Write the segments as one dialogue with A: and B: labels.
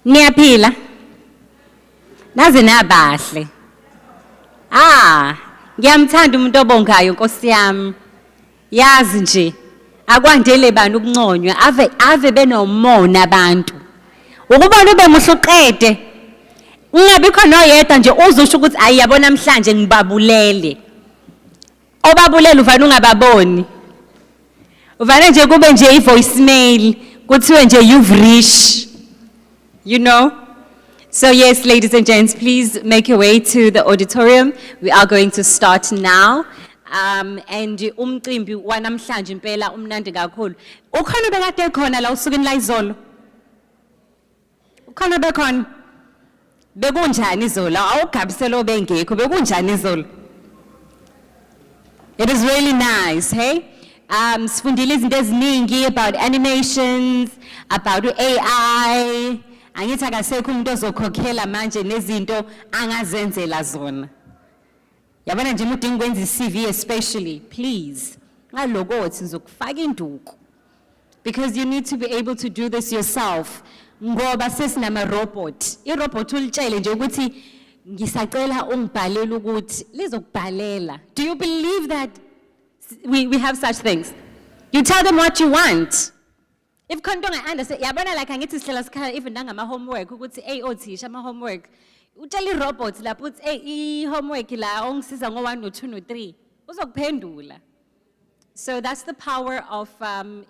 A: Niyaphila? Naze nabahle. Ngiyamthanda umuntu obongayo Nkosi yami. Yazi nje akwandele bani ukunconywa ave benomona abantu. Ukubona ube muhle uqede. Ungabi khona oyedwa nje uzusho ukuthi ayiyabona namhlanje ngibabulele. Obabulele uvana ungababoni. Uvana nje kube nje i-voicemail kuthiwe nje you've reached. You know? So yes, ladies and gents, please make your way to the auditorium. We are going to start now. And umcimbi wanamhlanje impela umnandi kakhulu. Ukhona bekade khona la usukwini la izolo. Ukhona bekhona. Bekunjani izolo? Awugabiselo bengekho. Bekunjani izolo? It is really nice, hey? Sifundile izinto eziningi about animations, about AI. Angithi akasekho umuntu ozokhokhela manje nezinto angazenzela zona. Yabona nje umuntu ngikwenza i-CV especially, please. Ngalokothi ngizokufaka induku. Because you need to be able to do this yourself. Ngoba sesinama robot. I-robot ulitshele nje ukuthi ngisacela ungibhalele ukuthi lizokubhalela. Do you believe that we have such things? You tell them what you want. If konto understand, yabona like angithi sihlela sikhala even nangama homework ukuthi othisha ama homework. Utshela i-robot lapho uthi i-homework la ongisiza ngo1 no2 no3 uzokuphendula. So that's the power of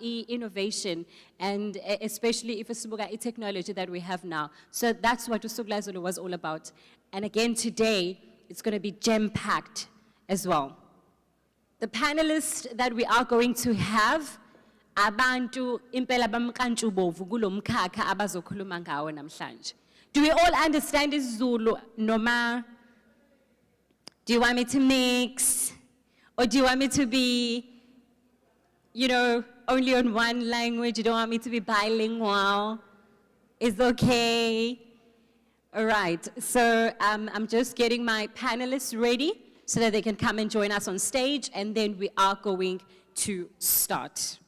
A: innovation, and especially if it's technology that we have now. So that's what Usuku Lwezolo was all about. And again today, it's going to be gem-packed as well. The panelists that we are going to have, abantu impela bamkantshubovu kulomkhakha abazokhuluma ngawo namhlanje. Do we all understand isiZulu noma? Do you want me to mix? Or do you want me to be, only on one language? You don't want me to be bilingual? It's okay. All right, so I'm just getting my panelists ready so that they can come and join us on stage, and then we are going to start.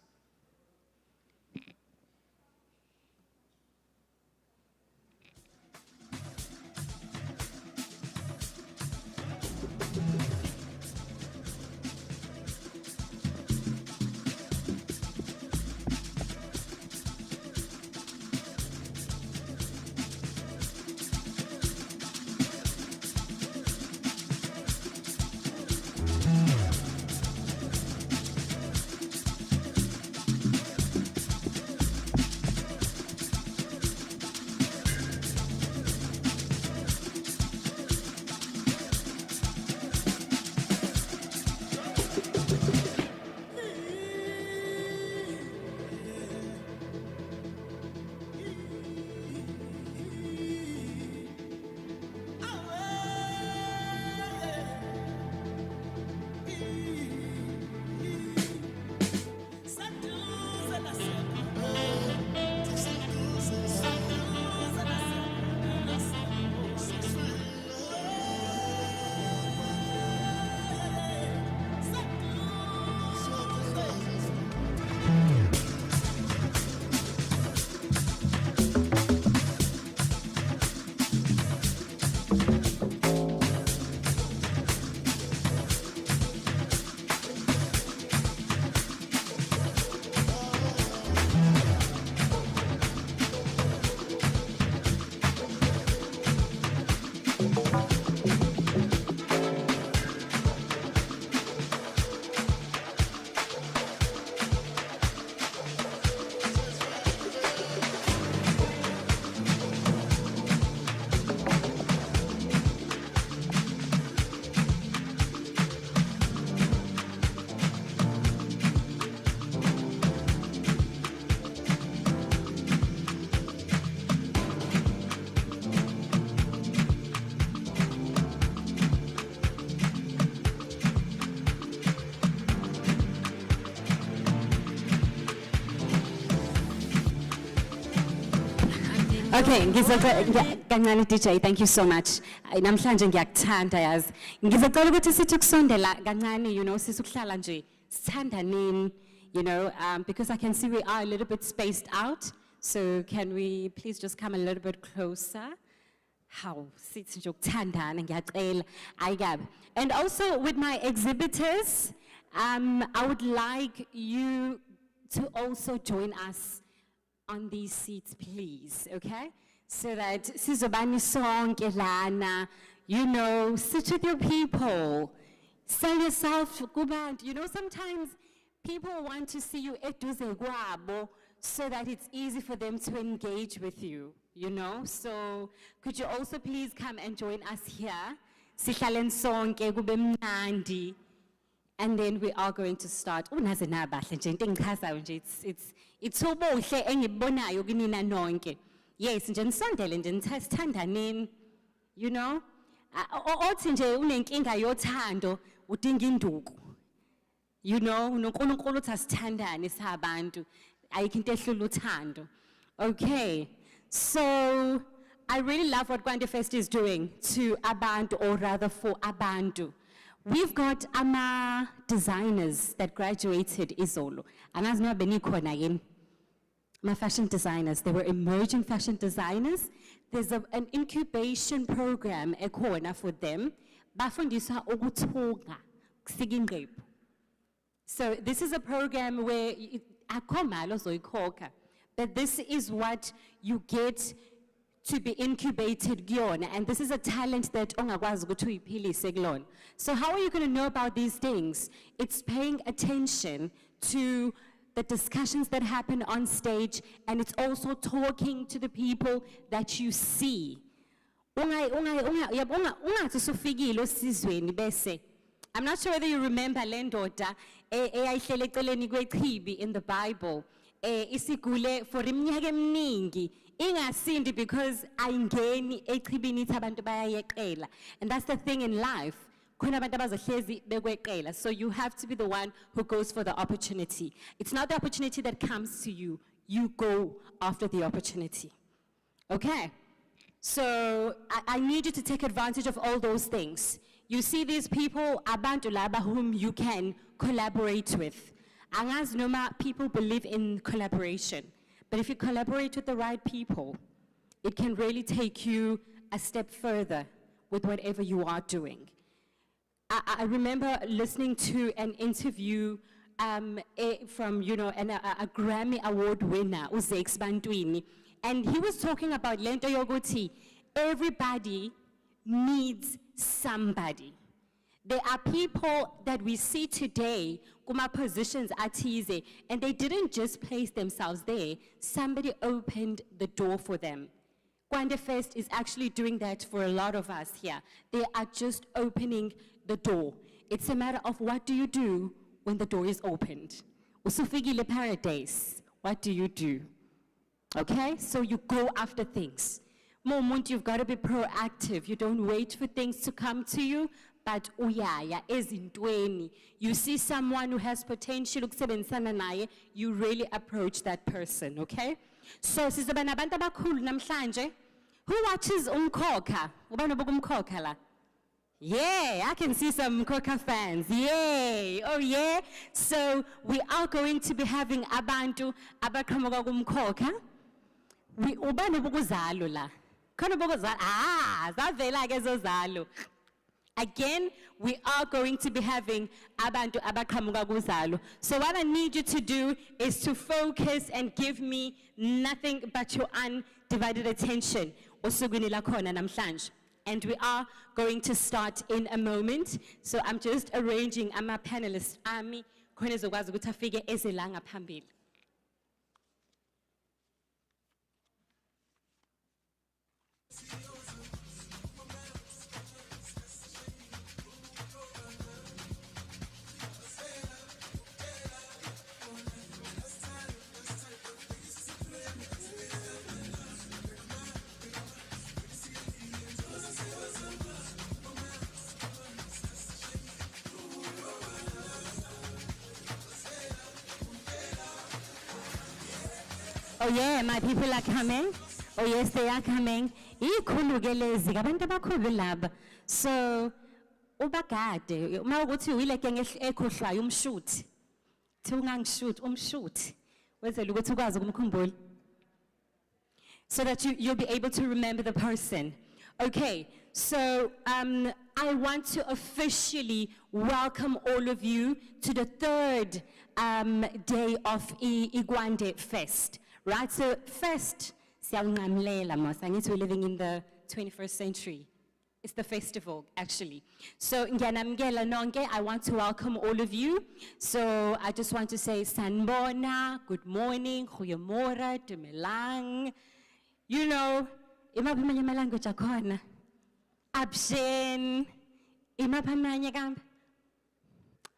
A: Okay, kancane DJ, thank you so much. Namhlanje ngiyakuthanda yazi. Ngizocela ukuthi sithi kusondela kancane, sisukuhlala nje sithandaneni, because I can see we are a little bit spaced out. So can we please just come a little bit closer? How sithi nje ukuthandana ngiyacela ayikabi. And also with my exhibitors, I would like you to also join us on these seats, please, okay? So that sizobani sonke lana, you know, sit with your people, sell yourself kubantu. You know, sometimes people want to see you eduze kwabo so that it's easy for them to engage with you, you know? So could you also please come and join us here? Sihlalen sonke kube mnandi. And then we are going to start. Unaze nabahle nje into engichazayo nje, it's ubuhle engibonayo kunina nonke. Yes, nje nisondele nje sithandaneni. You know? Othi nje unenkinga yothando udinga induku. You know, uNkulunkulu uthi asithandane sabantu. Ayikho into ehlula uthando. Okay. So I really love what Kwande Fest is doing to abantu, or rather for abantu. We've got designers that graduated izolo. Angazi noma benikhona yini. Fashion designers, they were emerging fashion designers. There's an incubation program ekhona for them. Bafundiswa ukuthunga, kusika inqephu. So this is a program where akho mali ozoyikhokha, but this is what you get to be incubated kuyona, and this is a talent that ongakwazi ukuthi uyiphilise kulona. So how are you going to know about these things? It's paying attention to the discussions that happen on stage, and it's also talking to the people that you see. Ungathi usufikile osizweni bese, I'm not sure whether you remember le ndoda eyayihlele eceleni kwechibi in the Bible. Isigule for iminyaka eminingi ingasindi because ayingeni echibini ithi abantu bayayeqela. And that's the thing in life. Khona abantu abazohlezi bekweqela. So you have to be the one who goes for the opportunity. It's not the opportunity that comes to you. You go after the opportunity. Okay? So I need you to take advantage of all those things. You see these people, abantu laba whom you can collaborate with. Angazi noma people believe in collaboration. But if you collaborate with the right people, it can really take you a step further with whatever you are doing. I remember listening to an interview from, you know, a Grammy Award winner, Uzex Bantwini, and he was talking about lento yoguti. Everybody needs somebody. There are people that we see today, kuma positions atize, and they didn't just place themselves there. Somebody opened the door for them. Kwande Fest is actually doing that for a lot of us here. They are just opening the door. It's a matter of what do you do when the door is opened. Usufikile paradise, what do you do? Okay, so you go after things. Moment, you've got to be proactive. You don't wait for things to come to you, but uyaya ezintweni. You see someone who has potential ukusebenzisana naye, you really approach that person, okay? So sizoba nabantu abakhulu namhlanje. Who watches umkhokha? Ubani obuka umkhokha la? Yeah, I can see some Mkhokha fans. Yay! Oh yeah. So we are going to be having abantu abaqhamuka kumkhokha. Ubani obukuzalo la? Khona obukuzalo. Zavela ke ezozalo. Again, we are going to be having abantu abaqhamuka kuzalo. So what I need you to do is to focus and give me nothing but your undivided attention. Osukwini lakhona namhlanje. And we are going to start in a moment. So I'm just arranging ama panelists ami khona ezokwazi ukuthi afike ezelanga phambili. Oh yeah, my people are coming. Oh yes, they are coming. So, ubagade, uma ukuthi uyileke ekhohlwayo umshuthi. Thi ungangishuthi, umshuthi. Wenzela ukuthi ukwazi ukumkhumbula. so that you'll be able to remember the person. Okay, so I want to officially welcome all of you to the third day of Kwande Fest, right? So Fest, siyangqamlela mos, angithi we're living in the 21st century. It's the festival, actually. So, ngiyanamukela nonke, I want to welcome all of you. So, I just want to say, sanibona, good morning, goeiemorgen, dumelang. You know, imaphi amanye ama-language akhona? Abshen, imaphi amanye kambe?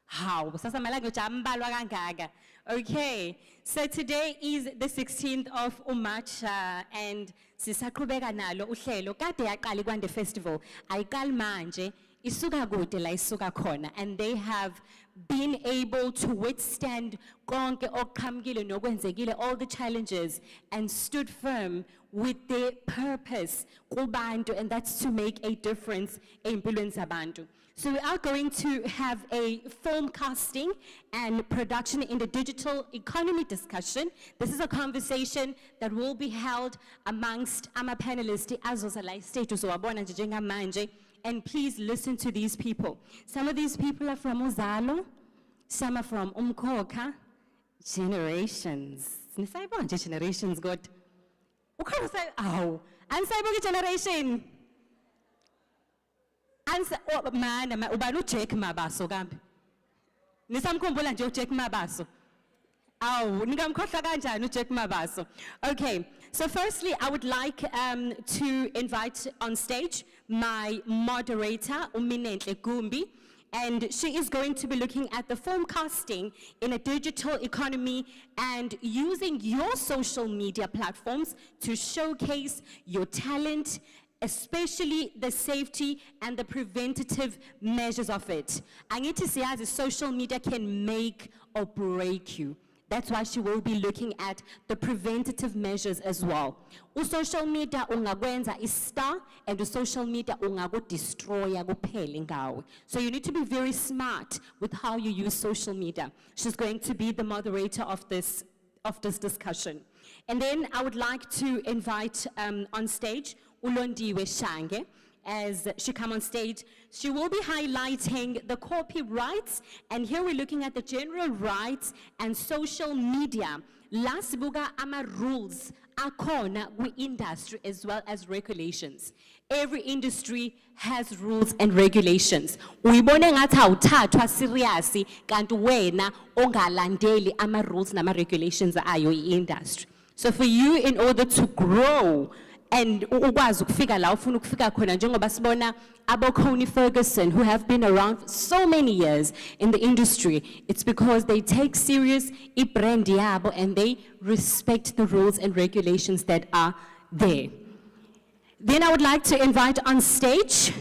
A: How? Sasa ama-language ambalwa kangaka. Okay, so today is the 16th of March, and sisaqhubeka nalo uhlelo kade yaqala iKwande Festival ayiqali manje isuka kude la isuka khona, and they have been able to withstand konke okuqhamukile nokwenzekile, all the challenges, and stood firm with their purpose kubantu, and that's to make a difference empilweni zabantu. So we are going to have a film casting and production in the digital economy discussion. This is a conversation that will be held amongst ama panelists azozala status wabona njengamanje, and please listen to these people. Some of these people are from Uzalo, some are from Umkhokha. Generations. Nisayibona nje generations God. Ukhona say aw, anisayibona generation. Answer, oh man, ubani uJack Mabaso kambe? Nisamkhumbula nje uJack Mabaso. Aw, nikamkhohlwa kanjani uJack Mabaso? Okay, so firstly, I would like to invite on stage my moderator, Uminenhle Gumbi, and she is going to be looking at the film casting in a digital economy and using your social media platforms to showcase your talent, especially the safety and the preventative measures of it. Angithi siyazi social media can make or break you. That's why she will be looking at the preventative measures as well. Social media ungakwenza istar, and social media ungakudestroya kuphela ngawe. So you need to be very smart with how you use social media. She's going to be the moderator of this discussion. And then I would like to invite on stage Ulondiwe Shange. As she comes on stage, she will be highlighting the copyrights, and here we're looking at the general rights and social media. Last buga ama rules akhona kwi-industry as well as regulations. Every industry has rules and regulations. Uyibone ngathi awuthathwa seriously kanti wena ongalandeli ama rules nama regulations ayo i-industry. So for you, in order to grow and ukwazi ukufika la ufuna ukufika khona, njengoba sibona abo Coney Ferguson, who have been around for so many years in the industry, it's because they take serious i-brand yabo and they respect the rules and regulations that are there. Then I would like to invite on stage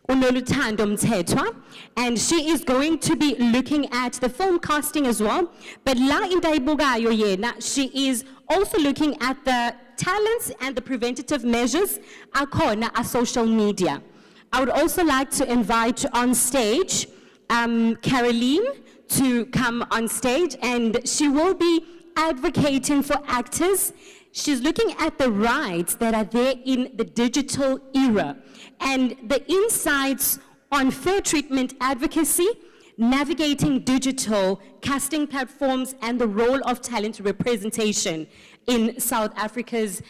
A: Unoluthando Mthethwa, and she is going to be looking at the film casting as well. But la indayibukayo yena, she is also looking at the talents and the preventative measures akhona a social media. I would also like to invite on stage Caroline to come on stage, and she will be advocating for actors. She's looking at the rights that are there in the digital era and the insights on fair treatment advocacy, navigating digital casting platforms, and the role of talent representation in South Africa's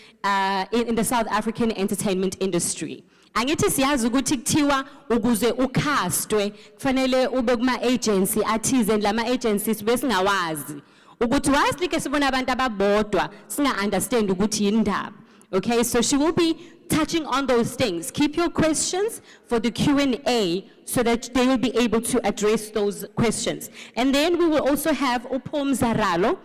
A: in the South African entertainment industry. Angithi siyazi ukuthi kuthiwa ukuze ukhastwe kufanele ube kuma agency athize, lama agencies besingawazi ukuthi wasilike sibona abantu ababodwa singa understand ukuthi yindaba. Okay, so she will be touching on those things. Keep your questions for the Q&A so that they will be able to address those questions. And then we will also have Upom Zaralo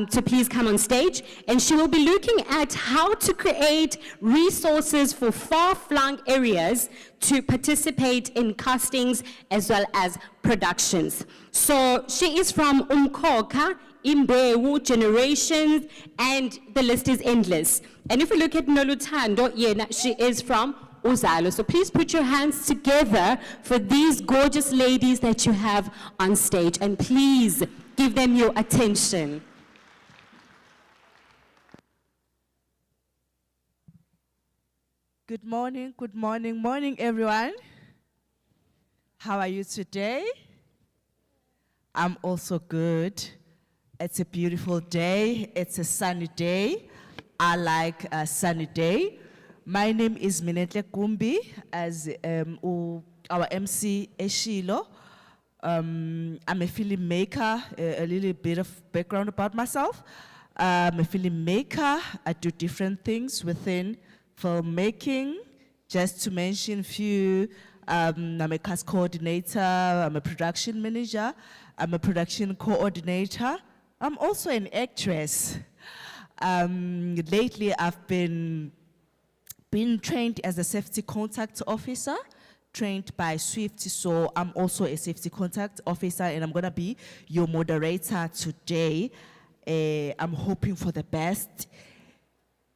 A: to please come on stage, and she will be looking at how to create resources for far-flung areas to participate in castings as well as productions. So she is from Umkhokha, Imbewu, Generations, and the list is endless. And if we look at Noluthando, yena, she is from Uzalo. So please put your hands together for these gorgeous ladies that you have on stage, and please give them your attention.
B: Good morning, everyone. How are you today? I'm also good. It's a beautiful day. It's a sunny day. I like a sunny day. My name is Minetle Kumbi, as our MC Eshilo. I'm a filmmaker, a little bit of background about myself. I'm a filmmaker. I do different things within filmmaking. Just to mention a few, I'm a cast coordinator, I'm a production manager, I'm a production coordinator. I'm also an actress. Lately, I've been trained as a safety contact officer, trained by Swift, so I'm also a safety contact officer, and I'm gonna be your moderator today. I'm hoping for the best.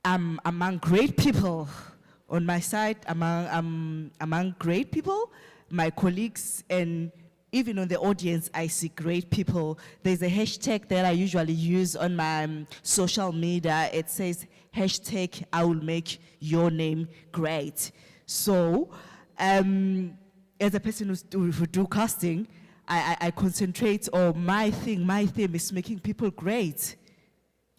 B: I'm among great people on my side, among great people, my colleagues, and even on the audience, I see great people. There's a hashtag that I usually use on my social media. It says, hashtag, I will make your name great. So, as a person who do casting, I concentrate on my theme is making people great.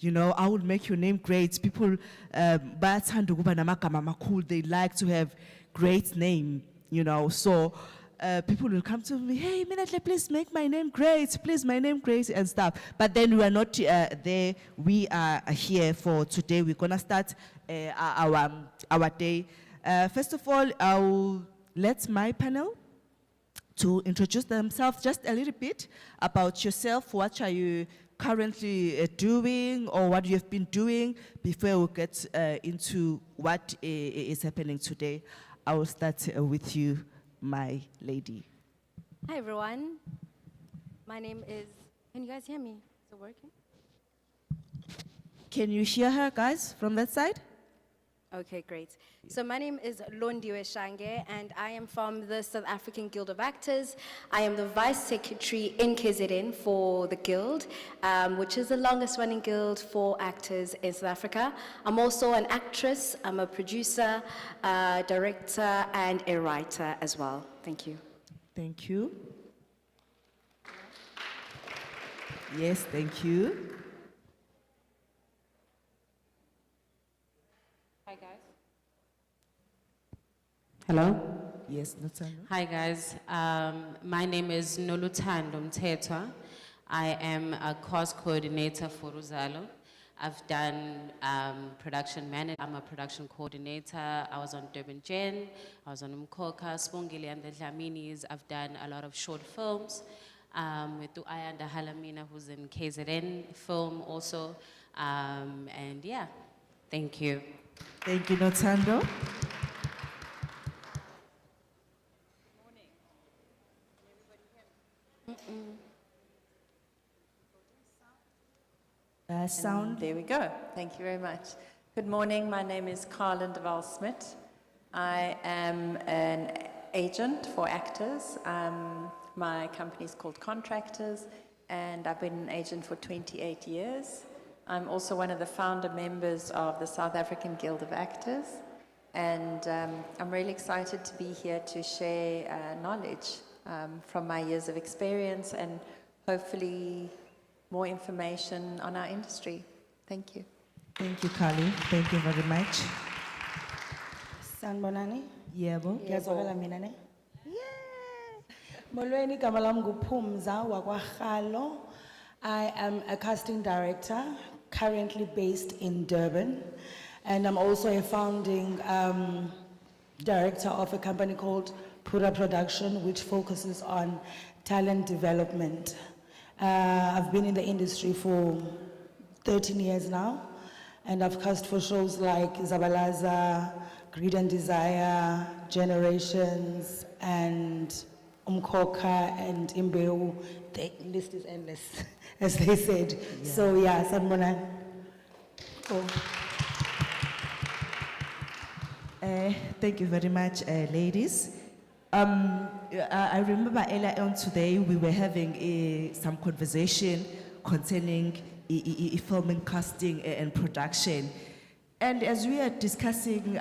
B: You know, I will make your name great. People, cool. They like to have great name, you know. So people will come to me, hey, Minatle, please make my name great. Please, my name great and stuff. But then we are not there. We are here for today. We're gonna start our day. First of all, I'll let my panel to introduce themselves just a little bit about yourself. What are you currently doing, or what you have been doing, before we get into what is happening today. I will start with you, my lady.
C: Hi everyone, my name is, can you guys hear me? Is it working?
B: Can you hear her, guys, from that side?
C: Okay, great. So my name is Londiwe Shange, and I am from the South African Guild of Actors. I am the Vice Secretary in KZN for the Guild, which is the longest running guild for actors in South Africa. I'm also an actress, I'm a producer, director, and a writer as well. Thank you.
B: Thank you. Yes, thank you.
D: Hi guys. Hello.
B: Yes, Notando.
D: Hi guys. My name is Noluthando Mthethwa. I am a course coordinator for Uzalo. I've done production manager. I'm a production coordinator. I was on Durban Gen. I was on Umkoka, Spongile and the Dlaminis. I've done a lot of short films with Ayanda Halamina, who's in KZN film also. And yeah, thank you.
B: Thank you, Notando. Sound.
E: There we go. Thank you very much. Good morning. My name is Carlin de Waal-Smit. I am an agent for actors. My company is called Contractors, and I've been an agent for 28 years. I'm also one of the founder members of the South African Guild of Actors, and I'm really excited to be here to share knowledge from my years of experience and hopefully more information on our industry. Thank you.
B: Thank you, Carly. Thank you very much.
F: Sanibonani.
B: Yebo.
F: Ngiyazwakala mina ne? Yeah. Molweni igama lami nguPhumza wakwaGhalo. I am a casting director currently based in Durban, and I'm also a founding director of a company called Pura Production, which focuses on talent development. I've been in the industry for 13 years now, and I've cast for shows like Zabalaza, Greed and Desire, Generations, and Umkoka and Imbeu. The list is endless, as they said. Yeah. So yeah, Sanibonani. Cool.
B: Thank you very much, ladies. I remember earlier on today we were having some conversation concerning filming, casting, and production. And as we are discussing,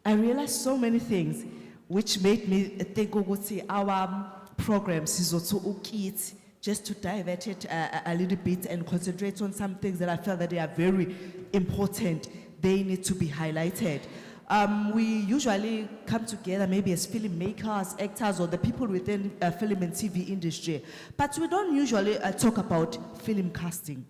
B: I realized so many things, which made me think ukuthi our programs is also okay, just to divert it a little bit and concentrate on some things that I felt that they are very important. They need to be highlighted. We usually come together maybe as filmmakers, actors, or the people within film and TV industry, but we don't usually talk about film casting.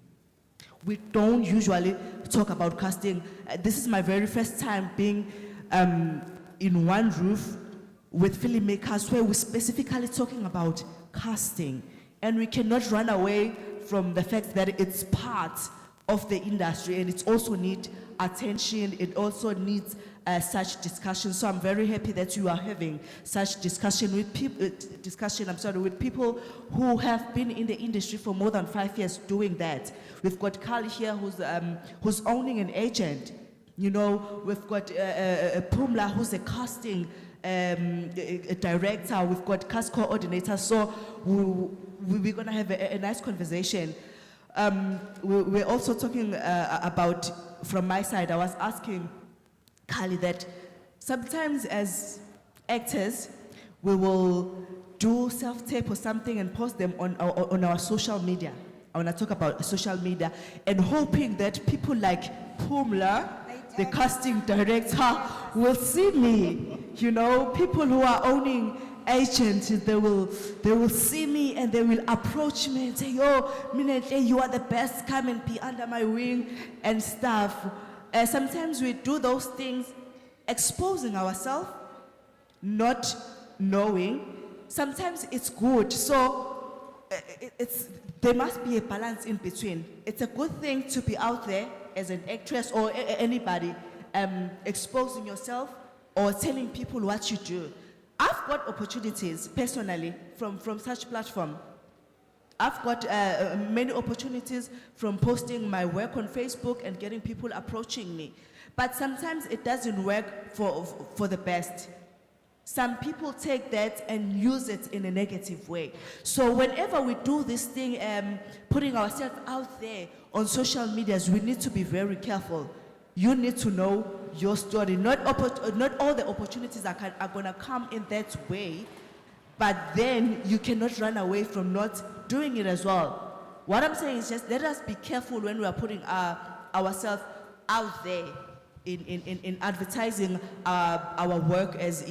B: We don't usually talk about casting. This is my very first time being in one roof with filmmakers where we're specifically talking about casting. And we cannot run away from the fact that it's part of the industry and it also needs attention, it also needs such discussion. So I'm very happy that you are having such discussion with people, with people who have been in the industry for more than 5 years doing that. We've got Carl here who's owning an agent. You know, we've got Pumla who's a casting a director, we've got cast coordinator, so we're gonna have a nice conversation. We're also talking about, from my side, I was asking Kali that sometimes as actors, we will do self-tape or something and post them on our social media. I wanna talk about social media and hoping that people like Pumla, the casting director, will see me. You know, people who are owning agents, they will see me and they will approach me and say, yo, Minette, you are the best, come and be under my wing and stuff. Sometimes we do those things exposing ourselves, not knowing. Sometimes it's good. So there must be a balance in between. It's a good thing to be out there as an actress or anybody, exposing yourself or telling people what you do. I've got opportunities personally from such platform. I've got many opportunities from posting my work on Facebook and getting people approaching me. But sometimes it doesn't work for the best. Some people take that and use it in a negative way. So whenever we do this thing, putting ourselves out there on social medias, we need to be very careful. You need to know your story. Not all the opportunities are gonna come in that way, but then you cannot run away from not doing it as well. What I'm saying is just let us be careful when we are putting ourselves out there in advertising our work as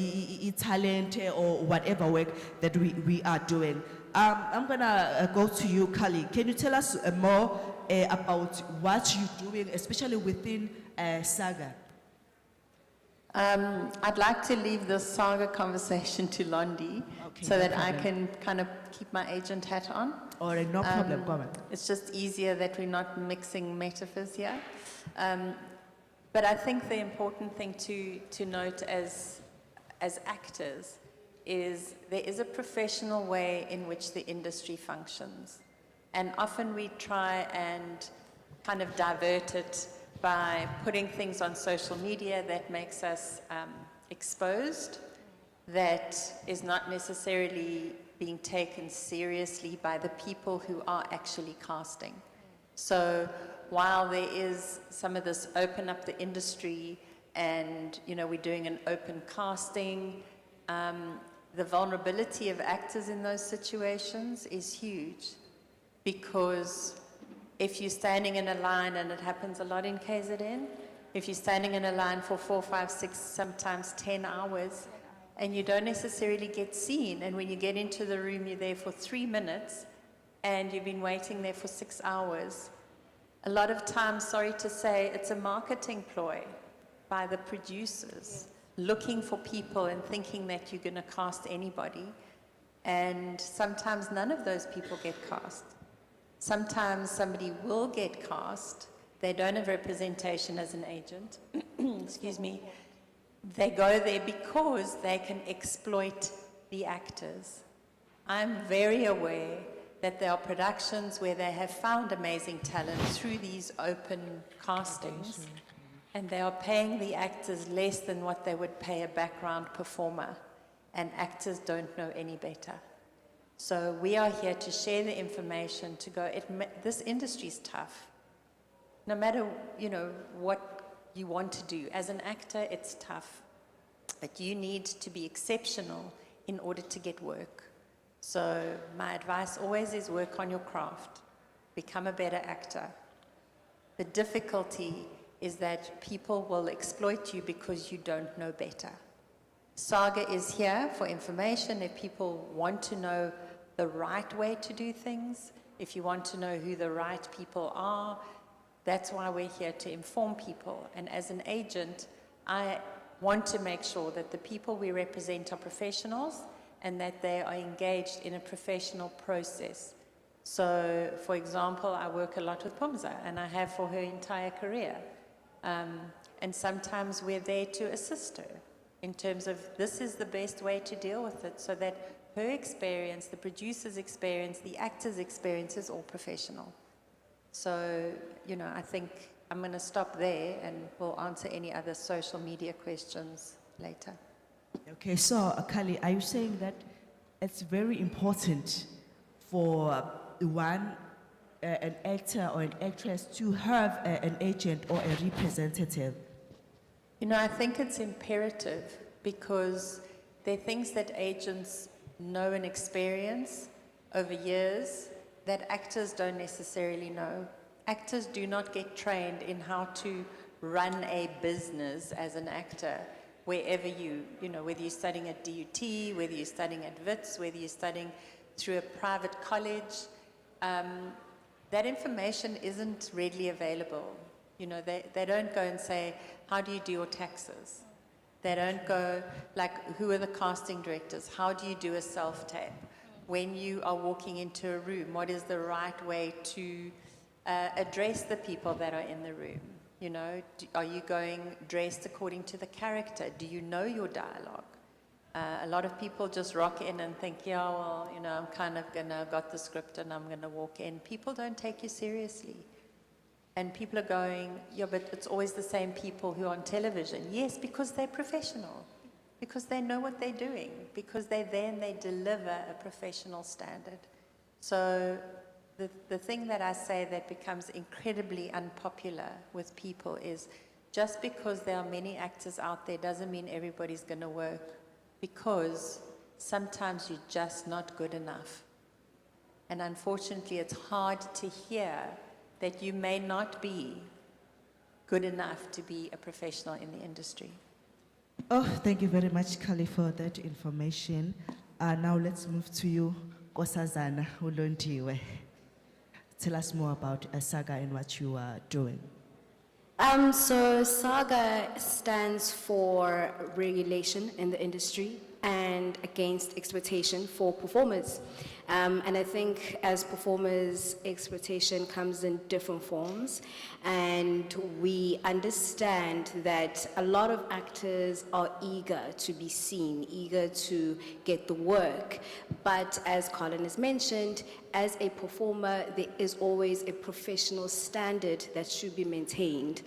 B: talent or whatever work that we are doing. I'm gonna go to you, Kali. Can you tell us more about what you're doing, especially within Saga?
E: I'd like to leave the Saga conversation to Londi,
B: Okay,
E: so
B: no
E: that I
B: problem.
E: can kind of keep my agent hat on.
B: All right, no problem, go on.
E: It's just easier that we're not mixing metaphors here. But I think the important thing to note as actors is there is a professional way in which the industry functions. And often we try and kind of divert it by putting things on social media that makes us exposed, that is not necessarily being taken seriously by the people who are actually casting. So while there is some of this open up the industry and, you know, we're doing an open casting, the vulnerability of actors in those situations is huge, because if you're standing in a line, and it happens a lot in KZN, if you're standing in a line for 4, 5, 6, sometimes 10 hours, and you don't necessarily get seen, and when you get into the room, you're there for 3 minutes, and you've been waiting there for 6 hours. A lot of times, sorry to say, it's a marketing ploy by the producers, looking for people and thinking that you're going to cast anybody, and sometimes none of those people get cast. Sometimes somebody will get cast, they don't have representation as an agent, excuse me, they go there because they can exploit the actors. I'm very aware that there are productions where they have found amazing talent through these open castings, and they are paying the actors less than what they would pay a background performer, and actors don't know any better. So we are here to share the information, to go, this industry is tough. No matter, you know, what you want to do. As an actor, it's tough. but you need to be exceptional in order to get work. So my advice always is work on your craft, become a better actor. The difficulty is that people will exploit you because you don't know better. Saga is here for information if people want to know the right way to do things, if you want to know who the right people are. That's why we're here, to inform people. And as an agent, I want to make sure that the people we represent are professionals and that they are engaged in a professional process. So, for example, I work a lot with Pumza, and I have for her entire career. And sometimes we're there to assist her in terms of this is the best way to deal with it, so that her experience, the producer's experience, the actor's experience is all professional. So, you know, I think I'm going to stop there and we'll answer any other social media questions later.
B: Okay, so Kali, are you saying that it's very important for an actor or an actress to have an agent or a representative?
E: You know, I think it's imperative because there are things that agents know and experience over years that actors don't necessarily know. Actors do not get trained in how to run a business as an actor, wherever you know, whether you're studying at DUT, whether you're studying at WITS, whether you're studying through a private college, that information isn't readily available. You know, they don't go and say, how do you do your taxes? They don't go, like, who are the casting directors? How do you do a self-tape? When you are walking into a room, what is the right way to address the people that are in the room? You know, are you going dressed according to the character? Do you know your dialogue? A lot of people just rock in and think, yeah, well, you know, I'm kind of got the script and I'm gonna walk in. People don't take you seriously. And people are going, yeah, but it's always the same people who are on television. Yes, because they're professional, because they know what they're doing, because they're there and they deliver a professional standard. So the thing that I say that becomes incredibly unpopular with people is just because there are many actors out there doesn't mean everybody's going to work, because sometimes you're just not good enough. And unfortunately, it's hard to hear that you may not be good enough to be a professional in the industry.
B: Oh, thank you very much, Kali, for that information. Now let's move to you, Nkosazana Ulondiwe. Tell us more about Saga and what you are doing.
C: So SAGA stands for regulation in the industry and against exploitation for performers. And I think as performers, exploitation comes in different forms, and we understand that a lot of actors are eager to be seen, eager to get the work. But as Colin has mentioned, as a performer, there is always a professional standard that should be maintained.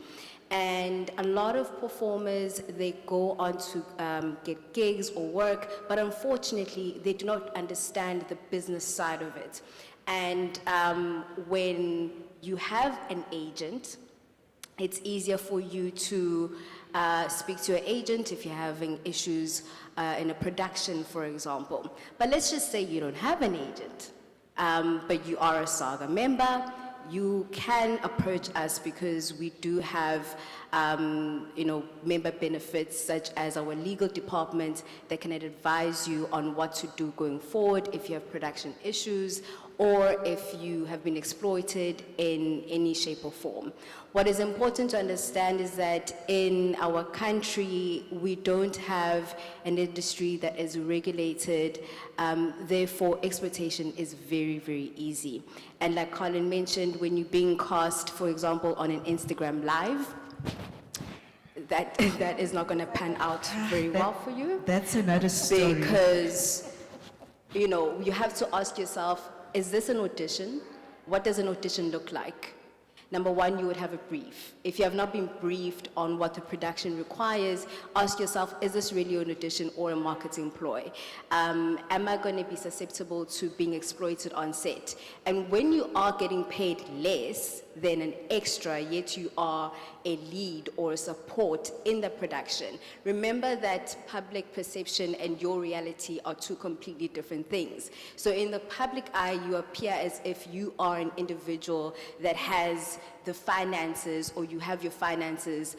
C: And a lot of performers, they go on to get gigs or work, but unfortunately, they do not understand the business side of it. And when you have an agent, it's easier for you to speak to your agent if you're having issues in a production, for example. But let's just say you don't have an agent, but you are a SAGA member. You can approach us because we do have, member benefits such as our legal department that can advise you on what to do going forward if you have production issues or if you have been exploited in any shape or form. What is important to understand is that in our country, we don't have an industry that is regulated, therefore exploitation is very, very easy. And like Colin mentioned, when you're being cast, for example, on an Instagram Live, that is not going to pan out very well for you.
B: That's another story.
C: Because, you have to ask yourself, is this an audition? What does an audition look like? Number one, you would have a brief. If you have not been briefed on what the production requires, ask yourself, is this really an audition or a marketing ploy? Am I going to be susceptible to being exploited on set? And when you are getting paid less, than an extra, yet you are a lead or a support in the production. Remember that public perception and your reality are two completely different things. So in the public eye, you appear as if you are an individual that has the finances, or you have your finances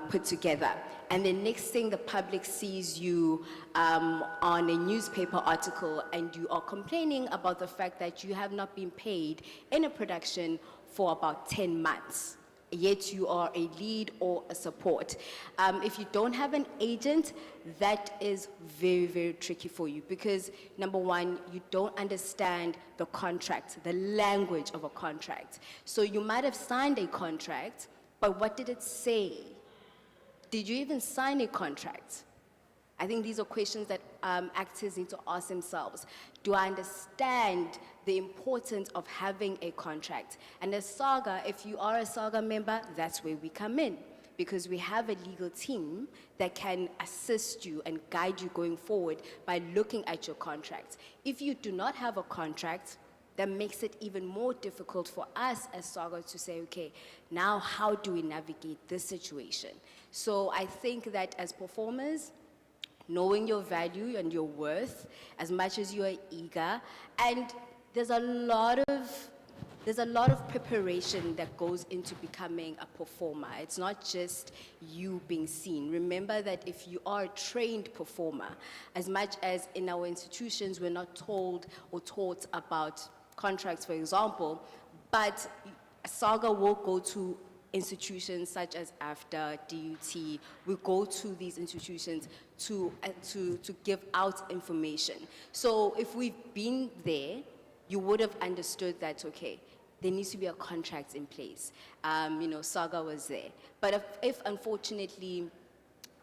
C: put together. And the next thing, the public sees you on a newspaper article, and you are complaining about the fact that you have not been paid in a production for about 10 months. Yet you are a lead or a support. If you don't have an agent, that is very, very tricky for you, because number one, you don't understand the contract, the language of a contract. So you might have signed a contract, but what did it say? Did you even sign a contract? I think these are questions that actors need to ask themselves. Do I understand the importance of having a contract? And as Saga, if you are a Saga member, that's where we come in, because we have a legal team that can assist you and guide you going forward by looking at your contract. If you do not have a contract, that makes it even more difficult for us as Saga to say, okay, now how do we navigate this situation? So I think that as performers, knowing your value and your worth, as much as you are eager, and there's a lot of preparation that goes into becoming a performer. It's not just you being seen. Remember that if you are a trained performer, as much as in our institutions we're not told or taught about contracts, for example, but Saga will go to institutions such as AFDA, DUT. We go to these institutions to give out information. So if we've been there, you would have understood that, okay, there needs to be a contract in place. Saga was there. But if unfortunately,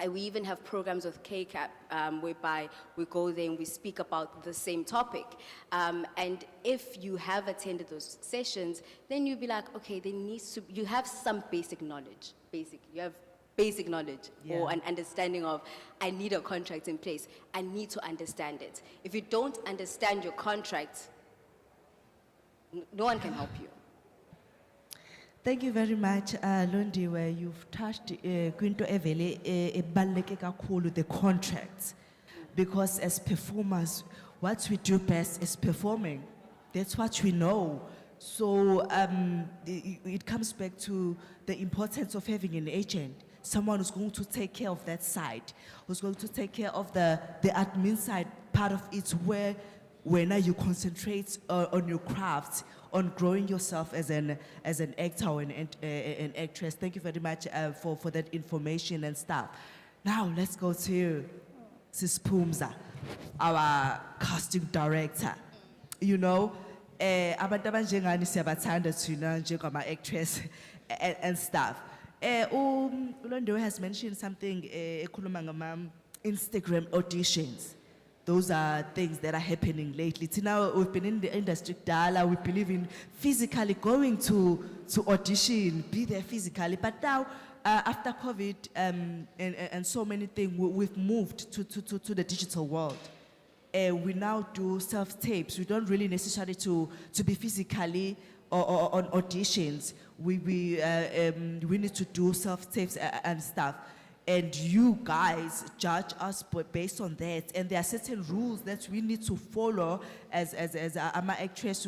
C: we even have programs with KCAP whereby we go there and we speak about the same topic. And if you have attended those sessions, then you'll be like, okay, you have some basic knowledge, you have basic knowledge or an understanding of, I need a contract in place. I need to understand it. If you don't understand your contract, no one can help you.
B: Thank you very much, Londi, where you've touched Quinto Evele, the contracts. Because as performers, what we do best is performing. That's what we know. So it comes back to the importance of having an agent, someone who's going to take care of that side, who's going to take care of the admin side part of it, where when you concentrate on your craft, on growing yourself as an actor or an actress. Thank you very much for that information and stuff. Now let's go to Sis Pumza, our casting director. You know, abantu abanjengani siyabathanda thina njengama actress and stuff. Ulondiwe has mentioned something ekhuluma ngama Instagram auditions. Those are things that are happening lately. Now we've been in the industry, we believe in physically going to audition, be there physically. But now, after COVID and so many things, we've moved to the digital world. We now do self-tapes. We don't really necessarily to be physically or on auditions. We need to do self-tapes and stuff. And you guys judge us based on that. And there are certain rules that we need to follow as an actress,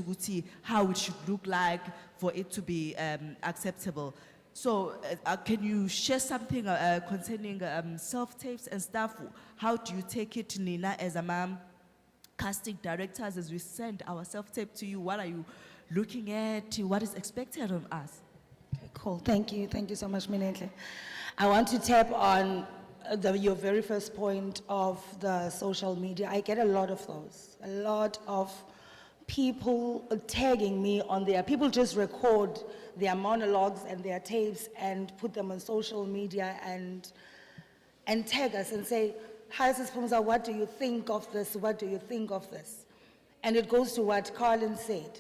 B: how it should look like for it to be acceptable. So can you share something concerning self-tapes and stuff? How do you take it, Nina, as a casting directors, as we send our self-tape to you? What are you looking at? What is expected of us?
F: Okay, cool, thank you so much, Minentle. I want to tap on your very first point of the social media. I get a lot of those, a lot of people tagging me on there. People just record their monologues and their tapes and put them on social media and tag us and say, hi, Sis Pumza, what do you think of this? What do you think of this? And it goes to what Carlin said.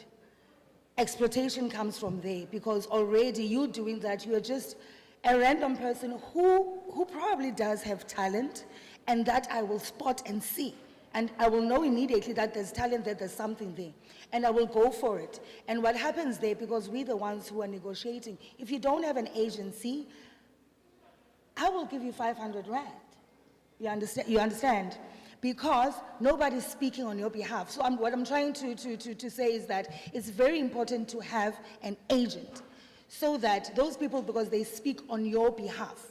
F: Exploitation comes from there, because already you doing that, you are just a random person who probably does have talent, and that I will spot and see And I will know immediately that there's talent, that there's something there. And I will go for it. And what happens there, because we're the ones who are negotiating, if you don't have an agency, I will give you 500 rand. You understand? Because nobody's speaking on your behalf. So what I'm trying to say is that it's very important to have an agent so that those people, because they speak on your behalf,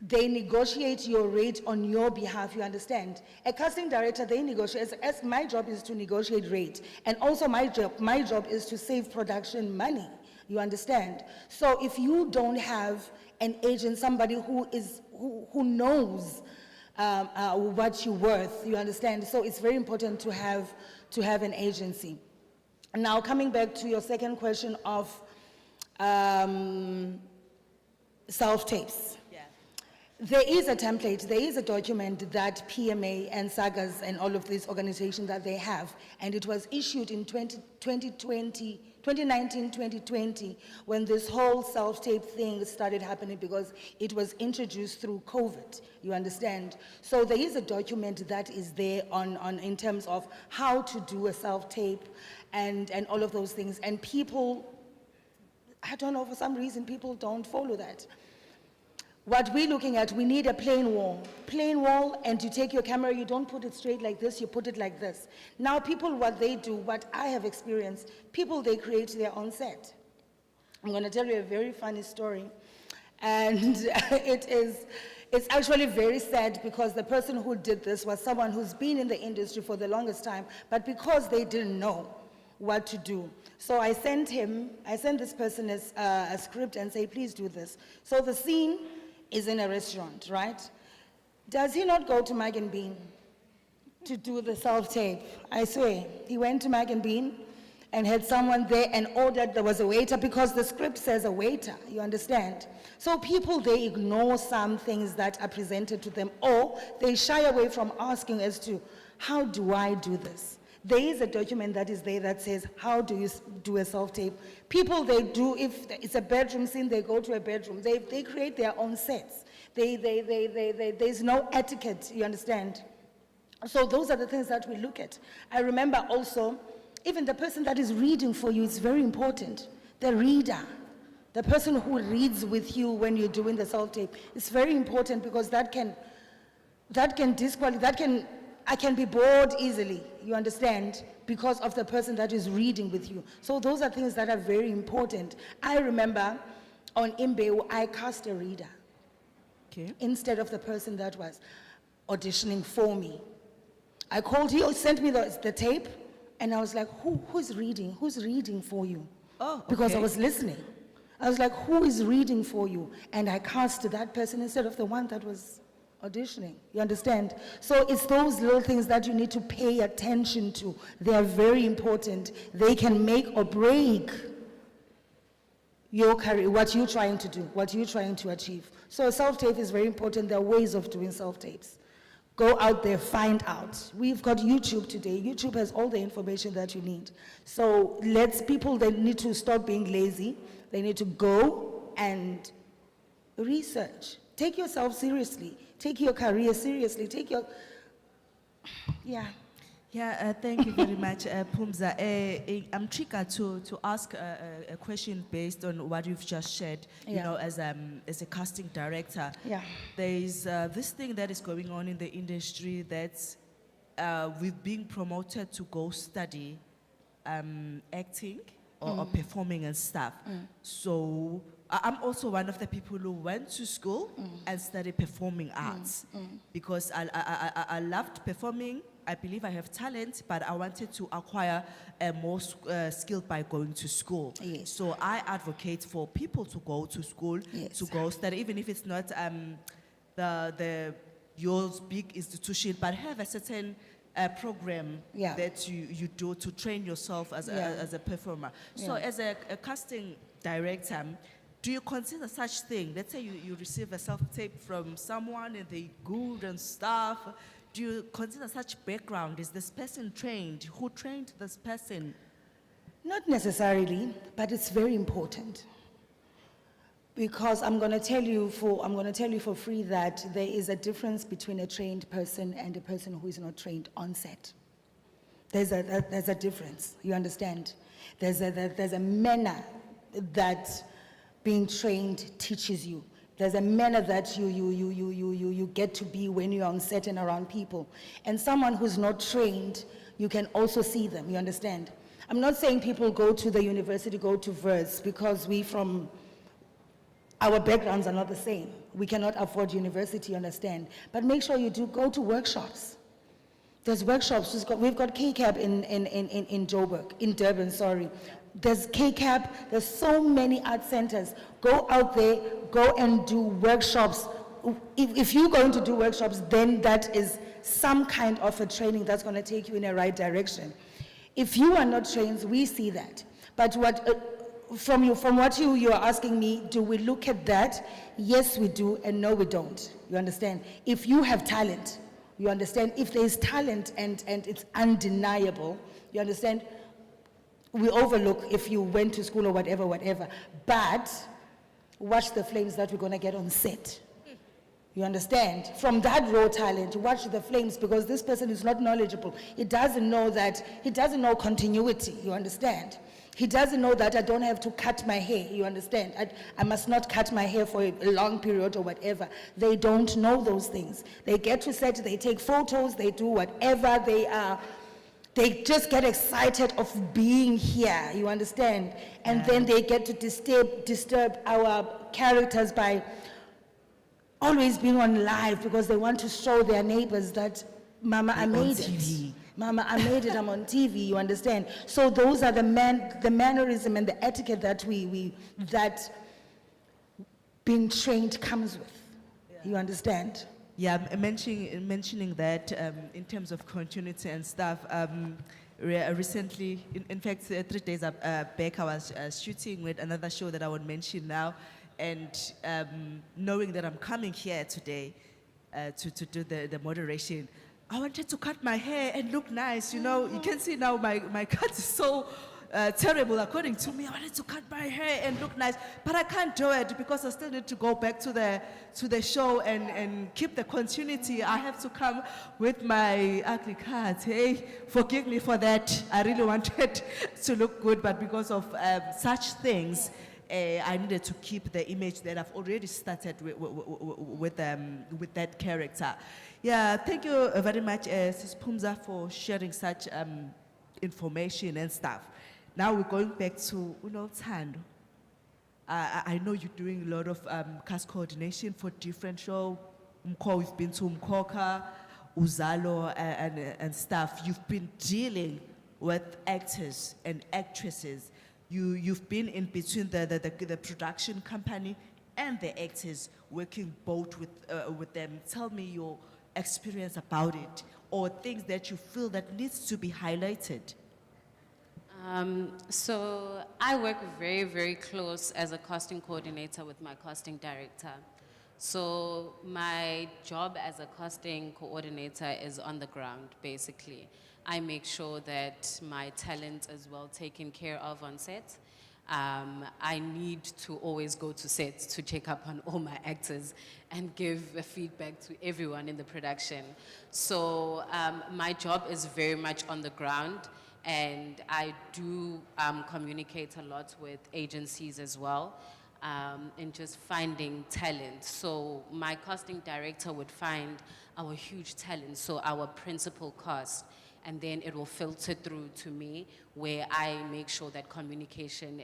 F: they negotiate your rate on your behalf, you understand? A casting director, they negotiate, as my job is to negotiate rate, and also my job is to save production money, you understand? So if you don't have an agent, somebody who knows what you're worth, you understand? So it's very important to have an agency. Now, coming back to your second question of self-tapes. There is a template, there is a document that PMA and SAGAs and all of these organizations that they have, and it was issued in 2019-2020, when this whole self-tape thing started happening, because it was introduced through COVID, you understand? So there is a document that is there in terms of how to do a self-tape and all of those things, and people, I don't know, for some reason people don't follow that. What we're looking at, we need a plain wall, and you take your camera, you don't put it straight like this, you put it like this. Now people, what they do, what I have experienced, people, they create their own set. I'm going to tell you a very funny story, and it's actually very sad, because the person who did this was someone who's been in the industry for the longest time, but because they didn't know what to do. So I sent this person a script and say, please do this. So the scene is in a restaurant, right? Does he not go to Mag and Bean to do the self-tape? I swear, he went to Mag and Bean and had someone there and ordered, there was a waiter, because the script says a waiter, you understand? So people, they ignore some things that are presented to them, or they shy away from asking as to, how do I do this? There is a document that is there that says, how do you do a self-tape? People, they do, if it's a bedroom scene, they go to a bedroom. They create their own sets. There's no etiquette, you understand? So those are the things that we look at. I remember also, even the person that is reading for you is very important. The reader, the person who reads with you when you're doing the self-tape, is very important, because I can be bored easily, you understand, because of the person that is reading with you. So those are things that are very important. I remember on Imbewu, I cast a reader,
B: Okay.
F: instead of the person that was auditioning for me. I called, he sent me the tape, and I was like, who's reading? Who's reading for you?
B: Oh,
F: Because I
B: okay.
F: was listening. I was like, who is reading for you? And I cast that person instead of the one that was auditioning, you understand? So it's those little things that you need to pay attention to. They are very important. They can make or break your career, what you're trying to do, what you're trying to achieve. So self-tape is very important. There are ways of doing self-tapes. Go out there, find out. We've got YouTube today. YouTube has all the information that you need. So people, they need to stop being lazy. They need to go and research. Take yourself seriously. Take your career seriously. Yeah.
B: Yeah, thank you very much, Pumza. I'm triggered to ask a question based on what you've just shared, you
F: Yeah.
B: know, as a casting director.
F: Yeah.
B: There is this thing that is going on in the industry that's we've been promoted to go study acting or performing and stuff. So I'm also one of the people who went to school and studied performing arts because I loved performing. I believe I have talent, but I wanted to acquire more skill by going to school.
F: Yes.
B: So I advocate for people to go to school,
F: Yes.
B: to go study, even if it's not your big institution, but have a certain program
F: Yeah.
B: that you do to train yourself as a performer. So
F: Yeah.
B: as a casting director, do you consider such thing? Let's say you receive a self-tape from someone and they good and stuff. Do you consider such background? Is this person trained? Who trained this person?
F: Not necessarily, but it's very important. Because I'm going to tell you for free that there is a difference between a trained person and a person who is not trained on set. There's a difference, you understand? There's a manner that being trained teaches you. There's a manner that you get to be when you're on set and around people. And someone who's not trained, you can also see them, you understand? I'm not saying people go to the university, go to verse, because our backgrounds are not the same. We cannot afford university, you understand? But make sure you do go to workshops. There's workshops. We've got KCAP in Joburg, in Durban, sorry. There's KCAP, there's so many art centers. Go out there, go and do workshops. If you're going to do workshops, then that is some kind of a training that's going to take you in the right direction. If you are not trained, we see that. But from what you are asking me, do we look at that? Yes, we do, and no, we don't. You understand? If you have talent, you understand? If there is talent and it's undeniable, you understand? We overlook if you went to school or whatever. But watch the flames that we're going to get on set. You understand? From that raw talent, watch the flames, because this person is not knowledgeable. He doesn't know continuity, you understand? He doesn't know that I don't have to cut my hair, you understand? I must not cut my hair for a long period or whatever. They don't know those things. They get to set, they take photos, they do whatever they are. They just get excited of being here, you understand? And then they get to disturb our characters by always being on live, because they want to show their neighbors that, Mama, I made it. Mama, I made it, I'm on TV, you understand? So those are the mannerism and the etiquette that that being trained comes with. You understand?
B: Yeah, mentioning that in terms of continuity and stuff, recently, in fact, 3 days back, I was shooting with another show that I won't mention now, and knowing that I'm coming here today to do the moderation, I wanted to cut my hair and look nice, you know. You can see now my cut is so terrible according to me. I wanted to cut my hair and look nice, but I can't do it because I still need to go back to the show and keep the continuity. I have to come with my ugly cut. Hey, forgive me for that. I really wanted to look good, but because of such things, I needed to keep the image that I've already started with that character. Yeah, thank you very much, Sis Pumza, for sharing such information and stuff. Now we're going back to Tando. I know you're doing a lot of cast coordination for different shows. We've been to Mkoka, Uzalo, and stuff. You've been dealing with actors and actresses. You've been in between the production company and the actors, working both with them. Tell me your experience about it, or things that you feel that needs to be highlighted.
D: So I work very, very close as a casting coordinator with my casting director. So my job as a casting coordinator is on the ground, basically. I make sure that my talent is well taken care of on set. I need to always go to set to check up on all my actors and give feedback to everyone in the production. So my job is very much on the ground, and I do communicate a lot with agencies as well in just finding talent. So my casting director would find our huge talent, so our principal cast, and then it will filter through to me, where I make sure that communication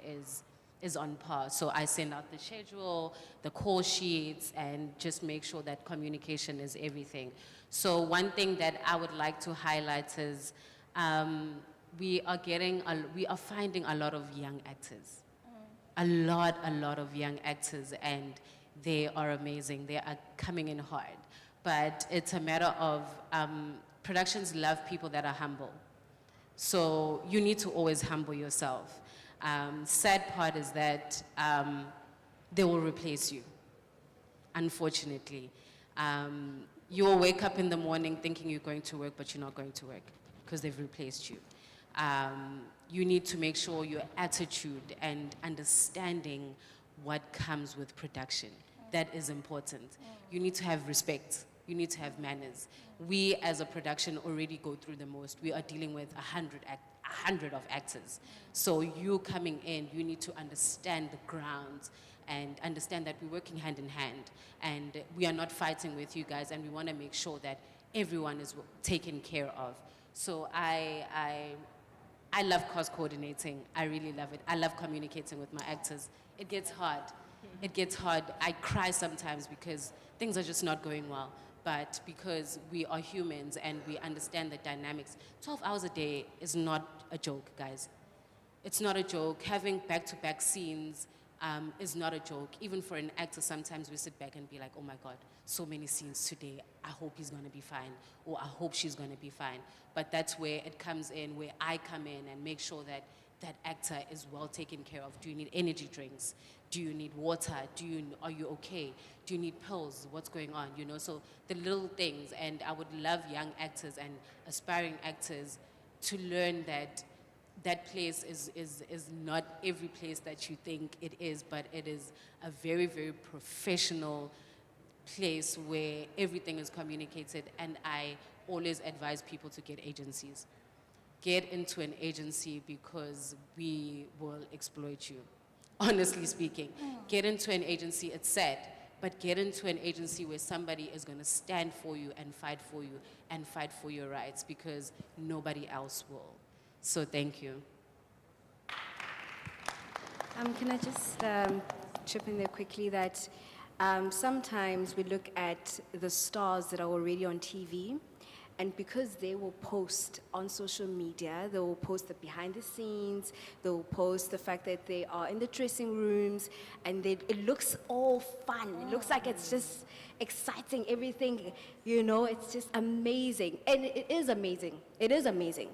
D: is on par. So I send out the schedule, the call sheets, and just make sure that communication is everything. So one thing that I would like to highlight is we are finding a lot of young actors. A lot of young actors, and they are amazing. They are coming in hard. But it's a matter of productions love people that are humble. So you need to always humble yourself. Sad part is that they will replace you, unfortunately. You will wake up in the morning thinking you're going to work, but you're not going to work because they've replaced you. You need to make sure your attitude and understanding what comes with production. That is important. You need to have respect. You need to have manners. We as a production already go through the most. We are dealing with 100 of actors. So you coming in, you need to understand the grounds and understand that we're working hand in hand. And we are not fighting with you guys, and we want to make sure that everyone is taken care of. So I love cost coordinating. I really love it. I love communicating with my actors. It gets hard. It gets hard. I cry sometimes because things are just not going well. But because we are humans and we understand the dynamics, 12 hours a day is not a joke, guys. It's not a joke. Having back-to-back scenes is not a joke. Even for an actor, sometimes we sit back and be like, oh my God, so many scenes today. I hope he's gonna be fine, or I hope she's gonna be fine. But that's where it comes in, where I come in and make sure that that actor is well taken care of. Do you need energy drinks? Do you need water? Are you okay? Do you need pills? What's going on? You know, so the little things. And I would love young actors and aspiring actors to learn that that place is not every place that you think it is, but it is a very, very professional place where everything is communicated. And I always advise people to get agencies. Get into an agency because we will exploit you, honestly speaking. Get into an agency, it's sad, but get into an agency where somebody is going to stand for you and fight for you and fight for your rights, because nobody else will. So thank you.
C: Can I just chip in there quickly that sometimes we look at the stars that are already on TV, and because they will post on social media, they will post the behind the scenes, they will post the fact that they are in the dressing rooms, and it looks all fun. It looks like it's just exciting, everything, you know, it's just amazing. And it is amazing. It is amazing.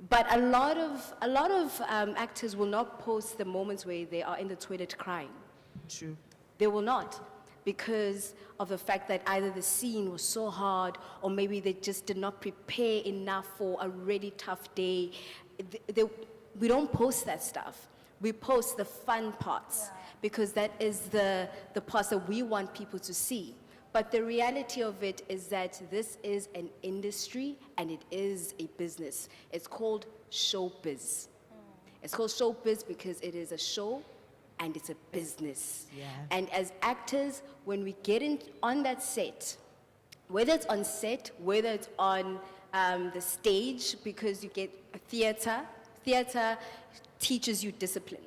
C: But a lot of actors will not post the moments where they are in the toilet crying.
B: True.
C: They will not, because of the fact that either the scene was so hard, or maybe they just did not prepare enough for a really tough day. We don't post that stuff. We post the fun parts, because that is the parts that we want people to see. But the reality of it is that this is an industry and it is a business. It's called showbiz. It's called showbiz because it is a show and it's a business.
B: Yeah.
C: And as actors, when we get in on that set, whether it's on set, whether it's on the stage, because you get theater teaches you discipline.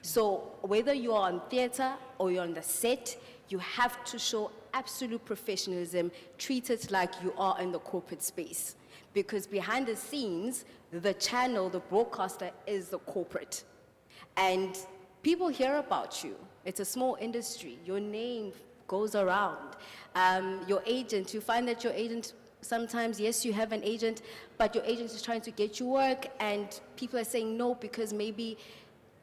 C: So whether you're on theater or you're on the set, you have to show absolute professionalism, treat it like you are in the corporate space. Because behind the scenes, the channel, the broadcaster is the corporate. And people hear about you. It's a small industry. Your name goes around. Your agent, you find that your agent, sometimes, yes, you have an agent, but your agent is trying to get you work, and people are saying no because maybe,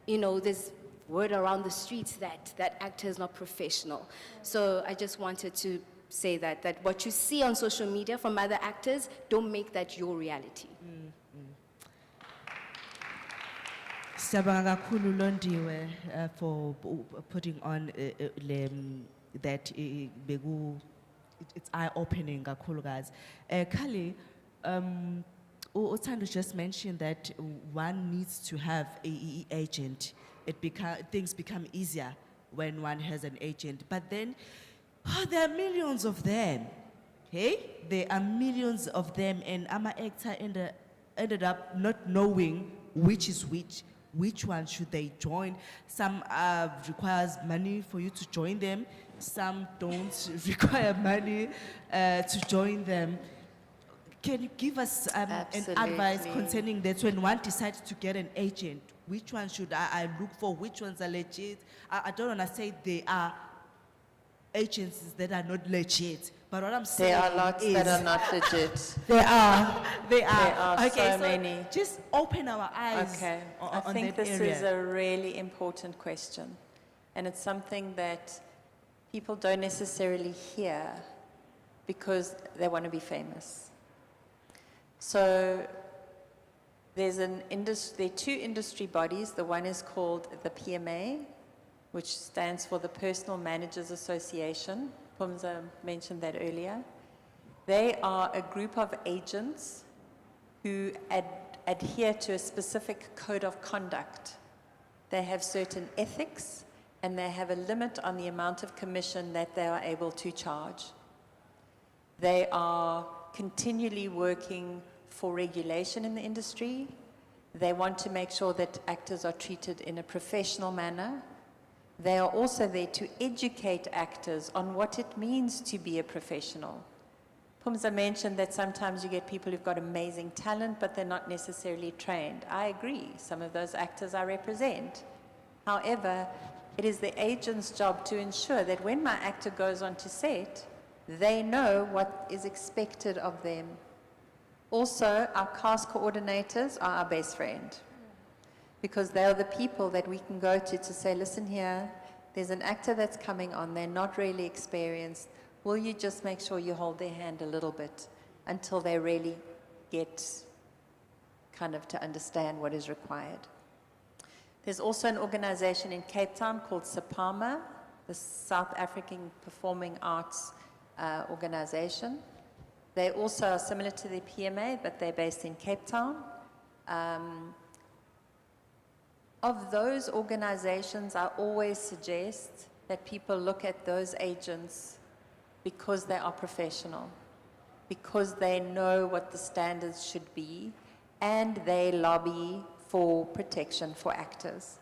C: you know, there's word around the streets that that actor is not professional. So I just wanted to say that what you see on social media from other actors, don't make that your reality.
B: Siyabonga kakhulu Londiwe for putting on that it's eye-opening kakhulu, guys. Kali, Uthando just mentioned that one needs to have an agent. Things become easier when one has an agent. But then, there are millions of them. Hey? There are millions of them, and I'm an actor ended up not knowing which is which one should they join. Some requires money for you to join them. Some don't require money to join them. Can you give us an advice concerning that when one decides to get an agent? Which one should I look for? Which ones are legit? I don't want to say there are agencies that are not legit, but what I'm saying
E: There are lots that are not legit.
B: There are.
E: There are
B: Okay,
E: so many.
B: Just open our eyes
E: Okay,
B: on
E: I think
B: that
E: this
B: area.
E: is a really important question. And it's something that people don't necessarily hear because they want to be famous. So there are two industry bodies. The one is called the PMA which stands for the Personal Managers Association. Pumza mentioned that earlier. They are a group of agents who adhere to a specific code of conduct. They have certain ethics, and they have a limit on the amount of commission that they are able to charge. They are continually working for regulation in the industry. They want to make sure that actors are treated in a professional manner. They are also there to educate actors on what it means to be a professional. Pumza mentioned that sometimes you get people who've got amazing talent, but they're not necessarily trained. I agree. Some of those actors I represent. However, it is the agent's job to ensure that when my actor goes onto set, they know what is expected of them. Also, our cast coordinators are our best friend, because they are the people that we can go to say, listen here, there's an actor that's coming on, they're not really experienced. Will you just make sure you hold their hand a little bit until they really get kind of to understand what is required? There's also an organization in Cape Town called SAPAMA, the South African Performing Arts organization. They also are similar to the PMA, but they're based in Cape Town. Of those organizations, I always suggest that people look at those agents because they are professional, because they know what the standards should be, and they lobby for protection for actors.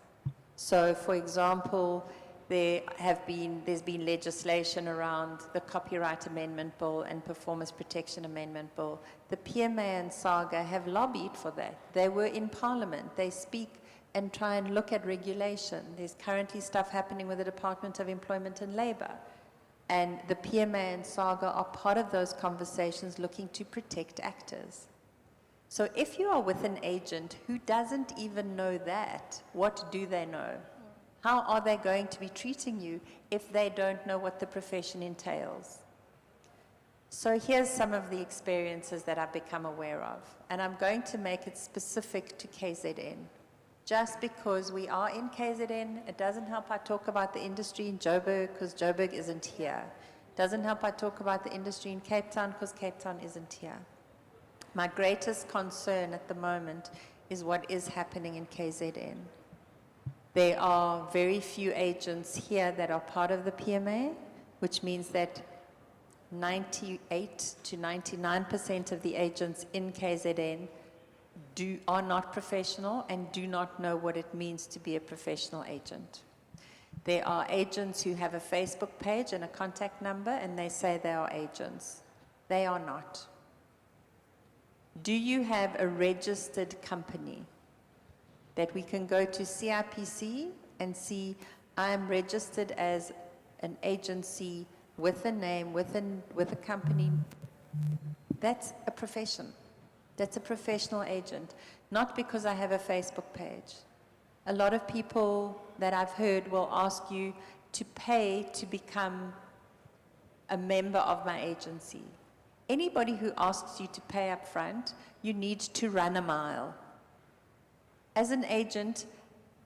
E: So, for example, there's been legislation around the Copyright Amendment Bill and Performance Protection Amendment Bill. The PMA and SAGA have lobbied for that. They were in Parliament. They speak and try and look at regulation. There's currently stuff happening with the Department of Employment and Labour. And the PMA and SAGA are part of those conversations looking to protect actors. So if you are with an agent who doesn't even know that, what do they know? How are they going to be treating you if they don't know what the profession entails? So here's some of the experiences that I've become aware of. And I'm going to make it specific to KZN. Just because we are in KZN, it doesn't help I talk about the industry in Joburg, because Joburg isn't here. It doesn't help I talk about the industry in Cape Town, because Cape Town isn't here. My greatest concern at the moment is what is happening in KZN. There are very few agents here that are part of the PMA, which means that 98 to 99% of the agents in KZN are not professional and do not know what it means to be a professional agent. There are agents who have a Facebook page and a contact number, and they say they are agents. They are not. Do you have a registered company that we can go to CIPC and see, I am registered as an agency with a name, with a company? That's a profession. That's a professional agent, not because I have a Facebook page. A lot of people that I've heard will ask you to pay to become a member of my agency. Anybody who asks you to pay up front, you need to run a mile. As an agent,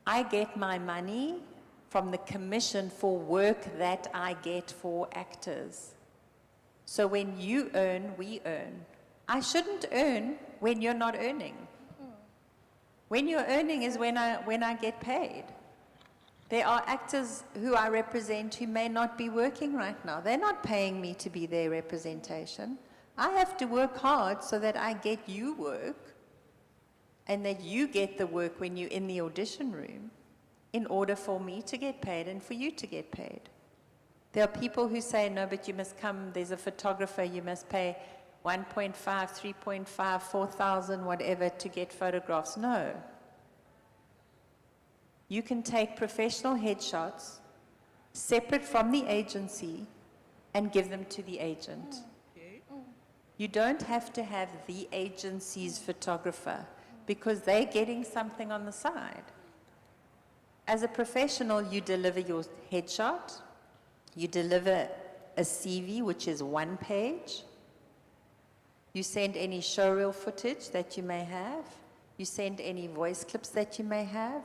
E: I get my money from the commission for work that I get for actors. So when you earn, we earn. I shouldn't earn when you're not earning. When you're earning is when I get paid. There are actors who I represent who may not be working right now. They're not paying me to be their representation. I have to work hard so that I get you work and that you get the work when you're in the audition room in order for me to get paid and for you to get paid. There are people who say, no, but you must come, there's a photographer, you must pay 1.5, 3.5, 4,000, whatever, to get photographs. No. You can take professional headshots separate from the agency and give them to the agent. You don't have to have the agency's photographer because they're getting something on the side. As a professional, you deliver your headshot, you deliver a CV, which is one page. You send any showreel footage that you may have. You send any voice clips that you may have.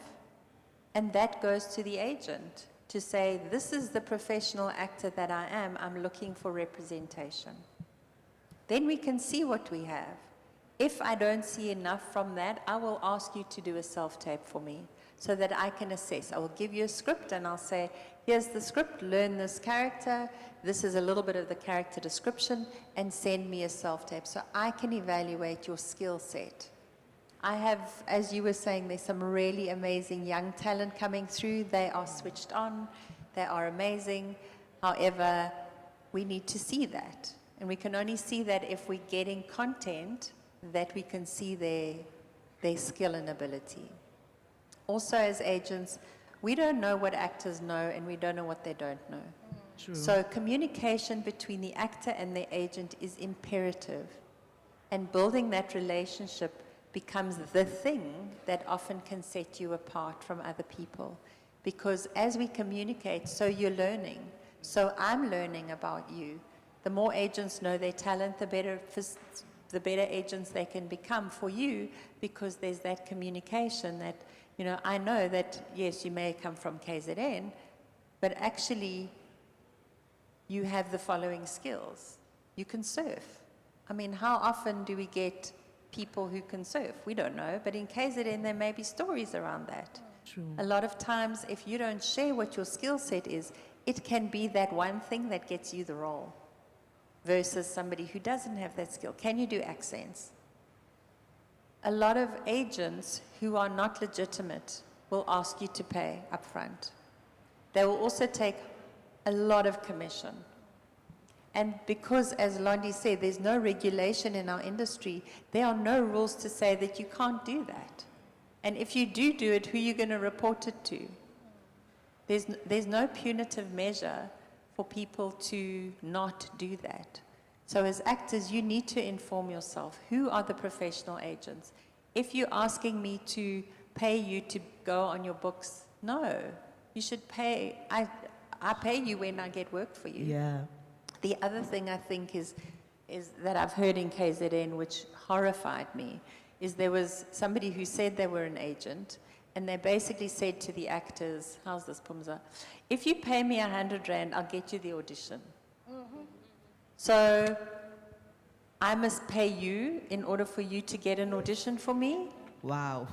E: And that goes to the agent. to say, this is the professional actor that I am, I'm looking for representation. Then we can see what we have. If I don't see enough from that, I will ask you to do a self-tape for me so that I can assess. I will give you a script and I'll say, here's the script, learn this character, this is a little bit of the character description, and send me a self-tape so I can evaluate your skill set. I have, as you were saying, there's some really amazing young talent coming through. They are switched on, they are amazing. However, we need to see that. And we can only see that if we're getting content that we can see their skill and ability. Also, as agents, we don't know what actors know and we don't know what they don't know.
B: True.
E: So communication between the actor and the agent is imperative. And building that relationship becomes the thing that often can set you apart from other people. Because as we communicate, so you're learning. So I'm learning about you. The more agents know their talent, the better agents they can become for you, because there's that communication that, you know, I know that, yes, you may come from KZN, but actually you have the following skills. You can surf. I mean, how often do we get people who can surf? We don't know, but in KZN there may be stories around that.
B: True.
E: A lot of times, if you don't share what your skill set is, it can be that one thing that gets you the role versus somebody who doesn't have that skill. Can you do accents? A lot of agents who are not legitimate will ask you to pay upfront. They will also take a lot of commission. And because, as Londi said, there's no regulation in our industry, there are no rules to say that you can't do that. And if you do it, who are you going to report it to? There's no punitive measure for people to not do that. So as actors, you need to inform yourself, who are the professional agents? If you're asking me to pay you to go on your books, no. You should pay, I pay you when I get work for you.
B: Yeah.
E: The other thing I think is that I've heard in KZN, which horrified me, is there was somebody who said they were an agent, and they basically said to the actors, how's this, Pumza? If you pay me 100 Rand, I'll get you the audition. So I must pay you in order for you to get an audition for me?
B: Wow.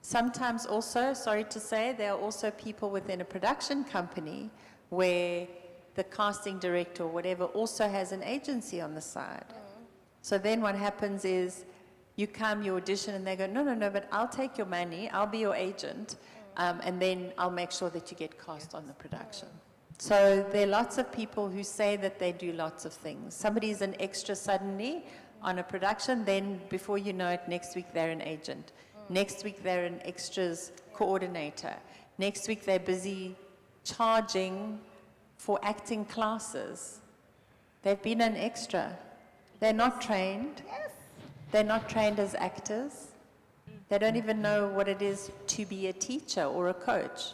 E: Sometimes also, sorry to say, there are also people within a production company where the casting director or whatever also has an agency on the side. So then what happens is you come, you audition, and they go, no, but I'll take your money, I'll be your agent, and then I'll make sure that you get cast on the production. So there are lots of people who say that they do lots of things. Somebody's an extra suddenly on a production, then before you know it, next week they're an agent. Next week they're an extras coordinator. Next week they're busy charging for acting classes. They've been an extra. They're not trained. They're not trained as actors. They don't even know what it is to be a teacher or a coach.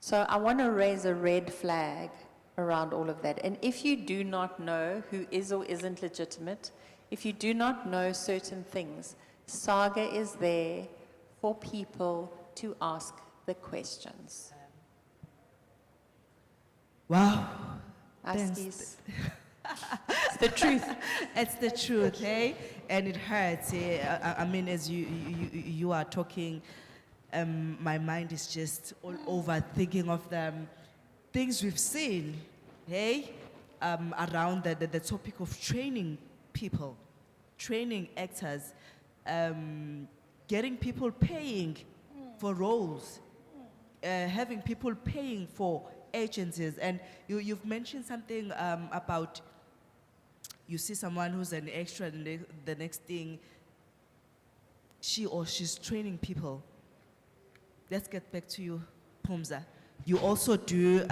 E: So I want to raise a red flag around all of that. And if you do not know who is or isn't legitimate, if you do not know certain things, Saga is there for people to ask the questions.
B: Wow.
E: Askies. It's the truth.
B: It's the truth, eh? And it hurts. Eh? I mean, as you are talking, my mind is just all over thinking of the things we've seen, hey, around the topic of training people, training actors, getting people paying for roles, having people paying for agencies. And you've mentioned something about, you see someone who's an extra and the next thing, she's training people. Let's get back to you, Pumza. You also do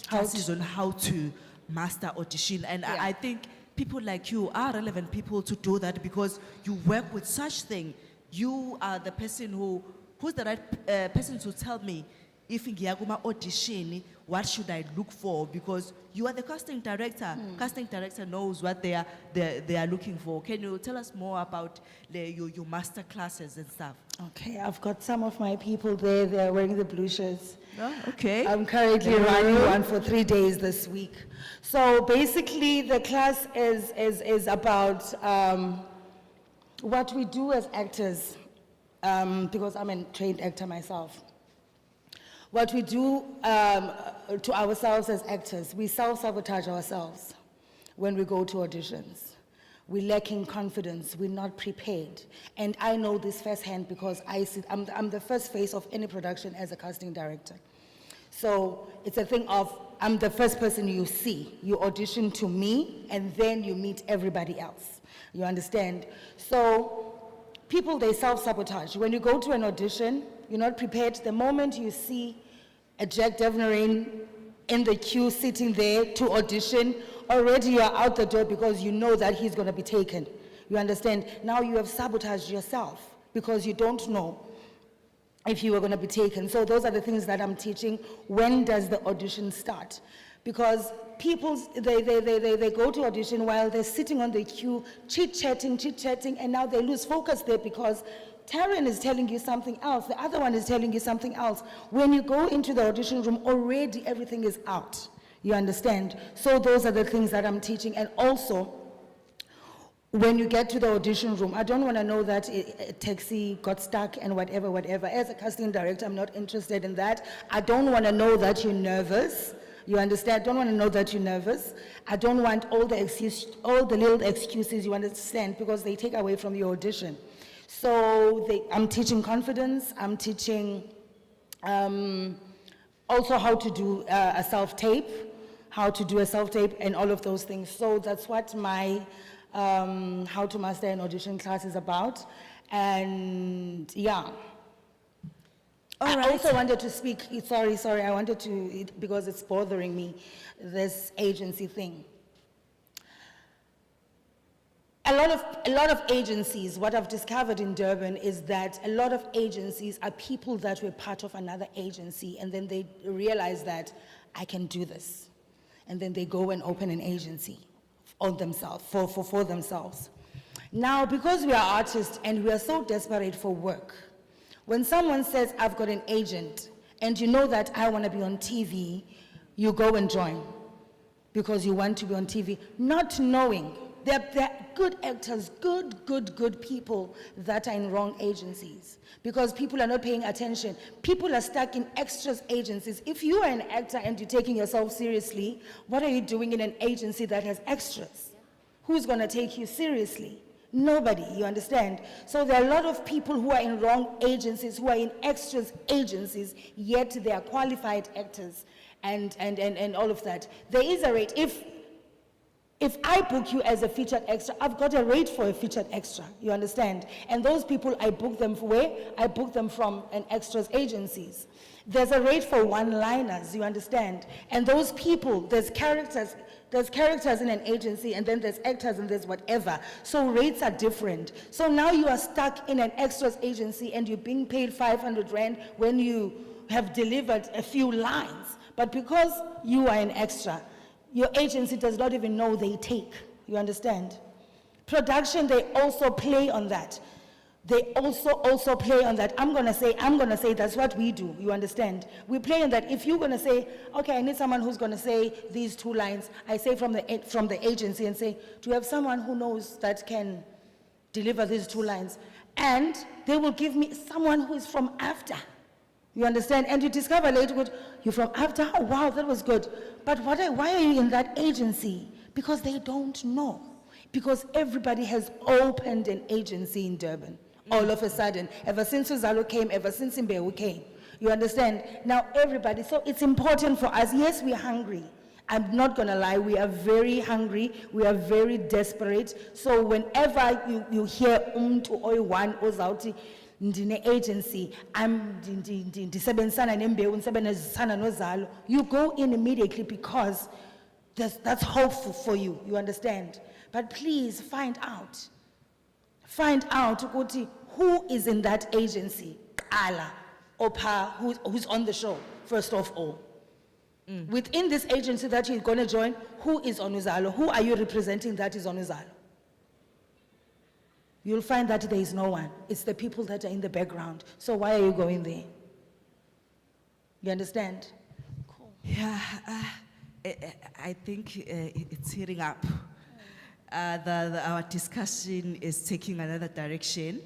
B: classes on how to master audition. And
C: Yeah.
B: I think people like you are relevant people to do that, because you work with such thing. You are the person who's the right person to tell me, if ngiya kuma audition, what should I look for? Because you are the casting director. Casting director knows what they are looking for. Can you tell us more about your master classes and stuff?
F: Okay, I've got some of my people there. They're wearing the blue shirts.
B: Oh, okay.
F: I'm currently running one for 3 days this week. So basically, the class is about what we do as actors, because I'm a trained actor myself. What we do to ourselves as actors, we self-sabotage ourselves when we go to auditions. We're lacking confidence, we're not prepared. And I know this firsthand because I'm the first face of any production as a casting director. So it's a thing of, I'm the first person you see. You audition to me, and then you meet everybody else. You understand? So people, they self-sabotage. When you go to an audition, you're not prepared. The moment you see a Jack Devnerin in the queue sitting there to audition, already you are out the door because you know that he's going to be taken. You understand? Now you have sabotaged yourself because you don't know if you were going to be taken. So those are the things that I'm teaching. When does the audition start? Because people, they go to audition while they're sitting on the queue, chit-chatting, and now they lose focus there because Taryn is telling you something else, the other one is telling you something else. When you go into the audition room, already everything is out. You understand? So those are the things that I'm teaching. And also, when you get to the audition room, I don't want to know that a taxi got stuck and whatever. As a casting director, I'm not interested in that. I don't want to know that you're nervous. You understand? I don't want to know that you're nervous. I don't want all the little excuses, you understand, because they take away from your audition. So I'm teaching confidence. I'm teaching also how to do a self-tape, and all of those things. So that's what my How to Master an Audition class is about. And yeah. I also wanted to speak, sorry, I wanted to, because it's bothering me, this agency thing. A lot of agencies, what I've discovered in Durban is that a lot of agencies are people that were part of another agency, and then they realize that I can do this. And then they go and open an agency on themselves, for themselves. Now, because we are artists and we are so desperate for work, when someone says, I've got an agent, and you know that I want to be on TV, you go and join because you want to be on TV, not knowing they're good actors, good people that are in wrong agencies because people are not paying attention. People are stuck in extras agencies. If you are an actor and you're taking yourself seriously, what are you doing in an agency that has extras? Who's going to take you seriously? Nobody, you understand? So there are a lot of people who are in wrong agencies, who are in extras agencies, yet they are qualified actors and all of that. There is a rate. If I book you as a featured extra, I've got a rate for a featured extra, you understand? And those people, I book them from where? I book them from an extras agencies. There's a rate for one-liners, you understand? And those people, there's characters in an agency, and then there's actors, and there's whatever. So rates are different. So now you are stuck in an extras agency, and you're being paid 500 Rand when you have delivered a few lines. But because you are an extra, your agency does not even know they take. You understand? Production, they also play on that. They also play on that. I'm gonna say that's what we do. You understand? We play on that. If you're gonna say, okay, I need someone who's gonna say these 2 lines, I say from the agency and say, do you have someone who knows that can deliver these 2 lines? And they will give me someone who is from after. You understand? And you discover later, you're from after, oh, wow, that was good. But why are you in that agency? Because they don't know. Because everybody has opened an agency in Durban, all of a sudden. Ever since Uzalo came, ever since Imbewu came. You understand? Now everybody, so it's important for us. Yes, we're hungry. I'm not gonna lie, we are very hungry, we are very desperate. So whenever you hear umtu oyi-one ozawuthi ndine agency, ndisebenzisana nembewu, ndisebenzisana nozalo, you go in immediately because that's hopeful for you, you understand? But please find out ukuthi who is in that agency. Qala, Opa, who's on the show, first of all. Within this agency that you're gonna join, who is on Uzalo? Who are you representing that is on Uzalo? You'll find that there is no one. It's the people that are in the background. So why are you going there? You understand?
B: Yeah, I think it's heating up. Our discussion is taking another direction,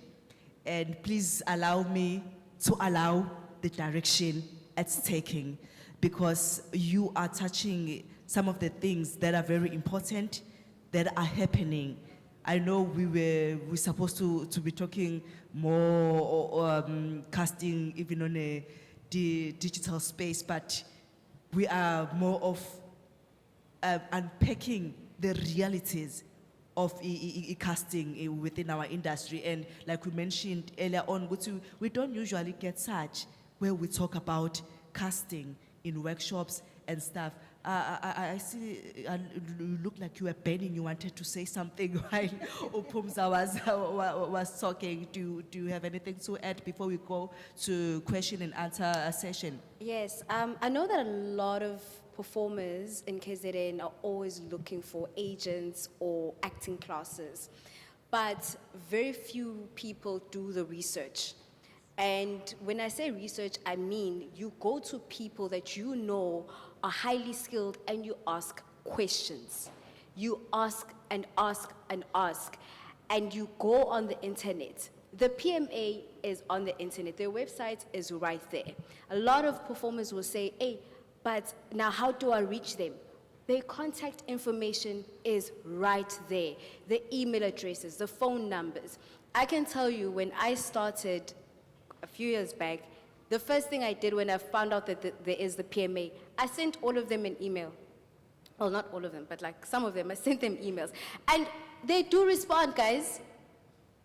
B: and please allow me to allow the direction it's taking, because you are touching some of the things that are very important that are happening. I know we're supposed to be talking more, casting even on the digital space, but we are more of unpacking the realities of casting within our industry. And like we mentioned earlier on, we don't usually get such where we talk about casting in workshops and stuff. I see, you look like you were bending, you wanted to say something while Upumza was talking. Do you have anything to add before we go to question and answer session?
C: Yes, I know that a lot of performers in KZN are always looking for agents or acting classes, but very few people do the research. And when I say research, I mean you go to people that you know are highly skilled and you ask questions. You ask and ask and ask, and you go on the internet. The PMA is on the internet. Their website is right there. A lot of performers will say, hey, but now how do I reach them? Their contact information is right there. The email addresses, the phone numbers. I can tell you when I started a few years back, the first thing I did when I found out that there is the PMA, I sent all of them an email. Well, not all of them, but like some of them, I sent them emails. And they do respond, guys.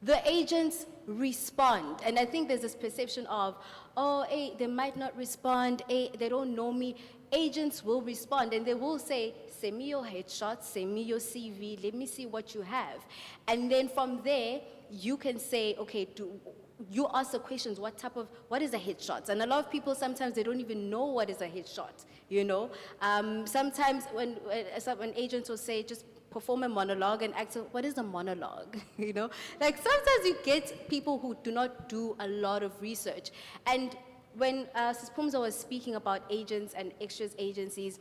C: The agents respond. And I think there's this perception of, oh, hey, they might not respond, hey, they don't know me. Agents will respond and they will say, send me your headshot, send me your CV, let me see what you have. And then from there, you can say, okay, you ask the questions, what is a headshot? And a lot of people, sometimes they don't even know what is a headshot, you know? Sometimes when agents will say, just perform a monologue, and actor, what is a monologue, you know? Like sometimes you get people who do not do a lot of research. And when Sis Pumza was speaking about agents and extras agencies,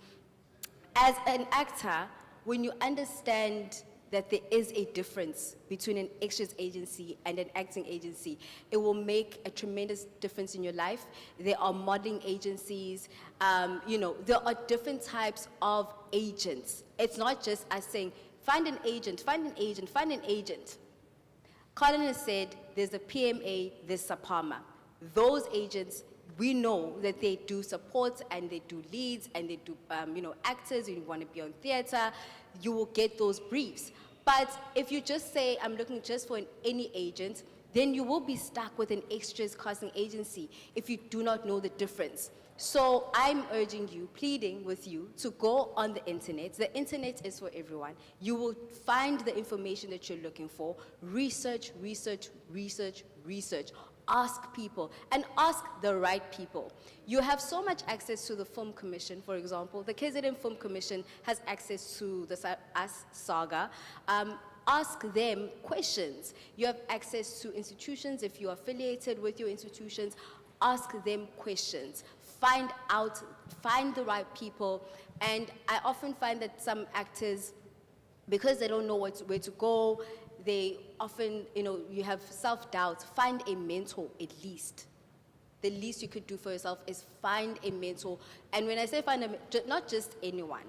C: as an actor, when you understand that there is a difference between an extras agency and an acting agency, it will make a tremendous difference in your life. There are modeling agencies, you know, there are different types of agents. It's not just us saying, find an agent, find an agent, find an agent. Colin has said there's a PMA, there's SAPAMA. Those agents, we know that they do support and they do leads and they do, you know, actors. You want to be on theater, you will get those briefs. But if you just say, I'm looking just for any agent, then you will be stuck with an extras casting agency if you do not know the difference. So I'm urging you, pleading with you to go on the internet. The internet is for everyone. You will find the information that you're looking for. Research, research, research, research. Ask people and ask the right people. You have so much access to the Film Commission, for example. The KZN Film Commission has access to the US saga. Ask them questions. You have access to institutions. If you're affiliated with your institutions, ask them questions. Find out, find the right people. And I often find that some actors, because they don't know where to go, they often, you know, you have self-doubt. Find a mentor at least. The least you could do for yourself is find a mentor. And when I say find not just anyone,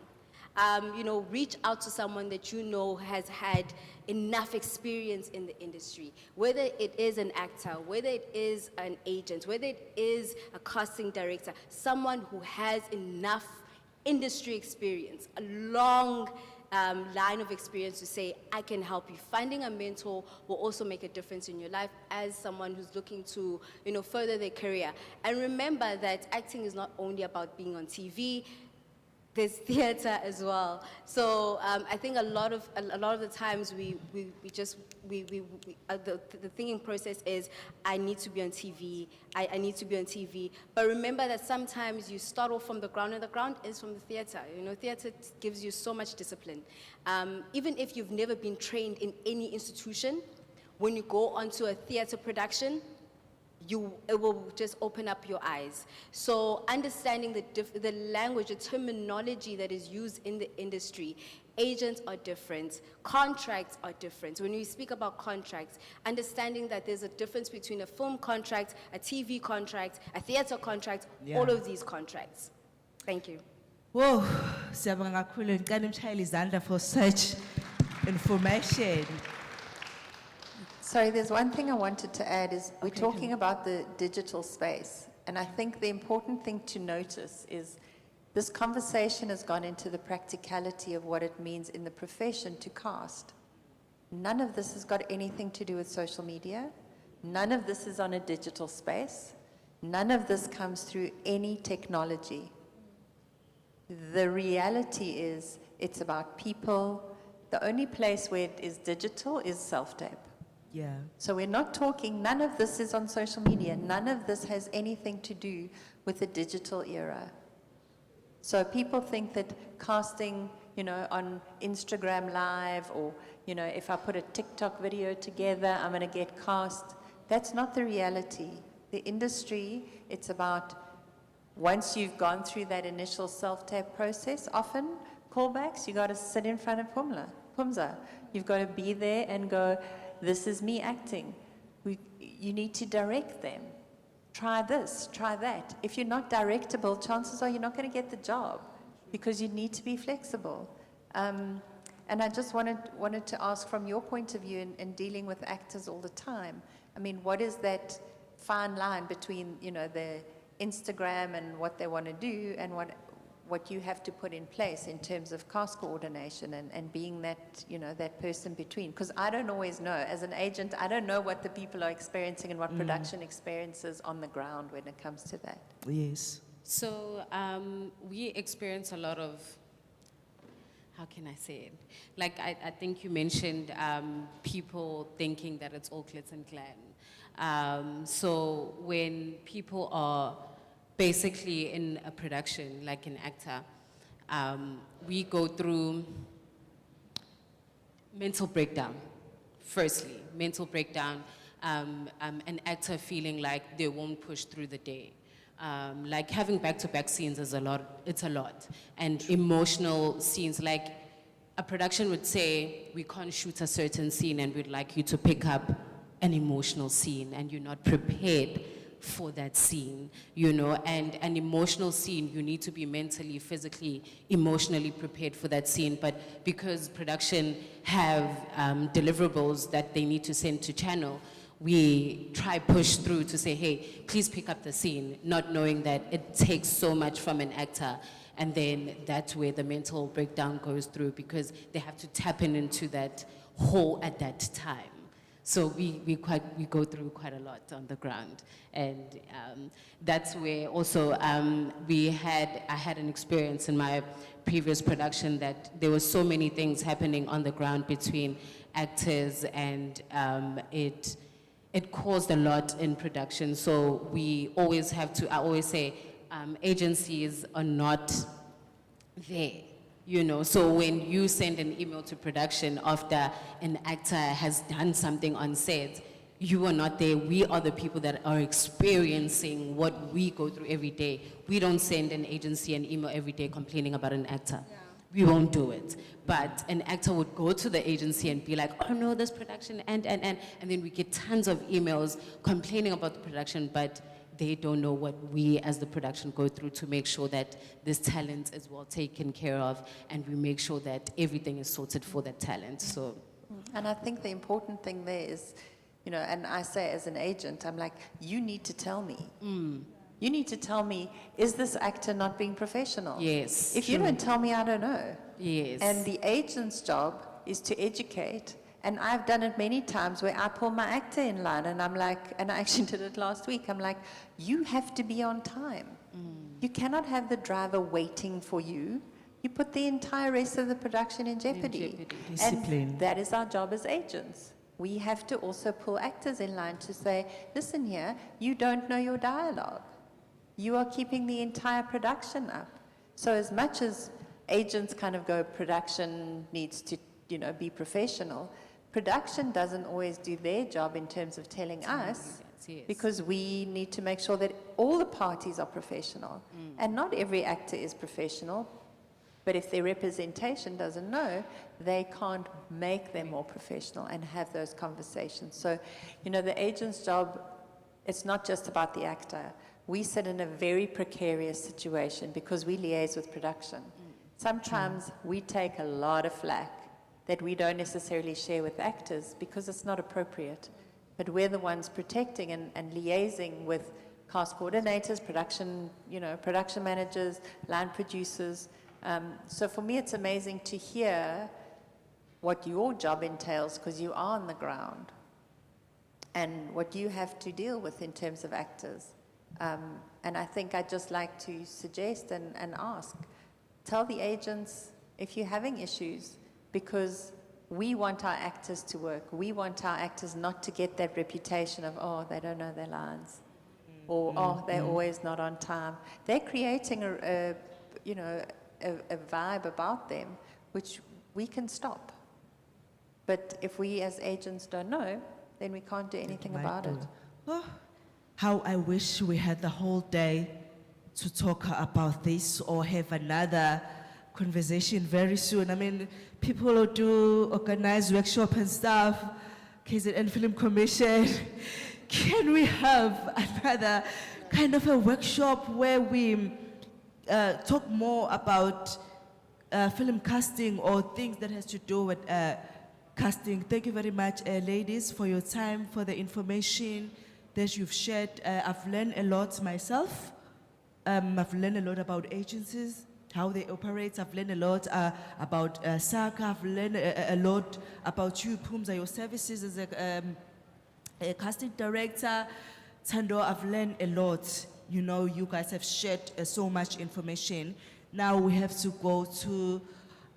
C: you know, reach out to someone that you know has had enough experience in the industry, whether it is an actor, whether it is an agent, whether it is a casting director, someone who has enough industry experience, a long line of experience to say, I can help you. Finding a mentor will also make a difference in your life as someone who's looking to, you know, further their career. And remember that acting is not only about being on TV. there's theater as well. So I think a lot of the times the thinking process is, I need to be on TV, I need to be on TV. But remember that sometimes you start off from the ground, and the ground is from the theater. You know, theater gives you so much discipline. Even if you've never been trained in any institution, when you go onto a theater production, it will just open up your eyes. So understanding the language, the terminology that is used in the industry, agents are different, contracts are different. When we speak about contracts, understanding that there's a difference between a film contract, a TV contract, a theater contract, all of these contracts. Thank you.
B: Whoa, siyabonga kakhulu ngicela umshayeli izandla for such information.
E: Sorry, there's one thing I wanted to add is we're talking about the digital space. And I think the important thing to notice is this conversation has gone into the practicality of what it means in the profession to cast. None of this has got anything to do with social media. None of this is on a digital space. None of this comes through any technology. The reality is it's about people. The only place where it is digital is self-tape.
B: Yeah.
E: So we're not talking, none of this is on social media. None of this has anything to do with the digital era. So people think that casting, you know, on Instagram Live or, you know, if I put a TikTok video together, I'm going to get cast. That's not the reality. The industry, it's about once you've gone through that initial self-tape process, often callbacks, you got to sit in front of Pumza. You've got to be there and go, this is me acting. You need to direct them. Try this, try that. If you're not directable, chances are you're not going to get the job because you need to be flexible. And I just wanted to ask from your point of view in dealing with actors all the time, I mean, what is that fine line between, you know, the Instagram and what they want to do and what you have to put in place in terms of cast coordination and being that, you know, that person between? Because I don't always know. As an agent, I don't know what the people are experiencing and what production experiences on the ground when it comes to that.
B: Yes.
D: So we experience a lot of, how can I say it? Like I think you mentioned people thinking that it's all glitz and glam. So when people are basically in a production, like an actor, we go through mental breakdown. Firstly, mental breakdown, an actor feeling like they won't push through the day. Like having back-to-back scenes is it's a lot. And emotional scenes, like a production would say, we can't shoot a certain scene and we'd like you to pick up an emotional scene and you're not prepared for that scene, you know, and an emotional scene, you need to be mentally, physically, emotionally prepared for that scene. But because production have deliverables that they need to send to channel, we try push through to say, hey, please pick up the scene, not knowing that it takes so much from an actor. And then that's where the mental breakdown goes through because they have to tap into that hole at that time. So we go through quite a lot on the ground. And that's where also I had an experience in my previous production that there were so many things happening on the ground between actors and it caused a lot in production. So we always have to, I always say, agencies are not there. You know, so when you send an email to production after an actor has done something on set, you are not there. We are the people that are experiencing what we go through every day. We don't send an agency an email every day complaining about an actor. Yeah. We won't do it. But an actor would go to the agency and be like, oh no, this production, and then we get tons of emails complaining about the production, but they don't know what we as the production go through to make sure that this talent is well taken care of and we make sure that everything is sorted for that talent. So,
E: and I think the important thing there is, you know, and I say as an agent, I'm like, you need to tell me. You need to tell me, is this actor not being professional?
D: Yes.
E: If you don't tell me, I don't know.
D: Yes.
E: And the agent's job is to educate. And I've done it many times where I pull my actor in line and I'm like, and I actually did it last week, I'm like, you have to be on time. You cannot have the driver waiting for you you put the entire rest of the production in jeopardy.
B: Discipline.
E: And that is our job as agents. We have to also pull actors in line to say, listen here, you don't know your dialogue. You are keeping the entire production up. So as much as agents kind of go, production needs to, be professional, production doesn't always do their job in terms of telling us,
D: yes.
E: because we need to make sure that all the parties are professional. And not every actor is professional, but if their representation doesn't know, they can't make them more professional and have those conversations. So, the agent's job, it's not just about the actor. We sit in a very precarious situation because we liaise with production. Sometimes we take a lot of flack that we don't necessarily share with actors because it's not appropriate. But we're the ones protecting and liaising with cast coordinators, production managers, line producers. So for me, it's amazing to hear what your job entails because you are on the ground and what you have to deal with in terms of actors. And I think I'd just like to suggest and ask, tell the agents if you're having issues, because we want our actors to work. We want our actors not to get that reputation of, oh, they don't know their lines, or oh, they're always not on time. They're creating a vibe about them, which we can stop. But if we as agents don't know, then we can't do anything about it.
B: Oh, how I wish we had the whole day to talk about this or have another conversation very soon. I mean, people who do organize workshop and stuff, KZN Film Commission, can we have another kind of a workshop where we talk more about film casting or things that has to do with casting? Thank you very much, ladies, for your time, for the information that you've shared. I've learned a lot myself. I've learned a lot about agencies, how they operate. I've learned a lot about SACA. I've learned a lot about you, Pumza, your services as a casting director. Tando, I've learned a lot. You guys have shared so much information. Now we have to go to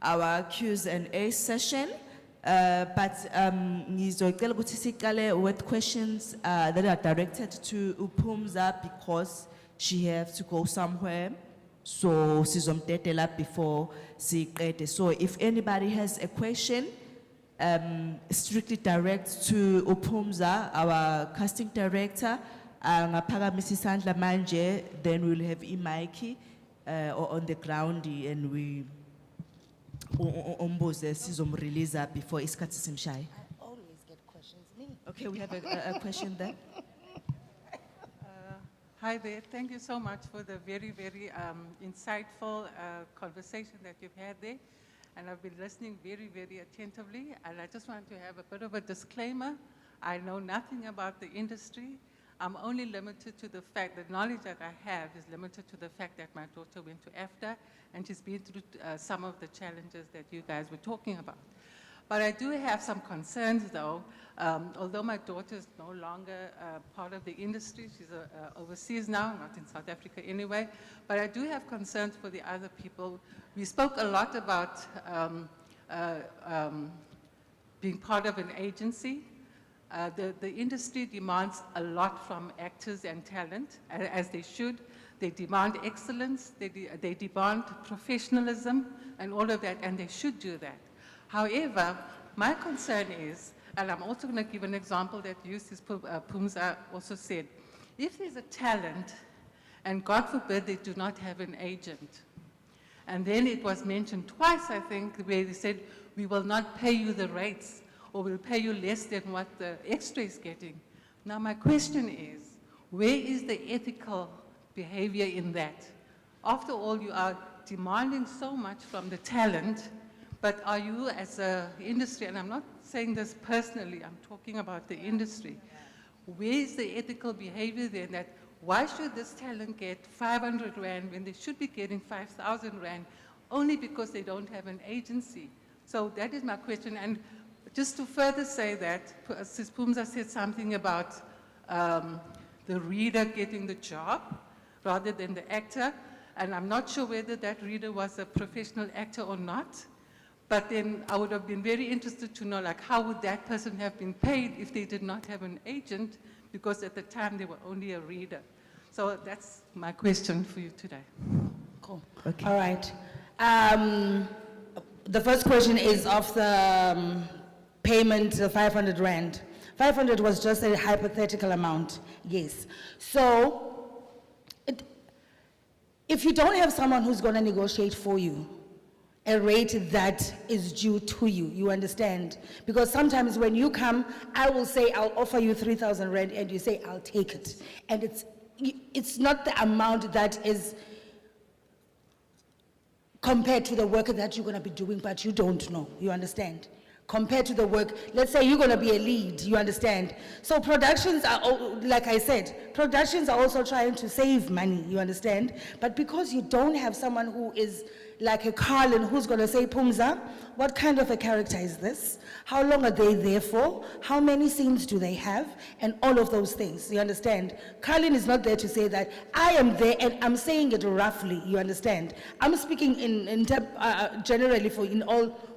B: our Q&A session. But ngizocela ukuthi siqale with questions that are directed to Upumza because she has to go somewhere. So sizomtetela before siqede. So if anybody has a question, strictly direct to Upumza, our casting director. Ngaphakamisa isandla manje, then we'll have Imaiki on the ground and we umbuze sizomrelease before isikhathi simshaye.
F: I always get questions, me.
B: Okay, we have a question there.
G: Hi there. Thank you so much for the very, very insightful conversation that you've had there. And I've been listening very, very attentively. And I just want to have a bit of a disclaimer. I know nothing about the industry. I'm only limited to the fact, the knowledge that I have is limited to the fact that my daughter went to AFTA and she's been through some of the challenges that you guys were talking about. But I do have some concerns though, although my daughter is no longer part of the industry, she's overseas now, not in South Africa anyway, but I do have concerns for the other people. We spoke a lot about being part of an agency. The industry demands a lot from actors and talent, as they should. They demand excellence, they demand professionalism and all of that, and they should do that. However, my concern is, and I'm also going to give an example that Eustace Pumza also said, if there's a talent, and God forbid they do not have an agent, and then it was mentioned twice, I think, where they said, we will not pay you the rates, or we'll pay you less than what the extra is getting. Now my question is, where is the ethical behavior in that? After all, you are demanding so much from the talent, but are you as an industry, and I'm not saying this personally, I'm talking about the industry, where is the ethical behavior then that why should this talent get 500 Rand when they should be getting 5,000 Rand only because they don't have an agency? So that is my question. And just to further say that, Sis Pumza said something about the reader getting the job rather than the actor. And I'm not sure whether that reader was a professional actor or not. But then I would have been very interested to know, like, how would that person have been paid if they did not have an agent? Because at the time they were only a reader. So that's my question for you today.
F: Cool. Okay. All right. The first question is of the payment, the 500 Rand. 500 was just a hypothetical amount, yes. So, if you don't have someone who's going to negotiate for you, a rate that is due to you, you understand? Because sometimes when you come, I will say, I'll offer you 3,000 Rand, and you say, I'll take it. And it's not the amount that is compared to the work that you're going to be doing, but you don't know, you understand? Compared to the work, let's say you're going to be a lead, you understand? So productions are, like I said, productions are also trying to save money, you understand? But because you don't have someone who is like a Carlin who's going to say, Pumza, what kind of a character is this? How long are they there for? How many scenes do they have? And all of those things, you understand? Carlin is not there to say that I am there and I'm saying it roughly, you understand? I'm speaking generally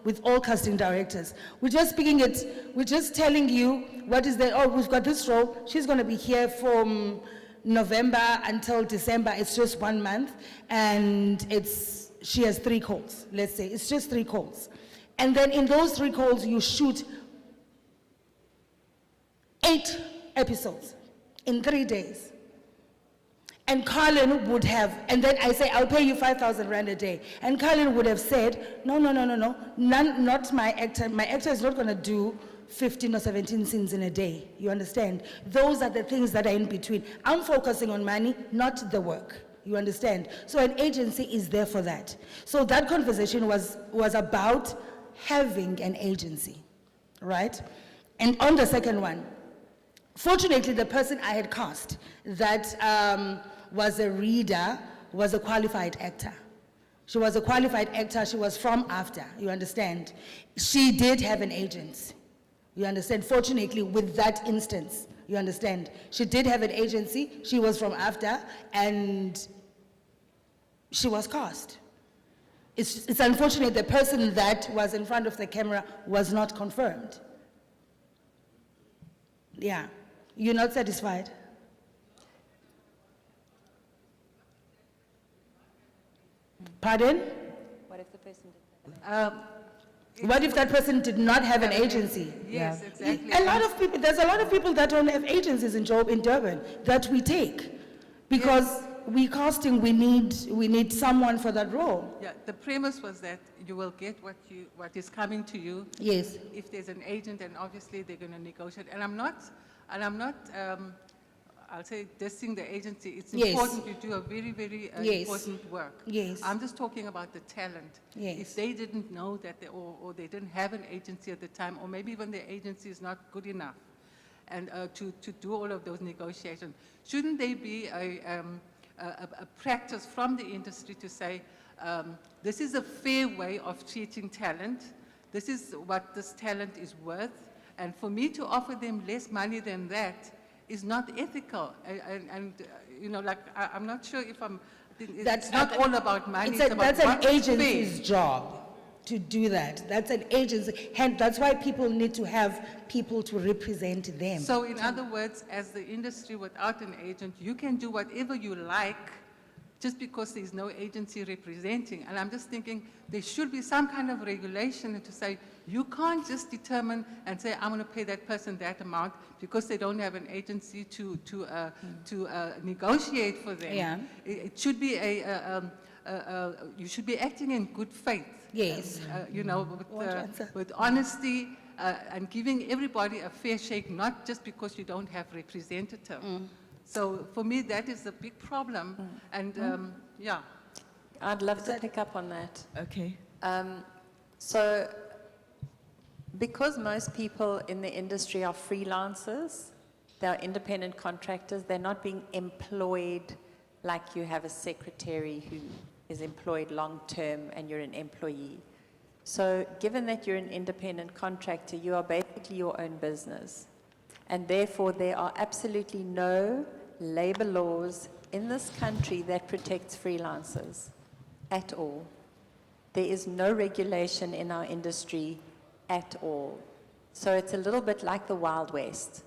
F: with all casting directors. We're just telling you what is there. Oh, we've got this role. She's going to be here from November until December. It's just 1 month. And she has 3 calls, let's say. It's just 3 calls. And then in those 3 calls, you shoot 8 episodes in 3 days. And Carlin would have, and then I say, I'll pay you 5,000 Rand a day. And Carlin would have said, no, not my actor. My actor is not going to do 15 or 17 scenes in a day. You understand? Those are the things that are in between. I'm focusing on money, not the work. You understand? So an agency is there for that. So that conversation was about having an agency, right? And on the second one, fortunately, the person I had cast that was a reader was a qualified actor. She was a qualified actor. She was from AFTA, you understand? She did have an agent, you understand? Fortunately, with that instance, you understand? She did have an agency. She was from AFTA, and she was cast. It's unfortunate the person that was in front of the camera was not confirmed. Yeah. You're not satisfied? Pardon?
E: What if the person didn't?
F: What if that person did not have an agency?
G: Yes, exactly.
F: There's a lot of people that don't have agencies in Durban that we take because we casting, we need someone for that role.
G: Yeah, the premise was that you will get what is coming to you.
F: Yes.
G: If there's an agent, and obviously they're going to negotiate. And I'm not, I'll say, dissing the agency. It's
F: Yes.
G: important you do a very, very
F: Yes.
G: important work.
F: Yes.
G: I'm just talking about the talent.
F: Yes.
G: If they didn't know that, or they didn't have an agency at the time, or maybe even their agency is not good enough, and to do all of those negotiations, shouldn't there be a practice from the industry to say, this is a fair way of treating talent, this is what this talent is worth, and for me to offer them less money than that is not ethical. I'm not sure if it's not all about money, it's about
F: that's an
G: what is
F: agency's
G: fair.
F: job to do that. That's an agency, and that's why people need to have people to represent them.
G: So in other words, as the industry without an agent, you can do whatever you like just because there's no agency representing. And I'm just thinking there should be some kind of regulation to say, you can't just determine and say, I'm going to pay that person that amount because they don't have an agency to negotiate for them.
F: Yeah.
G: It should be you should be acting in good faith.
F: Yes.
G: With honesty and giving everybody a fair shake, not just because you don't have representative. So for me, that is a big problem. And yeah.
E: I'd love to pick up on that.
B: Okay.
E: So, because most people in the industry are freelancers, they're independent contractors, they're not being employed like you have a secretary who is employed long-term and you're an employee. So given that you're an independent contractor, you are basically your own business. And therefore, there are absolutely no labor laws in this country that protects freelancers at all. There is no regulation in our industry at all. So it's a little bit like the Wild West.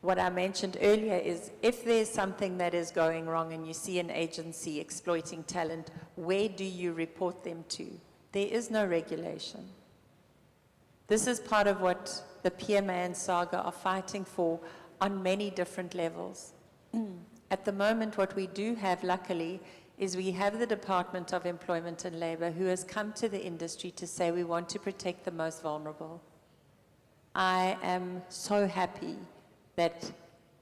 E: What I mentioned earlier is if there's something that is going wrong and you see an agency exploiting talent, where do you report them to? There is no regulation. This is part of what the PMA and SAGA are fighting for on many different levels. At the moment, what we do have, luckily, is we have the Department of Employment and Labor who has come to the industry to say we want to protect the most vulnerable. I am so happy that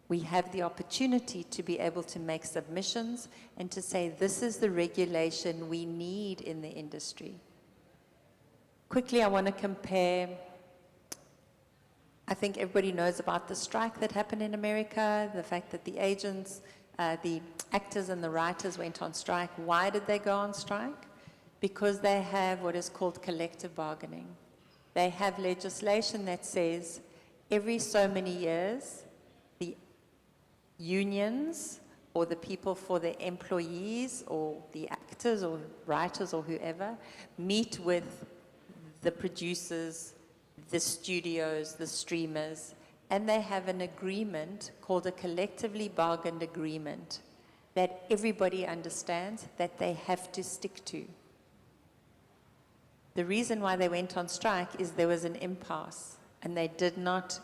E: we have the opportunity to be able to make submissions and to say this is the regulation we need in the industry. Quickly, I want to compare, I think everybody knows about the strike that happened in America, the fact that the agents, the actors and the writers went on strike. Why did they go on strike? Because they have what is called collective bargaining. They have legislation that says every so many years, the unions or the people for the employees or the actors or writers or whoever meet with the producers, the studios, the streamers, and they have an agreement called a collectively bargained agreement that everybody understands that they have to stick to. The reason why they went on strike is there was an impasse and they did not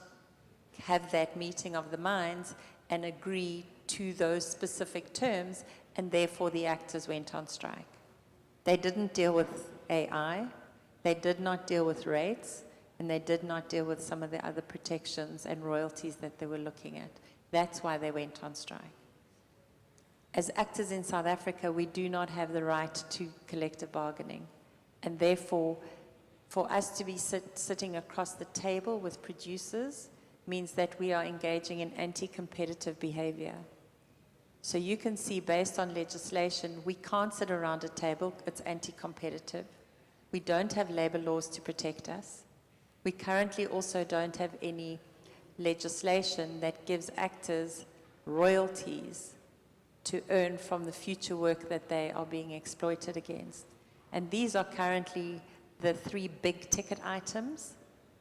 E: have that meeting of the minds and agree to those specific terms, and therefore the actors went on strike. They didn't deal with AI, they did not deal with rates, and they did not deal with some of the other protections and royalties that they were looking at. That's why they went on strike. As actors in South Africa, we do not have the right to collective bargaining. And therefore, for us to be sitting across the table with producers means that we are engaging in anti-competitive behavior. So you can see, based on legislation, we can't sit around a table. It's anti-competitive. We don't have labor laws to protect us. We currently also don't have any legislation that gives actors royalties to earn from the future work that they are being exploited against. And these are currently the 3 big ticket items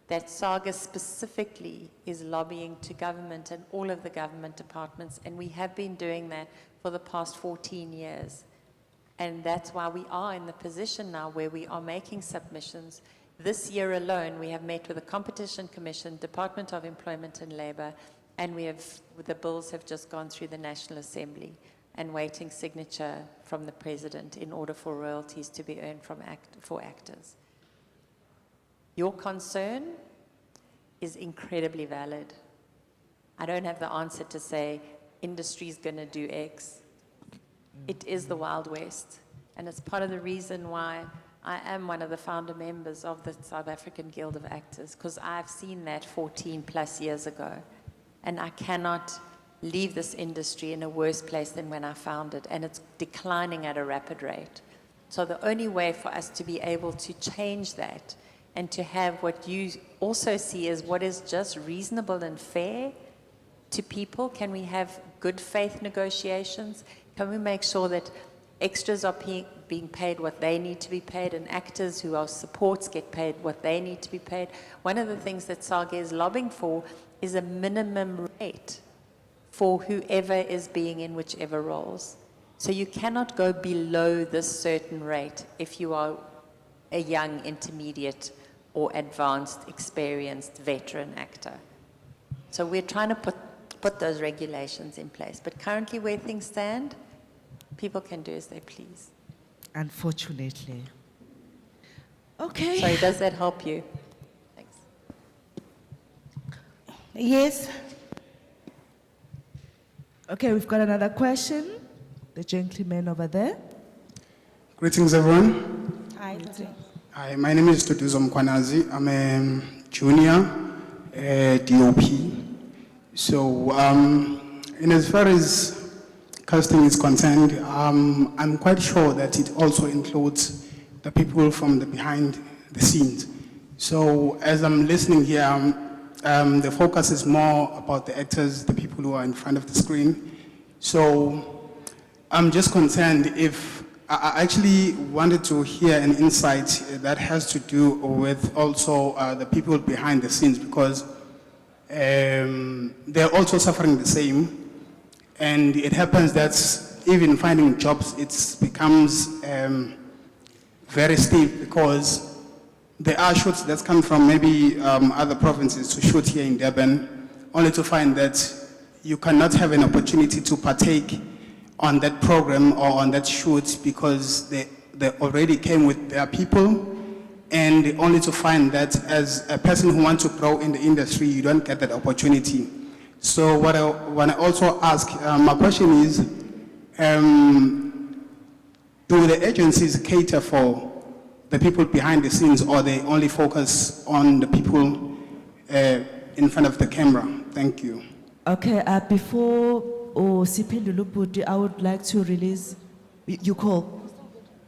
E: that SAGA specifically is lobbying to government and all of the government departments, and we have been doing that for the past 14 years. And that's why we are in the position now where we are making submissions. This year alone, we have met with the Competition Commission, Department of Employment and Labor, and the bills have just gone through the National Assembly and waiting signature from the President in order for royalties to be earned for actors. Your concern is incredibly valid. I don't have the answer to say industry is going to do X. It is the Wild West, and it's part of the reason why I am one of the founder members of the South African Guild of Actors, because I've seen that 14 plus years ago, and I cannot leave this industry in a worse place than when I found it, and it's declining at a rapid rate. So the only way for us to be able to change that and to have what you also see as what is just reasonable and fair to people, can we have good faith negotiations? Can we make sure that extras are being paid what they need to be paid, and actors who are supports get paid what they need to be paid? One of the things that SAGA is lobbying for is a minimum rate for whoever is being in whichever roles. So you cannot go below this certain rate if you are a young, intermediate, or advanced, experienced veteran actor. So we're trying to put those regulations in place. But currently where things stand, people can do as they please.
B: Unfortunately. Okay.
E: Sorry, does that help you? Thanks.
F: Yes.
B: Okay, we've got another question. The gentleman over there.
H: Greetings, everyone.
F: Hi.
H: Hi, my name is KZN Kwande. I'm a junior DOP. So, in as far as casting is concerned, I'm quite sure that it also includes the people from the behind the scenes. So, as I'm listening here, the focus is more about the actors, the people who are in front of the screen. So I'm just concerned if, I actually wanted to hear an insight that has to do with also the people behind the scenes, because they're also suffering the same. And it happens that even finding jobs, it becomes very steep, because there are shoots that come from maybe other provinces to shoot here in Durban, only to find that you cannot have an opportunity to partake on that program or on that shoot because they already came with their people, and only to find that as a person who wants to grow in the industry, you don't get that opportunity. So what I want to also ask, my question is, do the agencies cater for the people behind the scenes, or they only focus on the people in front of the camera? Thank you.
B: Okay, before Siphendulo Bhuti, I would like to release, you call?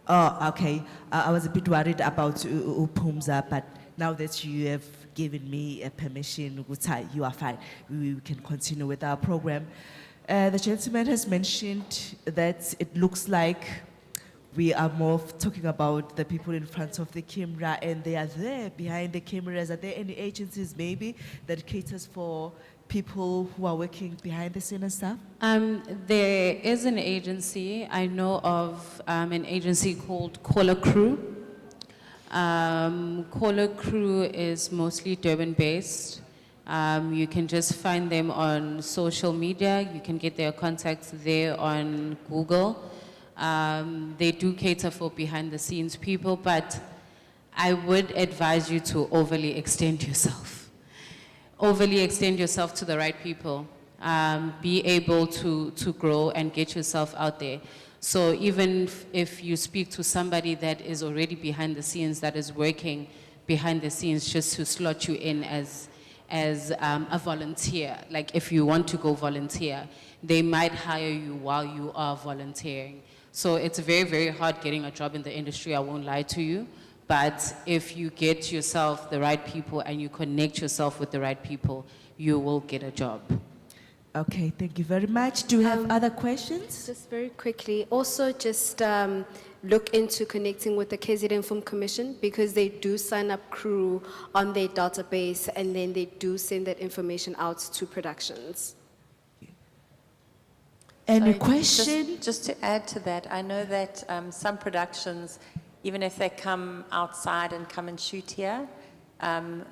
B: Oh, okay. I was a bit worried about Upumza, but now that you have given me a permission, you are fine. We can continue with our program. The gentleman has mentioned that it looks like we are more talking about the people in front of the camera, and they are there behind the cameras. Are there any agencies maybe that caters for people who are working behind the scene and stuff?
D: There is an agency. I know of an agency called Caller Crew. Caller Crew is mostly Durban-based. You can just find them on social media. You can get their contacts there on Google. They do cater for behind-the-scenes people, but I would advise you to overly extend yourself. Overly extend yourself to the right people. Be able to grow and get yourself out there. So even if you speak to somebody that is already behind the scenes, that is working behind the scenes, just to slot you in as a volunteer, like if you want to go volunteer, they might hire you while you are volunteering. So it's very, very hard getting a job in the industry, I won't lie to you. But if you get yourself the right people and you connect yourself with the right people, you will get a job.
B: Okay, thank you very much. Do you have other questions?
C: Just very quickly, also just look into connecting with the KZN Film Commission, because they do sign up crew on their database, and then they do send that information out to productions.
B: Any
E: Sorry,
B: question?
E: Just to add to that, I know that some productions, even if they come outside and come and shoot here,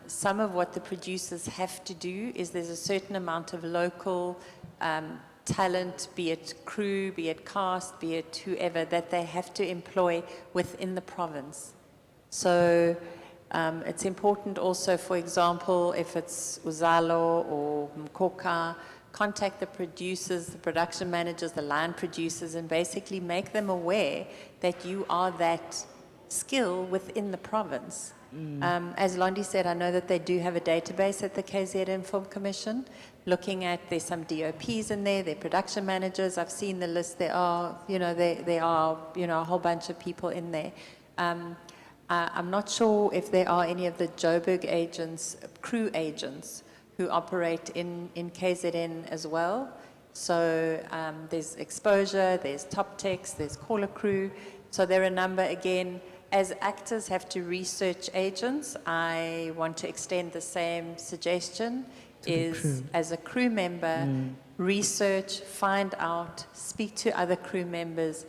E: some of what the producers have to do is there's a certain amount of local talent, be it crew, be it cast, be it whoever, that they have to employ within the province. So it's important also, for example, if it's Uzalo or Mkoka, contact the producers, the production managers, the line producers, and basically make them aware that you are that skill within the province. As Londi said, I know that they do have a database at the KZN Film Commission, looking at, there's some DOPs in there, they're production managers. I've seen the list. There are, a whole bunch of people in there. I'm not sure if there are any of the Joburg agents, crew agents, who operate in KZN as well. So there's Exposure, there's Top Text, there's Caller Crew. So there are a number, again, as actors have to research agents, I want to extend the same suggestion, is as a crew member, research, find out, speak to other crew members.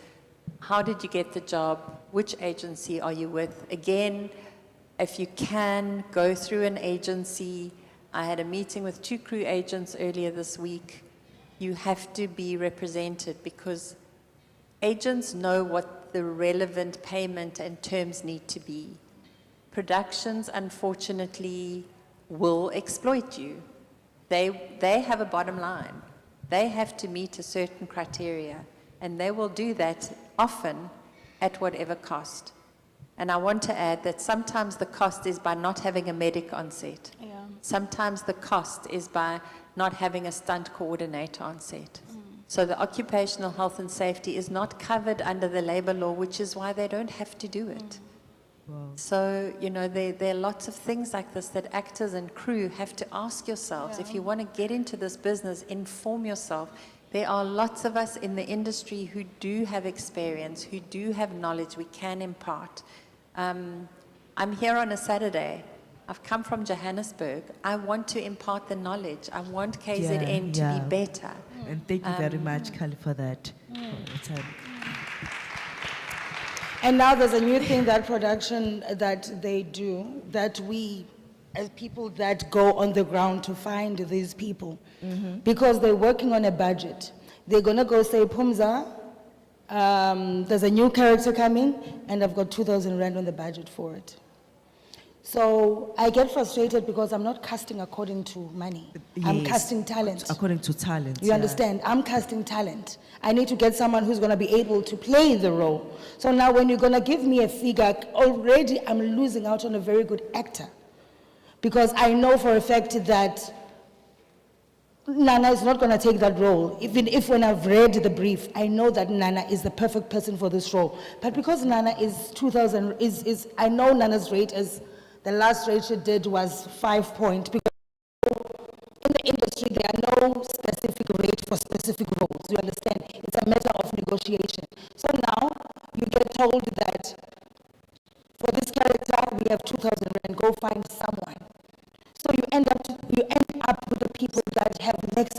E: How did you get the job? Which agency are you with? Again, if you can, go through an agency. I had a meeting with 2 crew agents earlier this week. You have to be represented, because agents know what the relevant payment and terms need to be. Productions, unfortunately, will exploit you. They have a bottom line. They have to meet a certain criteria, and they will do that often at whatever cost. And I want to add that sometimes the cost is by not having a medic on set.
C: Yeah.
E: Sometimes the cost is by not having a stunt coordinator on set. So the occupational health and safety is not covered under the labor law, which is why they don't have to do it.
B: Wow.
E: So, there are lots of things like this that actors and crew have to ask yourselves. If you want to get into this business, inform yourself, There are lots of us in the industry who do have experience, who do have knowledge we can impart. I'm here on a Saturday. I've come from Johannesburg. I want to impart the knowledge. I want KZN to be better.
B: And thank you very much, Kali, for that. For your time.
F: And now there's a new thing that production that they do, that we, as people that go on the ground to find these people, because they're working on a budget. They're gonna go say, Pumza, there's a new character coming, and I've got 2,000 rand on the budget for it. So I get frustrated because I'm not casting according to money. I'm
B: Yes,
F: casting talent.
B: According to talent.
F: You understand? I'm casting talent. I need to get someone who's gonna be able to play the role. So now when you're gonna give me a figure, already I'm losing out on a very good actor. Because I know for a fact that Nana is not gonna take that role. Even if when I've read the brief, I know that Nana is the perfect person for this role. But because Nana is 2,000, I know Nana's rate is, the last rate she did was 5 point, because in the industry there are no specific rate for specific roles, you understand? It's a matter of negotiation. So now you get told that for this character we have 2,000 rand, go find someone. So you end up with the people that have less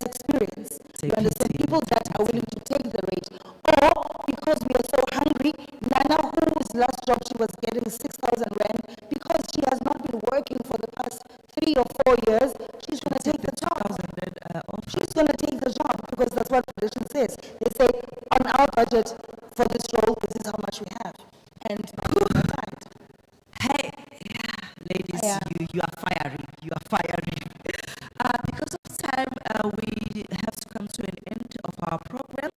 F: experience. You understand? People that are willing to take the rate. Or because we are so hungry, Nana, whose last job she was getting 6,000 rand, because she has not been working for the past 3 or 4 years, she's going to take the job. She's going to take the job because that's what tradition says. They say, on our budget for this role, this is how much we have. And
B: Hey, ladies, you are firing. You are firing. Because of time, we have to come to an end of our program.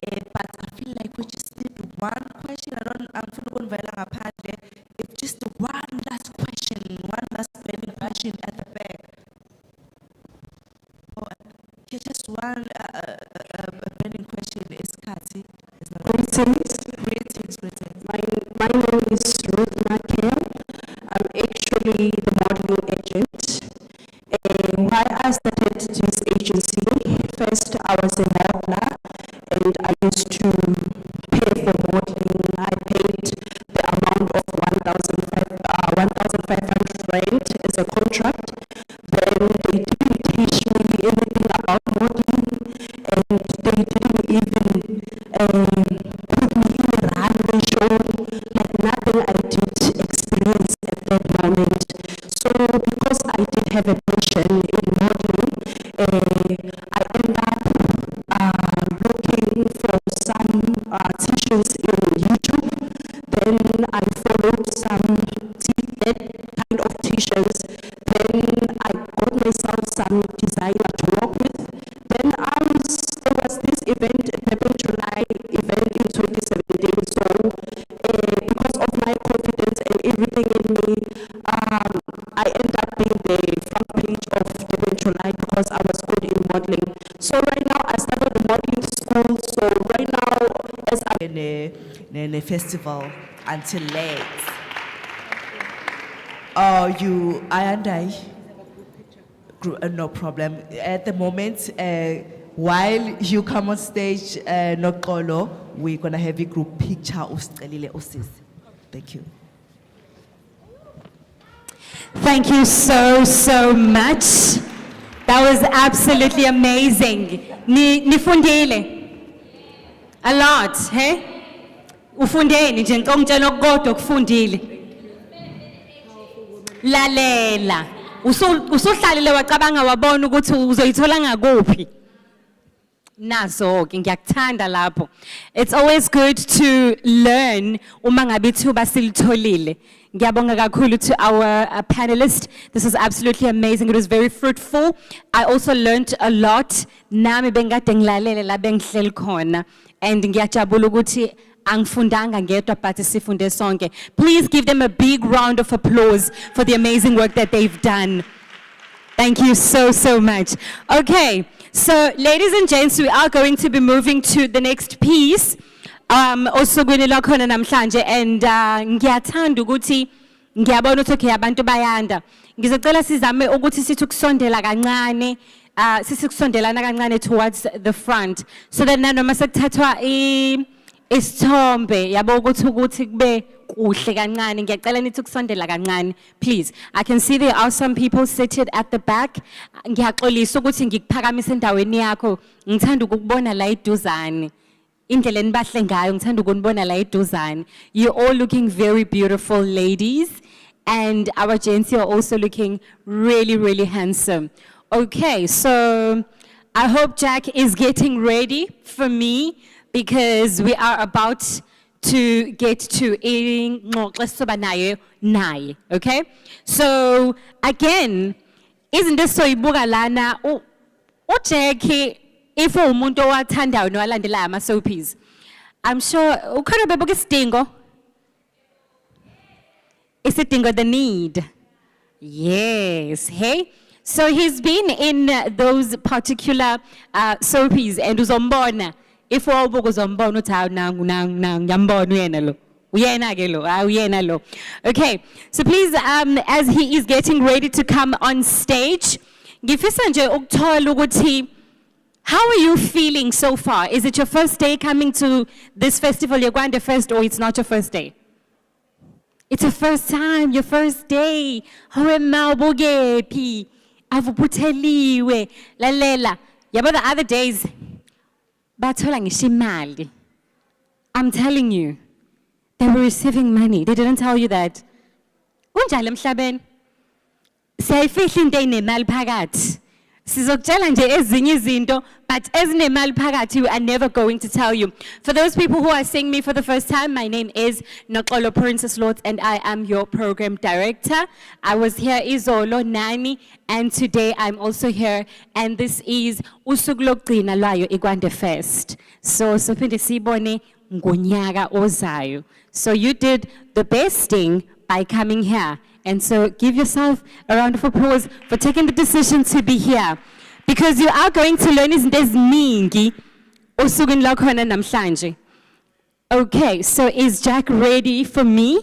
B: But I feel like we just need one question. If just one last question, one last burning question at the back. Oh, just one burning question is Kati. Greetings.
I: My name is Ruth Makel. I'm actually the modeling agent. Why I started this agency, first I was a modeler and I used to pay for modeling. I paid the amount of 1,500 rand as a contract. Then they didn't teach me anything about modeling, and they didn't even put me in a runway show, like nothing I did experience at that moment. So because I did have a passion in modeling, I ended up looking for some teachers in YouTube. Then I followed that kind of teachers. Then I got myself some designer to work with. Then there was this event, the July event in 2017. So because of my confidence and everything in me, I ended up being the front page of the July because I was good in modeling. So right now I started the modeling school. So right now, as I
B: in a festival until late. Oh, I and I. No problem. At the moment, while you come on stage, Nokolo, we're gonna have a group picture of Stelile Osis. Thank you.
A: Thank you so much. That was absolutely amazing. Nifundile. A lot, hey? Ufundeni nje ngicela okukodwa ukufundile. Lalela. Usuhlalile wacabanga wabona ukuthi uzoyithola ngakuphi. Nazo ke ngiyakuthanda lapho. It's always good to learn uma ngabe ithuba silitholile. Ngiyabonga kakhulu to our panelists. This was absolutely amazing. It was very fruitful. I also learned a lot. Nami bengade ngilalele la bengihleli khona, and ngiyajabula ukuthi angifundanga ngedwa but sifunde sonke. Please give them a big round of applause for the amazing work that they've done. Thank you so much. Okay, so ladies and gents, we are going to be moving to the next piece. Osukwini lakhona namhlanje, and ngiyathanda ukuthi ngiyabona ukuthi okay abantu bayanda. Ngizocela sizame ukuthi sithi ukusondela kancane sisikusondelana kancane towards the front so that nanoma sekuthathwa isithombe yabo ukuthi kube kuhle kancane ngiyacela nithi ukusondela kancane please. I can see there are some people seated at the back. Ngiyaxolisa ukuthi ngikuphakamise endaweni yakho ngithanda ukubona la iduzane indlela enibahle ngayo ngithanda ukunibona la iduzane. You're all looking very beautiful ladies and our gents are also looking really handsome. Okay, so I hope Jack is getting ready for me because we are about to get to naye, okay? So again, isn't this so ibuka lana Jackie if umuntu owathandayo nowalandelayo ama soapies. I'm sure ukhona bebuka isidingo. Isidingo the need. Yes, hey? So he's been in those particular soapies and uzombona. If wabuka uzombona uthi hawu ngiyambona uyena lo. Uyena ke lo, uyena lo. Okay, so please as he is getting ready to come on stage, ngifisa nje ukuthola ukuthi how are you feeling so far? Is it your first day coming to this festival, your Kwande Fest, or it's not your first day? It's your first time, your first day. Hawe mawubukephi? Avubutheliwe. Lalela. Yabo the other days, bathola ngisho imali. I'm telling you, they were receiving money. They didn't tell you that. Kunjalo emhlabeni. Siyayifihla into enemali phakathi. Sizokutshela nje ezinye izinto, but ezinemali phakathi we are never going to tell you. For those people who are seeing me for the first time, my name is Noxolo Princess Lords and I am your program director. I was here izolo nani and today I'm also here and this is usuku lokugcina lwayo iKwande Fest. So sophinde sibone ngonyaka ozayo. So you did the best thing by coming here. And so give yourself a round of applause for taking the decision to be here. Because you are going to learn izinto eziningi osukwini lakhona namhlanje. Okay, so is Jack ready for me?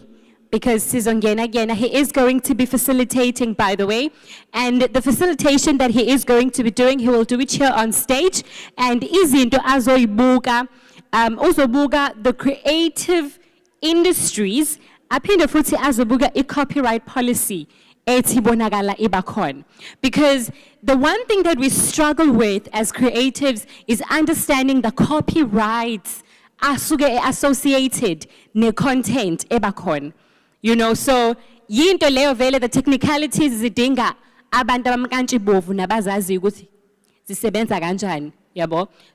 A: Because sizongena he is going to be facilitating, by the way. And the facilitation that he is going to be doing, he will do it here on stage. And izinto azoyibuka, uzobuka the creative industries aphinde futhi azobuka i-copyright policy etibonakala ibakhona. Because the one thing that we struggle with as creatives is understanding the copyrights asuke associated ne-content ebakhona. You know, so yinto leyo vele the technicalities zidinga abantu abamkantshebovu nabazazi ukuthi zisebenza kanjani.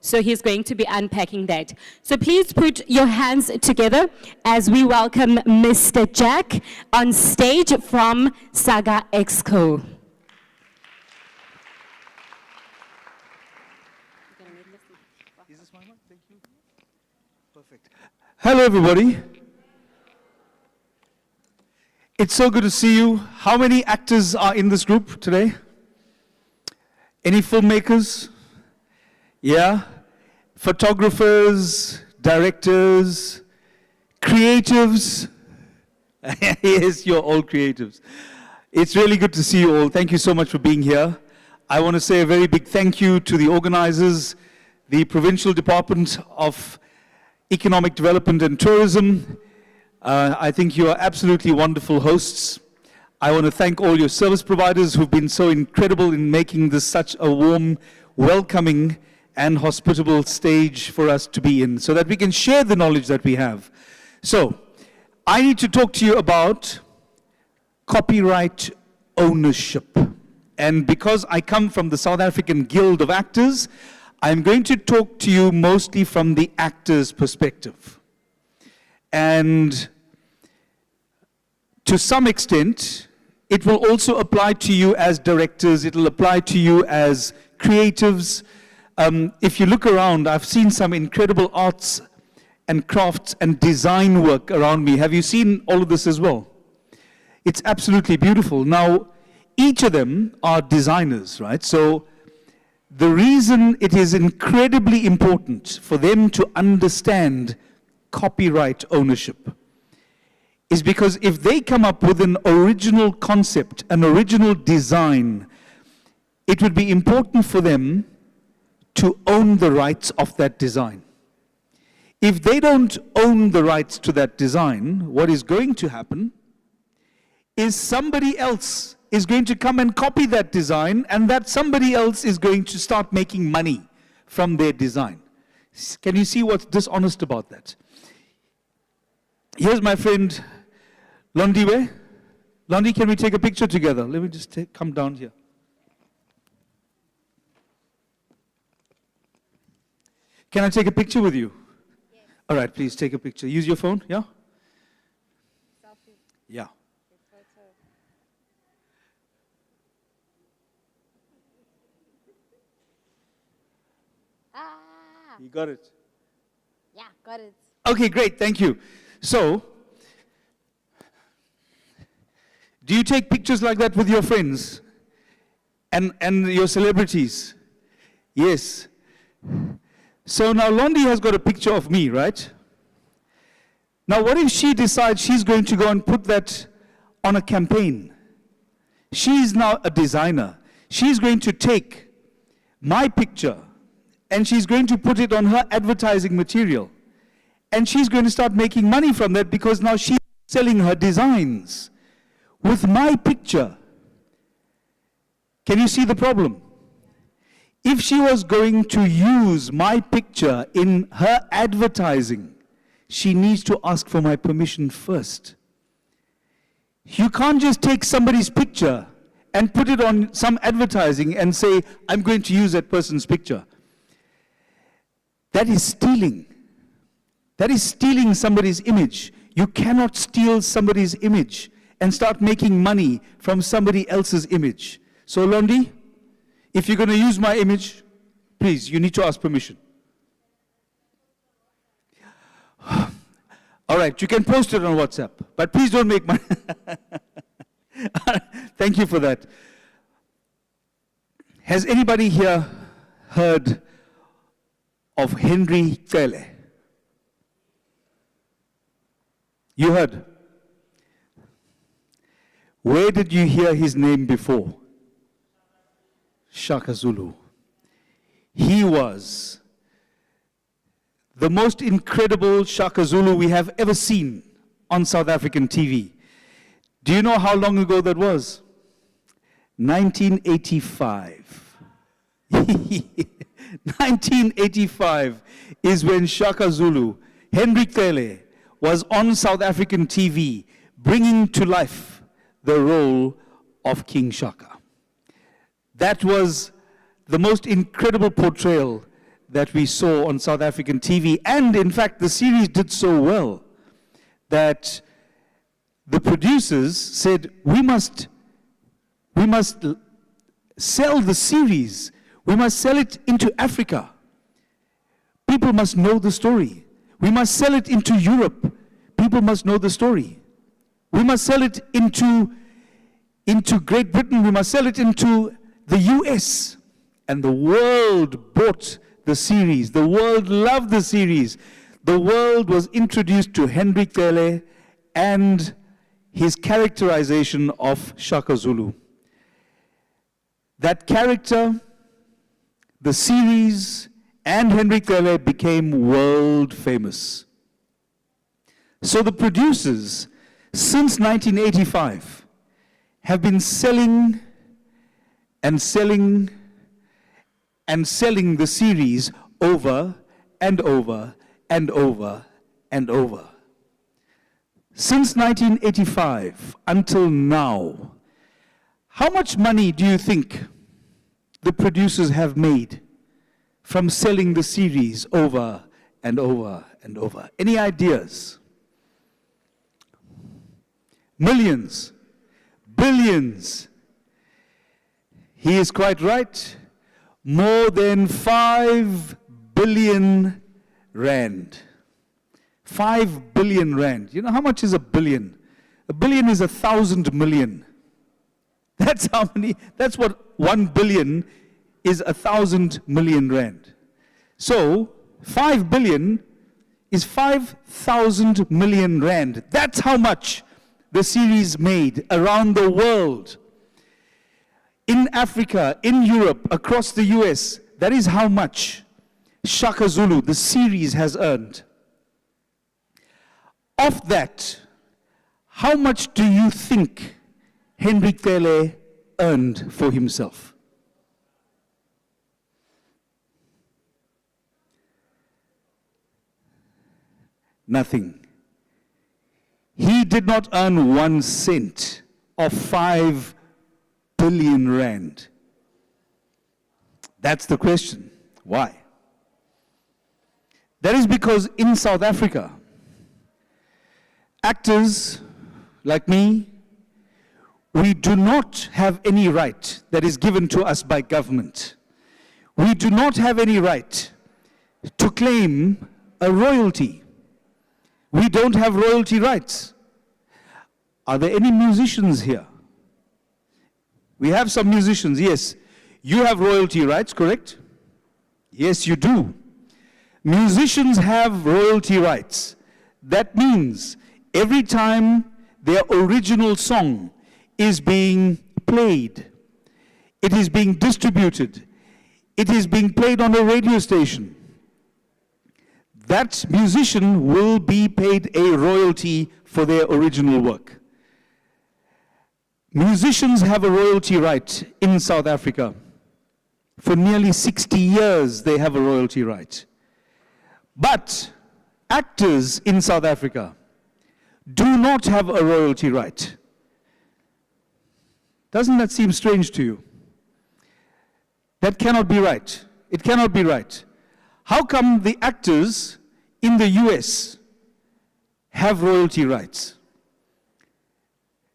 A: So he's going to be unpacking that. So please put your hands together as we welcome Mr. Jack on stage from Saga Exco.
J: Is this my mic? Thank you. Perfect. Hello, everybody. It's so good to see you. How many actors are in this group today? Any filmmakers? Yeah, photographers, directors, creatives. Yes, you're all creatives. It's really good to see you all. Thank you so much for being here. I want to say a very big thank you to the organizers, the Provincial Department of Economic Development and Tourism. I think you are absolutely wonderful hosts. I want to thank all your service providers who've been so incredible in making this such a warm, welcoming, and hospitable stage for us to be in so that we can share the knowledge that we have. So, I need to talk to you about copyright ownership. And because I come from the South African Guild of Actors, I'm going to talk to you mostly from the actor's perspective. And to some extent, it will also apply to you as directors, it will apply to you as creatives. If you look around, I've seen some incredible arts and crafts and design work around me. Have you seen all of this as well? It's absolutely beautiful. Now, each of them are designers, right? So the reason it is incredibly important for them to understand copyright ownership is because if they come up with an original concept, an original design, it would be important for them to own the rights of that design. If they don't own the rights to that design, what is going to happen is somebody else is going to come and copy that design, and that somebody else is going to start making money from their design. Can you see what's dishonest about that? Here's my friend Londiwe. Londi, can we take a picture together? Let me just come down here. Can I take a picture with you? Yes. All right, please take a picture. Use your phone, yeah? Selfie. Yeah. You got it?
C: Yeah, got it.
J: Okay, great, thank you. So, do you take pictures like that with your friends and your celebrities? Yes. So now Londi has got a picture of me, right? Now what if she decides she's going to go and put that on a campaign? She's now a designer. She's going to take my picture and she's going to put it on her advertising material. And she's going to start making money from that because now she's selling her designs with my picture. Can you see the problem? If she was going to use my picture in her advertising, she needs to ask for my permission first. You can't just take somebody's picture and put it on some advertising and say, I'm going to use that person's picture. That is stealing. That is stealing somebody's image. You cannot steal somebody's image and start making money from somebody else's image. So Londi, if you're going to use my image, please, you need to ask permission. All right, you can post it on WhatsApp, but please don't make money. Thank you for that. Has anybody here heard of Henry Cele? You heard? Where did you hear his name before? Shaka Zulu. He was the most incredible Shaka Zulu we have ever seen on South African TV. Do you know how long ago that was? 1985. 1985 is when Shaka Zulu, Henry Cele, was on South African TV bringing to life the role of King Shaka. That was the most incredible portrayal that we saw on South African TV. And in fact, the series did so well that the producers said, we must sell the series. We must sell it into Africa. People must know the story. We must sell it into Europe. People must know the story. We must sell it into Great Britain. We must sell it into the US. And the world bought the series. The world loved the series. The world was introduced to Henry Cele and his characterization of Shaka Zulu. That character, the series, and Henry Cele became world famous. So the producers, since 1985, have been selling and selling and selling the series over and over and over and over. Since 1985 until now, how much money do you think the producers have made from selling the series over and over and over? Any ideas? Millions, billions. He is quite right. More than 5 billion rand. 5 billion rand. You know how much is a billion? A billion is 1,000 million. That's how many, that's what 1 billion is, 1,000 million rand. So 5 billion is 5,000 million rand. That's how much the series made around the world. in Africa, in Europe, across the US. That is how much Shaka Zulu, the series, has earned. Of that, how much do you think Hendrik Tele earned for himself? Nothing. He did not earn 1 cent of 5 billion rand. That's the question. Why? That is because in South Africa, actors like me, we do not have any right that is given to us by government. We do not have any right to claim a royalty. We don't have royalty rights. Are there any musicians here? We have some musicians, yes. You have royalty rights, correct? Yes, you do. Musicians have royalty rights. That means every time their original song is being played, it is being distributed, it is being played on a radio station, that musician will be paid a royalty for their original work. Musicians have a royalty right in South Africa. For nearly 60 years, they have a royalty right. But actors in South Africa do not have a royalty right. Doesn't that seem strange to you? That cannot be right. It cannot be right. How come the actors in the US have royalty rights?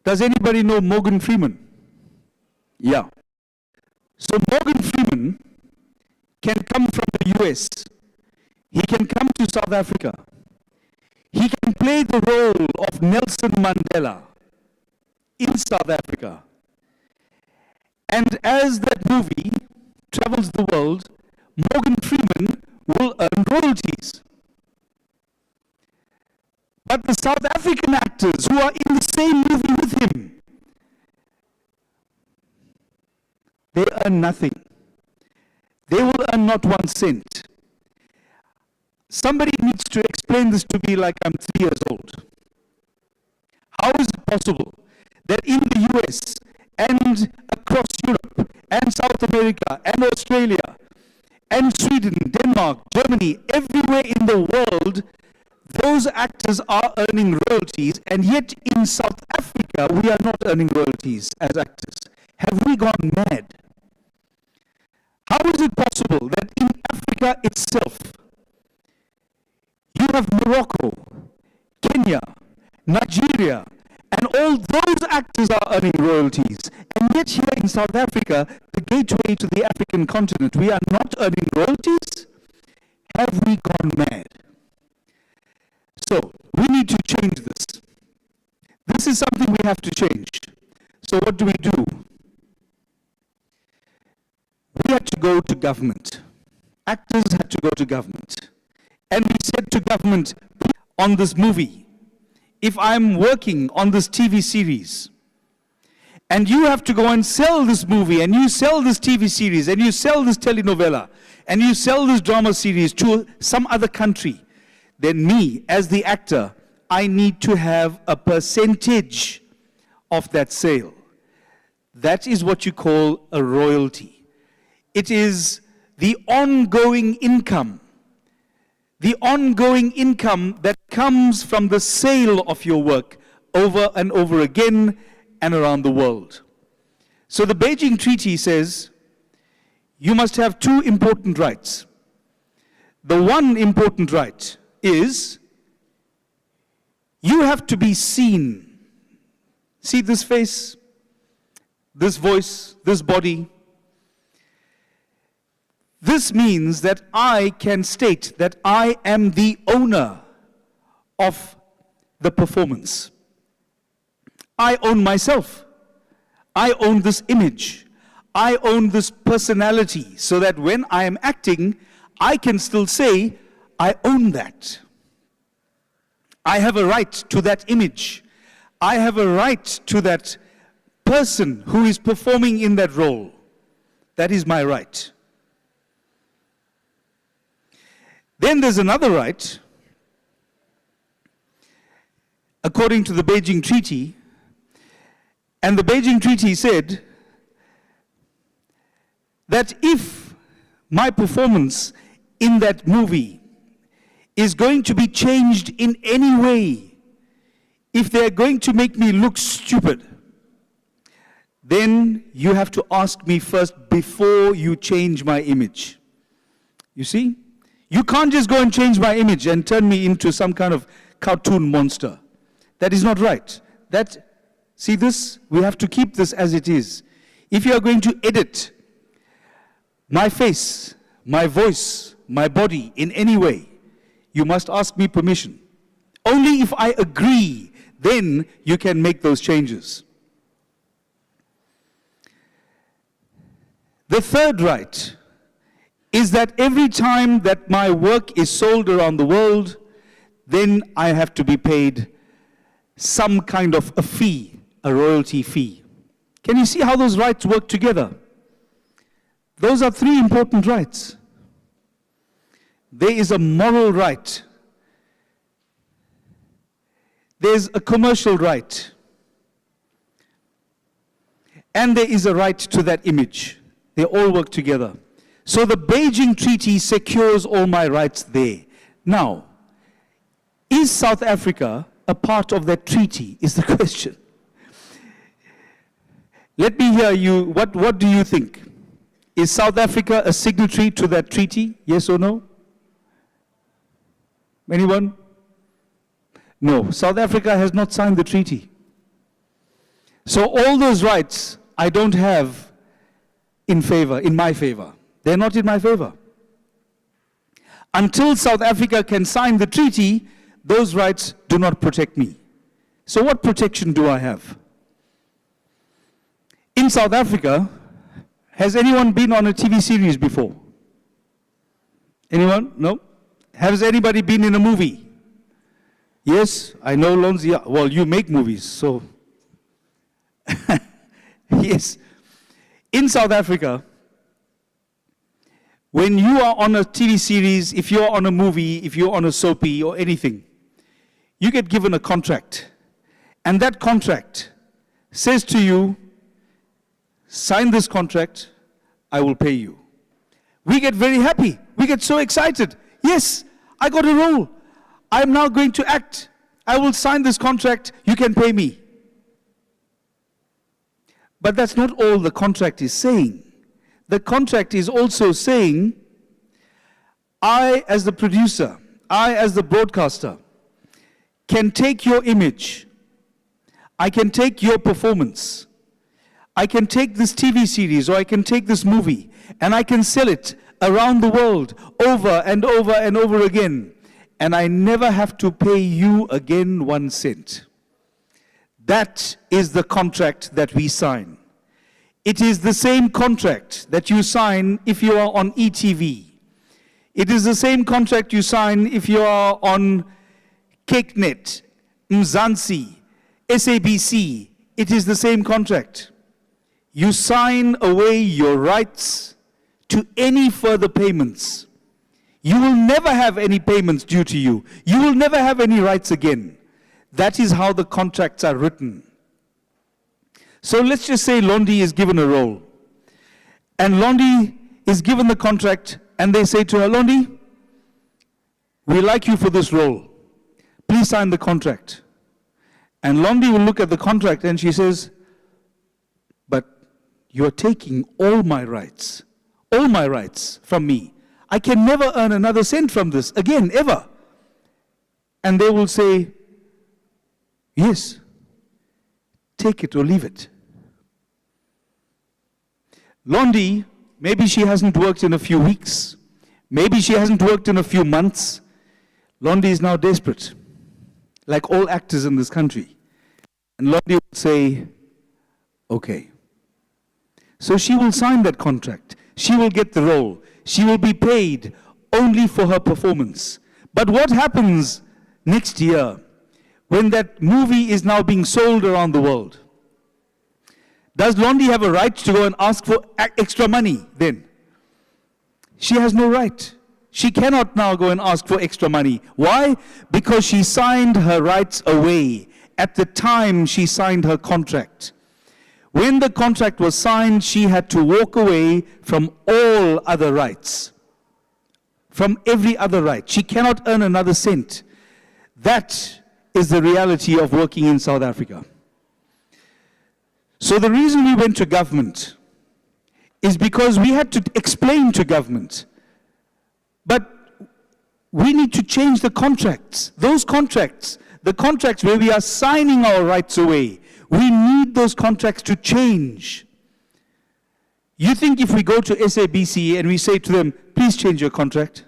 J: Does anybody know Morgan Freeman? Yeah. So Morgan Freeman can come from the US. He can come to South Africa. He can play the role of Nelson Mandela in South Africa. And as that movie travels the world, Morgan Freeman will earn royalties. But the South African actors who are in the same movie with him, they earn nothing. They will earn not 1 cent. Somebody needs to explain this to me like I'm 3 years old. How is it possible that in the US and across Europe and South America and Australia and Sweden, Denmark, Germany, everywhere in the world, those actors are earning royalties, and yet in South Africa we are not earning royalties as actors? Have we gone mad? How is it possible that in Africa itself, you have Morocco, Kenya, Nigeria, and all those actors are earning royalties, and yet here in South Africa, the gateway to the African continent, we are not earning royalties? Have we gone mad? So, we need to change this. This is something we have to change. So what do? We had to go to government. Actors had to go to government. And we said to government, on this movie, if I'm working on this TV series, and you have to go and sell this movie, and you sell this TV series, and you sell this telenovela, and you sell this drama series to some other country, then me, as the actor, I need to have a percentage of that sale. That is what you call a royalty. It is the ongoing income. The ongoing income that comes from the sale of your work over and over again and around the world. So the Beijing Treaty says you must have 2 important rights. The one important right is you have to be seen. See this face, this voice, this body. This means that I can state that I am the owner of the performance. I own myself. I own this image. I own this personality, so that when I am acting, I can still say, I own that. I have a right to that image. I have a right to that person who is performing in that role. That is my right. Then there's another right. According to the Beijing Treaty, and the Beijing Treaty said that if my performance in that movie is going to be changed in any way, if they're going to make me look stupid, then you have to ask me first before you change my image. You see? You can't just go and change my image and turn me into some kind of cartoon monster. That is not right. See this? We have to keep this as it is. If you are going to edit my face, my voice, my body in any way, you must ask me permission. Only if I agree, then you can make those changes. The third right is that every time that my work is sold around the world, then I have to be paid some kind of a fee, a royalty fee. Can you see how those rights work together? Those are three important rights. There is a moral right. There's a commercial right. And there is a right to that image. They all work together. So the Beijing Treaty secures all my rights there. Now, is South Africa a part of that treaty, is the question. Let me hear you. What do you think? Is South Africa a signatory to that treaty? Yes or no? Anyone? No, South Africa has not signed the treaty. So all those rights I don't have in my favor. They're not in my favor. Until South Africa can sign the treaty, those rights do not protect me. So what protection do I have? In South Africa, has anyone been on a TV series before? Anyone? No? Has anybody been in a movie? Yes, I know Lonzi. Well, you make movies, so. Yes. In South Africa, when you are on a TV series, if you're on a movie, if you're on a soapy or anything, you get given a contract. And that contract says to you, sign this contract, I will pay you. We get very happy. We get so excited. Yes, I got a role. I'm now going to act. I will sign this contract, you can pay me. But that's not all the contract is saying. The contract is also saying, I as the producer, I as the broadcaster, can take your image, I can take your performance, I can take this TV series or I can take this movie and I can sell it around the world over and over and over again, and I never have to pay you again 1 cent. That is the contract that we sign. It is the same contract that you sign if you are on ETV. It is the same contract you sign if you are on KZN, Mzansi, SABC. It is the same contract. You sign away your rights to any further payments. You will never have any payments due to you. You will never have any rights again. That is how the contracts are written. So let's just say Londi is given a role. And Londi is given the contract and they say to her, Londi, we like you for this role. Please sign the contract. And Londi will look at the contract and she says, but you're taking all my rights from me. I can never earn another cent from this again, ever. And they will say, yes, take it or leave it. Londi, maybe she hasn't worked in a few weeks. Maybe she hasn't worked in a few months. Londi is now desperate, like all actors in this country. And Londi will say, okay. So she will sign that contract. She will get the role. She will be paid only for her performance. But what happens next year when that movie is now being sold around the world? Does Londi have a right to go and ask for extra money then? She has no right. She cannot now go and ask for extra money. Why? Because she signed her rights away at the time she signed her contract. When the contract was signed, she had to walk away from all other rights. From every other right. She cannot earn another cent. That is the reality of working in South Africa. So the reason we went to government is because we had to explain to government, but we need to change the contracts. Those contracts, the contracts where we are signing our rights away, we need those contracts to change. You think if we go to SABC and we say to them, please change your contract,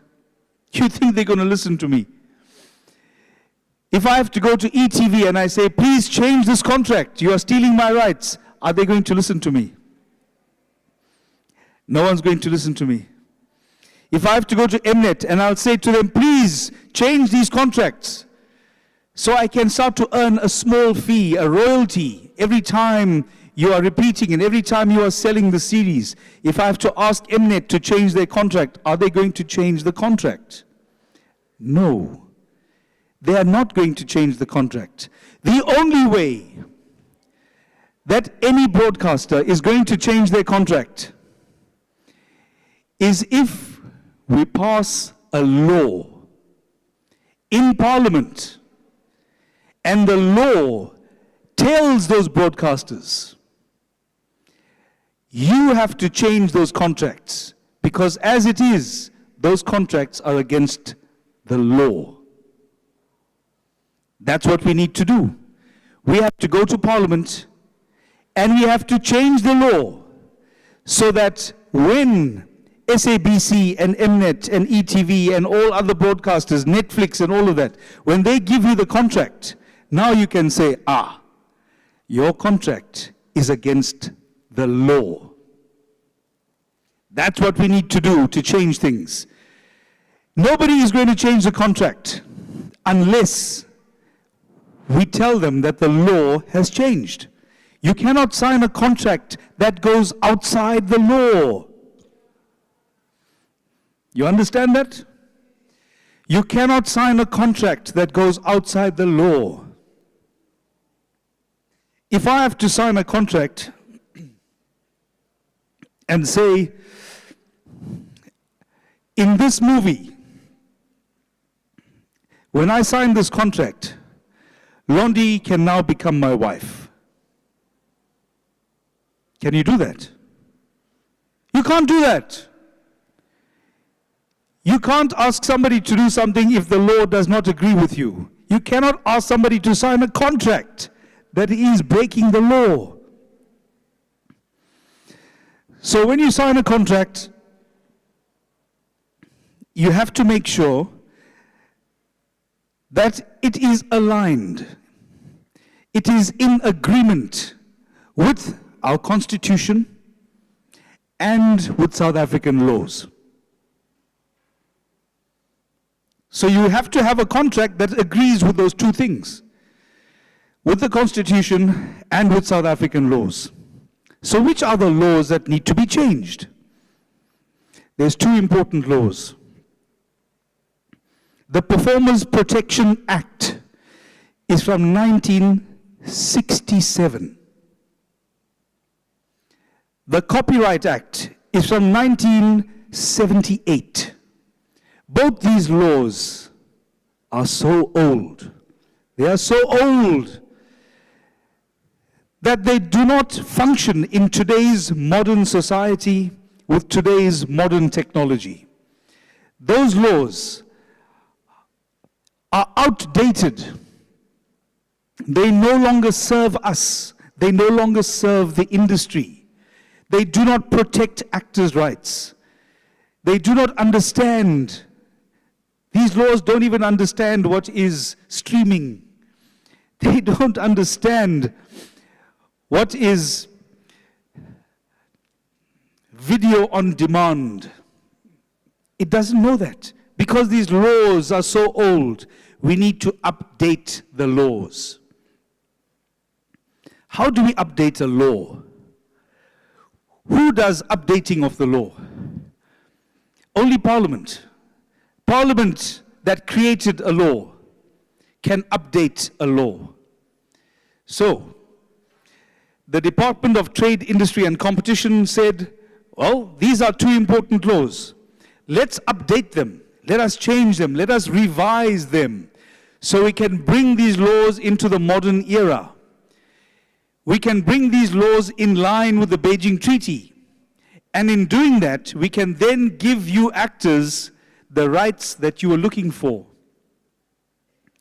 J: you think they're going to listen to me? If I have to go to ETV and I say, please change this contract, you are stealing my rights, are they going to listen to me? No one's going to listen to me. If I have to go to Mnet and I'll say to them, please change these contracts so I can start to earn a small fee, a royalty, every time you are repeating and every time you are selling the series. If I have to ask Mnet to change their contract, are they going to change the contract? No. They are not going to change the contract. The only way that any broadcaster is going to change their contract is if we pass a law in Parliament and the law tells those broadcasters, you have to change those contracts because as it is, those contracts are against the law. That's what we need to do. We have to go to Parliament and we have to change the law so that when SABC and Mnet and ETV and all other broadcasters, Netflix and all of that, when they give you the contract, now you can say, your contract is against the law. That's what we need to do to change things. Nobody is going to change the contract unless we tell them that the law has changed. You cannot sign a contract that goes outside the law. You understand that? You cannot sign a contract that goes outside the law. If I have to sign a contract and say, in this movie, when I sign this contract, Londi can now become my wife. Can you do that? You can't do that. You can't ask somebody to do something if the law does not agree with you. You cannot ask somebody to sign a contract that is breaking the law. So when you sign a contract, you have to make sure that it is aligned. It is in agreement with our constitution and with South African laws. So you have to have a contract that agrees with those two things, with the constitution and with South African laws. So which are the laws that need to be changed? There's two important laws. The Performers Protection Act is from 1967. The Copyright Act is from 1978. Both these laws are so old. They are so old that they do not function in today's modern society with today's modern technology. Those laws are outdated. They no longer serve us. They no longer serve the industry. They do not protect actors' rights. They do not understand. These laws don't even understand what is streaming. They don't understand what is video on demand. It doesn't know that. Because these laws are so old, we need to update the laws. How do we update a law? Who does updating of the law? Only Parliament. Parliament that created a law can update a law. So, the Department of Trade, Industry and Competition said, well, these are two important laws. Let's update them. Let us change them. Let us revise them so we can bring these laws into the modern era. We can bring these laws in line with the Beijing Treaty. And in doing that, we can then give you actors the rights that you were looking for.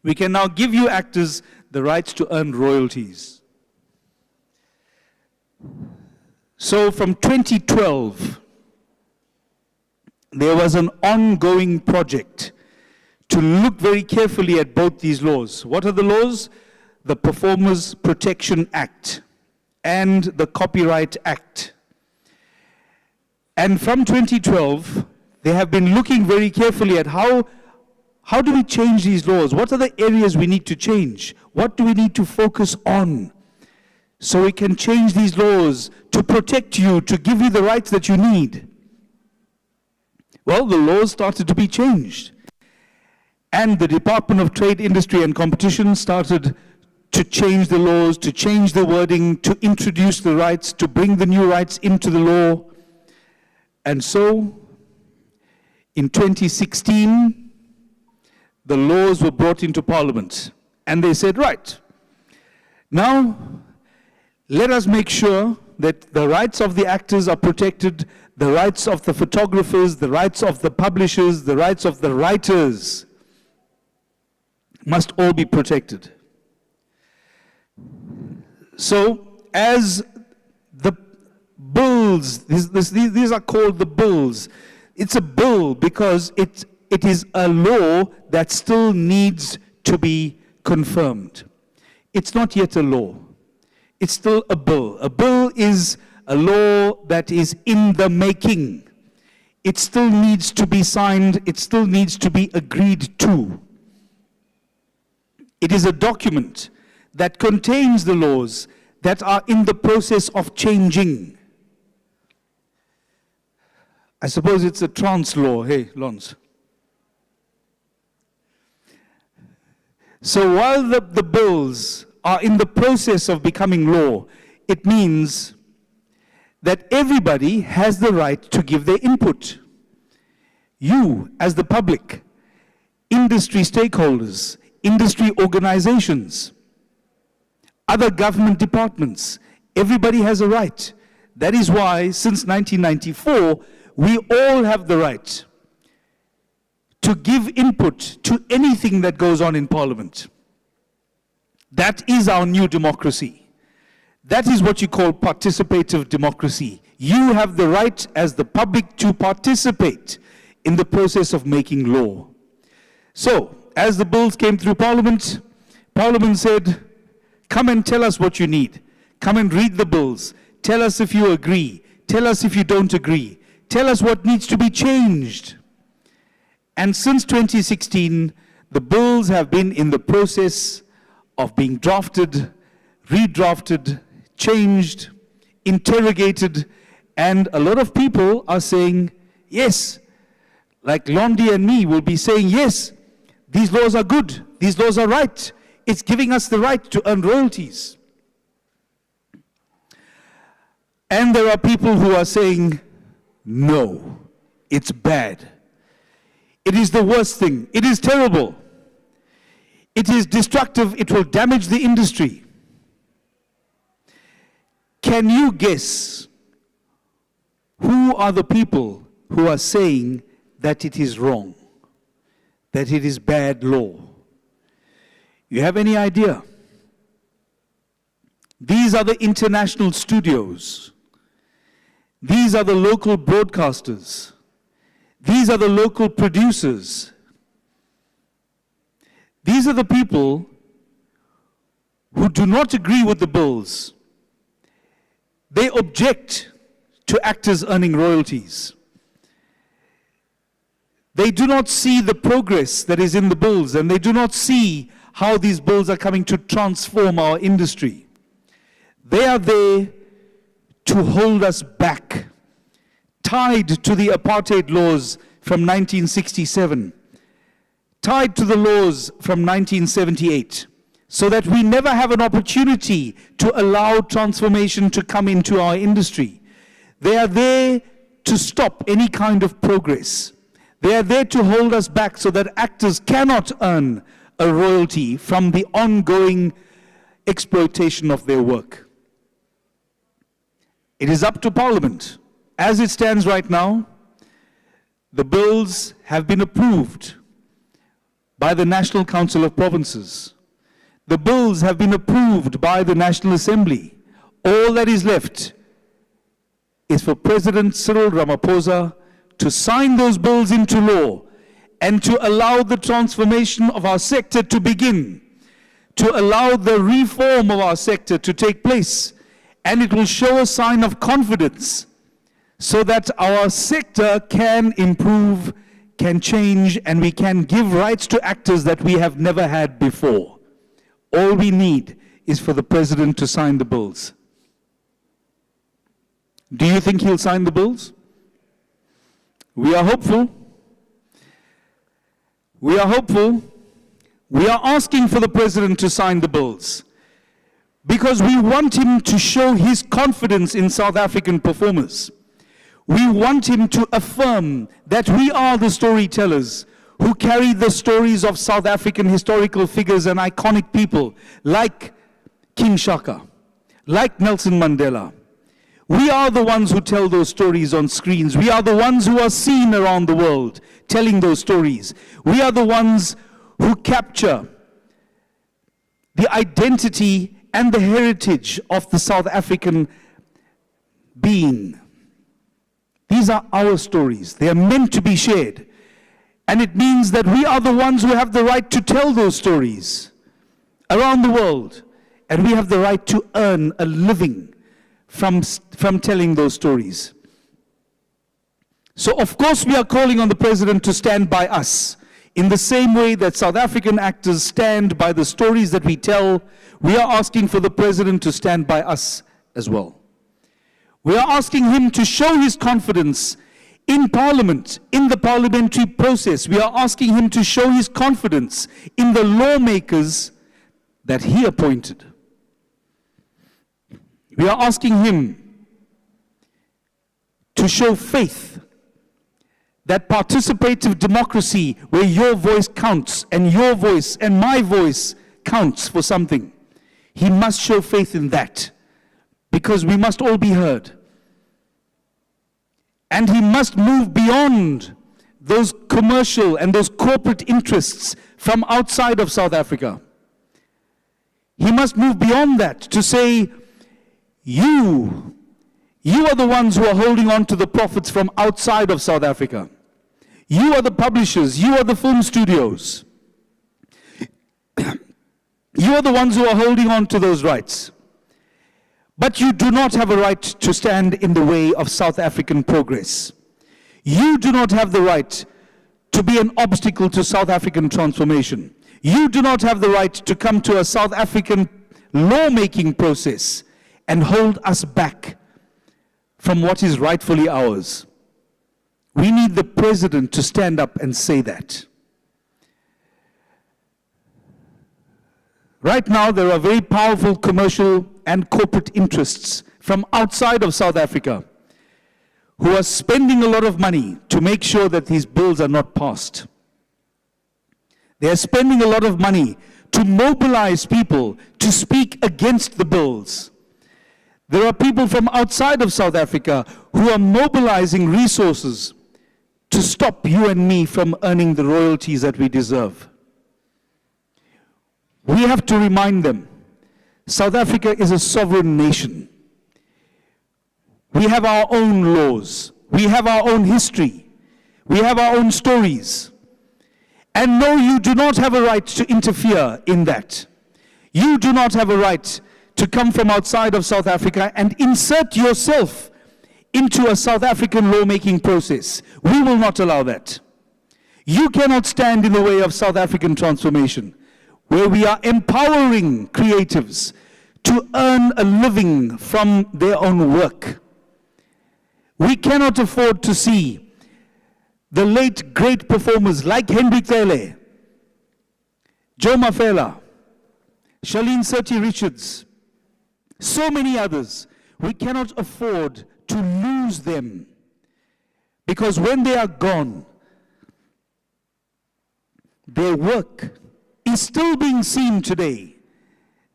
J: We can now give you actors the rights to earn royalties. So from 2012, there was an ongoing project to look very carefully at both these laws. What are the laws? The Performers Protection Act and the Copyright Act. And from 2012, they have been looking very carefully at how do we change these laws? What are the areas we need to change? What do we need to focus on? So we can change these laws to protect you, to give you the rights that you need. Well, the laws started to be changed. And the Department of Trade, Industry and Competition started to change the laws, to change the wording, to introduce the rights, to bring the new rights into the law. And so, in 2016, the laws were brought into Parliament. And they said, right, now let us make sure that the rights of the actors are protected, the rights of the photographers, the rights of the publishers, the rights of the writers must all be protected. So, as the bills, these are called the bills. It's a bill because it is a law that still needs to be confirmed. It's not yet a law. It's still a bill. A bill is a law that is in the making. It still needs to be signed. It still needs to be agreed to. It is a document that contains the laws that are in the process of changing. I suppose it's a trans law. Hey, Lons. So while the bills are in the process of becoming law, it means that everybody has the right to give their input. You, as the public, industry stakeholders, industry organizations, other government departments, everybody has a right. That is why, since 1994, we all have the right to give input to anything that goes on in Parliament. That is our new democracy. That is what you call participative democracy. You have the right as the public to participate in the process of making law. So, as the bills came through Parliament, Parliament said, come and tell us what you need. Come and read the bills. Tell us if you agree. Tell us if you don't agree. Tell us what needs to be changed. And since 2016, the bills have been in the process of being drafted, redrafted, changed, interrogated, and a lot of people are saying, yes, like Londi and me will be saying, yes, these laws are good, these laws are right, it's giving us the right to earn royalties. And there are people who are saying, no, it's bad. It is the worst thing. It is terrible. It is destructive. It will damage the industry. Can you guess who are the people who are saying that it is wrong, that it is bad law? You have any idea? These are the international studios. These are the local broadcasters. These are the local producers. These are the people who do not agree with the bills. They object to actors earning royalties. They do not see the progress that is in the bills, and they do not see how these bills are coming to transform our industry. They are there to hold us back, tied to the apartheid laws from 1967, tied to the laws from 1978, so that we never have an opportunity to allow transformation to come into our industry. They are there to stop any kind of progress. They are there to hold us back so that actors cannot earn a royalty from the ongoing exploitation of their work. It is up to Parliament. As it stands right now, the bills have been approved by the National Council of Provinces. The bills have been approved by the National Assembly. All that is left is for President Cyril Ramaphosa to sign those bills into law and to allow the transformation of our sector to begin, to allow the reform of our sector to take place. And it will show a sign of confidence so that our sector can improve, can change, and we can give rights to actors that we have never had before. All we need is for the President to sign the bills. Do you think he'll sign the bills? We are hopeful. We are hopeful. We are asking for the President to sign the bills because we want him to show his confidence in South African performers. We want him to affirm that we are the storytellers who carry the stories of South African historical figures and iconic people like King Shaka, like Nelson Mandela. We are the ones who tell those stories on screens. We are the ones who are seen around the world telling those stories. We are the ones who capture the identity and the heritage of the South African being. These are our stories. They are meant to be shared. And it means that we are the ones who have the right to tell those stories around the world. And we have the right to earn a living from telling those stories. So of course we are calling on the President to stand by us. In the same way that South African actors stand by the stories that we tell, we are asking for the President to stand by us as well. We are asking him to show his confidence in Parliament, in the parliamentary process. We are asking him to show his confidence in the lawmakers that he appointed. We are asking him to show faith that participative democracy, where your voice counts and your voice and my voice counts for something. He must show faith in that because we must all be heard. And he must move beyond those commercial and those corporate interests from outside of South Africa. He must move beyond that to say, you are the ones who are holding on to the profits from outside of South Africa. You are the publishers, you are the film studios. You are the ones who are holding on to those rights. But you do not have a right to stand in the way of South African progress. You do not have the right to be an obstacle to South African transformation. You do not have the right to come to a South African lawmaking process and hold us back from what is rightfully ours. We need the President to stand up and say that. Right now, there are very powerful commercial and corporate interests from outside of South Africa who are spending a lot of money to make sure that these bills are not passed. They are spending a lot of money to mobilize people to speak against the bills. There are people from outside of South Africa who are mobilizing resources to stop you and me from earning the royalties that we deserve. We have to remind them, South Africa is a sovereign nation. We have our own laws. We have our own history. We have our own stories. And no, you do not have a right to interfere in that. You do not have a right to come from outside of South Africa and insert yourself into a South African lawmaking process. We will not allow that. You cannot stand in the way of South African transformation, where we are empowering creatives to earn a living from their own work. We cannot afford to see the late great performers like Henry Tele, Joe Mafela, Charlene Surti Richards, so many others. We cannot afford to lose them, because when they are gone, their work is still being seen today.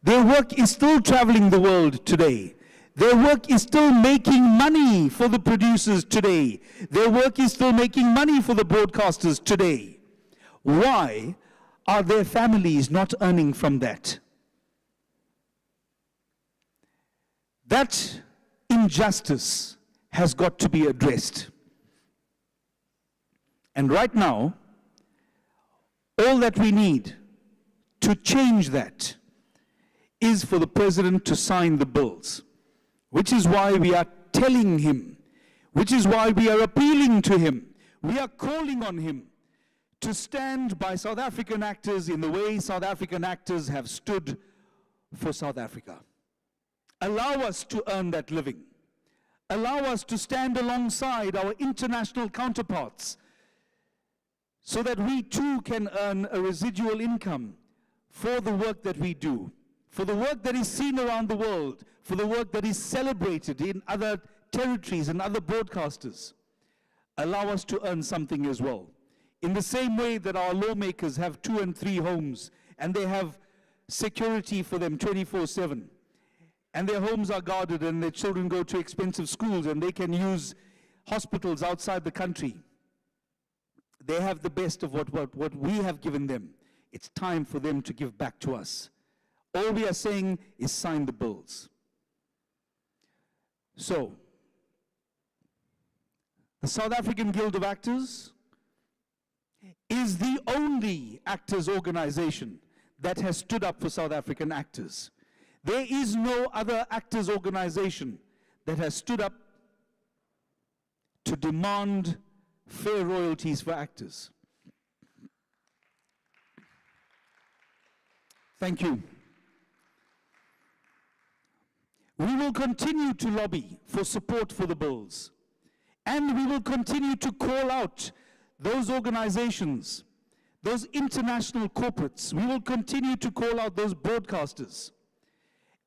J: Their work is still traveling the world today. Their work is still making money for the producers today. Their work is still making money for the broadcasters today. Why are their families not earning from that? That injustice has got to be addressed. And right now, all that we need to change that is for the president to sign the bills, which is why we are telling him, which is why we are appealing to him. We are calling on him to stand by South African actors in the way South African actors have stood for South Africa. Allow us to earn that living. Allow us to stand alongside our international counterparts so that we too can earn a residual income for the work that we do, for the work that is seen around the world, for the work that is celebrated in other territories and other broadcasters. Allow us to earn something as well. In the same way that our lawmakers have 2 and 3 homes and they have security for them 24/7, and their homes are guarded and their children go to expensive schools and they can use hospitals outside the country. They have the best of what we have given them. It's time for them to give back to us. All we are saying is sign the bills. So, the South African Guild of Actors is the only actors organization that has stood up for South African actors. There is no other actors organization that has stood up to demand fair royalties for actors. Thank you. We will continue to lobby for support for the bills, and we will continue to call out those organizations, those international corporates. We will continue to call out those broadcasters,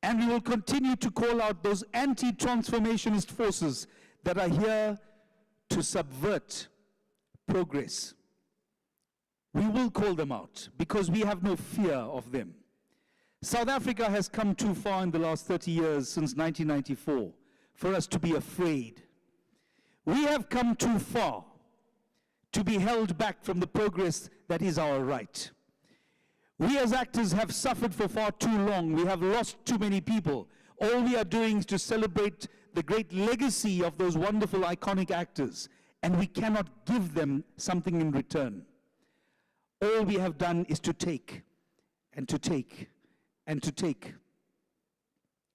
J: and we will continue to call out those anti-transformationist forces that are here to subvert progress. We will call them out because we have no fear of them. South Africa has come too far in the last 30 years, since 1994, for us to be afraid. We have come too far to be held back from the progress that is our right. We as actors have suffered for far too long. We have lost too many people. All we are doing is to celebrate the great legacy of those wonderful, iconic actors, and we cannot give them something in return. All we have done is to take, and to take, and to take.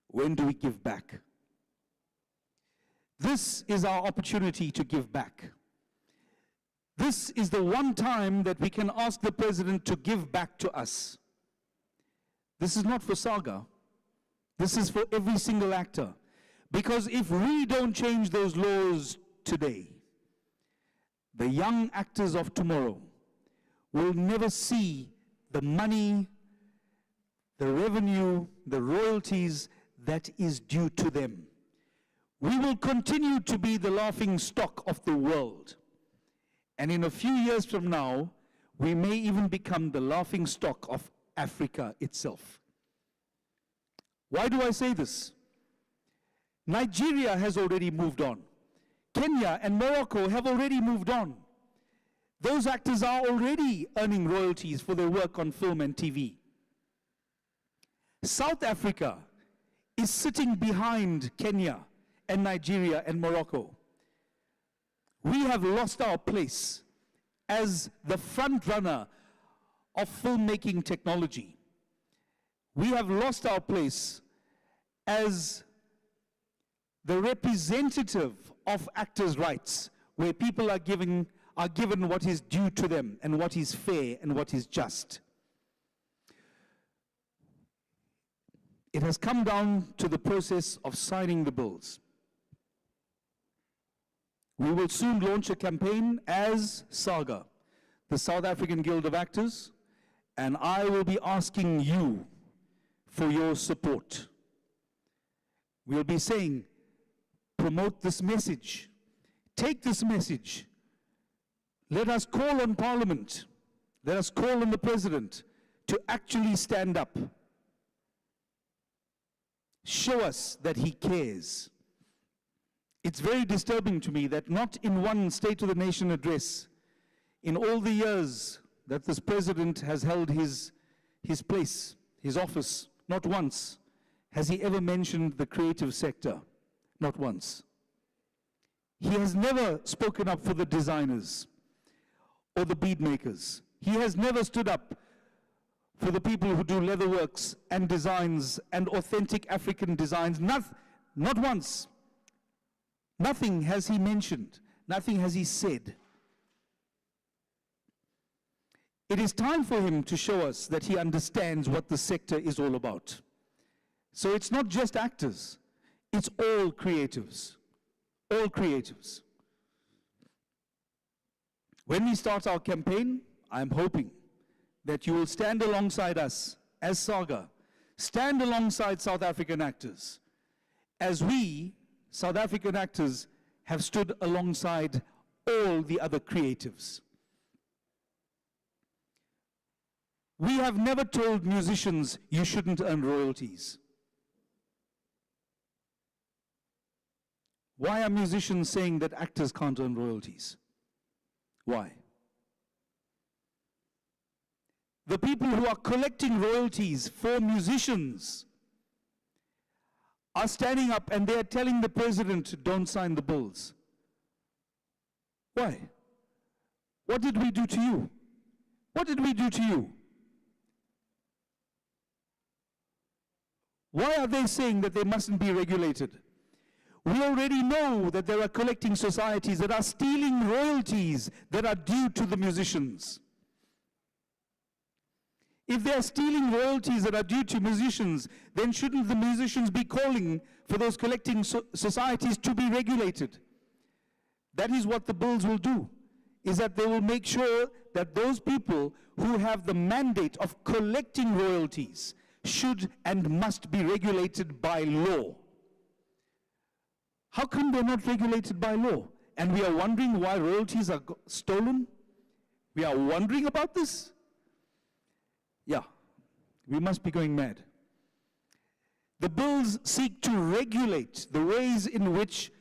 J: When do we give back? This is our opportunity to give back. This is the one time that we can ask the president to give back to us. This is not for Saga. This is for every single actor. Because if we don't change those laws today, the young actors of tomorrow will never see the money, the revenue, the royalties that is due to them. We will continue to be the laughing stock of the world. And in a few years from now, we may even become the laughing stock of Africa itself. Why do I say this? Nigeria has already moved on. Kenya and Morocco have already moved on. Those actors are already earning royalties for their work on film and TV. South Africa is sitting behind Kenya and Nigeria and Morocco. We have lost our place as the front runner of filmmaking technology. We have lost our place as the representative of actors' rights, where people are given what is due to them and what is fair and what is just. it has come down to the process of signing the bills. We will soon launch a campaign as SAGA, the South African Guild of Actors, and I will be asking you for your support. We'll be saying, promote this message, take this message. Let us call on Parliament, let us call on the President to actually stand up. Show us that he cares. It's very disturbing to me that not in one State of the Nation address, in all the years that this President has held his place, his office, not once has he ever mentioned the creative sector. Not once. He has never spoken up for the designers or the bead makers. He has never stood up for the people who do leatherworks and designs and authentic African designs. Not once. Nothing has he mentioned. Nothing has he said. It is time for him to show us that he understands what the sector is all about. So it's not just actors, it's all creatives. All creatives. When we start our campaign, I'm hoping that you will stand alongside us as SAGA, stand alongside South African actors, as we, South African actors, have stood alongside all the other creatives. We have never told musicians you shouldn't earn royalties. Why are musicians saying that actors can't earn royalties? Why? The people who are collecting royalties for musicians are standing up and they are telling the President, don't sign the bills. Why? What did we do to you? What did we do to you? Why are they saying that they mustn't be regulated? We already know that there are collecting societies that are stealing royalties that are due to the musicians. If they are stealing royalties that are due to musicians, then shouldn't the musicians be calling for those collecting societies to be regulated? That is what the bills will do, is that they will make sure that those people who have the mandate of collecting royalties should and must be regulated by law. How come they're not regulated by law? And we are wondering why royalties are stolen? We are wondering about this? Yeah, we must be going mad. The bills seek to regulate the ways in which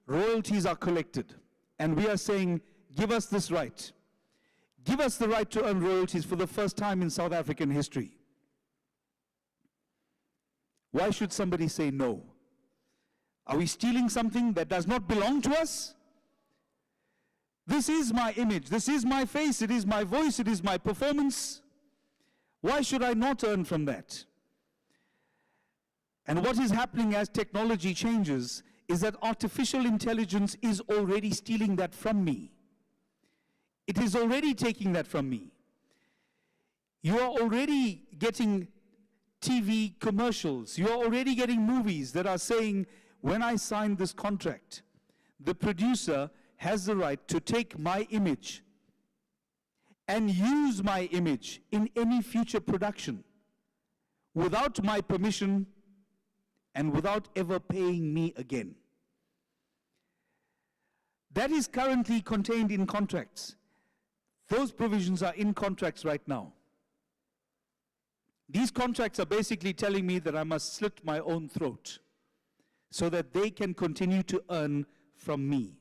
J: royalties are collected. And we are saying, give us this right. Give us the right to earn royalties for the first time in South African history. Why should somebody say no? Are we stealing something that does not belong to us? This is my image, this is my face, it is my voice, it is my performance. Why should I not earn from that? And what is happening as technology changes is that artificial intelligence is already stealing that from me. It is already taking that from me. You are already getting TV commercials, you are already getting movies that are saying, when I sign this contract, the producer has the right to take my image and use my image in any future production without my permission and without ever paying me again. That is currently contained in contracts. Those provisions are in contracts right now. These contracts are basically telling me that I must slit my own throat so that they can continue to earn from me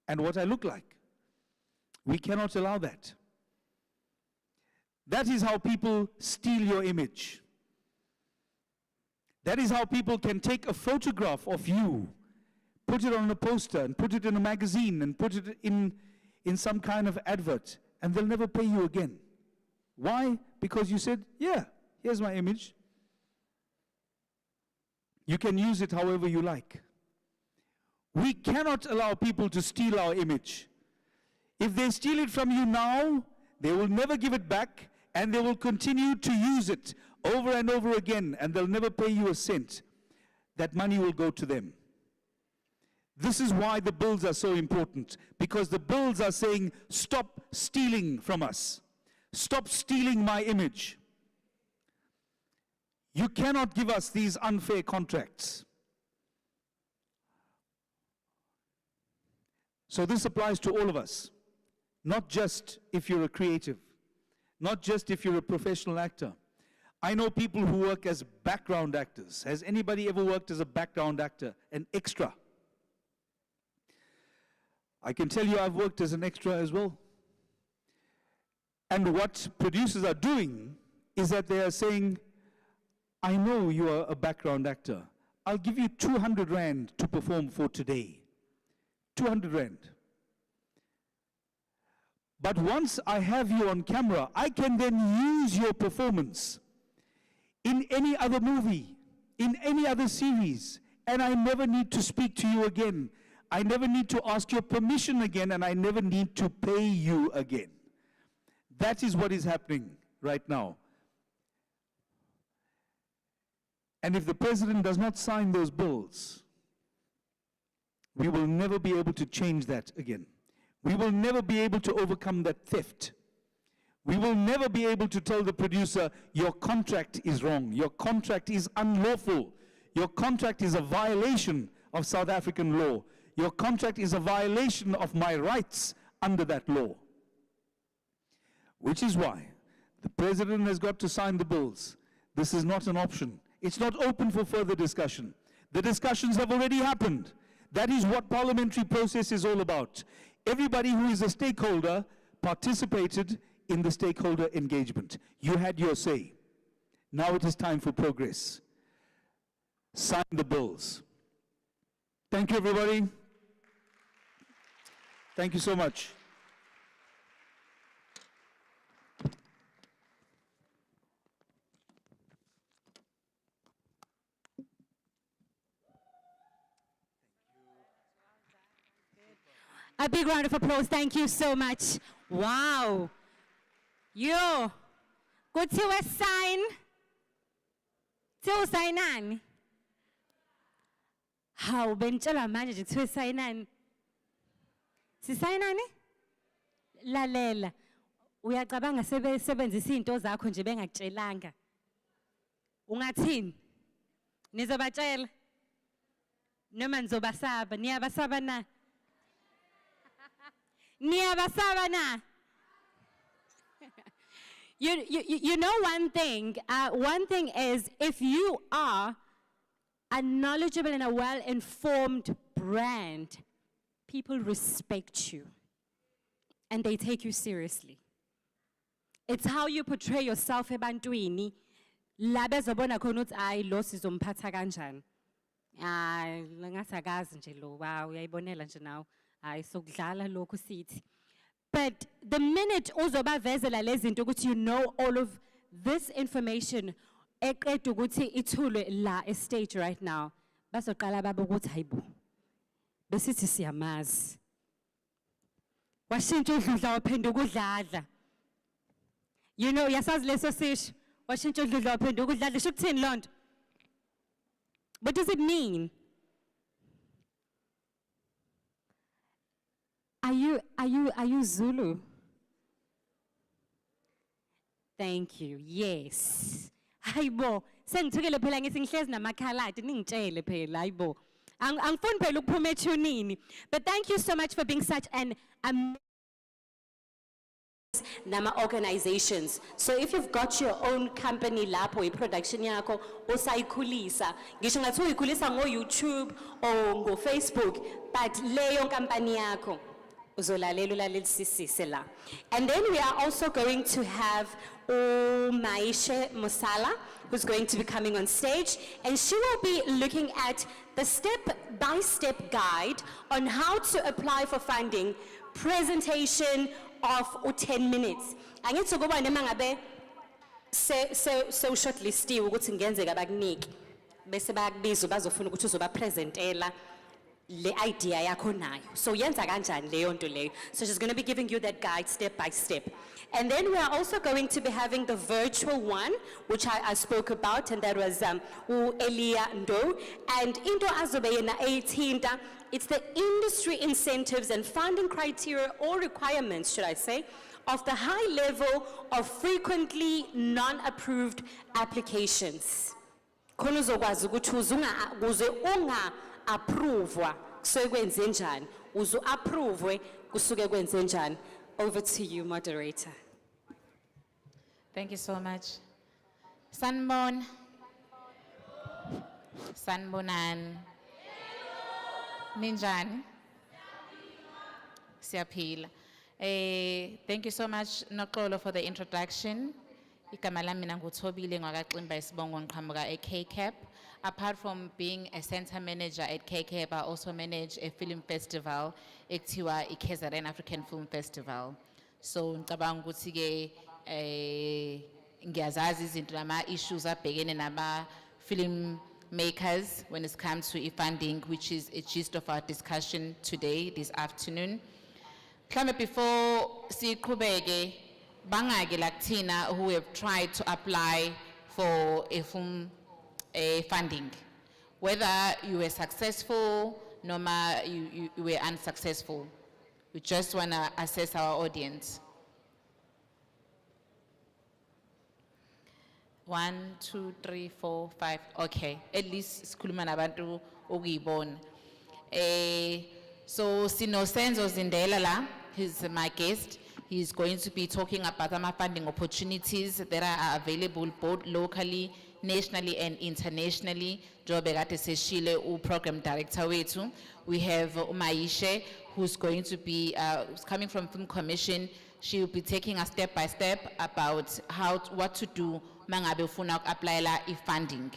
J: and what I look like. We cannot allow that. That is how people steal your image. That is how people can take a photograph of you, put it on a poster and put it in a magazine and put it in some kind of advert, and they'll never pay you again. Why? Because you said, yeah, here's my image. You can use it however you like. We cannot allow people to steal our image. If they steal it from you now, they will never give it back, and they will continue to use it over and over again, and they'll never pay you a cent, that money will go to them. This is why the bills are so important, because the bills are saying, stop stealing from us. Stop stealing my image. You cannot give us these unfair contracts. So this applies to all of us, not just if you're a creative, not just if you're a professional actor. I know people who work as background actors. Has anybody ever worked as a background actor, an extra? I can tell you I've worked as an extra as well. And what producers are doing is that they are saying, I know you are a background actor. I'll give you 200 Rand to perform for today. 200 Rand. But once I have you on camera, I can then use your performance in any other movie, in any other series, and I never need to speak to you again. I never need to ask your permission again, and I never need to pay you again. That is what is happening right now. And if the president does not sign those bills, we will never be able to change that again. We will never be able to overcome that theft. We will never be able to tell the producer, your contract is wrong, your contract is unlawful, your contract is a violation of South African law, your contract is a violation of my rights under that law. Which is why the president has got to sign the bills. This is not an option. It's not open for further discussion. The discussions have already happened. That is what parliamentary process is all about. Everybody who is a stakeholder participated in the stakeholder engagement. You had your say. Now it is time for progress. Sign the bills. Thank you, everybody. Thank you so much.
A: A big round of applause. Thank you so much. Wow. Yo. Kuthiwe sign. Till sign. How bentshela manje nje kuthiwe sayinani? Sisayinani? Lalela. Uyacabanga sebenzisa izinto zakho nje bengakutshelanga. Ungathini? Nizobatshela? Noma nizobasaba? Niyabasaba na? Niyabasaba na? You know one thing is, if you are a knowledgeable and a well-informed brand, people respect you and they take you seriously. It's how you portray yourself ebantwini. La bezobona khona uthi ay lo sizomphatha kanjani. Ay ngasakazi nje lo wow uyayibonela nje nawe. Ay sokudlala lokho sithi. But the minute uzobavezela lezi zinto ukuthi you know all of this information eqeda ukuthi ithulwe la stage right now, bazoqala baba ukuthi hayibo besithi siyamazi washintsha udludla waphenduka udladla. You know yasazi leso sisho washintsha udludla waphenduka udladla sho kuthini lonto? What does it mean? Are you Zulu? Thank you. Yes. Hayibo, sengithukile phela ngithi ngihlezi namakhaladi ningitshele phela hayibo. Angifuni phela ukuphuma ethunini. But thank you so much for being such an nama organizations. So if you've got your own company lapho i-production yakho usayikhulisa, ngisho ngathi uyikhulisa ngo YouTube or ngo Facebook, but leyo company yakho uzolalela ulalelisisise la. And then we are also going to have Maisha Musala, who's going to be coming on stage, and she will be looking at the step-by-step guide on how to apply for funding, presentation of 10 minutes. Angithi kuba nema ngabe so shortlistiwe ukuthi ngenzeka bakunike bese bayakubiza bazofuna ukuthi uzoba presentela le idea yakho nayo. So yenza kanjani leyo nto leyo. So she's going to be giving you that guide step by step. And then we are also going to be having the virtual one, which I spoke about, and that was Elia Ndo. And into azobe yena 18, it's the industry incentives and funding criteria or requirements, should I say, of the high level of frequently non-approved applications. Khona uzokwazi ukuthi ukuze unga-approvwa kusuke kwenze njani, uzu approve kusuke kwenze njani. Over to you, moderator.
K: Thank you so much. Sanbon. Sanbonan. Ninjan. Siapil. Thank you so much, Nokolo, for the introduction. Igama lami mina nguThobile ngwakaXimba Isibongo ngiqhamuka eKCAP. Apart from being a center manager at KCAP, I also manage a film festival ekuthiwa KZN African Film Festival. So ngicabanga ukuthi ke ngiyazazi izinto nama issues abhekene nama film makers when it comes to funding, which is a gist of our discussion today, this afternoon. Before siqhubeke bangake lakuthina who have tried to apply for a film funding, whether you were successful no you were unsuccessful. We just want to assess our audience. 1, 2, 3, 4, 5. Okay, at least sikhuluma nabantu okuyibona. So Sinosenzo Zindela la, he's my guest. He's going to be talking about some funding opportunities that are available both locally, nationally and internationally. Jobegate Seshile, program director wetu. We have Maishe, who's going to be coming from Film Commission. She will be taking us step by step about what to do mangabe ufuna apply la funding.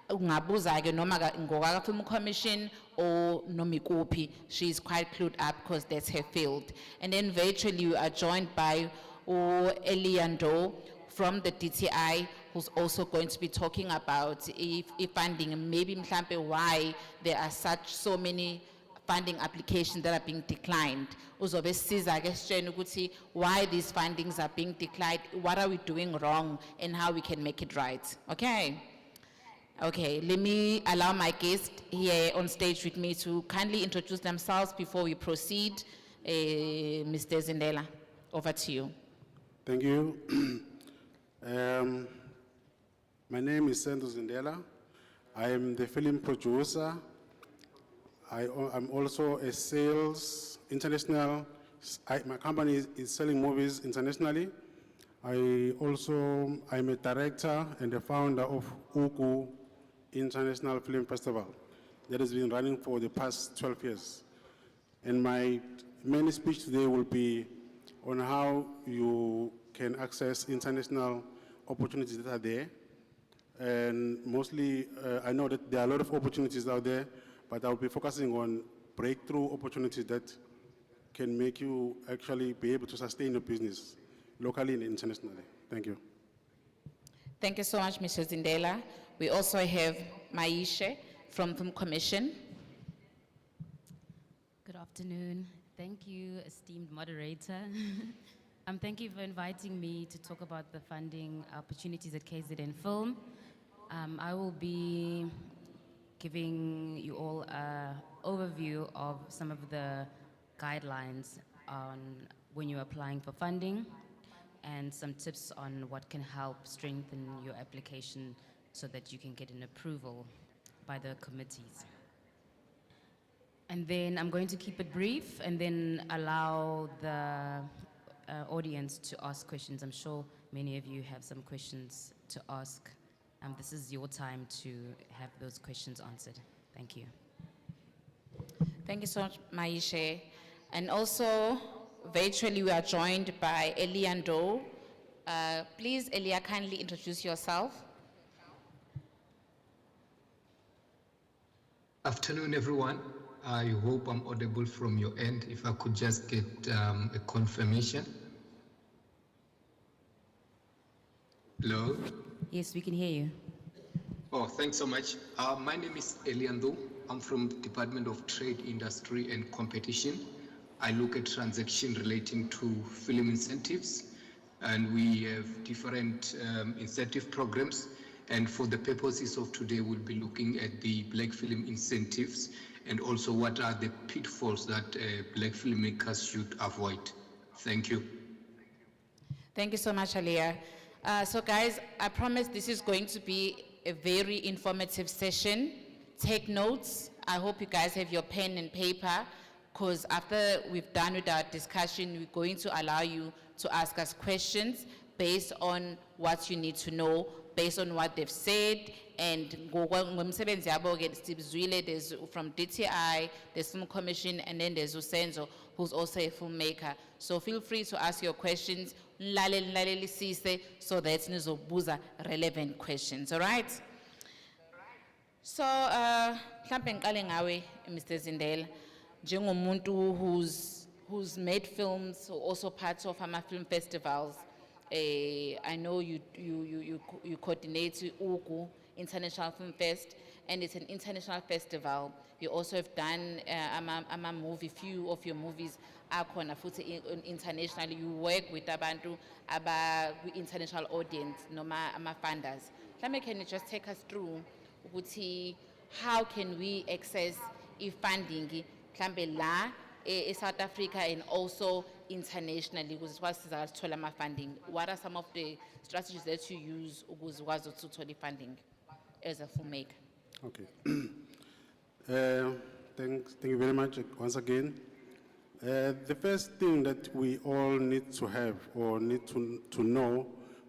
K: Ungabuza ke noma ngoka Film Commission or nomikopi. She's quite clued up because that's her field. And then virtually we are joined by Eliando from the DTI, who's also going to be talking about if funding, maybe mhlampe why there are so many funding applications that are being declined. Uzobe siza ke sitshela ukuthi why these fundings are being declined, what are we doing wrong, and how we can make it right. Okay. Okay, let me allow my guest here on stage with me to kindly introduce themselves before we proceed. Mr. Zindela, over to you.
L: Thank you. My name is Sendo Zindela. I am the film producer. I'm also a sales international. My company is selling movies internationally. I'm a director and the founder of Uku International Film Festival that has been running for the past 12 years. And my main speech today will be on how you can access international opportunities that are there. And mostly, I know that there are a lot of opportunities out there, but I'll be focusing on breakthrough opportunities that can make you actually be able to sustain your business locally and internationally. Thank you.
K: Thank you so much, Mr. Zindela. We also have Maishe from Film Commission.
M: Good afternoon. Thank you, esteemed moderator. Thank you for inviting me to talk about the funding opportunities at KZN Film. I will be giving you all an overview of some of the guidelines on when you're applying for funding and some tips on what can help strengthen your application so that you can get an approval by the committees. And then I'm going to keep it brief and then allow the audience to ask questions. I'm sure many of you have some questions to ask. This is your time to have those questions answered. Thank you.
K: Thank you so much, Maishe. And also, virtually, we are joined by Eliando. Please, Elia, kindly introduce yourself.
N: Afternoon, everyone. I hope I'm audible from your end. If I could just get a confirmation. Hello?
M: Yes, we can hear you.
N: Oh, thanks so much. My name is Eliando. I'm from the Department of Trade, Industry and Competition. I look at transactions relating to film incentives, and we have different incentive programs. And for the purposes of today, we'll be looking at the black film incentives and also what are the pitfalls that black filmmakers should avoid. Thank you.
K: Thank you so much, Aliyah. So guys, I promise this is going to be a very informative session. Take notes. I hope you guys have your pen and paper, because after we've done with our discussion, we're going to allow you to ask us questions based on what you need to know, based on what they've said. And there's from DTI, there's Film Commission, and then there's Usenzo, who's also a filmmaker. So feel free to ask your questions, so that nizobuza relevant questions, all right? So, mhlampe ngiqale ngawe, Mr. Zindela, njengomuntu who's made films, also part of our film festivals. I know you coordinate UGU International Film Fest, and it's an international festival. You also have done a movie, few of your movies are internationally. You work with abantu international audience, noma funders. Can you just take us through how can we access funding in South Africa and also internationally? Funding. What are some of the strategies that you use to funding as a filmmaker?
L: Okay. Thank you very much once again. The first thing that we all need to have or need to know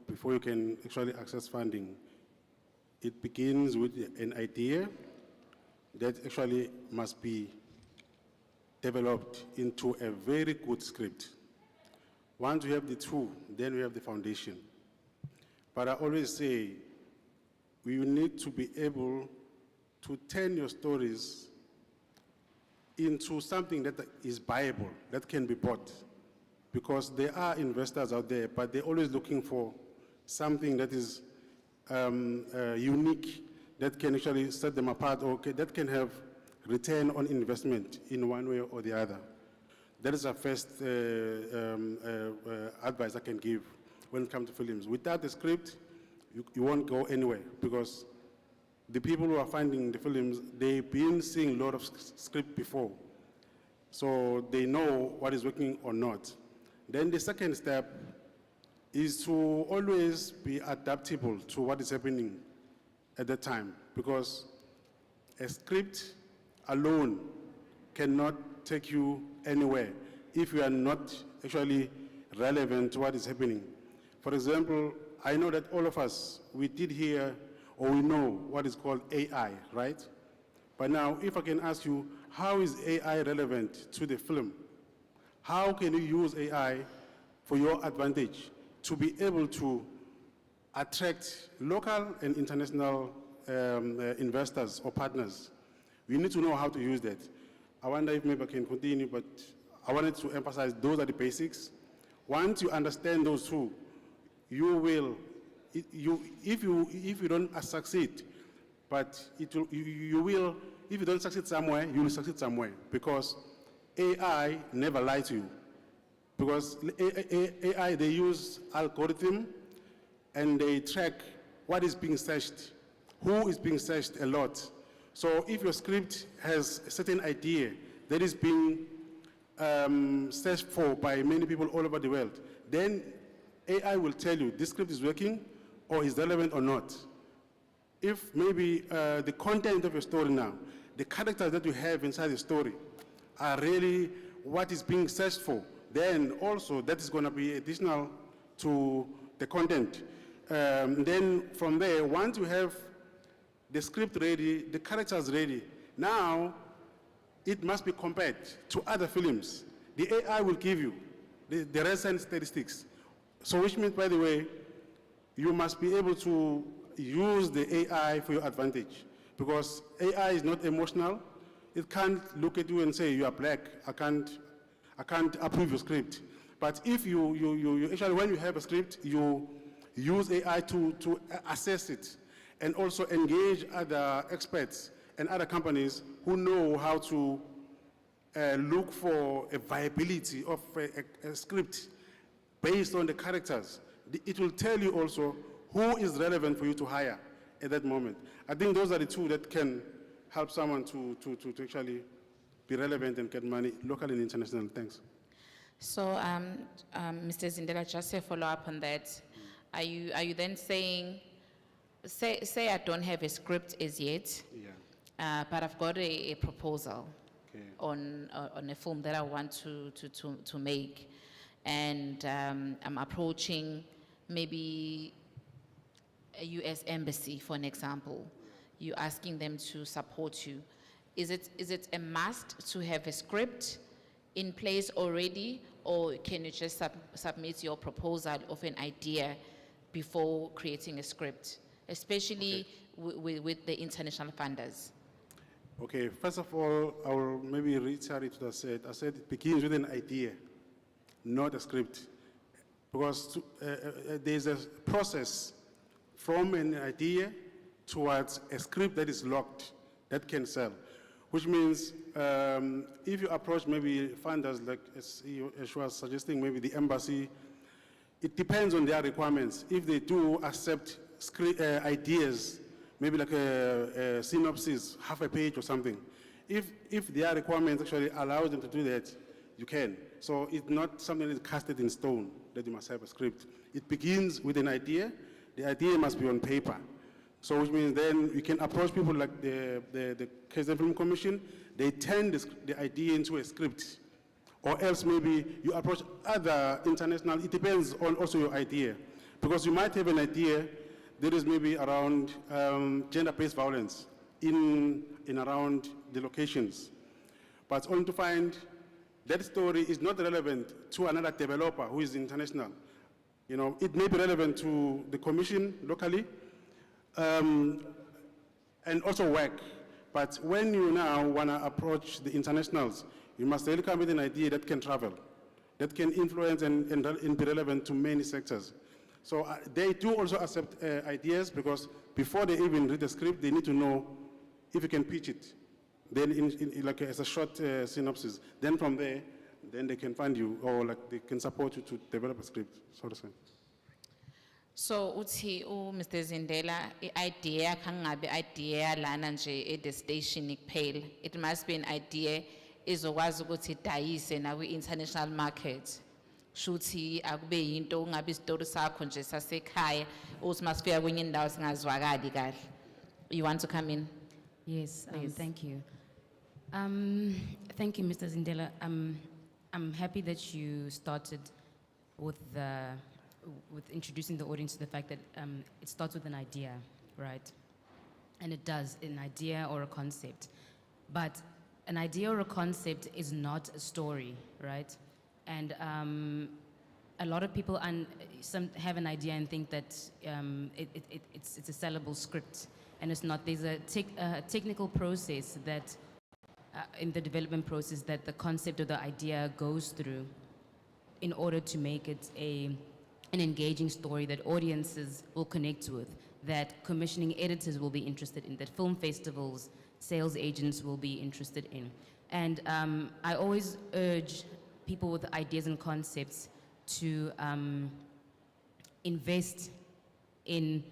L: before you can actually access funding, it begins with an idea that actually must be developed into a very good script. Once we have the two, then we have the foundation. But I always say, we need to be able to turn your stories into something that is viable, that can be bought. Because there are investors out there, but they're always looking for something that is unique, that can actually set them apart, or that can have return on investment in one way or the other. That is our first advice I can give when it comes to films. Without the script, you won't go anywhere, because the people who are finding the films, they've been seeing a lot of script before. So they know what is working or not. Then the second step is to always be adaptable to what is happening at that time, because a script alone cannot take you anywhere if you are not actually relevant to what is happening. For example, I know that all of us, we did hear or we know what is called AI, right? But now, if I can ask you, how is AI relevant to the film? How can you use AI for your advantage to be able to attract local and international investors or partners? We need to know how to use that. I wonder if maybe I can continue, but I wanted to emphasize those are the basics. Once you understand those two, you will, if you don't succeed, but you will, if you don't succeed somewhere, you will succeed somewhere, because AI never lies to you. Because AI, they use algorithm and they track what is being searched, who is being searched a lot. So if your script has a certain idea that is being searched for by many people all over the world, then AI will tell you this script is working or is relevant or not. If maybe the content of your story now, the characters that you have inside the story are really what is being searched for, then also that is going to be additional to the content. Then from there, once you have the script ready, the characters ready, now it must be compared to other films. The AI will give you the recent statistics. So which means, by the way, you must be able to use the AI for your advantage, because AI is not emotional. It can't look at you and say, you are black, I can't approve your script. But if you actually, when you have a script, you use AI to assess it and also engage other experts and other companies who know how to look for a viability of a script based on the characters. It will tell you also who is relevant for you to hire at that moment. I think those are the two that can help someone to actually be relevant and get money locally and international. Thanks.
K: So, Mr. Zindela, just a follow-up on that. Are you then saying, say I don't have a script as yet,
L: Yeah.
K: but I've got a proposal
L: Okay.
K: on a film that I want to make, and I'm approaching maybe a US embassy, for an example. You're asking them to support you. Is it a must to have a script in place already, or can you just submit your proposal of an idea before creating a script, especially with the international funders?
L: Okay, first of all, I will maybe reiterate what I said. I said it begins with an idea, not a script. Because there's a process from an idea towards a script that is locked, that can sell. Which means if you approach maybe funders, like as you was suggesting, maybe the embassy, it depends on their requirements. If they do accept ideas, maybe like a synopsis, half a page or something, if their requirements actually allow them to do that, you can. So it's not something that is casted in stone, that you must have a script. It begins with an idea. The idea must be on paper. So which means then you can approach people like the KZN Film Commission. They turn the idea into a script. Or else maybe you approach other international, it depends on also your idea. Because you might have an idea that is maybe around gender-based violence in around the locations. But only to find that story is not relevant to another developer who is international. You know, it may be relevant to the commission locally, and also work. But when you now want to approach the internationals, you must really come with an idea that can travel, that can influence and be relevant to many sectors. So they do also accept ideas, because before they even read the script, they need to know if you can pitch it. Then like as a short synopsis. Then from there, then they can fund you, or like they can support you to develop a script, so to say.
K: So, uthi Mr. Zindela, idea kangabe idea lana nje at the station kuphela. It must be an idea ezokwazi ukuthi idayise na kwi-international market. Shuthi akube yinto ungabe isitori sakho nje sasekhaya uthi masifika kwenye indawo singazwakali kahle. You want to come in?
M: Yes,
K: Please.
M: thank you. Thank you, Mr. Zindela. I'm happy that you started with introducing the audience to the fact that it starts with an idea, right? And it does, an idea or a concept. But an idea or a concept is not a story, right? And a lot of people some have an idea and think that it's a sellable script, and it's not. There's a technical process that in the development process that the concept or the idea goes through in order to make it an engaging story that audiences will connect with, that commissioning editors will be interested in, that film festivals, sales agents will be interested in. And I always urge people with ideas and concepts to invest in,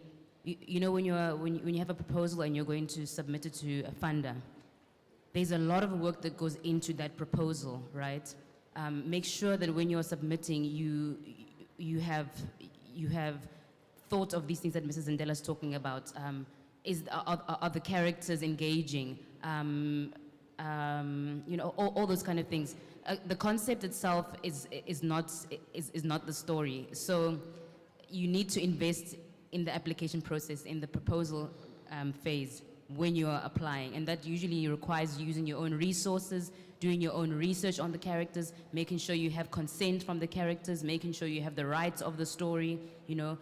M: you know, when you have a proposal and you're going to submit it to a funder, there's a lot of work that goes into that proposal, right? Make sure that when you're submitting, you have thought of these things that Mrs. Zindela is talking about. Are the characters engaging? You know, all those kind of things. The concept itself is not the story. So you need to invest in the application process, in the proposal phase when you are applying. And that usually requires using your own resources, doing your own research on the characters, making sure you have consent from the characters, making sure you have the rights of the story, you know.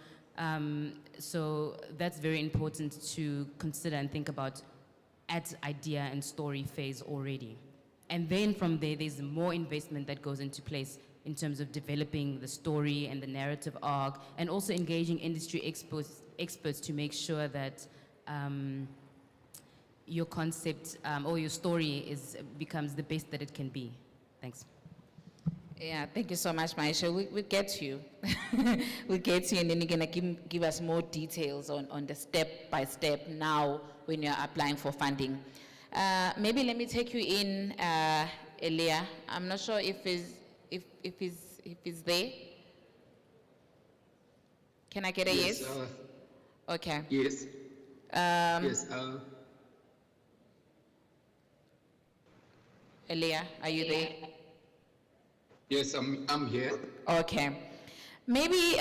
M: So that's very important to consider and think about at idea and story phase already. And then from there, there's more investment that goes into place in terms of developing the story and the narrative arc, and also engaging industry experts to make sure that your concept or your story becomes the best that it can be. Thanks.
K: Yeah, thank you so much, Maisha. We get you. We get you, and then you're going to give us more details on the step-by-step now when you're applying for funding. Maybe let me take you in, Elia. I'm not sure if he's there. Can I get a yes? Okay.
N: Yes. Yes.
K: Elia, are you there?
N: Yes, I'm here.
K: Okay. Maybe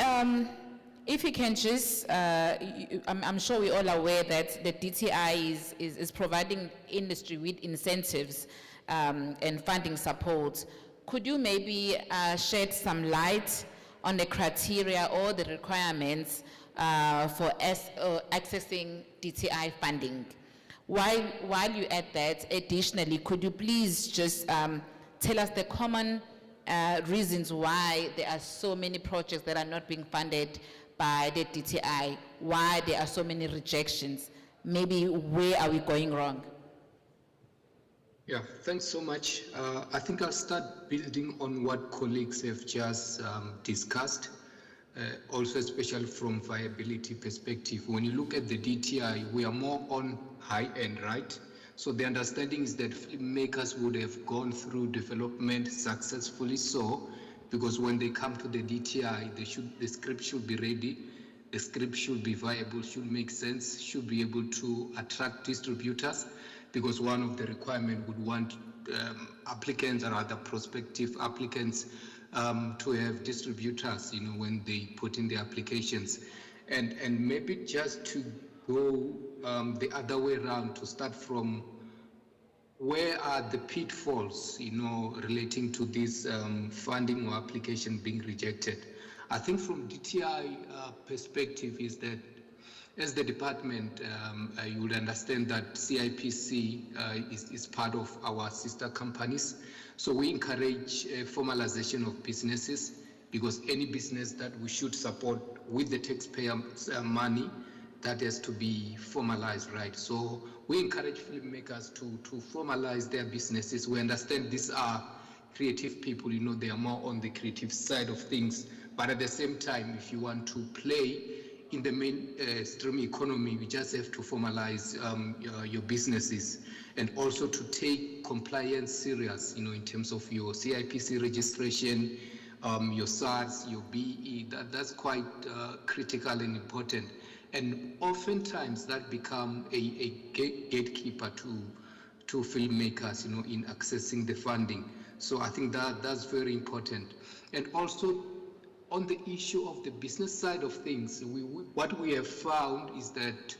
K: if you can just, I'm sure we're all aware that the DTI is providing industry with incentives and funding support. Could you maybe shed some light on the criteria or the requirements for accessing DTI funding? While you're at that, additionally, could you please just tell us the common reasons why there are so many projects that are not being funded by the DTI, why there are so many rejections? Maybe where are we going wrong?
N: Yeah, thanks so much. I think I'll start building on what colleagues have just discussed, also especially from viability perspective. When you look at the DTI, we are more on high end, right? So the understanding is that filmmakers would have gone through development successfully, so because when they come to the DTI, the script should be ready, the script should be viable, should make sense, should be able to attract distributors, because one of the requirements would want applicants or other prospective applicants to have distributors, when they put in their applications. And maybe just to go the other way around, to start from where are the pitfalls, relating to this funding or application being rejected. I think from DTI perspective is that as the department, you would understand that CIPC is part of our sister companies. So we encourage formalization of businesses, because any business that we should support with the taxpayer money, that has to be formalized, right? So we encourage filmmakers to formalize their businesses. We understand these are creative people, they are more on the creative side of things. But at the same time, if you want to play in the mainstream economy, we just have to formalize your businesses, and also to take compliance serious, in terms of your CIPC registration, your SARS, your BE, that's quite critical and important. And oftentimes that become a gatekeeper to filmmakers, in accessing the funding. So I think that's very important. And also on the issue of the business side of things, what we have found is that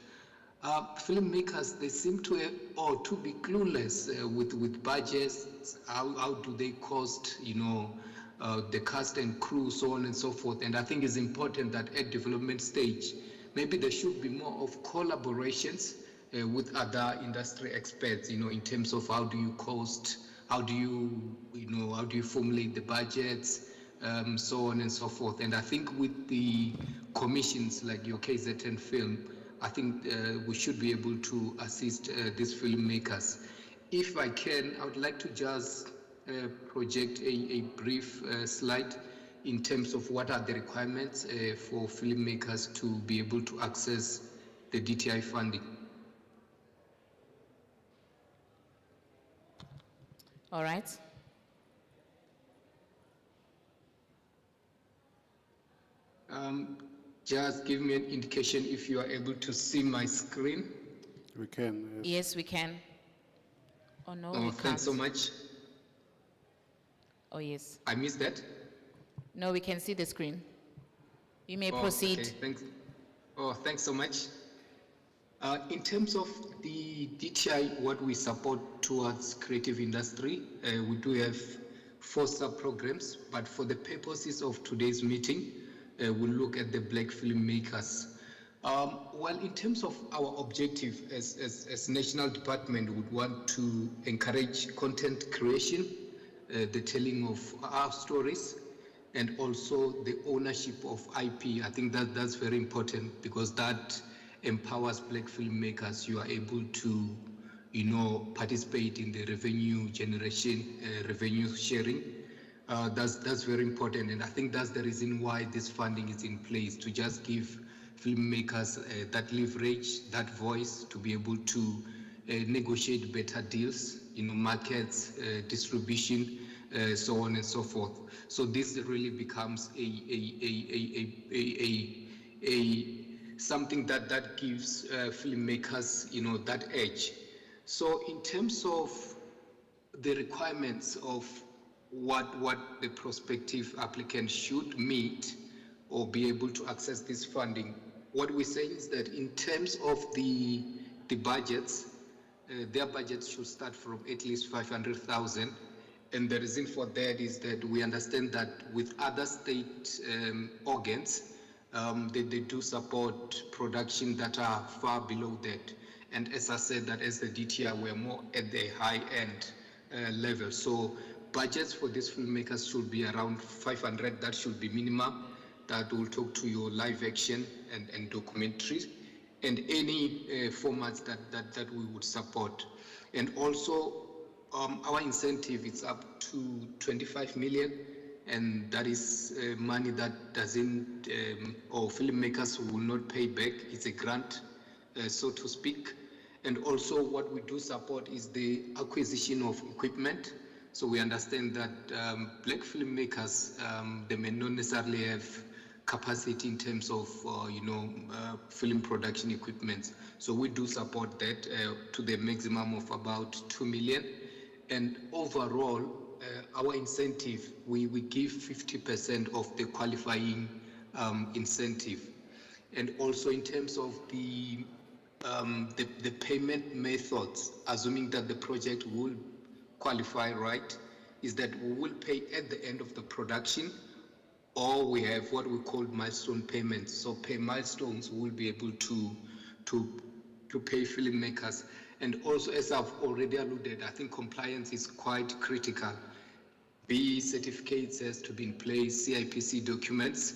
N: filmmakers, they seem to have, or to be clueless with budgets, how do they cost, the cast and crew, so on and so forth. And I think it's important that at development stage, maybe there should be more of collaborations with other industry experts, in terms of how do you cost, how do you formulate the budgets, so on and so forth. And I think with the commissions like your KZN film, I think we should be able to assist these filmmakers. If I can, I would like to just project a brief slide in terms of what are the requirements for filmmakers to be able to access the DTI funding.
K: All right.
N: Just give me an indication if you are able to see my screen.
L: We can.
K: Yes, we can. Oh, no, we can't.
N: Thanks so much.
K: Oh, yes.
N: I missed that.
K: No, we can see the screen. You may proceed.
N: Okay, thanks. Thanks so much. In terms of the DTI, what we support towards creative industry, we do have 4 sub-programs, but for the purposes of today's meeting, we'll look at the Black filmmakers. Well, in terms of our objective as national department, we would want to encourage content creation, the telling of our stories, and also the ownership of IP. I think that's very important, because that empowers Black filmmakers. You are able to participate in the revenue generation, revenue sharing. That's very important, and I think that's the reason why this funding is in place, to just give filmmakers that leverage, that voice, to be able to negotiate better deals, markets, distribution, so on and so forth. So this really becomes something that gives filmmakers, that edge. So in terms of the requirements of what the prospective applicant should meet or be able to access this funding, what we're saying is that in terms of the budgets, their budgets should start from at least 500,000. And the reason for that is that we understand that with other state organs, they do support production that are far below that. And as I said, that as the DTR, we're more at the high end level. So budgets for these filmmakers should be around 500. That should be minimum. That will talk to your live action and documentaries and any formats that we would support. And also our incentive is up to 25 million, and that is money that doesn't, or filmmakers will not pay back. It's a grant, so to speak. And also what we do support is the acquisition of equipment. So we understand that black filmmakers, they may not necessarily have capacity in terms of, film production equipment. So we do support that to the maximum of about 2 million. And overall, our incentive, we give 50% of the qualifying incentive. And also in terms of the payment methods, assuming that the project will qualify, right, is that we will pay at the end of the production, or we have what we call milestone payments. So pay milestones, we will be able to pay filmmakers. And also, as I've already alluded, I think compliance is quite critical. BE certificates has to be in place, CIPC documents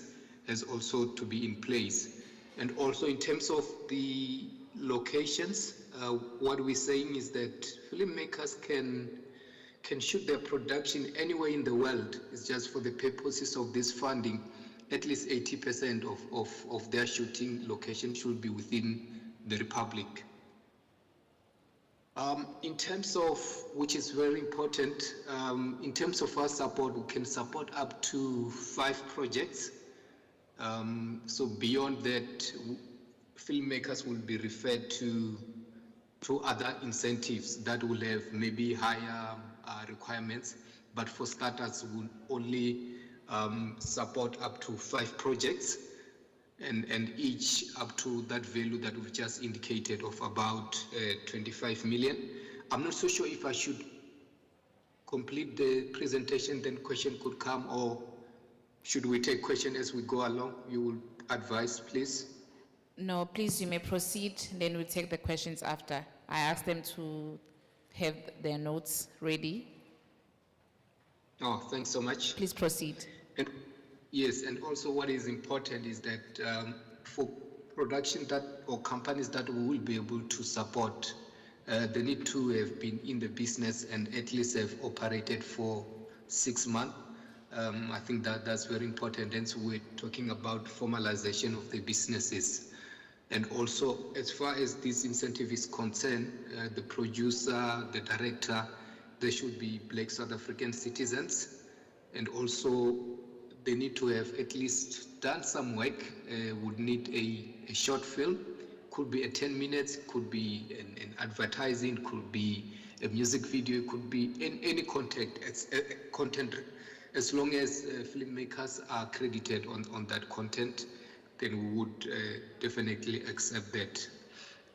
N: has also to be in place. And also in terms of the locations, what we're saying is that filmmakers can shoot their production anywhere in the world. It's just for the purposes of this funding, at least 80% of their shooting location should be within the Republic. In terms of, which is very important, in terms of our support, we can support up to 5 projects. So beyond that, filmmakers will be referred to other incentives that will have maybe higher requirements, but for starters, we'll only support up to 5 projects, and each up to that value that we've just indicated of about 25 million. I'm not so sure if I should complete the presentation, then question could come, or should we take question as we go along? You will advise, please.
K: No, please, you may proceed, then we'll take the questions after. I asked them to have their notes ready.
N: Oh, thanks so much.
K: Please proceed.
N: And yes, and also what is important is that for production that, or companies that we will be able to support, they need to have been in the business and at least have operated for 6 months. I think that's very important. And so we're talking about formalization of the businesses. And also, as far as this incentive is concerned, the producer, the director, they should be Black South African citizens. And also, they need to have at least done some work, would need a short film, could be a 10 minutes, could be an advertising, could be a music video, could be any content, as long as filmmakers are credited on that content, then we would definitely accept that.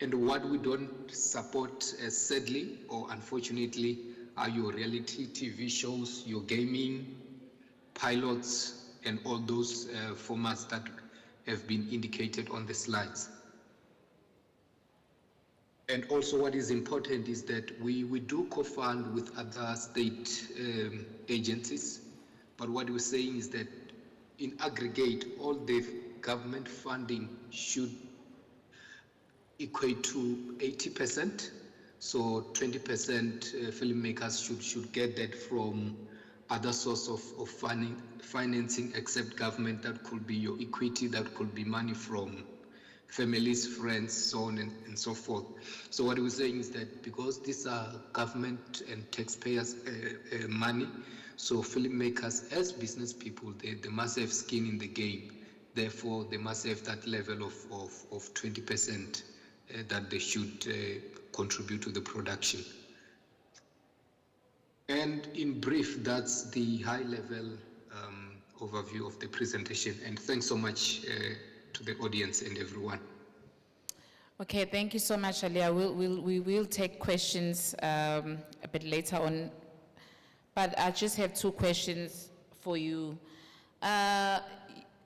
N: And what we don't support, sadly or unfortunately, are your reality TV shows, your gaming, pilots, and all those formats that have been indicated on the slides. And also what is important is that we do co-fund with other state agencies, but what we're saying is that in aggregate, all the government funding should equate to 80%, So 20% filmmakers should get that from other source of financing except government. That could be your equity, that could be money from families, friends, so on and so forth. So what we're saying is that because these are government and taxpayers' money, so filmmakers as business people, they must have skin in the game. Therefore, they must have that level of 20% that they should contribute to the production. And in brief, that's the high-level overview of the presentation. And thanks so much to the audience and everyone.
K: Okay, thank you so much, Alia. We will take questions a bit later on, but I just have two questions for you.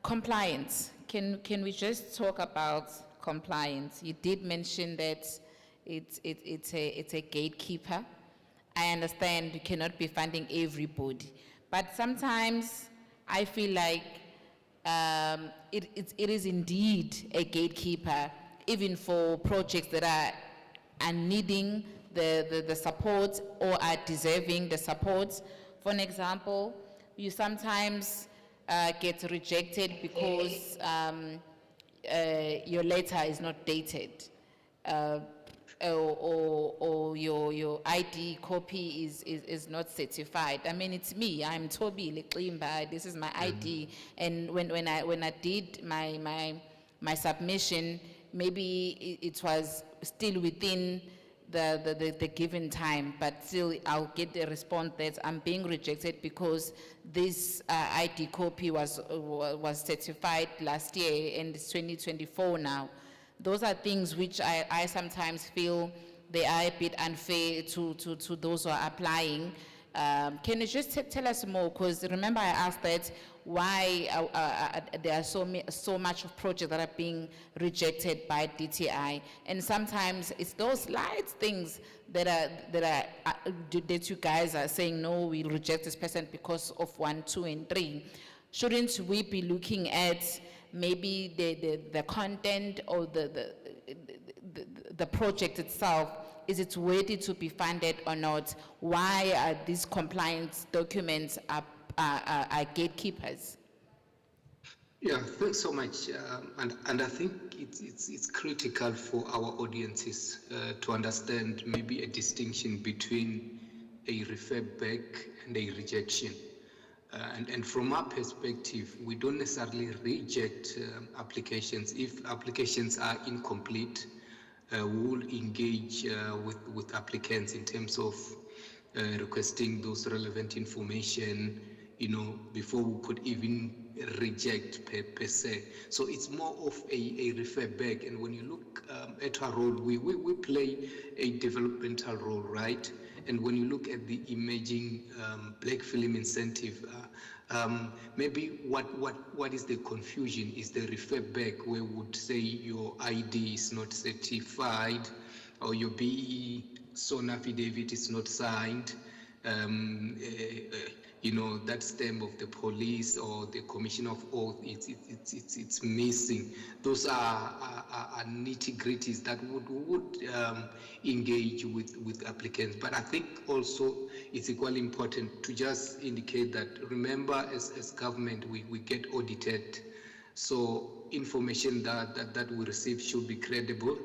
K: Compliance, can we just talk about compliance? You did mention that it's a gatekeeper. I understand you cannot be funding everybody, but sometimes I feel like it is indeed a gatekeeper, even for projects that are needing the support or are deserving the support. For an example, you sometimes get rejected because your letter is not dated. Or your ID copy is not certified. I mean, it's me. I'm Toby Leklimba. This is my ID. And when I did my submission, maybe it was still within the given time, but still I'll get the response that I'm being rejected because this ID copy was certified last year and it's 2024 now. Those are things which I sometimes feel they are a bit unfair to those who are applying. Can you just tell us more? Because remember I asked that why there are so much of projects that are being rejected by DTI, and sometimes it's those slight things that you guys are saying no, we'll reject this person because of 1, 2, and 3. Shouldn't we be looking at maybe the content or the project itself? Is it worthy to be funded or not? Why are these compliance documents are gatekeepers?
N: Yeah, thanks so much. And I think it's critical for our audiences to understand maybe a distinction between a refer back and a rejection. And from our perspective, we don't necessarily reject applications. If applications are incomplete, we will engage with applicants in terms of requesting those relevant information, before we could even reject per se. So it's more of a refer back. And when you look at our role, we play a developmental role, right? And when you look at the emerging Black Film Incentive, maybe what is the confusion is the refer back, where we would say your ID is not certified or your BE SON affidavit is not signed. That stamp of the police or the commission of oath, it's missing. Those are nitty-gritties that would engage with applicants. But I think also it's equally important to just indicate that, remember, as government, we get audited. So information that we receive should be credible,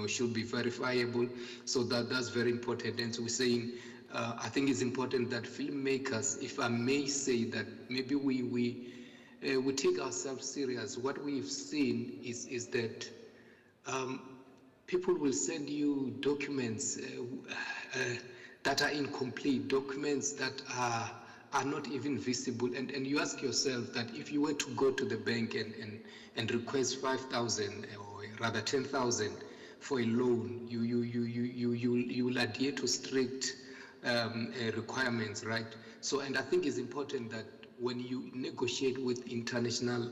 N: should be verifiable. So that's very important. And so we're saying, I think it's important that filmmakers, if I may say that, maybe we take ourselves serious. What we've seen is that people will send you documents that are incomplete, documents that are not even visible. And you ask yourself that if you were to go to the bank and request 5,000 or rather 10,000 for a loan, you will adhere to strict requirements, right? So, and I think it's important that when you negotiate with international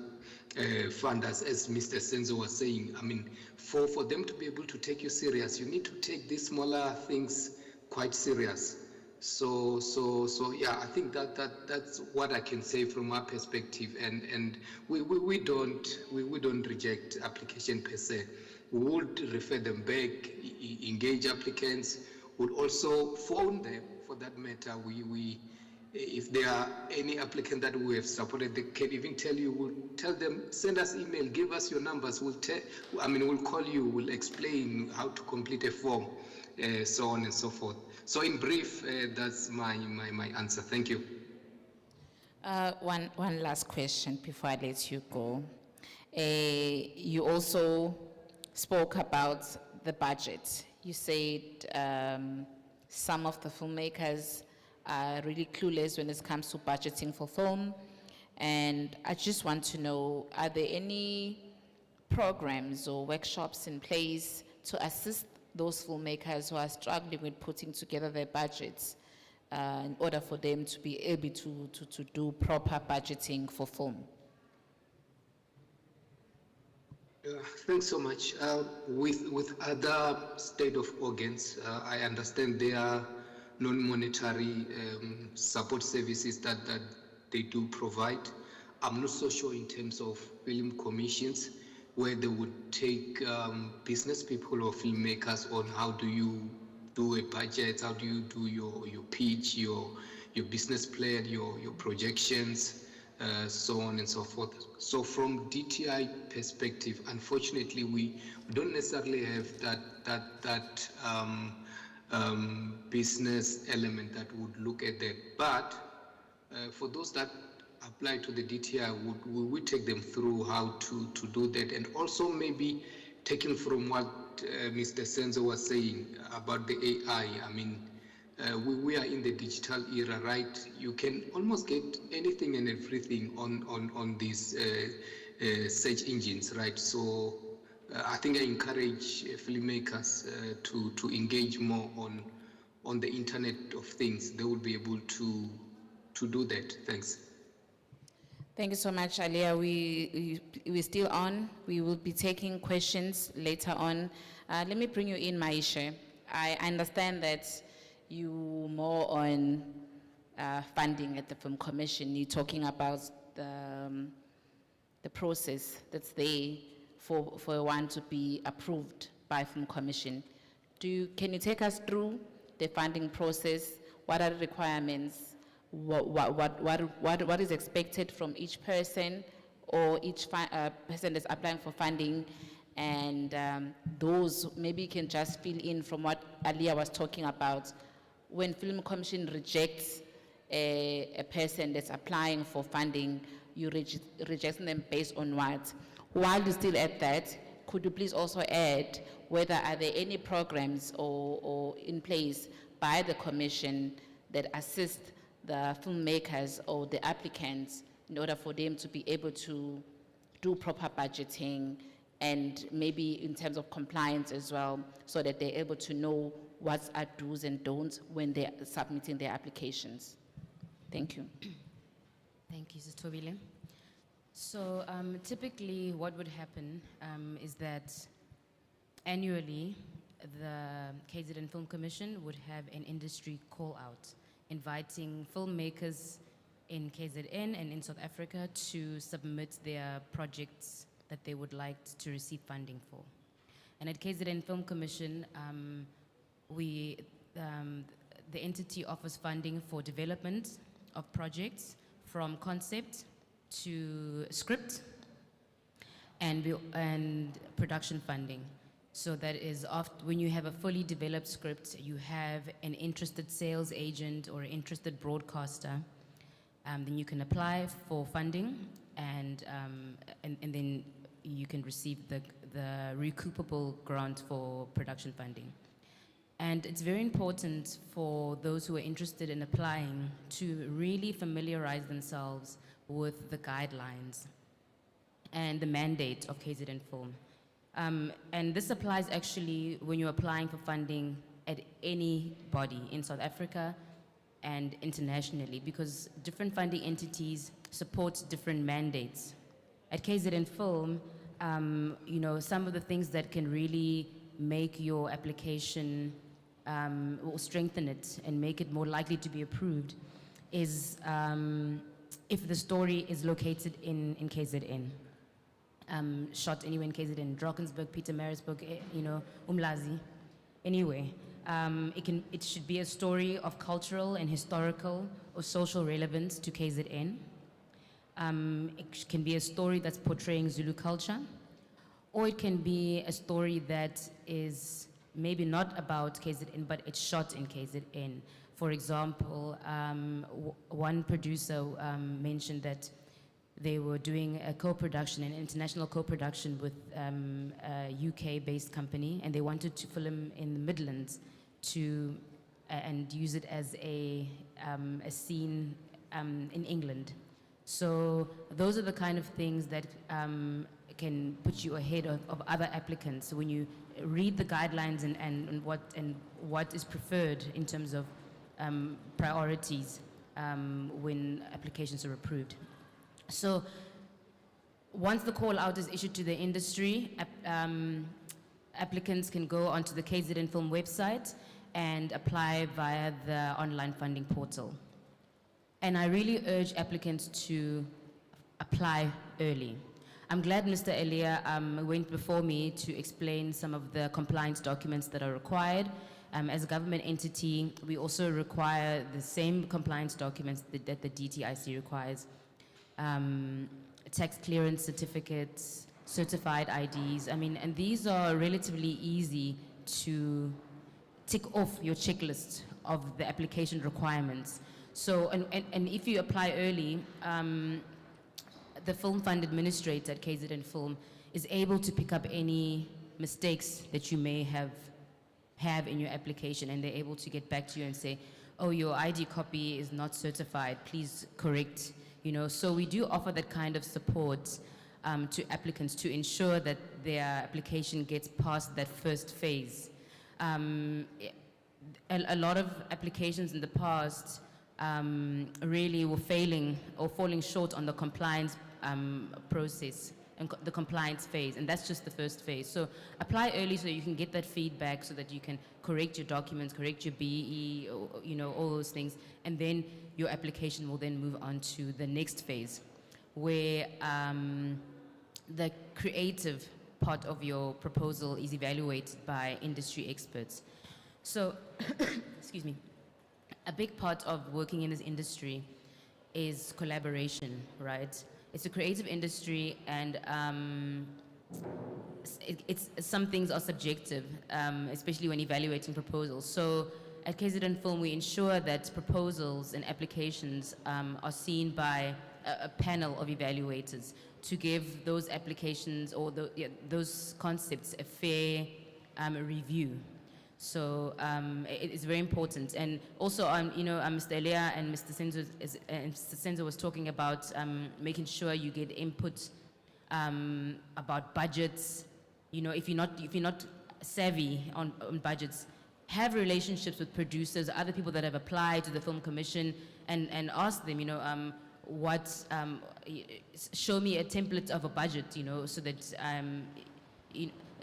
N: funders, as Mr. Senzo was saying, I mean, for them to be able to take you serious, you need to take these smaller things quite serious. So yeah, I think that's what I can say from our perspective, and we don't reject application per se. would refer them back, engage applicants, would also phone them for that matter. If there are any applicant that we have supported, they can even tell you, we'll tell them, send us email, give us your numbers, we'll call you, we'll explain how to complete a form, so on and so forth. So in brief, that's my answer. Thank you.
K: One last question before I let you go. You also spoke about the budget. You said some of the filmmakers are really clueless when it comes to budgeting for film. And I just want to know, are there any programs or workshops in place to assist those filmmakers who are struggling with putting together their budgets in order for them to be able to do proper budgeting for film?
N: Thanks so much. With other state of organs, I understand there are non-monetary support services that they do provide. I'm not so sure in terms of film commissions, where they would take business people or filmmakers on how do you do a budget, how do you do your pitch, your business plan, your projections, so on and so forth. So from DTI perspective, unfortunately, we don't necessarily have that business element that would look at that. But for those that apply to the DTI, we would take them through how to do that, and also maybe taking from what Mr. Senzo was saying about the AI. I mean, we are in the digital era, right? You can almost get anything and everything on these search engines, right? So I think I encourage filmmakers to engage more on the Internet of Things. They will be able to do that. Thanks.
K: Thank you so much, Alia. We're still on. We will be taking questions later on. Let me bring you in, Maisha. I understand that you more on funding at the Film Commission. You're talking about the process that's there for one to be approved by Film Commission. Can you take us through the funding process? What are the requirements? What is expected from each person or each person that's applying for funding? And those, maybe you can just fill in from what Alia was talking about. When Film Commission rejects a person that's applying for funding, you reject them based on what? While you're still at that, could you please also add whether are there any programs or in place by the Commission that assist the filmmakers or the applicants in order for them to be able to do proper budgeting and maybe in terms of compliance as well, so that they're able to know what are do's and don'ts when they're submitting their applications. Thank you.
M: Thank you, Sis Tobile. So typically what would happen is that annually the KZN Film Commission would have an industry call out inviting filmmakers in KZN and in South Africa to submit their projects that they would like to receive funding for. And at KZN Film Commission, the entity offers funding for development of projects from concept to script and production funding. So that is when you have a fully developed script, you have an interested sales agent or an interested broadcaster, then you can apply for funding and then you can receive the recoupable grant for production funding. And it's very important for those who are interested in applying to really familiarize themselves with the guidelines and the mandate of KZN Film. And this applies actually when you're applying for funding at any body in South Africa and internationally, because different funding entities support different mandates. At KZN Film, some of the things that can really make your application or strengthen it and make it more likely to be approved is if the story is located in KZN. shot anywhere in KZN, Drakensberg, Pietermaritzburg, Umlazi, anyway. It should be a story of cultural and historical or social relevance to KZN. It can be a story that's portraying Zulu culture, or it can be a story that is maybe not about KZN, but it's shot in KZN. For example, one producer mentioned that they were doing a co-production, an international co-production with a UK-based company, and they wanted to film in the Midlands and use it as a scene in England. So those are the kind of things that can put you ahead of other applicants. So when you read the guidelines and what is preferred in terms of priorities when applications are approved. So once the call out is issued to the industry, applicants can go onto the KZN Film website and apply via the online funding portal. And I really urge applicants to apply early. I'm glad Mr. Elia went before me to explain some of the compliance documents that are required. As a government entity, we also require the same compliance documents that the DTIC requires. Tax clearance certificates, certified IDs. And these are relatively easy to tick off your checklist of the application requirements. So, and if you apply early, the Film Fund Administrator at KZN Film is able to pick up any mistakes that you may have in your application, and they're able to get back to you and say, oh, your ID copy is not certified, please correct. So we do offer that kind of support to applicants to ensure that their application gets past that first phase. A lot of applications in the past really were failing or falling short on the compliance process and the compliance phase, and that's just the first phase. So apply early so you can get that feedback so that you can correct your documents, correct your BE, all those things, and then your application will then move on to the next phase where the creative part of your proposal is evaluated by industry experts. So, excuse me, a big part of working in this industry is collaboration, right? It's a creative industry, and some things are subjective, especially when evaluating proposals. So at KZN Film, we ensure that proposals and applications are seen by a panel of evaluators to give those applications or those concepts a fair review. So it is very important. And also, Mr. Elia and Mr. Senzo was talking about making sure you get input about budgets. If you're not savvy on budgets, have relationships with producers, other people that have applied to the Film Commission, and ask them, show me a template of a budget, so that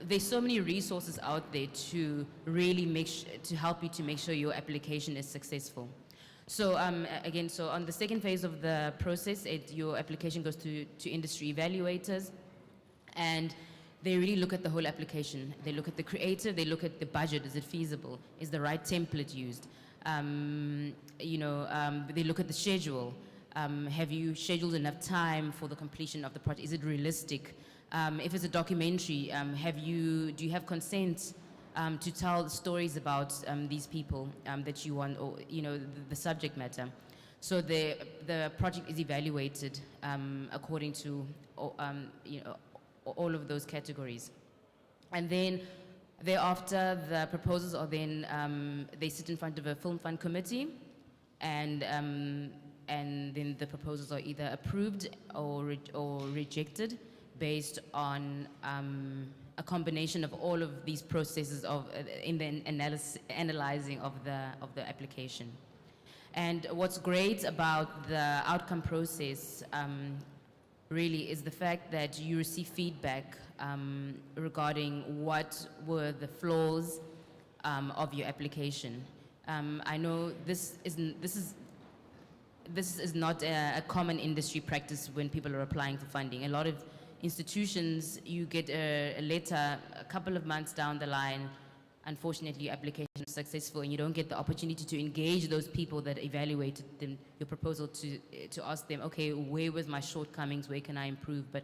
M: there's so many resources out there to really to help you to make sure your application is successful. So again, so on the second phase of the process, your application goes to industry evaluators, and they really look at the whole application. They look at the creative, they look at the budget. Is it feasible? Is the right template used? They look at the schedule. Have you scheduled enough time for the completion of the project? Is it realistic? If it's a documentary, do you have consent to tell stories about these people that you want, or the subject matter? So the project is evaluated according to all of those categories, and then thereafter the proposals are then they sit in front of a Film Fund committee, and then the proposals are either approved or rejected, based on a combination of all of these processes in the analyzing of the application. And what's great about the outcome process really is the fact that you receive feedback regarding what were the flaws of your application. I know this is not a common industry practice when people are applying for funding. A lot of institutions, you get a letter a couple of months down the line. Unfortunately, your application is successful, and you don't get the opportunity to engage those people that evaluated your proposal to ask them, okay, where was my shortcomings? Where can I improve? But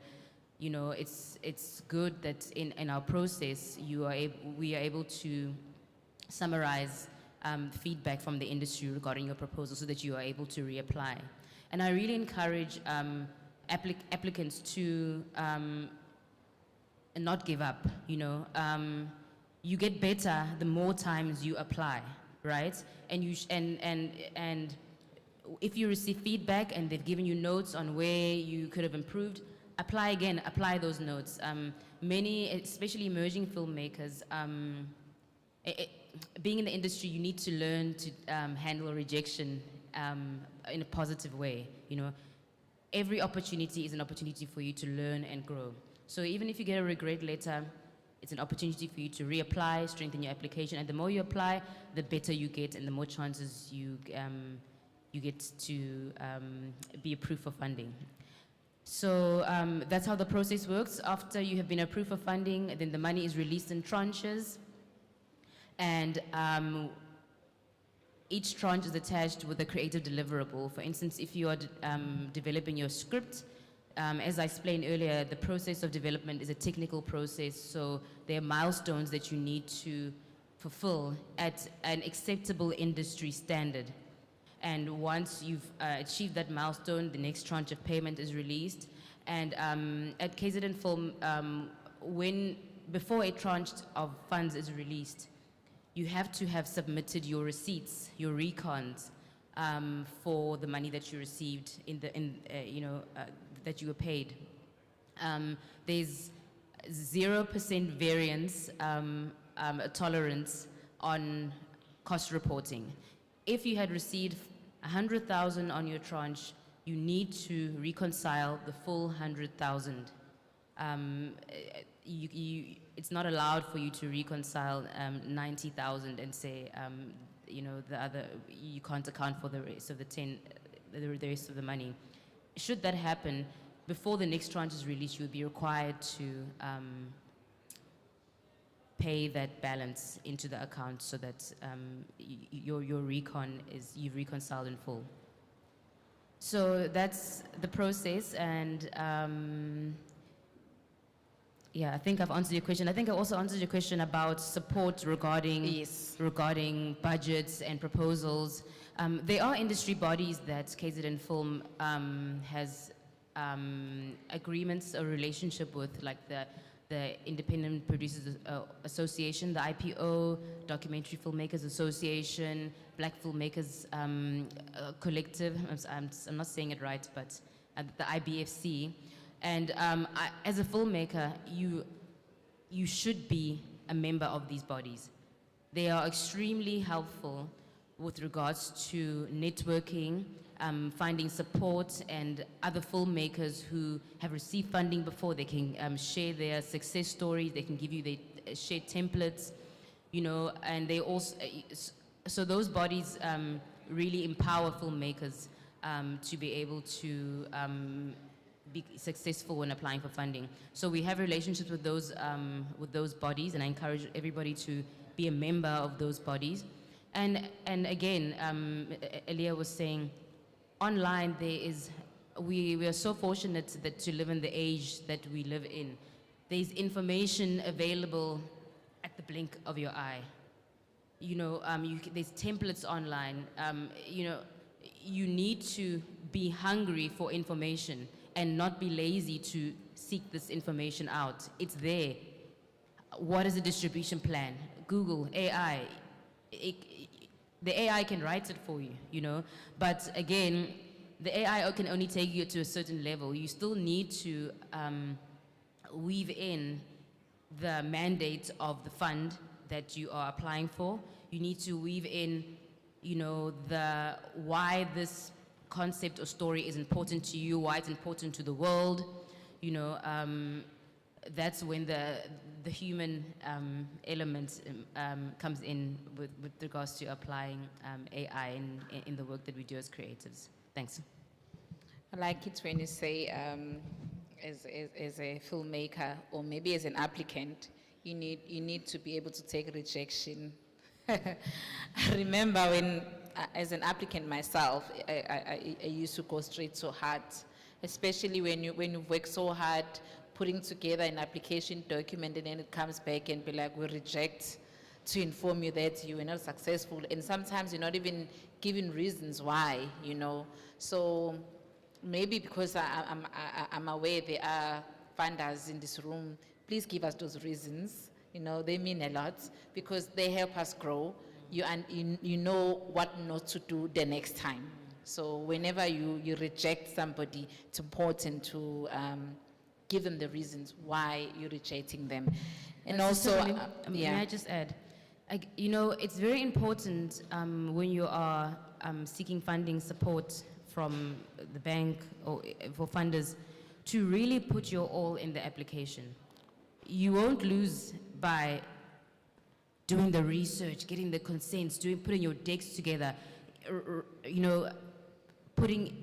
M: you know, it's good that in our process, we are able to summarize feedback from the industry regarding your proposal so that you are able to reapply. And I really encourage applicants to not give up, you know. You get better the more times you apply, right? And and if you receive feedback and they've given you notes on where you could have improved, apply again, apply those notes. Many, especially emerging filmmakers, being in the industry, you need to learn to handle rejection in a positive way, you know. Every opportunity is an opportunity for you to learn and grow. So even if you get a regret letter, it's an opportunity for you to reapply, strengthen your application, and the more you apply, the better you get, and the more chances you get to be approved for funding. So that's how the process works. After you have been approved for funding, then the money is released in tranches, and each tranche is attached with a creative deliverable. For instance, if you are developing your script, as I explained earlier, the process of development is a technical process, so there are milestones that you need to fulfill at an acceptable industry standard. And once you've achieved that milestone, the next tranche of payment is released. And at KZN Film, before a tranche of funds is released, you have to have submitted your receipts, your recons, for the money that you received that you were paid. There's 0% variance tolerance on cost reporting. If you had received 100,000 on your tranche, you need to reconcile the full 100,000. It's not allowed for you to reconcile 90,000 and say, the other, you can't account for the rest of the rest of the money. Should that happen, before the next tranche is released, you would be required to pay that balance into the account so that your recon you've reconciled in full. So that's the process, and yeah, I think I've answered your question. I think I also answered your question about support regarding budgets and proposals. There are industry bodies that KZN Film has agreements or relationship with, like the Independent Producers Association, the IPO, Documentary Filmmakers Association, Black Filmmakers Collective, I'm not saying it right, but the IBFC. And as a filmmaker, you should be a member of these bodies. They are extremely helpful with regards to networking, finding support, and other filmmakers who have received funding before. They can share their success stories, they can give you, they share templates, you know, and they also, so those bodies really empower filmmakers to be able to be successful when applying for funding. So we have relationships with those bodies, and I encourage everybody to be a member of those bodies. And again, Elia was saying, online we are so fortunate that to live in the age that we live in. There's information available at the blink of your eye. You know, there's templates online. You know, you need to be hungry for information and not be lazy to seek this information out. It's there. What is the distribution plan? Google, AI. The AI can write it for you, you know? But again, the AI can only take you to a certain level. You still need to weave in the mandate of the fund that you are applying for. You need to weave in, you know, why this concept or story is important to you, why it's important to the world. You know, that's when the human element comes in with regards to applying AI in the work that we do as creatives. Thanks.
K: I like it when you say as a filmmaker or maybe as an applicant, you need to be able to take rejection. I remember when, as an applicant myself, I used to go straight to heart, especially when you work so hard putting together an application document and then it comes back and be like, we reject, to inform you that you were not successful, and sometimes you're not even given reasons why, you know. So maybe because I'm aware there are funders in this room, please give us those reasons. You know, they mean a lot because they help us grow. You know what not to do the next time. So whenever you reject somebody, it's important to give them the reasons why you're rejecting them. And also,
M: May I just add? You know, it's very important when you are seeking funding support from the bank or for funders to really put your all in the application. You won't lose by doing the research, getting the consents, putting your decks together, you know, putting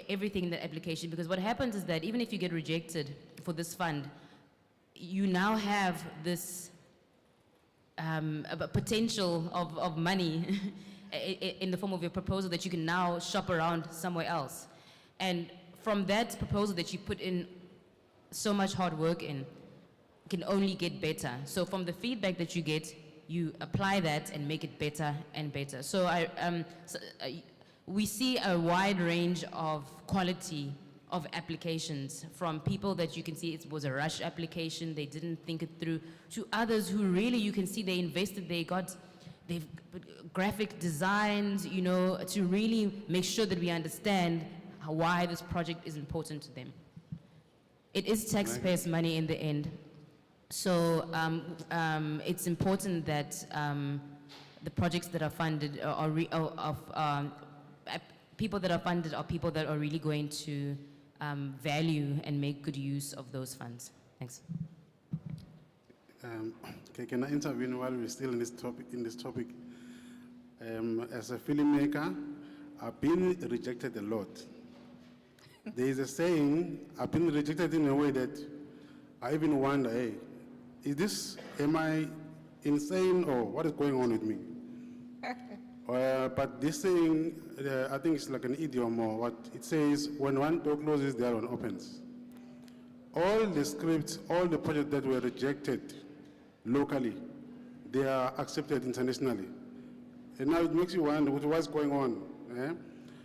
M: everything in the application. Because what happens is that even if you get rejected for this fund, you now have this a potential of money in the form of your proposal that you can now shop around somewhere else. And from that proposal that you put in so much hard work in, can only get better. So from the feedback that you get, you apply that and make it better and better. So we see a wide range of quality of applications, from people that you can see it was a rush application, they didn't think it through, to others who really you can see they invested, they've graphic designs, you know, to really make sure that we understand why this project is important to them. It is taxpayers' money in the end. So it's important that the projects that are funded people that are funded are people that are really going to value and make good use of those funds. Thanks.
L: Okay, can I intervene while we're still in this topic? As a filmmaker, I've been rejected a lot. There is a saying, I've been rejected in a way that I even wonder, hey, am I insane or what is going on with me? But this saying, I think it's like an idiom or what it says, when one door closes, the other one opens. All the scripts, all the projects that were rejected locally, they are accepted internationally. And now it makes you wonder what's going on. Eh?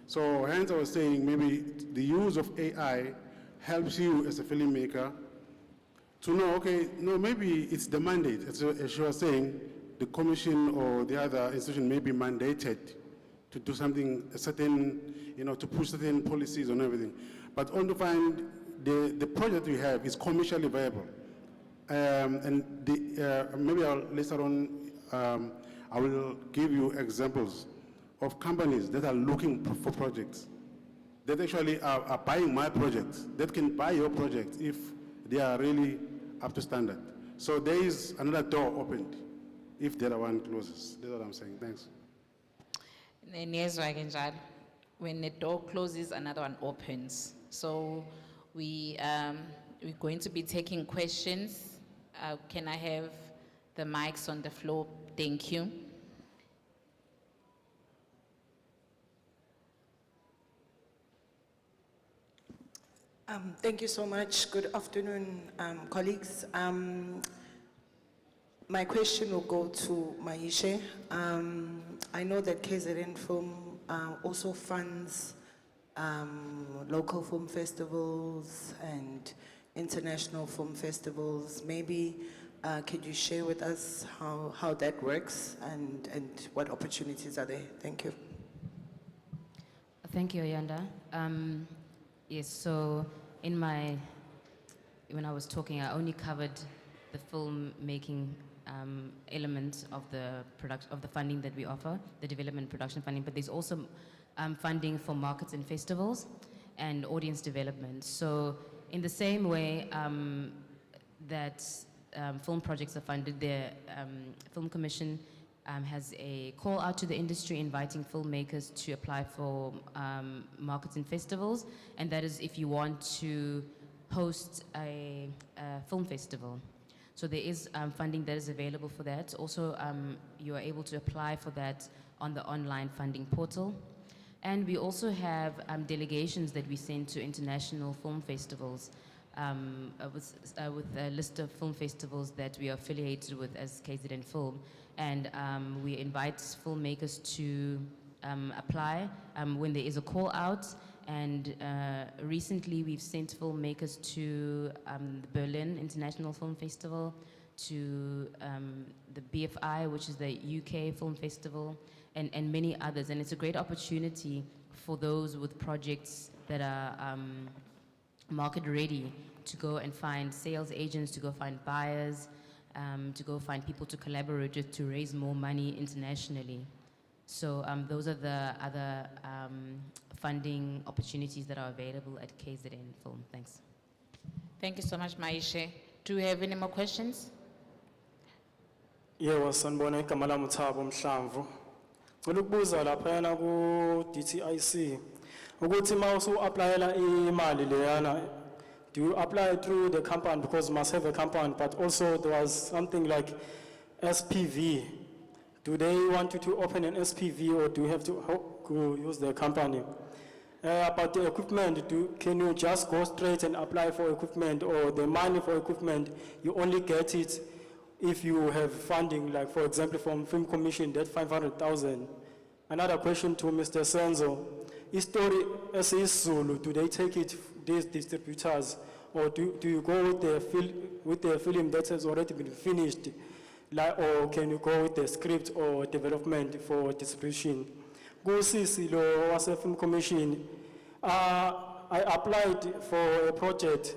L: So hence I was saying maybe the use of AI helps you as a filmmaker to know, okay, no, maybe it's the mandate. As you were saying, the commission or the other institution may be mandated to do something, a certain, you know, to push certain policies and everything. But only to find the project we have is commercially viable. Maybe later on, I will give you examples of companies that are looking for projects, that actually are buying my projects, that can buy your projects if they are really up to standard. So there is another door opened if the other one closes. That's what I'm saying. Thanks.
K: When the door closes, another one opens. So we're going to be taking questions. Can I have the mics on the floor? Thank you.
O: Thank you so much. Good afternoon, colleagues. My question will go to Maisha. I know that KZN Film also funds local film festivals and international film festivals. Maybe could you share with us how that works and what opportunities are there? Thank you.
M: Thank you, Ayanda. Yes, so when I was talking, I only covered the filmmaking element of the funding that we offer, the development production funding, but there's also funding for markets and festivals and audience development. So in the same way that film projects are funded, the Film Commission has a call out to the industry inviting filmmakers to apply for markets and festivals, and that is if you want to host a film festival. So there is funding that is available for that. Also, you are able to apply for that on the online funding portal. And we also have delegations that we send to international film festivals with a list of film festivals that we are affiliated with as KZN Film. And we invite filmmakers to apply when there is a call out. And recently we've sent filmmakers to the Berlin International Film Festival, to the BFI, which is the UK Film Festival, and many others. And it's a great opportunity for those with projects that are market ready to go and find sales agents, to go find buyers, to go find people to collaborate with to raise more money internationally. So those are the other funding opportunities that are available at KZN Film. Thanks.
K: Thank you so much, Maisha. Do we have any more questions?
P: Yebo, sanibona igama lami uThabo Mhlamvu. Ngicela ukubuza laphana ku DTIC ukuthi mawusu applyela imali leyana, do you apply through the company because you must have a company, but also there was something like SPV. Do they want you to open an SPV or do you have to use the company? About the equipment, can you just go straight and apply for equipment, or the money for equipment, you only get it if you have funding, like for example from Film Commission, that 500,000. Another question to Mr. Senzo, is story as is Zulu, do they take it, these distributors, or do you go with the film that has already been finished, like, or can you go with the script or development for distribution? Go see lo was a Film Commission. I applied for a project.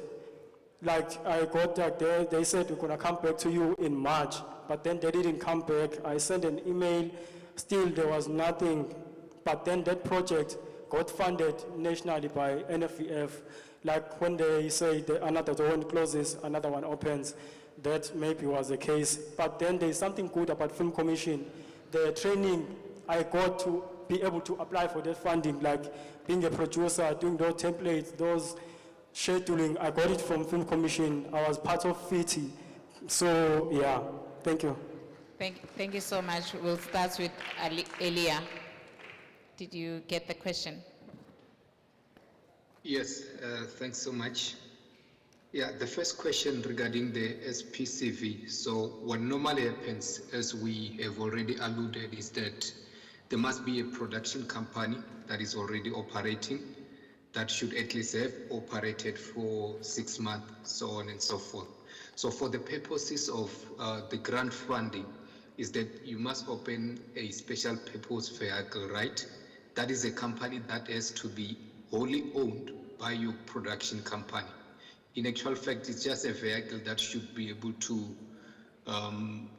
P: Like I got that they said we're gonna come back to you in March, but then they didn't come back. I sent an email, still there was nothing. But then that project got funded nationally by NFEF. Like when they say another one closes, another one opens, that maybe was the case. But then there's something good about Film Commission. The training I got to be able to apply for that funding, like being a producer, doing those templates, those scheduling, I got it from Film Commission. I was part of FITI. So, yeah, thank you.
K: Thank you so much. We'll start with Elia. Did you get the question?
N: Yes, thanks so much. Yeah, the first question regarding the SPCV. So what normally happens, as we have already alluded, is that there must be a production company that is already operating, that should at least have operated for 6 months, so on and so forth. So for the purposes of the grant funding, is that you must open a special purpose vehicle, right? That is a company that has to be wholly owned by your production company. In actual fact, it's just a vehicle that should be able to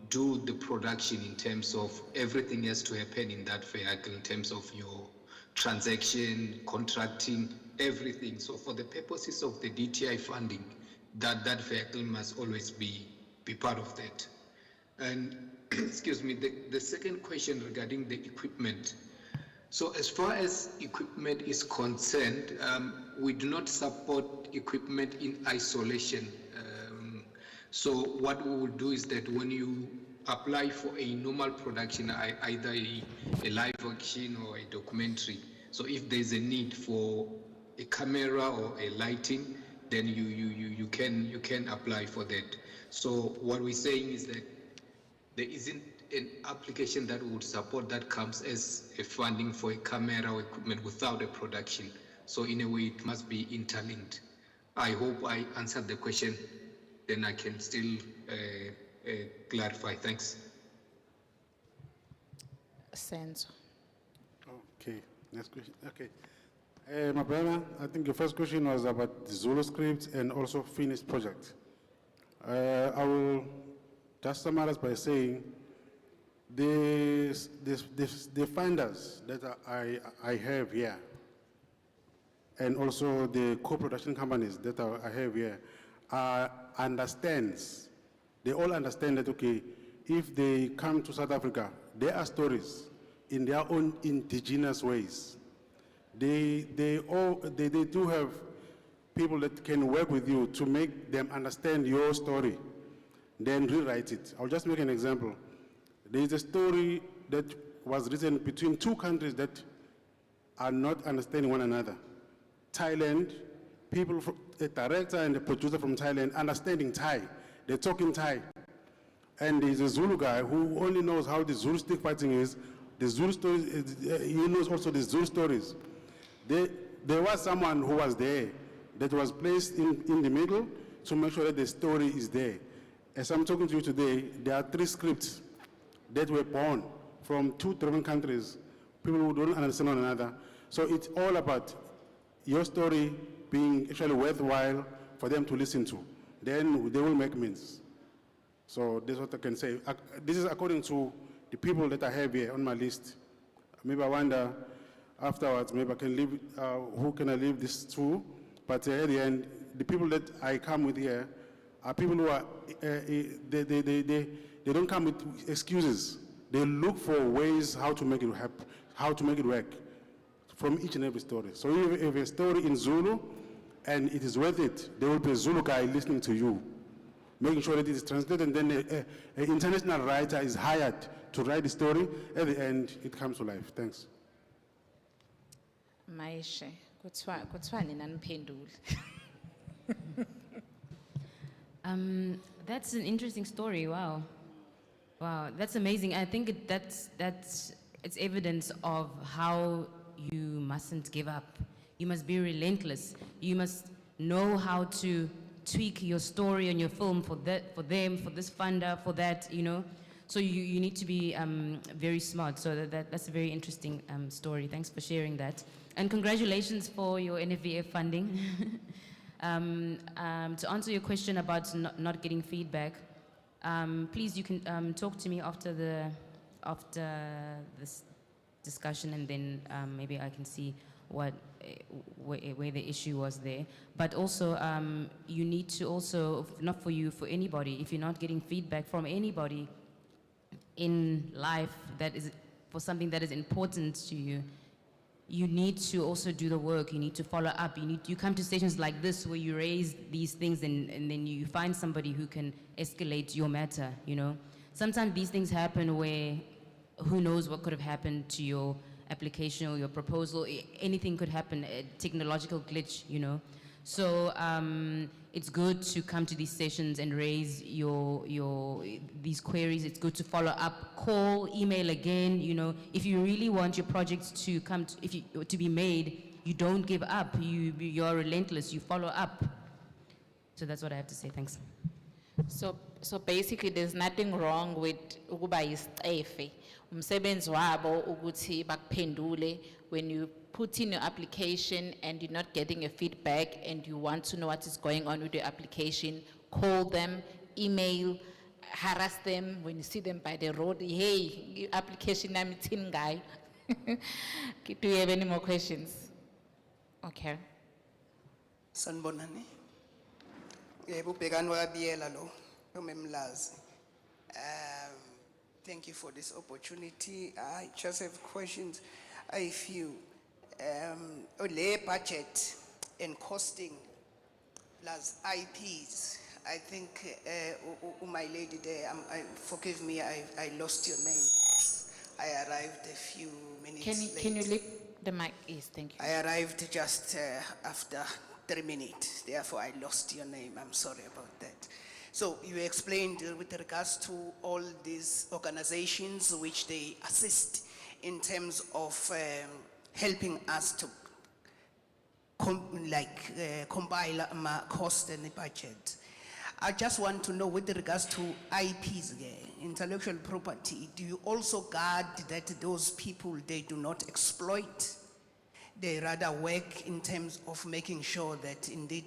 N: do the production in terms of everything has to happen in that vehicle, in terms of your transaction, contracting, everything. So for the purposes of the DTI funding, that vehicle must always be part of that. And excuse me, the second question regarding the equipment. So as far as equipment is concerned, we do not support equipment in isolation. So what we will do is that when you apply for a normal production, either a live action or a documentary, so if there's a need for a camera or a lighting, then you can apply for that. So what we're saying is that there isn't an application that would support that comes as a funding for a camera or equipment without a production. So in a way, it must be interlinked. I hope I answered the question. Then I can still clarify. Thanks.
K: Senzo.
L: Okay, next question. Okay. My brother, I think your first question was about the Zulu script and also finished project. I will just summarize by saying the funders that I have here, and also the co-production companies that I have here, understands, they all understand that, okay, if they come to South Africa, there are stories in their own indigenous ways. They do have people that can work with you to make them understand your story, then rewrite it. I'll just make an example. There is a story that was written between two countries that are not understanding one another. Thailand, a director and a producer from Thailand understanding Thai. They're talking Thai. And there's a Zulu guy who only knows how the Zulu stick fighting is. The Zulu stories, he knows also the Zulu stories. There was someone who was there that was placed in the middle to make sure that the story is there. As I'm talking to you today, there are 3 scripts that were born from 2 different countries, people who don't understand one another. So it's all about your story being actually worthwhile for them to listen to. Then they will make means. So that's what I can say. This is according to the people that I have here on my list. Maybe I wonder afterwards, maybe I can leave, who can I leave this to? But at the end, the people that I come with here are people who are, they don't come with excuses. They look for ways how to make it happen, how to make it work from each and every story. So if a story in Zulu and it is worth it, there will be a Zulu guy listening to you, making sure that it is translated, and then an international writer is hired to write the story. At the end, it comes to life. Thanks.
K: Maishe, kuthiwa nina niphendule.
M: That's an interesting story. Wow. Wow, that's amazing. I think it's evidence of how you mustn't give up. You must be relentless. You must know how to tweak your story and your film for that, for them, for this funder, for that, you know. So you need to be very smart. So that's a very interesting story. Thanks for sharing that. And congratulations for your NFVF funding. To answer your question about not getting feedback, please, you can talk to me after this discussion, and then maybe I can see where the issue was there. But also, you need to also, not for you, for anybody, if you're not getting feedback from anybody in life that is for something that is important to you, you need to also do the work. You need to follow up. You come to stations like this where you raise these things, and then you find somebody who can escalate your matter, you know. Sometimes these things happen where who knows what could have happened to your application or your proposal. Anything could happen, a technological glitch, you know. So it's good to come to these sessions and raise these queries. It's good to follow up, call, email again, you know. If you really want your projects to come to be made, you don't give up. You're relentless, you follow up. So that's what I have to say. Thanks.
K: So basically, there's nothing wrong with ukuba yisicefe. Umsebenzi wabo ukuthi bakuphendule when you put in your application and you're not getting a feedback and you want to know what is going on with your application, call them, email, harass them when you see them by the road. Hey, your application I'm a tin guy. Do you have any more questions? Okay.
Q: Sanbonani. Yebo ubhekani wakabiyela lo nomemlazi. Thank you for this opportunity. I just have questions. I feel le budget and costing plus IPs. I think my lady there, forgive me, I lost your name because I arrived a few minutes late.
K: Can you leave the mic? Yes, thank you.
Q: I arrived just after 3 minutes, therefore I lost your name. I'm sorry about that. So you explained with regards to all these organizations which they assist in terms of helping us to compile cost and the budget. I just want to know with regards to IPs, intellectual property, do you also guard that those people, they do not exploit? They rather work in terms of making sure that indeed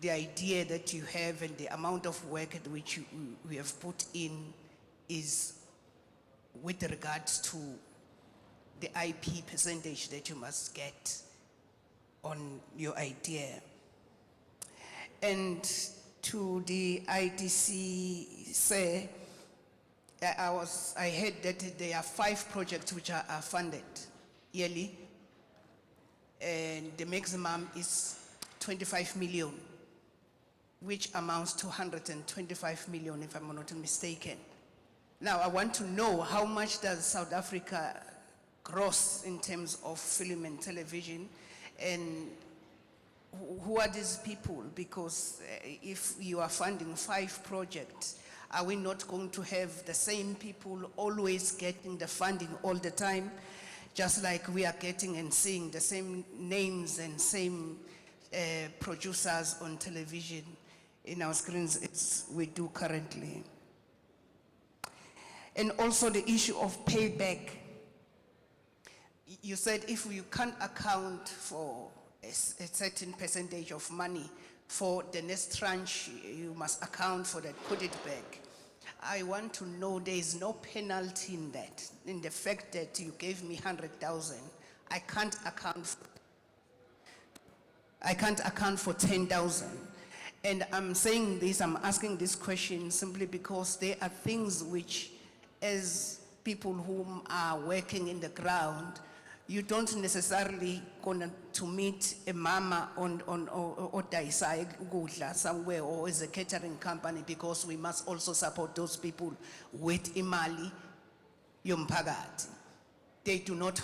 Q: the idea that you have and the amount of work at which we have put in is with regards to the IP percentage that you must get on your idea. And to the IDC say, I heard that there are 5 projects which are funded yearly, and the maximum is 25 million, which amounts to 125 million, if I'm not mistaken. Now, I want to know how much does South Africa gross in terms of film and television, and who are these people? Because if you are funding 5 projects, are we not going to have the same people always getting the funding all the time? Just like we are getting and seeing the same names and same producers on television in our screens as we do currently. And also the issue of payback. You said if you can't account for a certain percentage of money for the next tranche, you must account for that, put it back. I want to know there is no penalty in that, in the fact that you gave me 100,000. I can't account for 10,000. And I'm saying this, I'm asking this question simply because there are things which, as people who are working in the ground, you don't necessarily gonna to meet a mama or daisai ukudla somewhere, or as a catering company, because we must also support those people with imali yomphakathi. They do not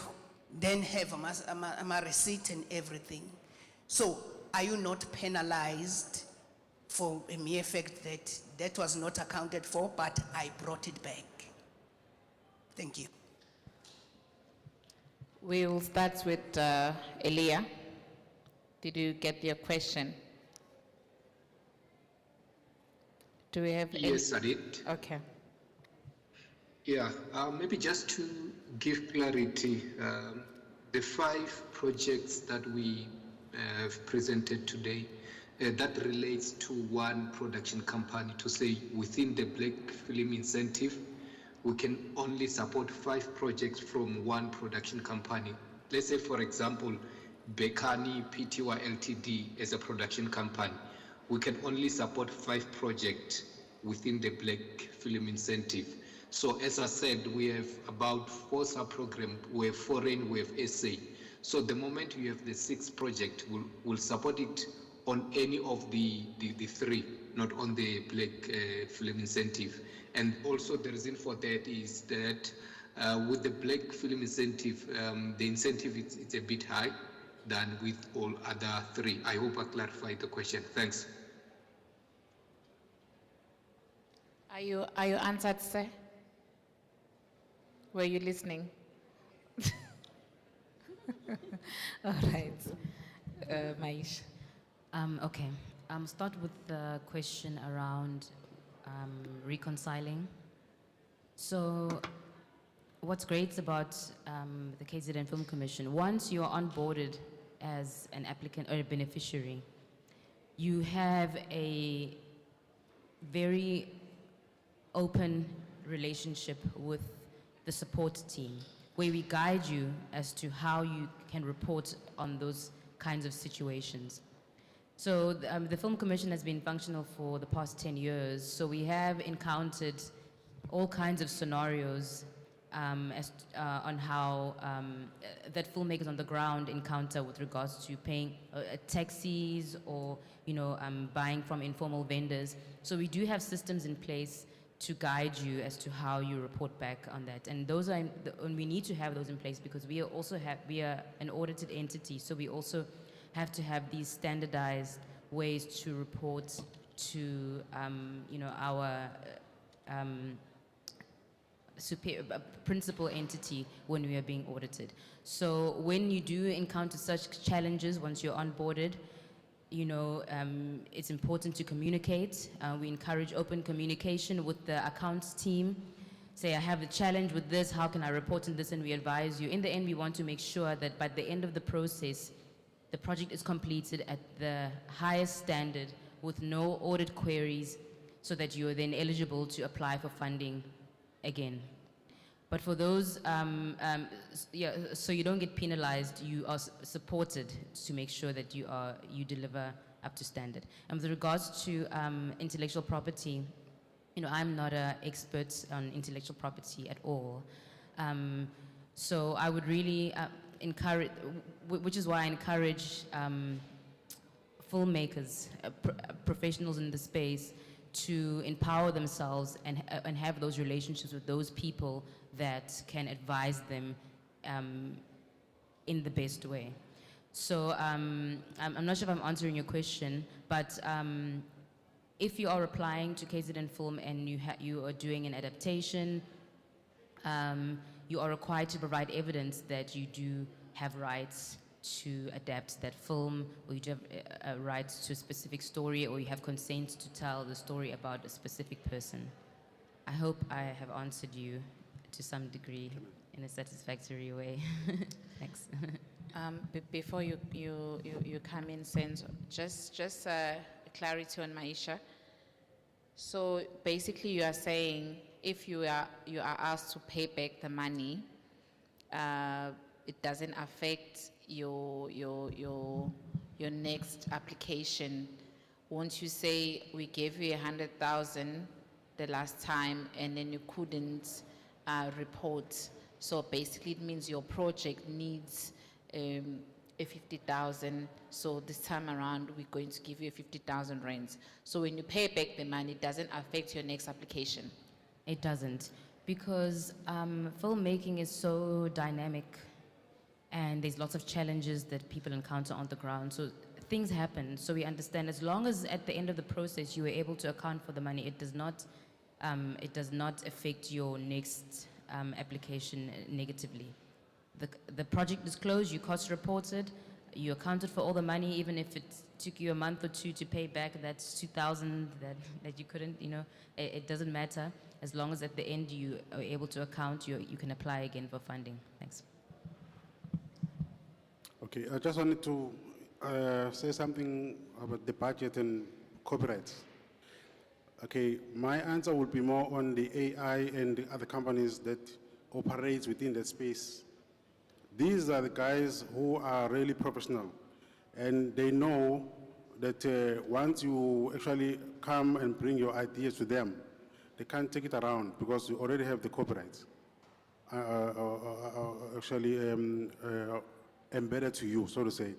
Q: then have a receipt and everything. So are you not penalized for a mere fact that that was not accounted for, but I brought it back? Thank you.
K: We will start with Elia. Did you get your question? Do we have any?
N: Yes, I did.
K: Okay.
N: Yeah, maybe just to give clarity, the 5 projects that we have presented today, that relates to one production company, to say within the Black Film Incentive, we can only support 5 projects from one production company. Let's say, for example, Bekani Pty Ltd as a production company. We can only support 5 projects within the Black Film Incentive. So as I said, we have about 4 sub-programs. We have foreign, we have SA. So the moment you have the 6th project, we'll support it on any of the 3, not on the Black Film Incentive. And also the reason for that is that with the Black Film Incentive, the incentive it's a bit high than with all other 3. I hope I clarified the question. Thanks.
K: Are you answered, sir? Were you listening? All right. Maish.
M: Okay. Start with the question around reconciling. So what's great about the KZN Film Commission, once you're onboarded as an applicant or a beneficiary, you have a very open relationship with the support team, where we guide you as to how you can report on those kinds of situations. So the Film Commission has been functional for the past 10 years, so we have encountered all kinds of scenarios on how that filmmakers on the ground encounter with regards to paying taxis or buying from informal vendors. So we do have systems in place to guide you as to how you report back on that, and those are and we need to have those in place because we are an audited entity, so we also have to have these standardized ways to report to our principal entity when we are being audited. So when you do encounter such challenges once you're onboarded, it's important to communicate. We encourage open communication with the accounts team. Say, I have a challenge with this, how can I report on this? And we advise you. In the end, we want to make sure that by the end of the process, the project is completed at the highest standard with no audit queries so that you are then eligible to apply for funding again. But for those, so you don't get penalized, you are supported to make sure that you deliver up to standard. And with regards to intellectual property, I'm not an expert on intellectual property at all. So I would really encourage, which is why I encourage filmmakers, professionals in the space, to empower themselves and have those relationships with those people that can advise them in the best way. So I'm not sure if I'm answering your question, but if you are applying to KZN Film and you are doing an adaptation, you are required to provide evidence that you do have rights to adapt that film, or you do have rights to a specific story, or you have consent to tell the story about a specific person. I hope I have answered you to some degree in a satisfactory way. Thanks.
K: Before you come in, Senzo, just clarity on Maisha. So basically, you are saying if you are asked to pay back the money, it doesn't affect your next application. Won't you say we gave you 100,000 the last time and then you couldn't report? So basically, it means your project needs a 50,000. So this time around, we're going to give you a 50,000 rands. So when you pay back the money, it doesn't affect your next application.
M: It doesn't, because filmmaking is so dynamic and there's lots of challenges that people encounter on the ground. So things happen. So we understand, as long as at the end of the process you were able to account for the money, it does not affect your next application negatively. The project is closed, you cost reported, you accounted for all the money, even if it took you a month or two to pay back that 2,000 that you couldn't, it doesn't matter. As long as at the end you are able to account, you can apply again for funding. Thanks.
L: Okay, I just wanted to say something about the budget and copyrights. Okay, my answer would be more on the AI and the other companies that operate within that space. These are the guys who are really professional, and they know that once you actually come and bring your ideas to them, they can't take it around because you already have the copyrights actually embedded to you, so to say.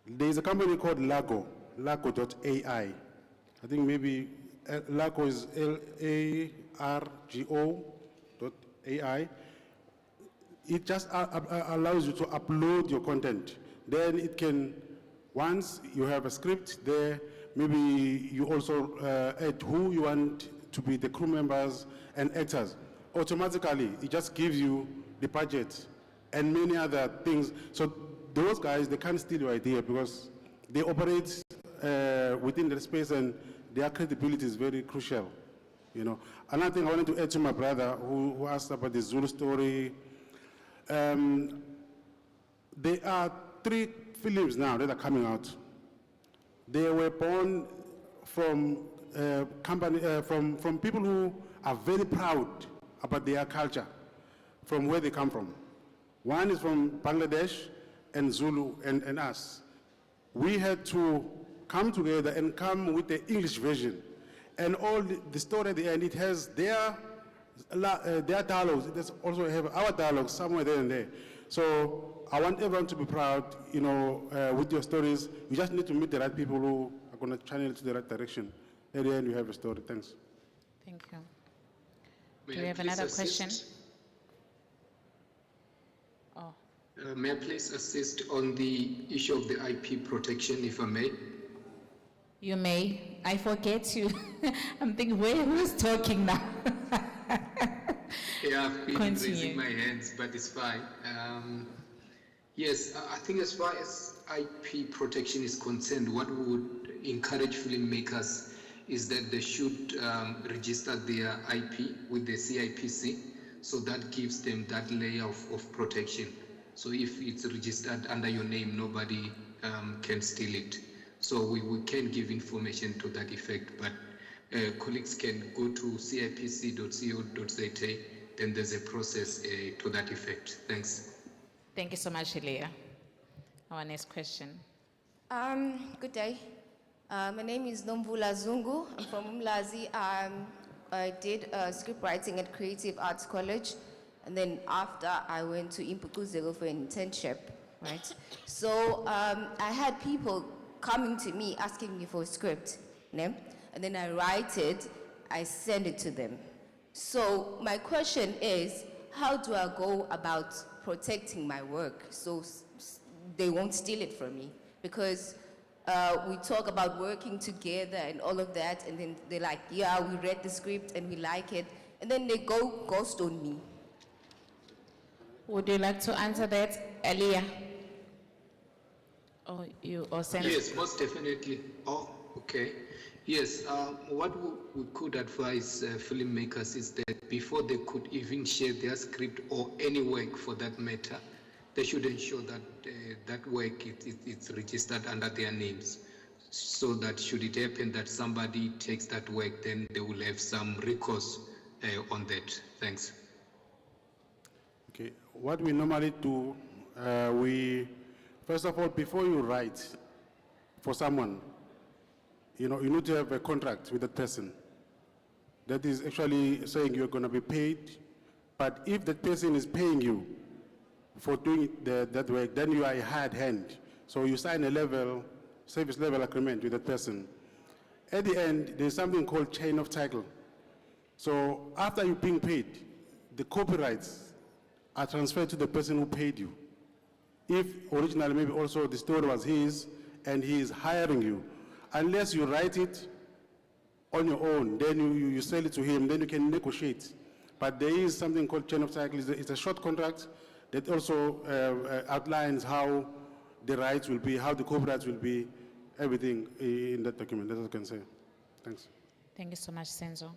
L: There's a company called Lago, Lago.ai. I think maybe Lago is LARGO.ai. It just allows you to upload your content. Then it can, once you have a script there, maybe you also add who you want to be the crew members and actors. Automatically, it just gives you the budget and many other things. So those guys, they can't steal your idea because they operate within the space and their credibility is very crucial. Another thing I wanted to add to my brother who asked about the Zulu story. There are 3 films now that are coming out. They were born from from people who are very proud about their culture, from where they come from. One is from Bangladesh and Zulu and us. We had to come together and come with the English version. And all the story at the end, it has their dialogues. It does also have our dialogues somewhere there and there. So I want everyone to be proud, with your stories. You just need to meet the right people who are going to channel it to the right direction. At the end, you have a story. Thanks.
K: Thank you.
N: May
K: Do we
N: I
K: have
N: please
K: another
N: assist?
K: question? Oh.
N: May I please assist on the issue of the IP protection, if I may?
K: You may. I forget you. I'm thinking, who's talking now?
N: Yeah, I've been
K: Continue.
N: raising my hands, but it's fine. Yes, I think as far as IP protection is concerned, what we would encourage filmmakers is that they should register their IP with the CIPC, so that gives them that layer of protection. So if it's registered under your name, nobody can steal it. So we can give information to that effect, but colleagues can go to cipc.co.za, then there's a process to that effect. Thanks.
K: Thank you so much, Elia. Our next question.
R: Good day. My name is Nomvula Zungu. I'm from Umlazi. I did script writing at Creative Arts College, and then after I went to Impukuzelo for an internship, right? So I had people coming to me, asking me for a script, ne? And then I write it, I send it to them. So my question is, how do I go about protecting my work so they won't steal it from me? Because we talk about working together and all of that, and then they're like, yeah, we read the script and we like it, and then they go ghost on me.
K: Would you like to answer that, Aliyah? Or you, or Sam?
N: Yes, most definitely. Oh, okay. Yes, what we could advise filmmakers is that before they could even share their script or any work for that matter, they should ensure that that work is registered under their names, so that should it happen that somebody takes that work, then they will have some recourse on that. Thanks.
L: Okay, what we normally do, we, first of all, before you write for someone, you need to have a contract with that person. That is actually saying you're going to be paid, but if that person is paying you for doing that work, then you are a hired hand. So you sign a service level agreement with that person. At the end, there's something called chain of title. So after you're being paid, the copyrights are transferred to the person who paid you. If originally maybe also the story was his and he is hiring you, unless you write it on your own, then you sell it to him, then you can negotiate. But there is something called chain of title. It's a short contract that also outlines how the rights will be, how the copyrights will be, everything in that document. That's what I can say. Thanks.
K: Thank you so much, Senzo.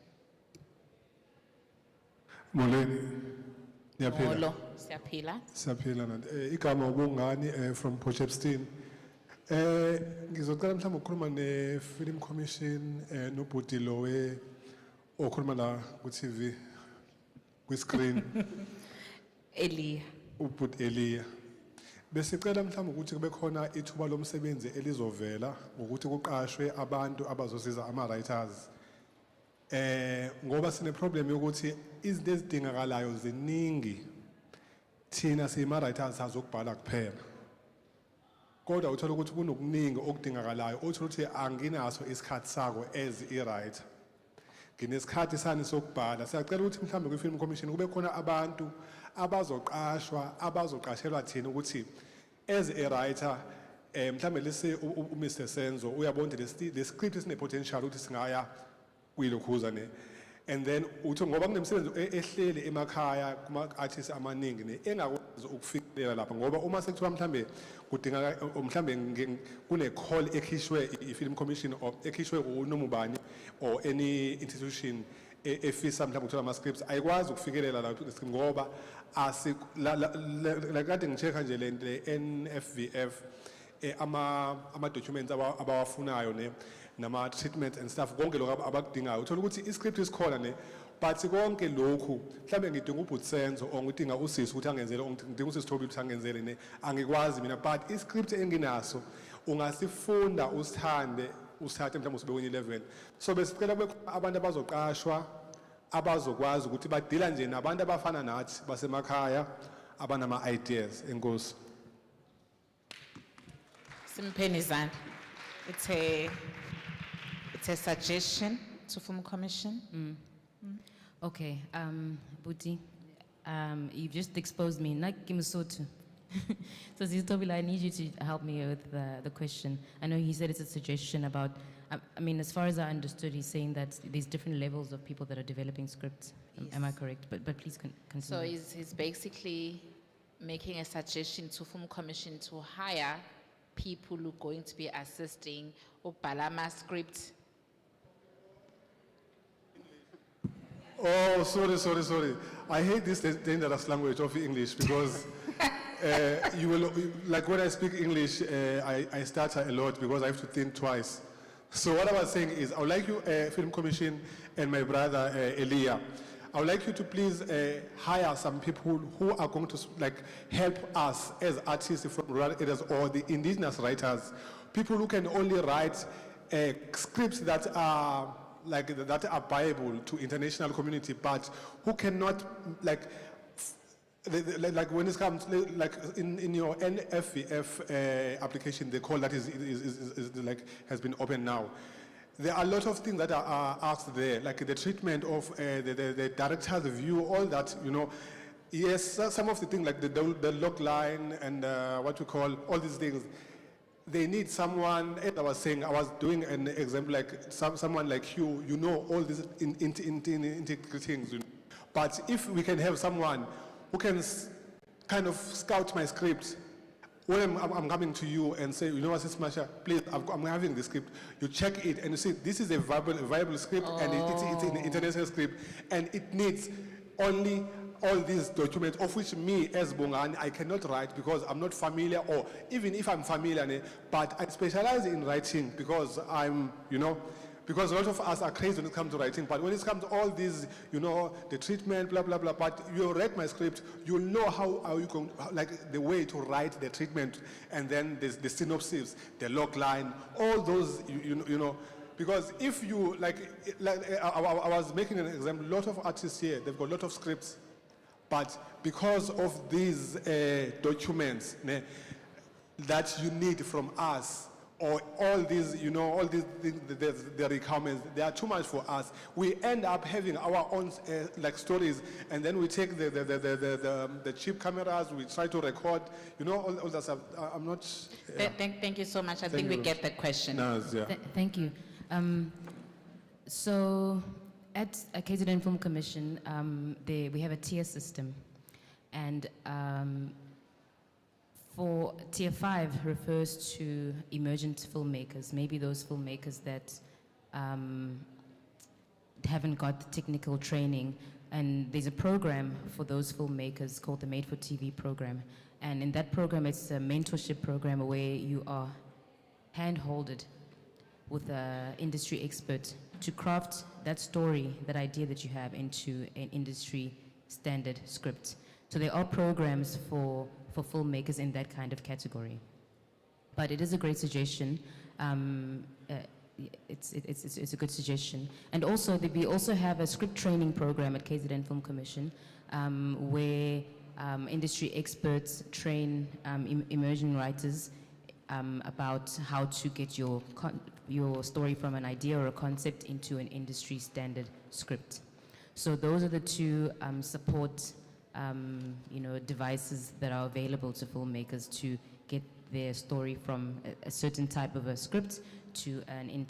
S: Molweni. Niyaphila?
K: Molo, siyaphila.
S: Siyaphila nanti. Igama ubungani from Potchefstroom. Ngizocela mhlawumbe ukukhuluma ne-Film Commission nobhuti lo okhuluma la ku-TV kwi-screen.
K: Aliyah.
S: Ubhuti Aliyah. Besicela mhlawumbe ukuthi kube khona ithuba lomsebenzi elizovela ngokuthi kuqashwe abantu abazosiza ama-writers. Ngoba sine problem yokuthi izinto ezidingakalayo ziningi, thina siyima-writers azokubhala kuphela. Kodwa uthola ukuthi kunokuningi okudingakalayo, uthola ukuthi anginaso isikhathi sako as i-writer. Nginesikhathi sani sokubhala. Siyacela ukuthi mhlawumbe kwi-Film Commission kube khona abantu abazoqashwa, abazoqashelwa thina ukuthi as a writer, mhlawumbe lese uMr Senzo uyabona le script isine potential ukuthi singaya kuyilokhuza ne. And then uthi ngoba kunemsebenzi ehleli emakhaya kuma-artists amaningi ne engakwazi ukufikelela lapha, ngoba uma sekuthiwa mhlambe kudingaka mhlambe kune-call ekhishwe i-Film Commission or ekhishwe unoma ubani or any institution efisa mhlawumbe ukuthola ama-scripts, ayikwazi ukufikelela lapho ngoba kade ngi-check-a nje le NFVF ama-documents abawafunayo ne nama-treatment and stuff, konke lokho abakudingayo. Uthola ukuthi i-script isikhona ne, but konke lokhu mhlawumbe ngidinga ubhuti Senzo or ngidinga usisi ukuthi angenzele, ngidinga usisi Thobile ukuthi angenzele ne, angikwazi mina, but i-script enginaso ungasifunda usithande mhlawumbe usibe kwenye level. So besicela kube abantu abazoqashwa abazokwazi ukuthi badila nje nabantu abafana nathi basemakhaya abanama-ideas. Enkosi.
K: Simpeni izandla. It's a suggestion to Film Commission.
M: Okay, Buti, you've just exposed me. Like Kimsotu. So Zitobila, I need you to help me with the question. I know he said it's a suggestion about, I mean, as far as I understood, he's saying that there's different levels of people that are developing scripts. Am I correct? But please continue.
K: So he's basically making a suggestion to Film Commission to hire people who are going to be assisting Balama script.
S: Oh, sorry. I hate this dangerous language of English because you will, like when I speak English, I stutter a lot because I have to think twice. So what I was saying is, I would like you, Film Commission and my brother Aliyah, I would like you to please hire some people who are going to help us as artists from rural areas or the indigenous writers, people who can only write scripts that are viable to international community, but who cannot like when it comes, like in your NFVF application, the call that is like has been opened now. There are a lot of things that are asked there, like the treatment of the director's view, all that, you know. Yes, some of the things like the log line and what we call all these things, they need someone, as I was saying, I was doing an example like someone like you know all these integrity things. You know. But if we can have someone who can kind of scout my script, when I'm coming to you and say, you know what, Sis Masha, please, I'm having the script. You check it and you see this is a viable script and it's an international script and it needs only all these documents, of which me as Bongani, I cannot write because I'm not familiar, or even if I'm familiar, but I specialize in writing because I'm, you know, because a lot of us are crazy when it comes to writing, but when it comes to all these, you know, the treatment, blah, blah, blah, but you read my script, you'll know how are you going, like the way to write the treatment, and then there's the synopsis, the log line, all those, you know, because if you, like I was making an example, a lot of artists here, they've got a lot of scripts, but because of these documents that you need from us, or all these, you know, all these things, the requirements, they are too much for us. We end up having our own like stories, and then we take the cheap cameras, we try to record, you know, all that stuff. I'm not. Yeah.
K: Thank you so much. I think we get the question.
S: No, yeah.
M: Thank you. So at KZN Film Commission, we have a tier system, and for tier 5 refers to emergent filmmakers, maybe those filmmakers that haven't got the technical training. And there's a program for those filmmakers called the Made for TV program. And in that program, it's a mentorship program where you are hand-holded with an industry expert to craft that story, that idea that you have into an industry standard script. So there are programs for filmmakers in that kind of category. But it is a great suggestion. It's a good suggestion. And also, we also have a script training program at KZN Film Commission where industry experts train emerging writers about how to get your story from an idea or a concept into an industry standard script. So those are the two support you know, devices that are available to filmmakers to get their story from a certain type of a script to an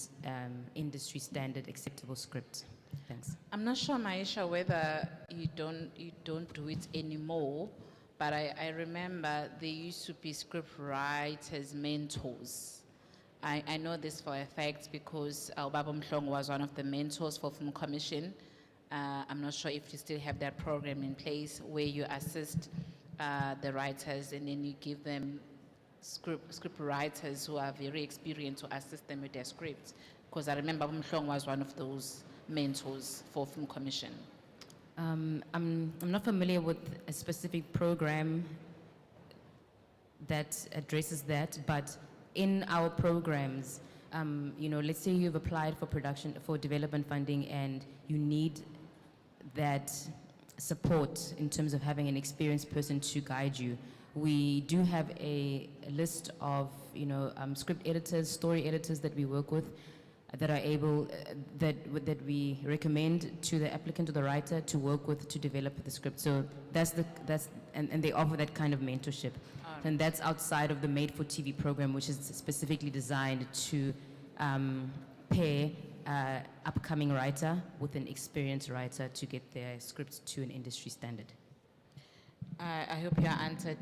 M: industry standard acceptable script. Thanks.
K: I'm not sure, Maisha, whether you don't do it anymore, but I remember there used to be script writers, mentors. I know this for a fact because Baba Mhlongo was one of the mentors for Film Commission. I'm not sure if you still have that program in place where you assist the writers and then you give them script writers who are very experienced to assist them with their scripts. Because I remember Mhlongo was one of those mentors for Film Commission.
M: I'm not familiar with a specific program that addresses that, but in our programs, you know, let's say you've applied for development funding and you need that support in terms of having an experienced person to guide you. We do have a list of, you know, script editors, story editors that we work with that are able, that we recommend to the applicant or the writer to work with to develop the script. So and they offer that kind of mentorship. Right. And that's outside of the Made for TV program, which is specifically designed to pair upcoming writer with an experienced writer to get their scripts to an industry standard.
K: I hope you are answered.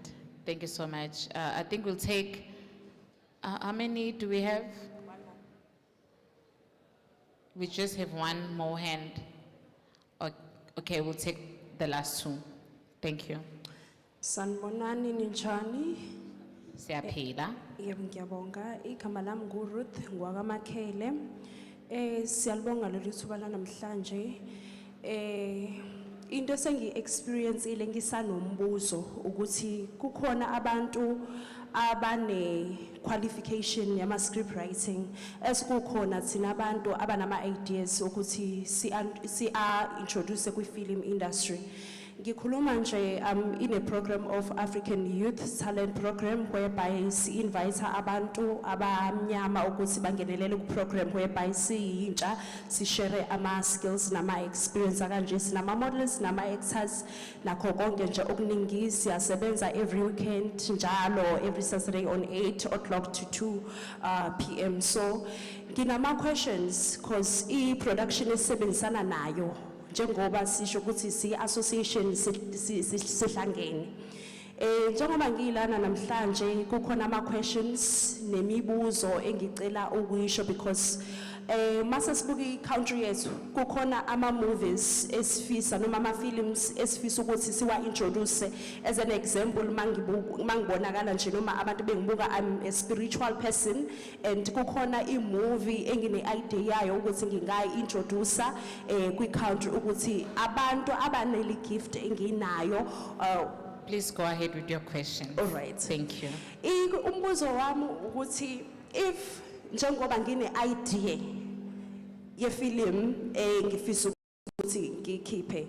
K: Thank you so much. I think we'll take, how many do we have? One more. We just have one more hand. Okay, we'll take the last two. Thank you.
T: Sanibonani ninjani?
K: Siyaphila.
T: Yebo ngiyabonga. Igama lami nguRuth ngwakamakhele. Siyalibonga leli thuba lanamhlanje. Into sengi-experience ile ngisanombuzo ukuthi kukhona abantu abane qualification yama script writing esikukhona thina abantu abanama ideas ukuthi si introduce kwi film industry. Ngikhuluma nje, I'm in a program of African Youth Talent Program whereby si-invite abantu abamnyama ukuthi bangenelele ku-program whereby siyintsha si-share ama-skills nama-experience akanje, sinama-models, nama-actors, nakho konke nje okuningi. Siyasebenza every weekend njalo, every Saturday on 8 o'clock to 2 p.m. So, nginama questions cause i-production esebenzisana nayo njengoba sisho ukuthi si-association sihlangene. Njengoba ngilana namhlanje kukhona ama-questions nemibuzo engicela ukuyisho because mase sibuka i-country yethu kukhona ama-movies esifisa noma ama-films esifisa ukuthi siwa-introduce. As an example, mangibonakala nje noma abantu bengibuka, I'm a spiritual person and kukhona i-movie engine-idea yayo ukuthi ngingayi-introduce kwi-country ukuthi abantu abaneli gift enginayo.
K: Please go ahead with your question.
T: All right.
K: Thank you.
T: Umbuzo wami ukuthi if njengoba ngine-idea ye-film ngifisa ukuthi ngikhiphe,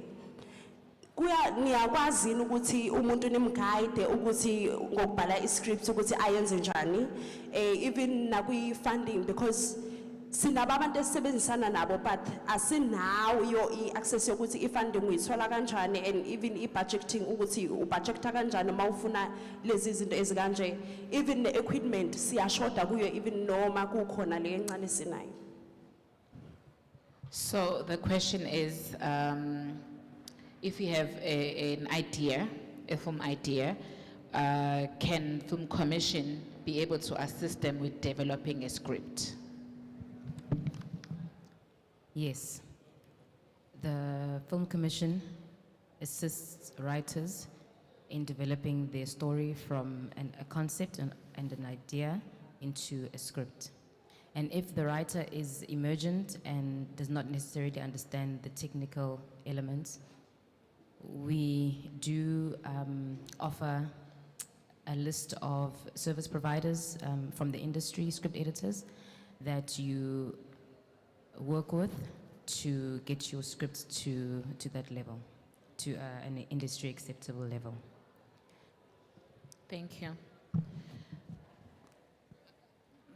T: niyakwazi ukuthi umuntu nimguide ukuthi ngokubhala i-script ukuthi ayenze njani, even nakwi-funding, because sinabo abantu esisebenzisana nabo but asinawo i-access yokuthi i-funding uyithola kanjani and even i-budgeting ukuthi ubudgeta kanjani uma ufuna lezi zinto ezikanje, even the-equipment siyashoda kuyo even noma kukhona le encane sinayo.
K: So the question is, if you have an idea, a film idea, can Film Commission be able to assist them with developing a script?
M: Yes. The Film Commission assists writers in developing their story from a concept and an idea into a script. And if the writer is emergent and does not necessarily understand the technical elements, we do offer a list of service providers from the industry, script editors, that you work with to get your scripts to that level, to an industry acceptable level.
K: Thank you.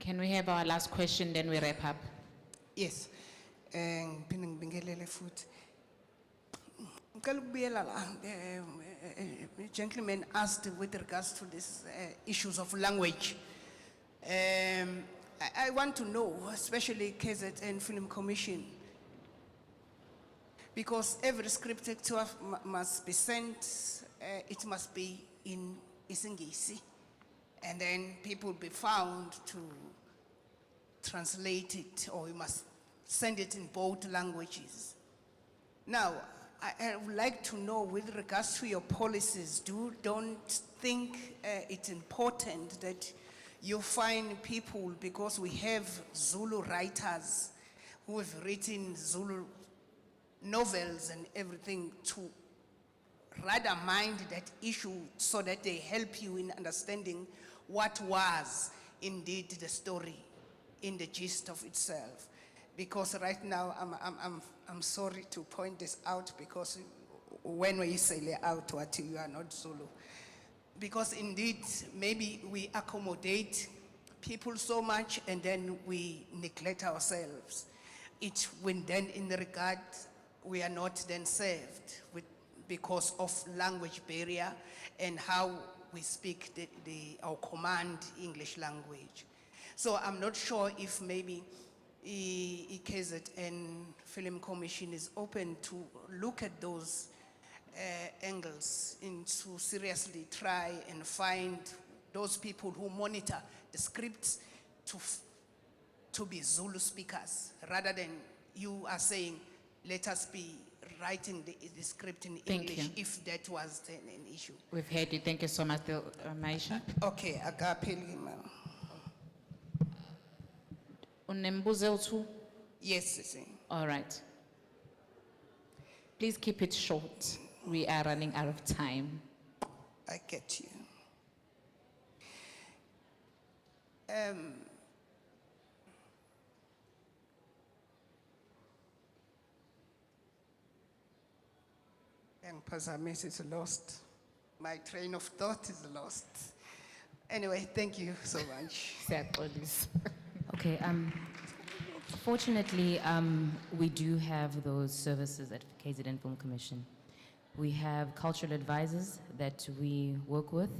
K: Can we have our last question, then we wrap up?
Q: Yes. Ngiphinde ngibingelele futhi. Ngicela ukubuyela la, the gentleman asked with regards to these issues of language. I want to know, especially KZN Film Commission, because every script actor must be sent, it must be in Isingisi, and then people be found to translate it, or you must send it in both languages. Now, I would like to know, with regards to your policies, don't think it's important that you find people, because we have Zulu writers who have written Zulu novels and everything, to rather mind that issue so that they help you in understanding what was indeed the story in the gist of itself. Because right now, I'm sorry to point this out, because when we say out what you are not Zulu. Because indeed, maybe we accommodate people so much and then we neglect ourselves. When then in the regard, we are not then served because of language barrier and how we speak our command English language. So I'm not sure if maybe KZN Film Commission is open to look at those angles and to seriously try and find those people who monitor the scripts to be Zulu speakers, rather than you are saying, let us be writing the script in
K: Thank
Q: English,
K: you.
Q: if that was then an issue.
K: We've heard you. Thank you so much, Maisha.
Q: Okay, Agapeli, ma'am.
K: Unembuzo.
Q: Yes, sir.
K: All right. Please keep it short. We are running out of time.
Q: I get you. Yangiphazamisa, it's lost. My train of thought is lost. Anyway, thank you so much.
M: Okay, fortunately, we do have those services at KZN Film Commission. We have cultural advisors that we work with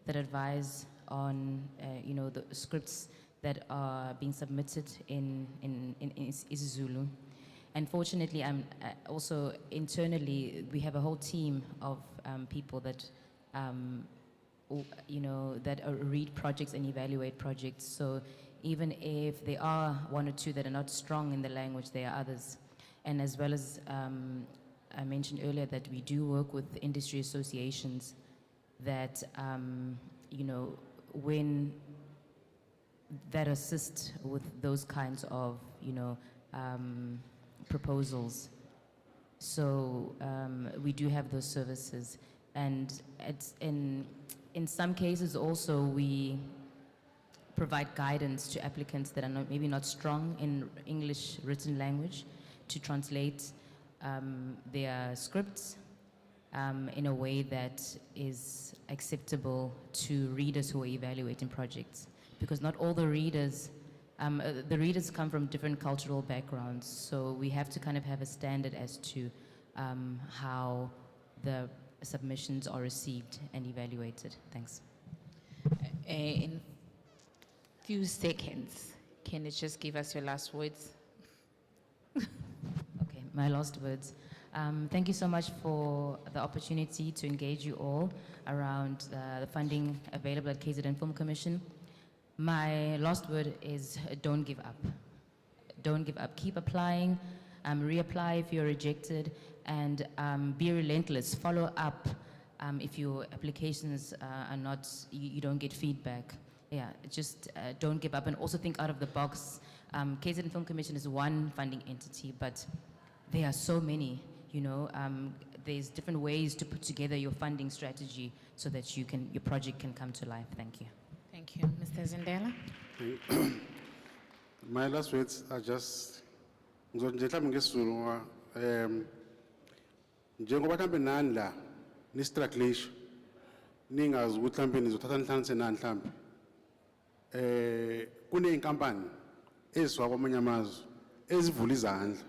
M: that advise on, the scripts that are being submitted in isiZulu. And fortunately, also internally, we have a whole team of people that, that read projects and evaluate projects. So even if there are one or two that are not strong in the language, there are others. And as well as I mentioned earlier that we do work with industry associations that, when that assist with those kinds of, proposals. So we do have those services. And in some cases also we provide guidance to applicants that are maybe not strong in English written language to translate their scripts in a way that is acceptable to readers who are evaluating projects. Because not all the readers come from different cultural backgrounds, so we have to kind of have a standard as to how the submissions are received and evaluated. Thanks.
K: In few seconds, can you just give us your last words?
M: Okay, my last words. Thank you so much for the opportunity to engage you all around the funding available at KZN Film Commission. My last word is don't give up. Don't give up. Keep applying, reapply if you're rejected, and be relentless. Follow up if your applications are not, you don't get feedback. Yeah, just don't give up, and also think out of the box. KZN Film Commission is one funding entity, but there are so many, there's different ways to put together your funding strategy so that your project can come to life. Thank you.
K: Thank you. Mr. Zindela?
L: My last words are just, njengoba mhlambe nani la ni-strugglisha ningazi ukuthi mhlambe nizothatha nihlanganise nani mhlambe kuney'nkampani ezisuka kwamanye amazwe ezivula izandla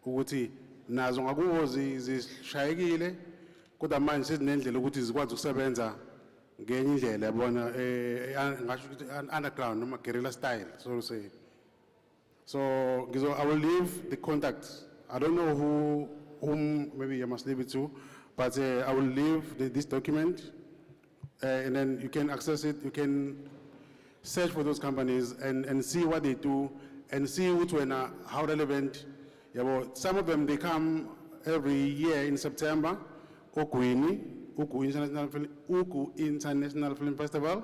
L: ukuthi nazo ngakuwo zishayekile kodwa manje sezinendlela ukuthi zikwazi ukusebenza ngenye indlela yabona ngasho ukuthi underground noma guerrilla style, so to say. So I will leave the contact. I don't know whom maybe I must leave it to, but I will leave this document and then you can access it. You can search for those companies and see what they do and see how relevant. Yeah, well, some of them, they come every year in September, Uku International Film Festival.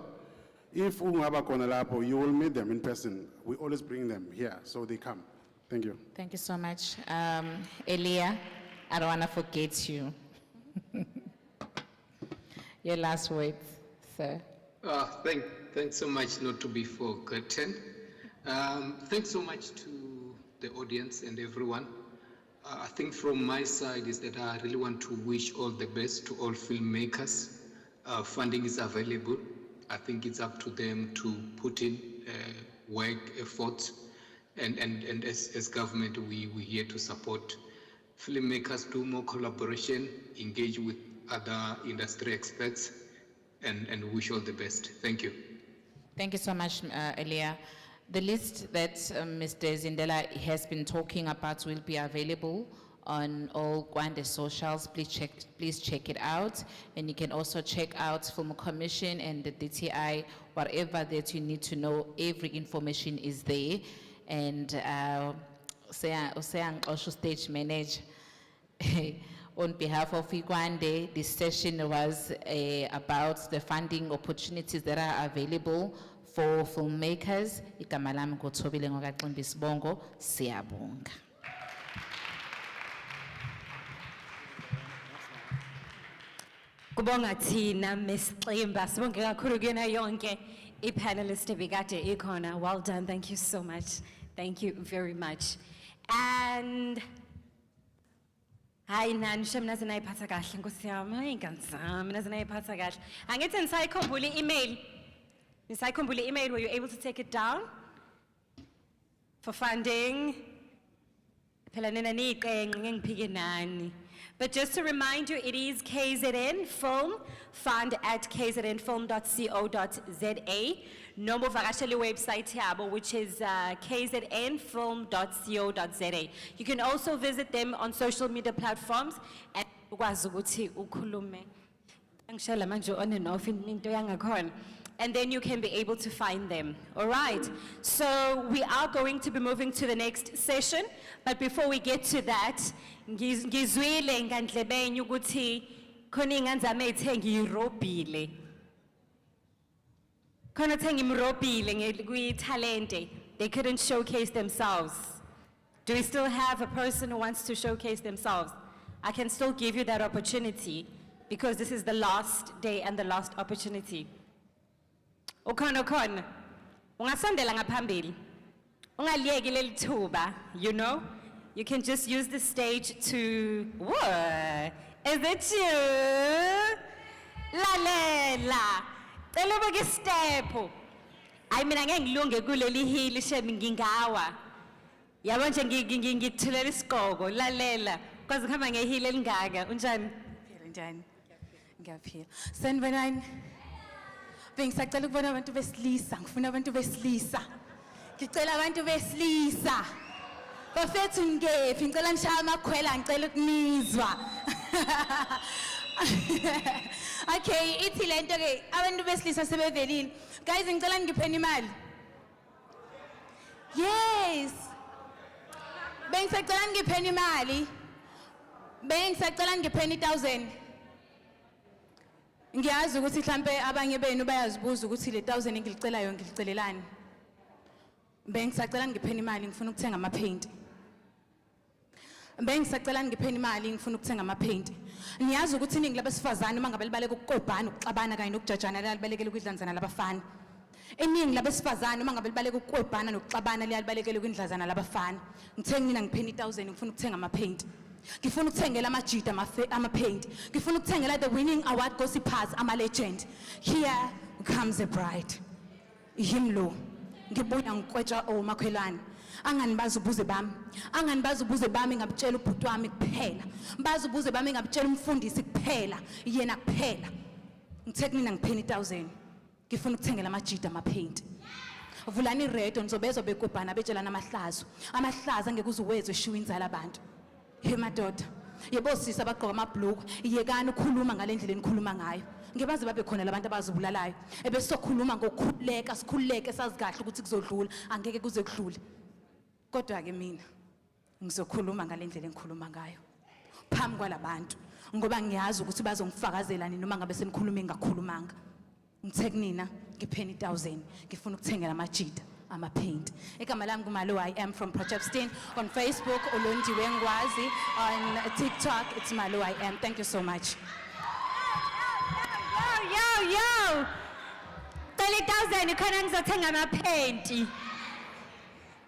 L: If ungaba khona lapho, you will meet them in person. We always bring them here, so they come. Thank you.
K: Thank you so much. Elia, I don't want to forget you. Your last words, sir.
N: Thanks so much not to be forgotten. Thanks so much to the audience and everyone. I think from my side is that I really want to wish all the best to all filmmakers. Funding is available. I think it's up to them to put in work, effort, and as government, we're here to support filmmakers, do more collaboration, engage with other industry experts, and wish all the best. Thank you.
K: Thank you so much, Elia. The list that Mr. Zindela has been talking about will be available on all Kwande socials. Please check it out. And you can also check out Film Commission and the DTI, whatever that you need to know, every information is there. And Osho Stage Manager, on behalf of Kwande, this session was about the funding opportunities that are available for filmmakers. Igama lami nguThobile Ngokaximba Sibongo. Siyabonga.
A: Kubonga thina Miss Ximba, sibonge kakhulu kuyena yonke ipanelist ebikade ikhona. Well done, thank you so much. Thank you very much. And Hayi nani shem naze nayiphatha kahle Nkosi yami, ingane zami naze nayiphatha kahle. Angithi nisayikhumbula i-email? Nisayikhumbula i-email, were you able to take it down? For funding? Phela nina niyiqenqe ngengiphike nani. But just to remind you, it is KZN Film, fund@kznfilm.co.za. No more vakasheli website yabo, which is kznfilm.co.za. You can also visit them on social media platforms and ukwazi ukuthi ukhulume. Angishela manje on and off into yangakhona. And then you can be able to find them. All right. So we are going to be moving to the next session. But before we get to that, ngizwile ngandlebeni ukuthi khona ingane zami ethe ngiyirobhile. Khona ethe ngimrobhile kwi-talente. They couldn't showcase themselves. Do we still have a person who wants to showcase themselves? I can still give you that opportunity because this is the last day and the last opportunity. Ukhona, ungasondela ngaphambili. Ungaliyeki leli thuba, you know? You can just use the stage to, what? Is it you? Lalela. Cela ubeke step. I mean, angeke ngilunge kuleli hili shemi ngingawa. Yabo nje ngithulela isigqoko, lalela. Kwazi khamba ngehili elingaka, unjani?
U: Njani? Ngiyaphila. Sanibonani. Bengisacela ukubona abantu besilisa, ngifuna abantu besilisa. Ngicela abantu besilisa. Bafethu ngephi, ngicela nishaya amakhwela, ngicela ukunizwa. Okay, ithi lento ke abantu besilisa sebevelile. Guys, ngicela ngipheni imali. Yes. Bengisacela ngipheni imali. Bengisacela ngipheni 1000. Ngiyazi ukuthi mhlambe abanye benu bayazibuza ukuthi le 1000 engilicelayo ngilicelelani. Bengisacela ngipheni imali ngifuna ukuthenga ama paint. Bengisacela ngipheni imali ngifuna ukuthenga ama paint. Niyazi ukuthi iningi labesifazane mangabe libaleka ukukobhana ukuxabana kanye nokujajana libalekela ukudlanzana labafana. Iningi labesifazane mangabe libaleka ukukobhana nokuxabana libalekela ukudlanzana labafana. Ngithenga mina ngipheni 1000 ngifuna ukuthenga ama paint. Ngifuna ukuthengela amajita ama paint. Ngifuna ukuthengela the winning award gossipers ama legend. Here comes the bride. Himlo. Ngibuya ngikwetsha omakhelwane. Anganibaza ubuze bami. Anganibaza ubuze bami ngabutshela ubhuti wami kuphela. Baza ubuze bami ngabutshela umfundisi kuphela. Yena kuphela. Ngithe mina ngipheni 1000. Ngifuna ukuthengela amajita ama paint. Vulani iredo nizobezwa bekubhana betshelana amahlazo. Amahlazo angeke uzuwezwe eshiwa inzala abantu. Hey madoda, yebo sisa bagqoka amabhlukwe, iyekani ukukhuluma ngalendlela enikhuluma ngayo. Ngebazi babe khona labantu abazibulalayo. Ebesokhuluma ngokukhuleka, sikhuleke sazi kahle ukuthi kuzodlula, angeke kuze kudlule. Kodwa ke mina ngizokhuluma ngalendlela engikhuluma ngayo. Phambi kwalabantu, ngoba ngiyazi ukuthi bazongifakazela nini noma ngabe senikhuluma engakhulumanga. Ngithe kunina, ngipheni 1000, ngifuna ukuthengela amajita. I'm a paint. I am from Projepstein. On Facebook, Olondiwe Ngwazi. On TikTok, it's Malu I am. Thank you so much.
A: Yo. 30,000 ukhona ngizothenga ama paint.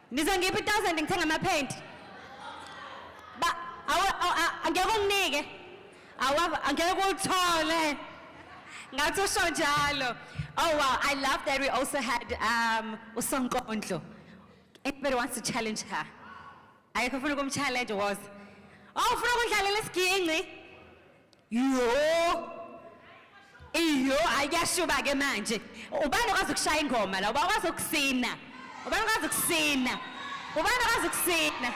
A: Nizongipha 1000 ngithenga ama paint. Ba angeke unginike. Angeke uthole. Ngathi usho njalo. Oh wow, I love that we also had uSonkondlo. Everybody wants to challenge her. Ayekho ufuna ukumchallenge was. Oh, ufuna ukudlalela isiginci. Iyo, ayashuba ke manje. Ubani okwazi ukushaya ingoma la? Ubani okwazi ukusina? Ubani okwazi ukusina? Ubani okwazi ukusina?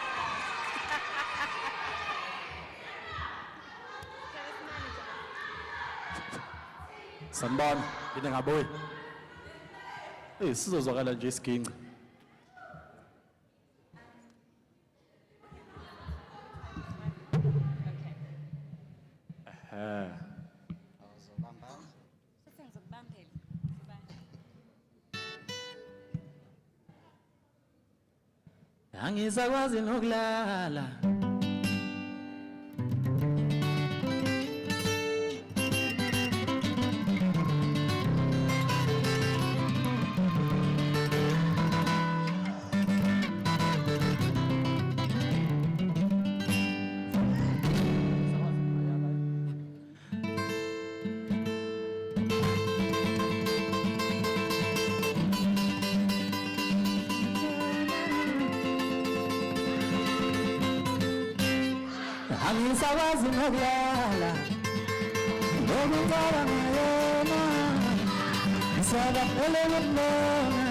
V: Sanibona, yini ngabuye? Sizozwakala nje isiginci. Angisakwazi nokulala.
I: angisakwazi nokulala ngokuqala ngayena ngisaba elokubona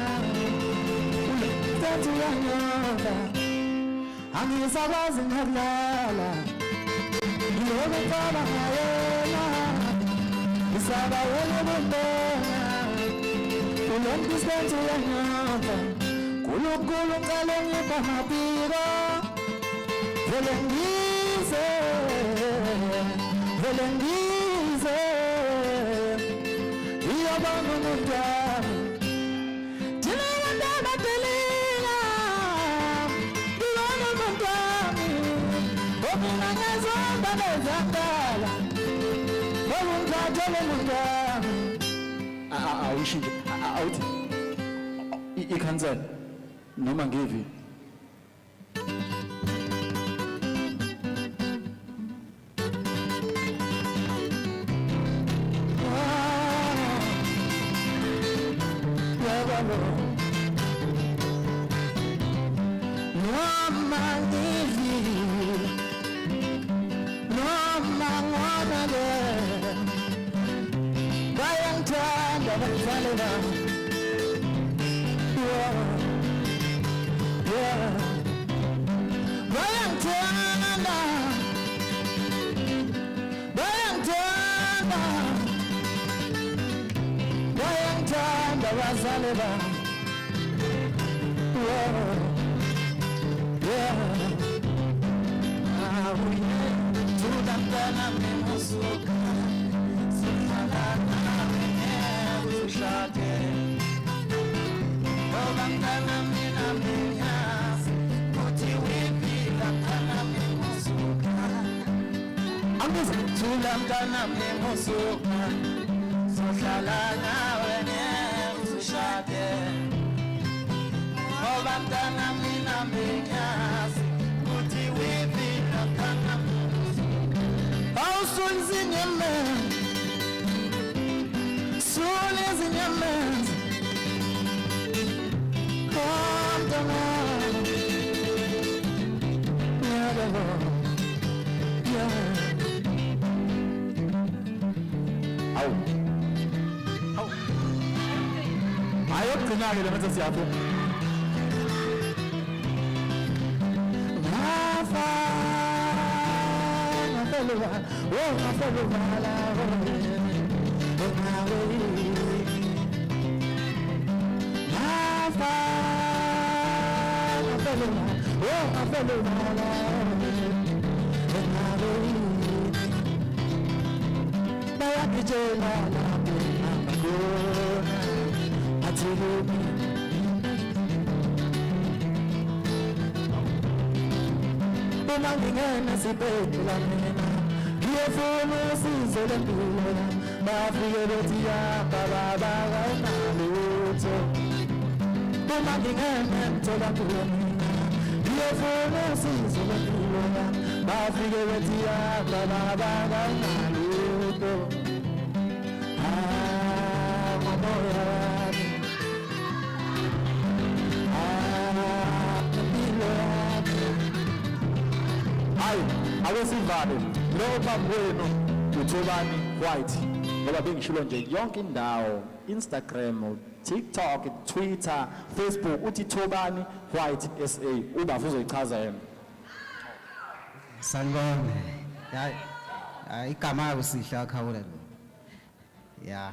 I: ulethathu yanyoka angisakwazi nokulala ngokuqala ngayena ngisaba elokubona ulethathu yanyoka kulunkulu ngale ngipha mapiro vele ngize iyabona umuntu wami thina abantu abadelila ngibona umuntu wami omina ngezomba nezakala okungithathele umuntu wami
V: awusho nje awuthi ikhansela noma ngivi ayokugcina-ke le mase siyapho uma ngingena sibhedlela mina ngiyofuna usizo lempilo yami bafike bethi yahamba baba kayinalutho uma ngingena emtholampilo mina ngiyofuna usizo lempilo yami bafike bethi yahamba baba kayinalutho moya wami impilo yami hayi awesivale lo bamwenu uThobani White ngoba bengishilo nje yonke indawo Instagram, TikTok, Twitter, Facebook uthi Thobani White SA ubafu uzoyichaza yena
G: sanibona hayi igama usihle akhawula lo yeah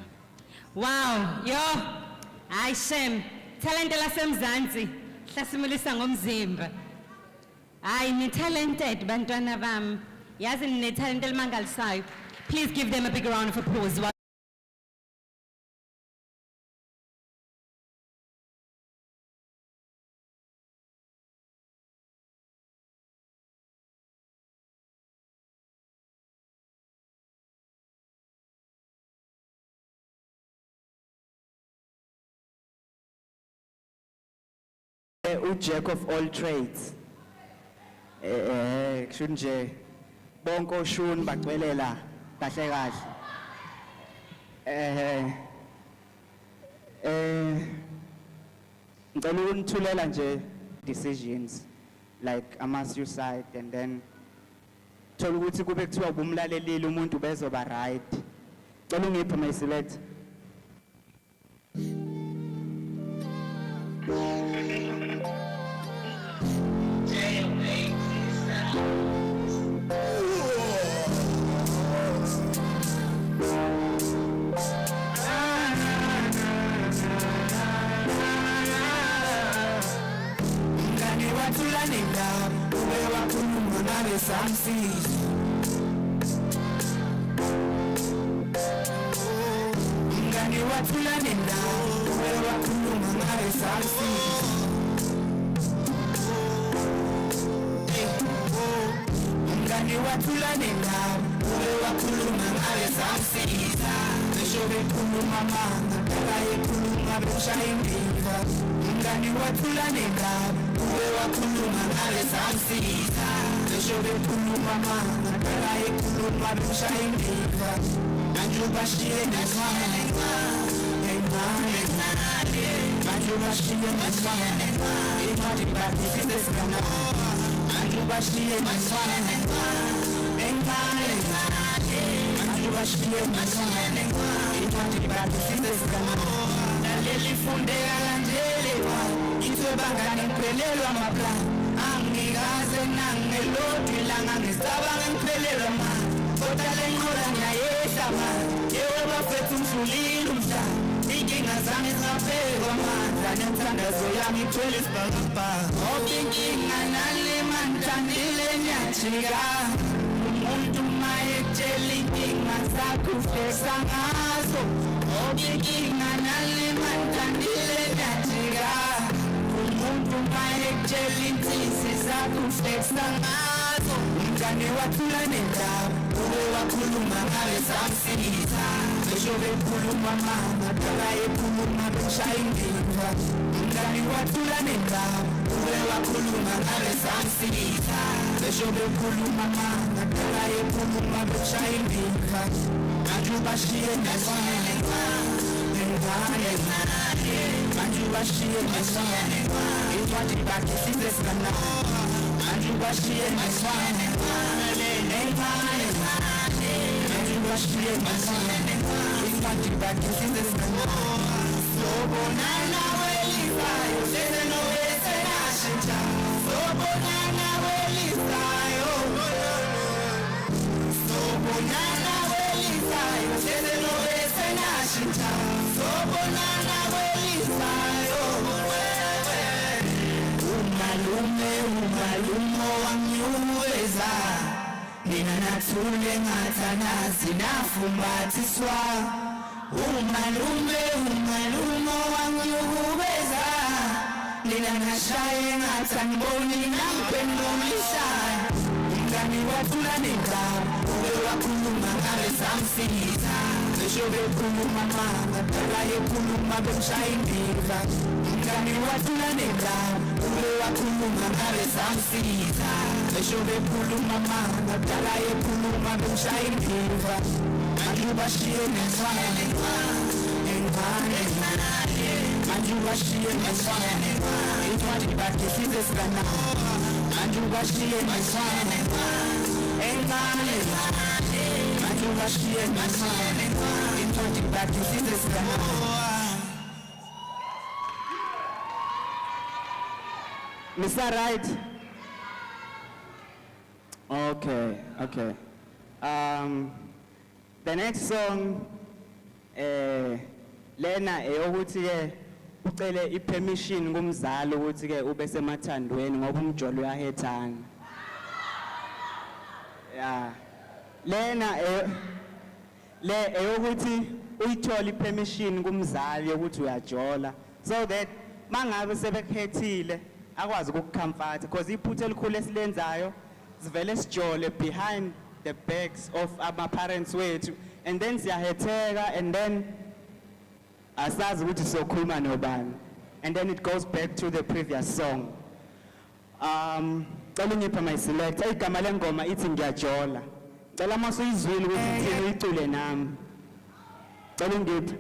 A: Wow, yo, hayi Shem, talent lasemzansi, hlasimulisa ngomzimba. Hayi ni talented bantwana bami. Yazi nine talent elimangalisayo. Please give them a big round of applause.
G: Jack of all trades kusho nje bonke oshuni bagcwelela kahle kahle ngicela ukunithulela nje decisions like ama suicide and then thola ukuthi kube kuthiwa ubumlalelile umuntu bezoba right. Cela ungiphe my select. Mr. Right? Okay, okay. The next song, lena eyokuthi ke ucele ipermission kumzali ukuthi ke ube semathandweni ngoba umjolo uyahethana. Yeah. Lena le eyokuthi uyithola ipermission kumzali ukuthi uyajola so that mangabe sebekhethile akwazi ukukhamfatha because iphutha elikhulu esilenzayo sivele sijole behind the backs of our parents wethu and then siyahetheka and then asazi ukuthi sokhuluma nobani and then it goes back to the previous song. Cela ngipha my select igama lengoma ithi ngiyajola. Cela mase uyizwile ukuthi ithini uyicule nami. Cela ngipha.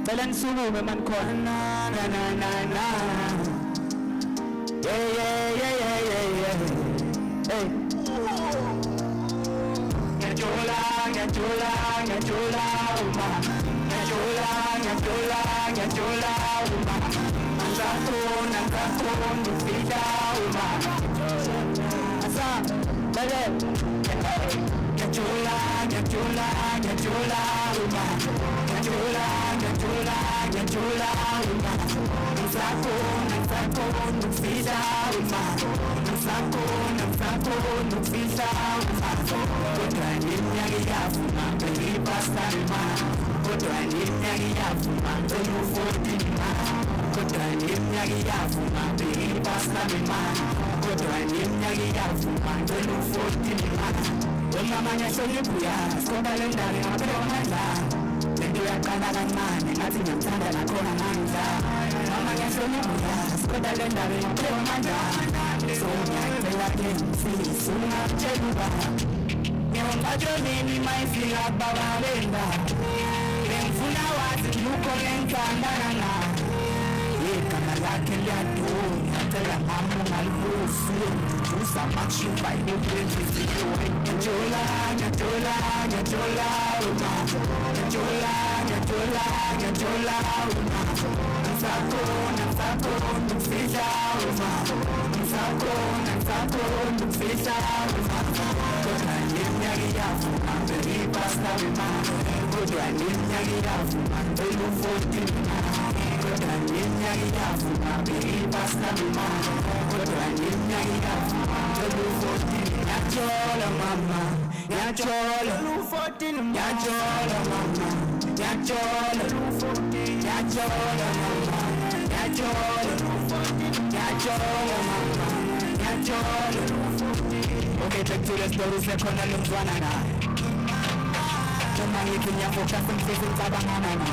G: Cela nisukume man khona. na na na na. Yeah, yeah, yeah, yeah, yeah, yeah. Hey. Nyajola, nyajola, nyajola, uma. Nyajola, nyajola, nyajola, uma. Nangako, nangako, nufida, uma. Asa, bale. Nyajola, nyajola, nyajola, uma. Nyajola, nyajola, nyajola, uma. Nangako, nangako, nufida, uma. Nangako, nangako, nufida, uma. Kodwa nimyakiyafuma, belibasa ima. Kodwa nimyakiyafuma, belufoti ima. Kodwa nimyakiyafuma, belibasa ima. Kodwa nimyakiyafuma, belufoti ima. Mama nyasholibuya, skobale ndale mapero manda. Lendo yakana kancane, ngathi ngiyamthanda nakhona ngamdla. Mama nyasholibuya, skobale ndale mapero manda. So ngiyacela ke ngifise ungatshela uba. Ngiyongatsho nini mayifika babalenda. Bengifuna wazi lukho lengithandana naye. Igama lakhe liyadunya, cela mama ungalibusi. Uzamashuba inenhliziyo. Nyajola, nyajola, nyajola, uma. Nyajola, nyajola, nyajola, uma. Nzako, nzako, nufisa, uma. Nzako, nzako, nufisa, uma. Kodwa nimyakiyafuma, belibasa ima. Kodwa nimyakiyafuma, belufoti ima. Kodwa nimyakiyafuma, belibasa ima. Kodwa nimyakiyafuma, belufoti ima. Nyajola mama, nyajola, nyajola mama, nyajola, nyajola mama, nyajola, nyajola mama, nyajola. Okay, back to the story, sekhona lomntwana na. Noma ngithi ngiyafoka semfisi ngicabangana na.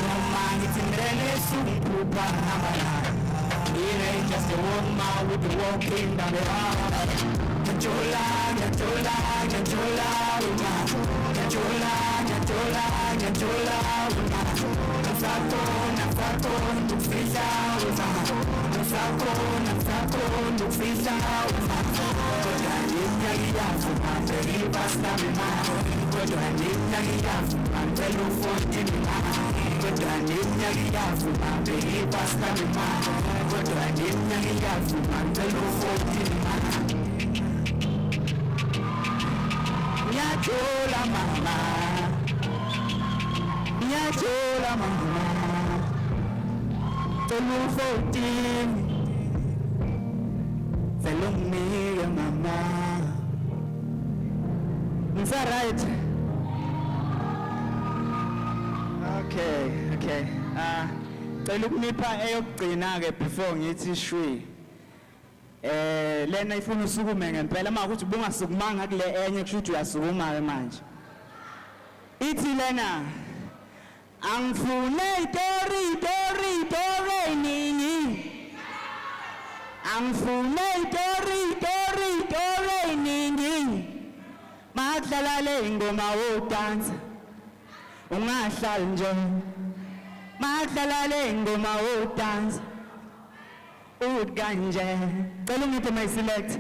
G: Noma ngithi ngilele sukuphupha ngihamba naye. It ain't just a woman with the walking down the aisle. Nyajola, nyajola, nyajola, uma. Nyajola, nyajola, nyajola, uma. Nzako, nzako, nufisa, uma. Nzako, nzako, nufisa, uma. Kodwa nimyakiyafuma, belibasa ima. Kodwa nimyakiyafuma, belufoti ima. Kodwa nimyakiyafuma, belibasa ima. Kodwa nimyakiyafuma, belufoti ima. Nyajola mama, nyajola mama, belufoti. Selungiya mama. Is that right? Okay. Cela ukunipha eyokugcina ke before ngithi shwi. Lena ifuna usukume ngempela uma ukuthi ubungasukumanga kule enye kusho ukuthi uyasukuma ke manje. Ithi lena angifune itori nini. Angifune itori nini. Madlala le ngoma wodansa. Ungahlali nje. Madlala le ngoma wodansa. Ukanje. Cela ungiphe my select.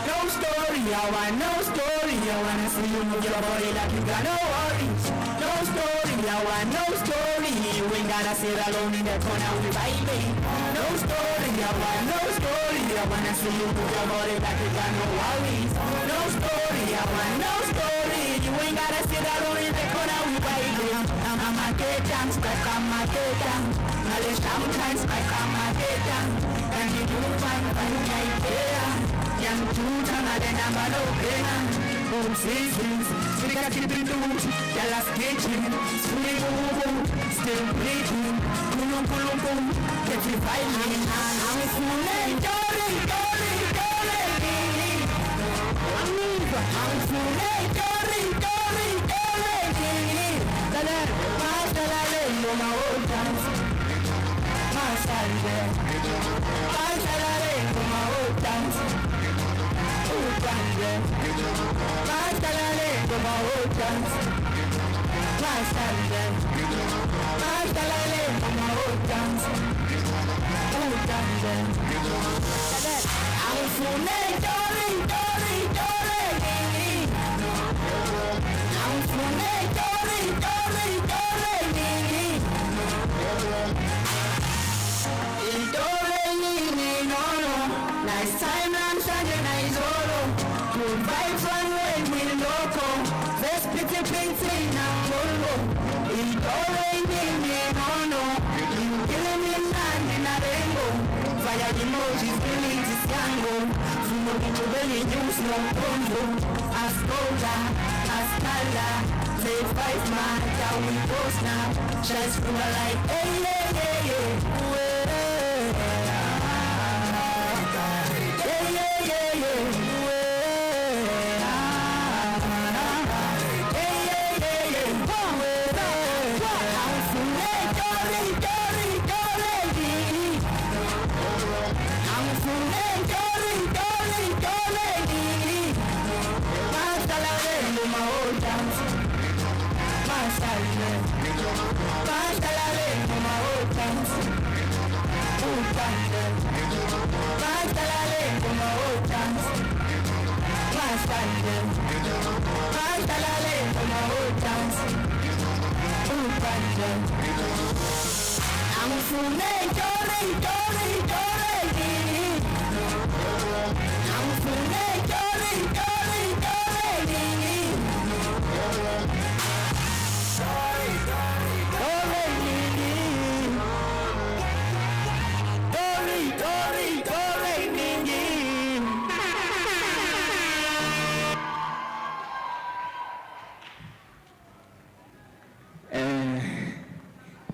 G: No story
D: story, I want no story. I wanna see you move your body like you got no worries. No story, I want no story. You ain't gotta sit alone in the corner with baby. No story, I want no story. I wanna see you move your body like you got no worries. No story, I want no story. You ain't gotta sit alone in the corner with baby. I'm a dead down, stuck on my dead down. Sometimes I come my head down, and you do find my idea. Young dude, I'm a number no brainer. Boom, seasons, stick a tip in the wood, Dallas kitchen, sweet boom, still bleeding. Boom, boom, boom, get you fighting. I'm fooling, Dory, Dory, Dory. I'm fooling, Dory, Dory, Dory. No my old dance. Nice time, I'm standing nice solo. Good vibes one way, we loco. Best pretty painting, I'm solo. It all ain't no. You killing me, man, in a rainbow. Fire emojis, feeling this yango. You know me to really use no combo. Ascola, Ascala. Say 5 man, how we post now. Just full of like, hey, hey, hey, hey.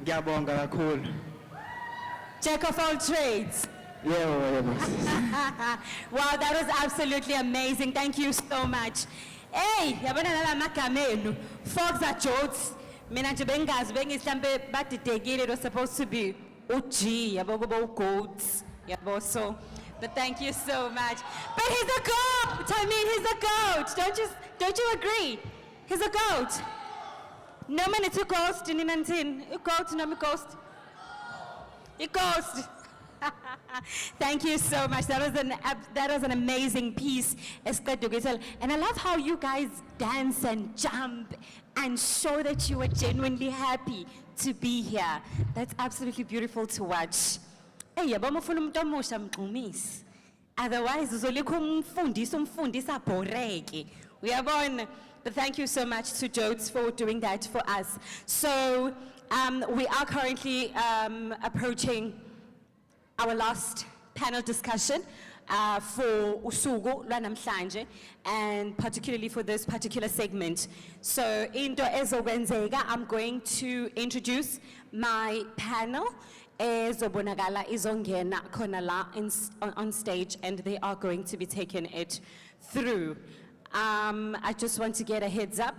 G: Ngiyabonga kakhulu.
A: Jack of all trades.
G: Yebo.
A: Wow, that was absolutely amazing. Thank you so much. Hey, yabona nala magama enu. Fox are jokes. Mina nje bengazi bengisihlambe badidekile. It was supposed to be uG, yabo kuba uGoats. Yabo so. But thank you so much. But he's a goat. I mean, he's a goat. Don't you agree? He's a goat. No man, it's a ghost in Nantin. A ghost, no me ghost. A ghost. Thank you so much. That was an amazing piece, and I love how you guys dance and jump and show that you are genuinely happy to be here. That's absolutely beautiful to watch. Hey, yabona ufuna umuntu omusha mqumisi. Otherwise, uzolikho umfundisa boreke. Uyabona? But thank you so much to Jodes for doing that for us. So we are currently approaching our last panel discussion for usuku lwanamhlanje, and particularly for this particular segment. So into ezokwenzeka, I'm going to introduce my panel. Ezobonakala izongena khona la on stage, and they are going to be taking it through. I just want to get a heads up.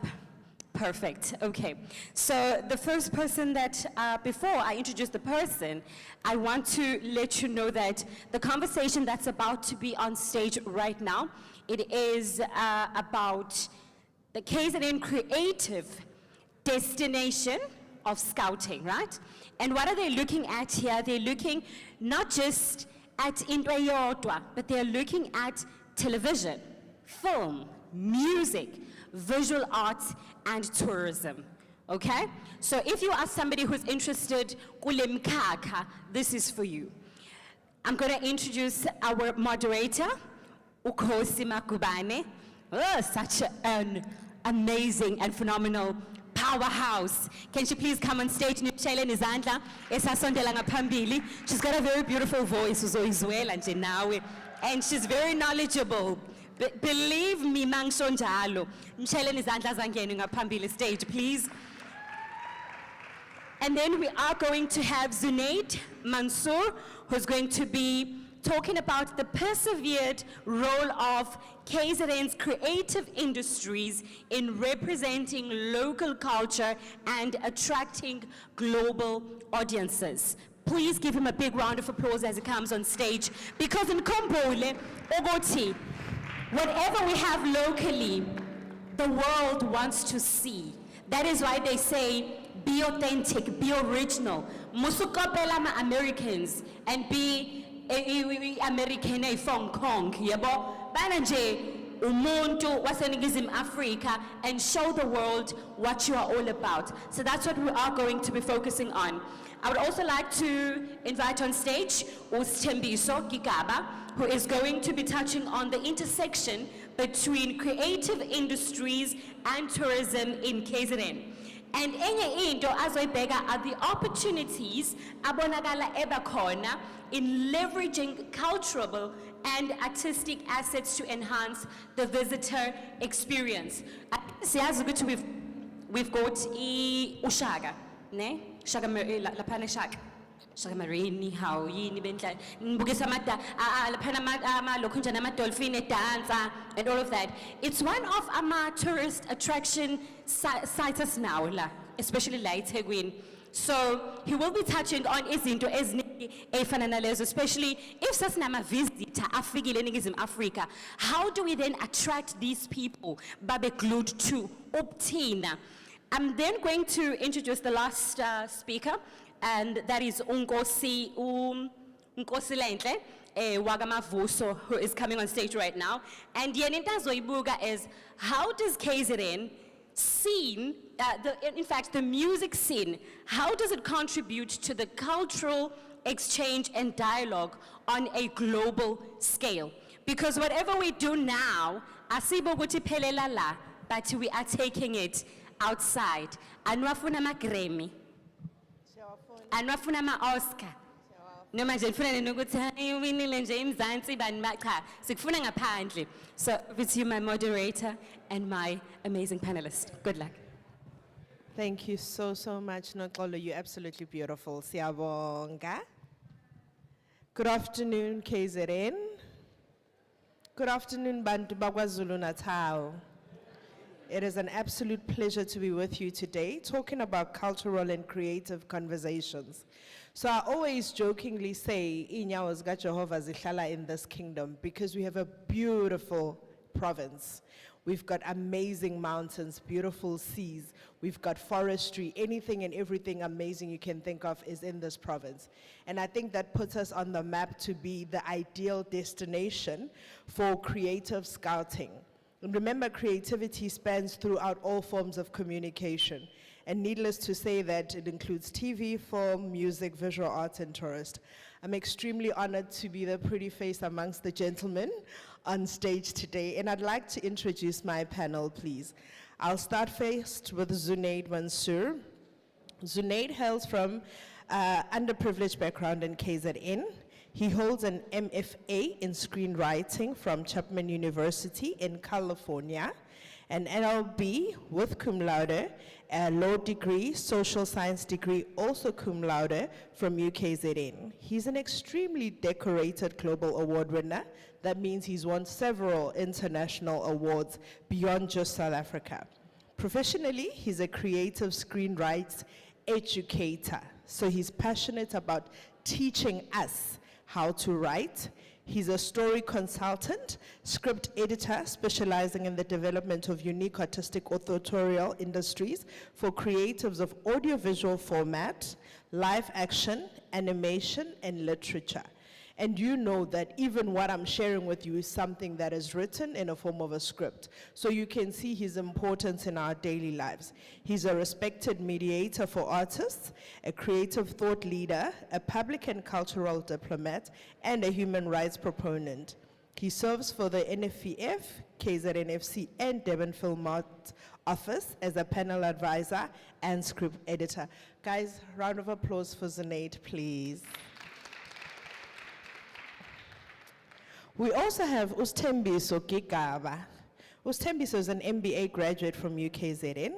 A: Perfect, okay. So the first person that, before I introduce the person, I want to let you know that the conversation that's about to be on stage right now, it is about the KZN creative destination of scouting, right? And what are they looking at here? They're looking not just at into eyodwa, but they're looking at television. film, music, visual arts, and tourism. Okay? So if you are somebody who's interested, kule mkhakha, this is for you. I'm going to introduce our moderator, Ukhosi Makubane. Oh, such an amazing and phenomenal powerhouse. Can she please come on stage? Nishayele Nizandla, esasondela ngaphambili. She's got a very beautiful voice, uzoyizwela nje nawe, and she's very knowledgeable. Believe me, mangisho njalo. Nishayele Nizandla zangene ngaphambili stage, please. And then we are going to have Zunaid Mansour, who's going to be talking about the persevered role of KZN's creative industries in representing local culture and attracting global audiences. Please give him a big round of applause as he comes on stage, because in Kombole, Ogoti, whatever we have locally, the world wants to see. That is why they say, be authentic, be original. Musukopela ma Americans and be American from Kong, yabo. Bananje umuntu waseningizimu Africa, and show the world what you are all about. So that's what we are going to be focusing on. I would also like to invite on stage Ustembiso Gigaba, who is going to be touching on the intersection between creative industries and tourism in KZN. And enye into azoyibheka are the opportunities abonakala ebakhona in leveraging cultural and artistic assets to enhance the visitor experience. Siyazi ukuthi we've got uShaka, ne? Shaka laphana Shaka. Shaka Marini, how yini bentla nibukisa laphana amalokhu njani ama-dolphin dancer and all of that. It's one of our tourist attraction sites now la, especially la eThekwini. So he will be touching on izinto eziningi ezifana nalezo, especially if sasinama visitor afikile eNingizimu Afrika. How do we then attract these people babe glued to Optina? I'm then going to introduce the last speaker, and that is Unkosi Lentle Wagamavuso, who is coming on stage right now. And Yenita Zoibuga is, how does KZN scene, in fact, the music scene, how does it contribute to the cultural exchange and dialogue on a global scale? Because whatever we do now, asibo guti phelela la, but we are taking it outside. Anwafuna ma Grammy, anwafuna ma Oscar. Noma nje ngifuna nokuthi uwinile nje eMzansi bani cha sikufuna ngaphandle. So with you, my moderator and my amazing panelist. Good luck.
E: Thank you so much, Noxolo. You're absolutely beautiful. Siyabonga. Good afternoon, KZN. Good afternoon, Bantu BaKwaZulu Natal. It is an absolute pleasure to be with you today, talking about cultural and creative conversations. So I always jokingly say, Inyawo zika Jehovah zihlala in this kingdom, because we have a beautiful province. We've got amazing mountains, beautiful seas. We've got forestry. Anything and everything amazing you can think of is in this province. And I think that puts us on the map to be the ideal destination for creative scouting. And remember, creativity spans throughout all forms of communication. And needless to say that it includes TV, film, music, visual arts, and tourist. I'm extremely honored to be the pretty face amongst the gentlemen on stage today. And I'd like to introduce my panel, please. I'll start first with Zunaid Mansour. Zunaid hails from underprivileged background in KZN. He holds an MFA in screenwriting from Chapman University in California, an LLB with cum laude, a law degree, social science degree, also cum laude from UKZN. He's an extremely decorated global award winner. That means he's won several international awards beyond just South Africa. Professionally, he's a creative screenwriter educator. So he's passionate about teaching us how to write. He's a story consultant, script editor, specializing in the development of unique artistic authorial industries for creatives of audiovisual format, live action, animation, and literature. And you know that even what I'm sharing with you is something that is written in a form of a script. So you can see his importance in our daily lives. He's a respected mediator for artists, a creative thought leader, a public and cultural diplomat, and a human rights proponent. He serves for the NFEF, KZNFC, and Devon Film Art Office as a panel advisor and script editor. Guys, round of applause for Zunaid, please. We also have Ustembiso Gigaba. Ustembiso is an MBA graduate from UKZN,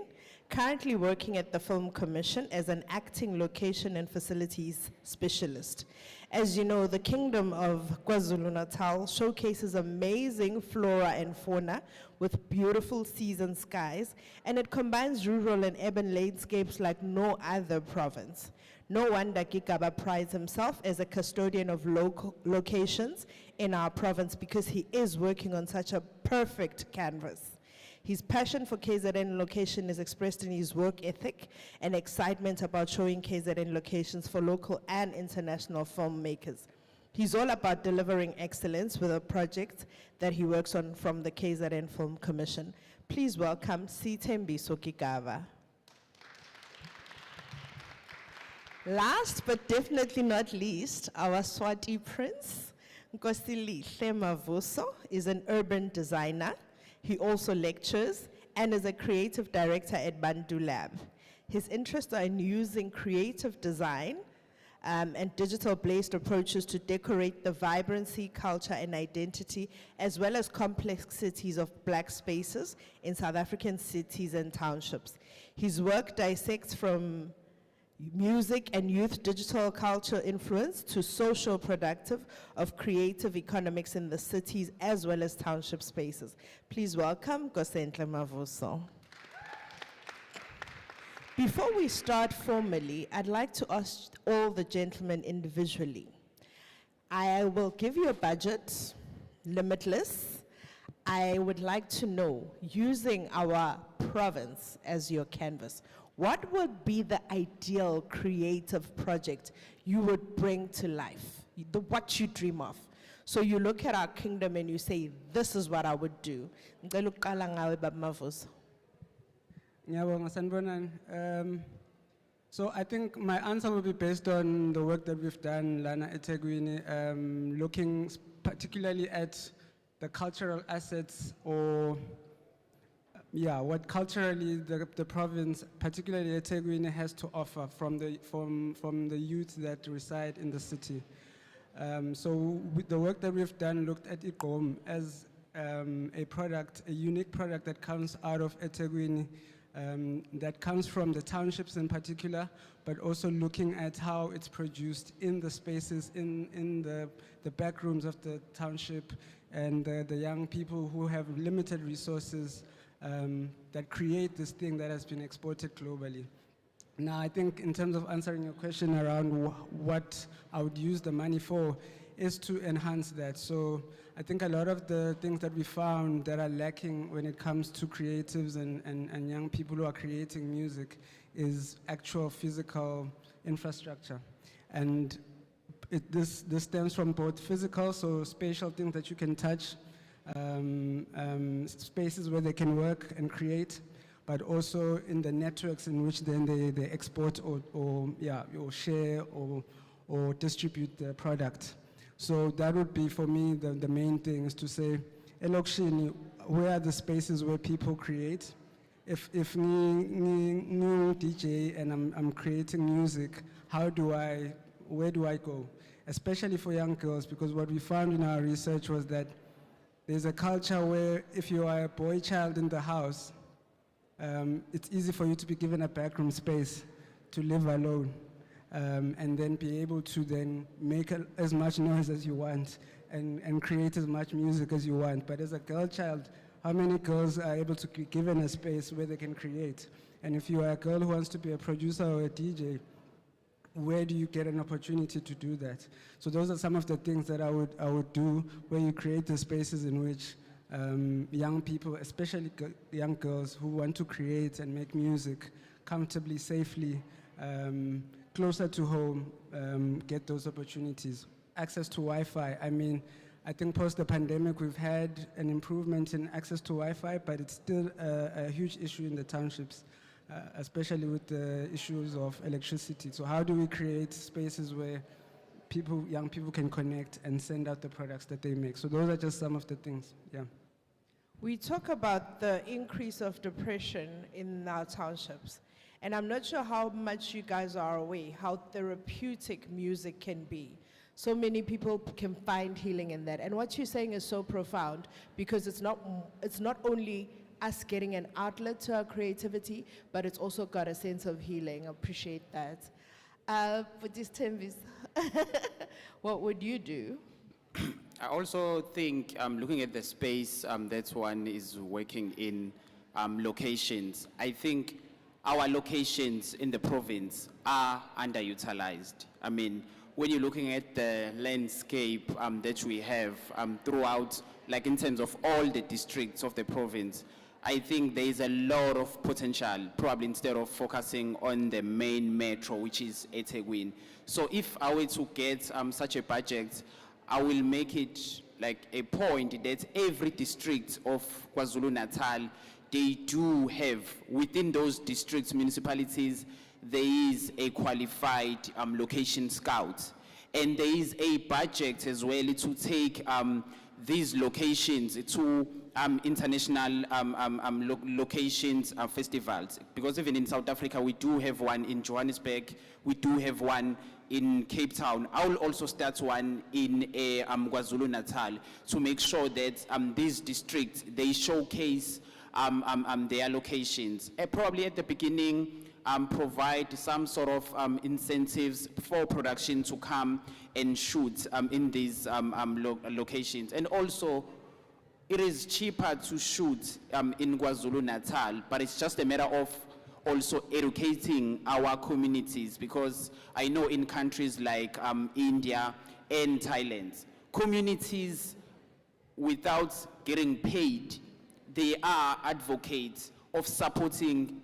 E: currently working at the Film Commission as an acting, location, and facilities specialist. As you know, the Kingdom of KwaZulu-Natal showcases amazing flora and fauna with beautiful seas and skies, and it combines rural and urban landscapes like no other province. No wonder Gigaba prides himself as a custodian of local locations in our province, because he is working on such a perfect canvas. His passion for KZN location is expressed in his work ethic and excitement about showing KZN locations for local and international filmmakers. He's all about delivering excellence with a project that he works on from the KZN Film Commission. Please welcome Sithembiso Gigaba. Last but definitely not least, our Swati Prince, Nkosilihle Mavuso, is an urban designer. He also lectures and is a creative director at Bantu Lab. His interests are in using creative design and digital-based approaches to decorate the vibrancy, culture, and identity, as well as complexities of Black spaces in South African cities and townships. His work dissects from music and youth digital culture influence to social productive of creative economics in the cities as well as township spaces. Please welcome Gosentle Mavuso. Before we start formally, I'd like to ask all the gentlemen individually. I will give you a budget, limitless. I would like to know, using our province as your canvas, what would be the ideal creative project you would bring to life? What you dream of? So you look at our kingdom and you say, this is what I would do.
F: So I think my answer will be based on the work that we've done, Lana eThekwini, looking particularly at the cultural assets or what culturally the province, particularly eThekwini, has to offer from the youth that reside in the city. So with the work that we've done looked at Igom as a product, a unique product that comes out of eThekwini, that comes from the townships in particular, but also looking at how it's produced in the spaces, in the back rooms of the township, and the young people who have limited resources that create this thing that has been exported globally. Now, I think in terms of answering your question around what I would use the money for is to enhance that. So I think a lot of the things that we found that are lacking when it comes to creatives and young people who are creating music is actual physical infrastructure. And this stems from both physical, so spatial things that you can touch, spaces where they can work and create, but also in the networks in which then they export or share or distribute the product. So that would be, for me, the main thing is to say, elokishini, where are the spaces where people create? If new DJ and I'm creating music, where do I go? Especially for young girls, because what we found in our research was that there's a culture where if you are a boy child in the house, it's easy for you to be given a backroom space to live alone. And then be able to then make as much noise as you want and create as much music as you want. But as a girl child, how many girls are able to be given a space where they can create? And if you are a girl who wants to be a producer or a DJ, where do you get an opportunity to do that? So those are some of the things that I would do, where you create the spaces in which young people, especially young girls who want to create and make music comfortably, safely, closer to home, get those opportunities. access to Wi-Fi. I mean, I think post the pandemic, we've had an improvement in access to Wi-Fi, but it's still a huge issue in the townships, especially with the issues of electricity. So how do we create spaces where young people can connect and send out the products that they make? So those are just some of the things, yeah.
E: We talk about the increase of depression in our townships, and I'm not sure how much you guys are aware how therapeutic music can be. So many people can find healing in that. And what you're saying is so profound, because it's not only us getting an outlet to our creativity, but it's also got a sense of healing. I appreciate that. But this Tembis, what would you do?
B: I also think, looking at the space that one is working in, locations, I think our locations in the province are underutilized. I mean, when you're looking at the landscape that we have throughout, like in terms of all the districts of the province, I think there is a lot of potential, probably instead of focusing on the main metro, which is eThekwini. So if I were to get such a budget, I will make it like a point that every district of KwaZulu-Natal, they do have, within those districts, municipalities, there is a qualified location scout. And there is a budget as well to take these locations to international locations, festivals. Because even in South Africa, we do have one in Johannesburg, we do have one in Cape Town. I will also start one in KwaZulu-Natal to make sure that these districts, they showcase their locations. Probably at the beginning, provide some sort of incentives for production to come and shoot in these locations. And also, it is cheaper to shoot in KwaZulu-Natal, but it's just a matter of also educating our communities, because I know in countries like India and Thailand, communities without getting paid, they are advocates of supporting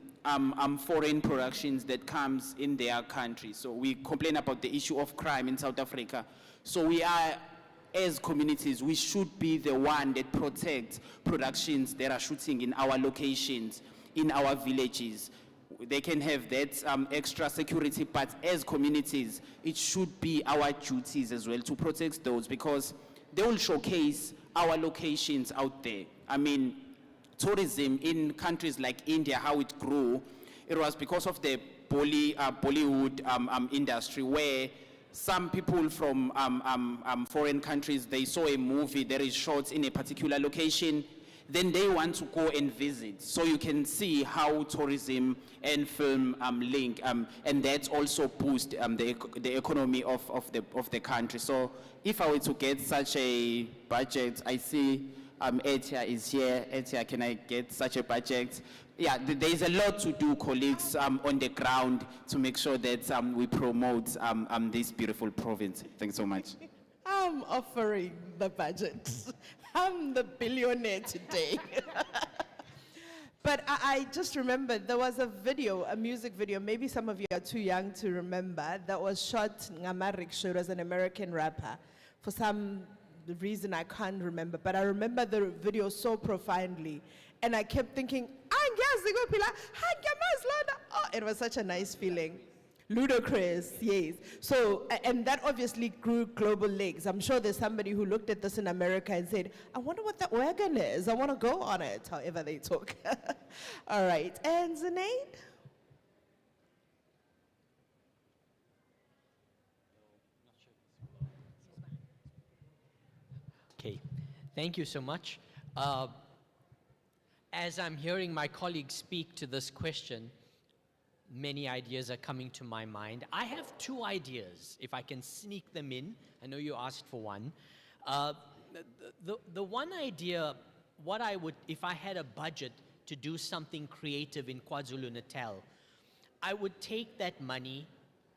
B: foreign productions that comes in their country. So we complain about the issue of crime in South Africa. So we are, as communities, we should be the one that protects productions that are shooting in our locations, in our villages. They can have that extra security, but as communities, it should be our duties as well to protect those, because they will showcase our locations out there. I mean, tourism in countries like India, how it grew, it was because of the Bollywood industry, where some people from foreign countries, they saw a movie that is shot in a particular location, then they want to go and visit. So you can see how tourism and film link, and that also boost the economy of the country. So if I were to get such a budget, I see Etia is here. Etia, can I get such a budget? Yeah, there's a lot to do, colleagues, on the ground to make sure that we promote this beautiful province. Thanks so much.
E: I'm offering the budget. I'm the billionaire today. But I just remember there was a video, a music video, maybe some of you are too young to remember, that was shot Ngamarik. It was an American rapper. For some reason I can't remember, but I remember the video so profoundly. And I kept thinking, oh, it was such a nice feeling. Ludicrous, yes. So, and that obviously grew global legs. I'm sure there's somebody who looked at this in America and said, I wonder what that wagon is. I want to go on it, however they talk. All right, and Zainaid?
H: Okay, thank you so much. As I'm hearing my colleagues speak to this question, many ideas are coming to my mind. I have two ideas, if I can sneak them in. I know you asked for one. The one idea, what I would, if I had a budget to do something creative in KwaZulu-Natal, I would take that money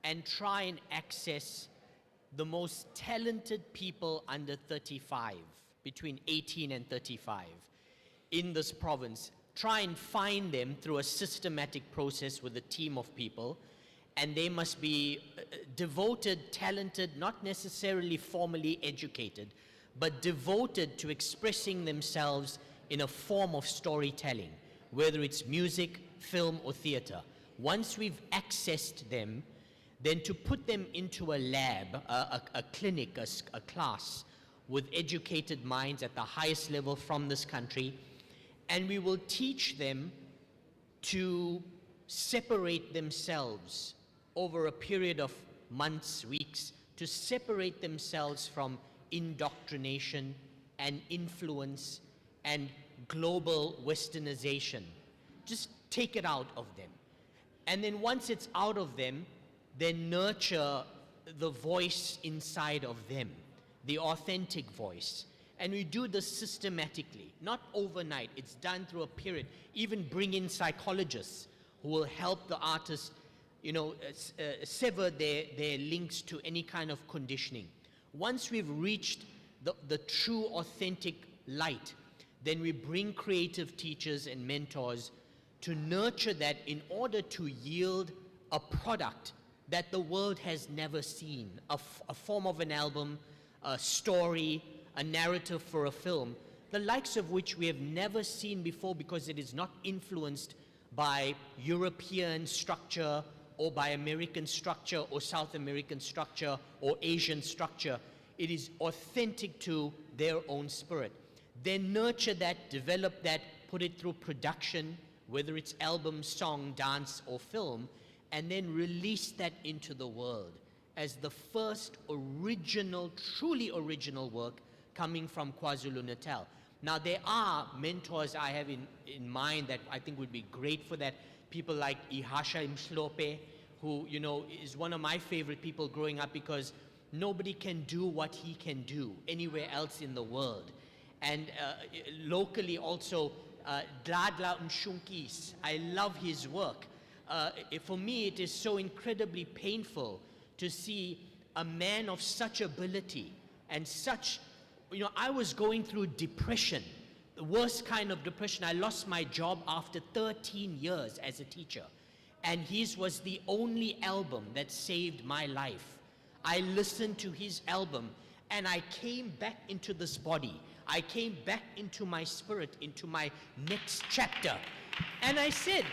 H: and try and access the most talented people under 35, between 18 and 35 in this province. Try and find them through a systematic process with a team of people and they must be devoted, talented, not necessarily formally educated, but devoted to expressing themselves in a form of storytelling, whether it's music, film, or theater. Once we've accessed them, then to put them into a lab, a clinic, a class with educated minds at the highest level from this country, and we will teach them to separate themselves over a period of months, weeks, to separate themselves from indoctrination and influence and global westernization. Just take it out of them. And then once it's out of them, then nurture the voice inside of them, the authentic voice. And we do this systematically, not overnight. It's done through a period. Even bring in psychologists who will help the artists, you know, sever their links to any kind of conditioning. Once we've reached the true authentic light, then we bring creative teachers and mentors to nurture that in order to yield a product that the world has never seen, a form of an album, a story, a narrative for a film, the likes of which we have never seen before because it is not influenced by European structure or by American structure or South American structure or Asian structure. It is authentic to their own spirit. Then nurture that, develop that, put it through production, whether it's album, song, dance, or film, and then release that into the world as the first original, truly original work coming from KwaZulu-Natal. Now, there are mentors I have in mind that I think would be great for that. People like Ihasha Mhlope, who, you know, is one of my favorite people growing up because nobody can do what he can do anywhere else in the world. And locally also, Dladla Mshunkis, I love his work. For me, it is so incredibly painful to see a man of such ability and such, you know, I was going through depression, the worst kind of depression. I lost my job after 13 years as a teacher, and his was the only album that saved my life. I listened to his album, and I came back into this body. I came back into my spirit, into my next chapter. And I said,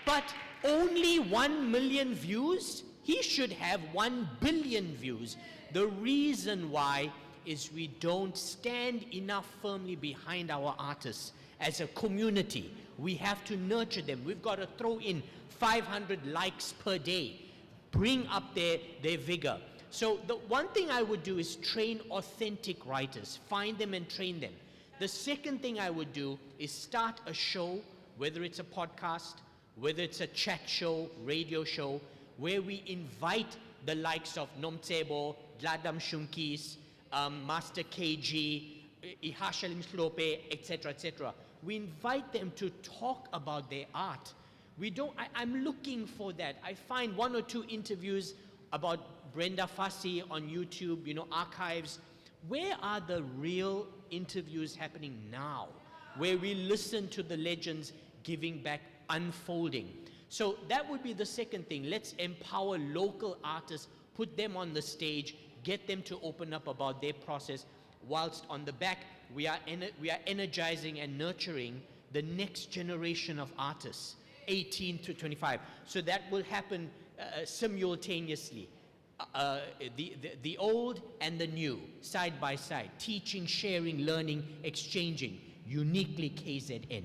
H: but only 1 million views? He should have 1 billion views. The reason why is we don't stand enough firmly behind our artists as a community. We have to nurture them. We've got to throw in 500 likes per day, bring up their vigor. So the one thing I would do is train authentic writers, find them and train them. The second thing I would do is start a show, whether it's a podcast, whether it's a chat show, radio show, where we invite the likes of Nomtsebo, Dladam Shumkis, Master KG, Ihasha Mhlope, etc., etc. We invite them to talk about their art. I'm looking for that. I find 1 or 2 interviews about Brenda Fassie on YouTube, you know, archives. Where are the real interviews happening now? Where we listen to the legends giving back, unfolding. So that would be the second thing. Let's empower local artists, put them on the stage, get them to open up about their process, whilst on the back, we are energizing and nurturing the next generation of artists, 18 to 25. So that will happen simultaneously. The old and the new, side by side, teaching, sharing, learning, exchanging, uniquely KZN.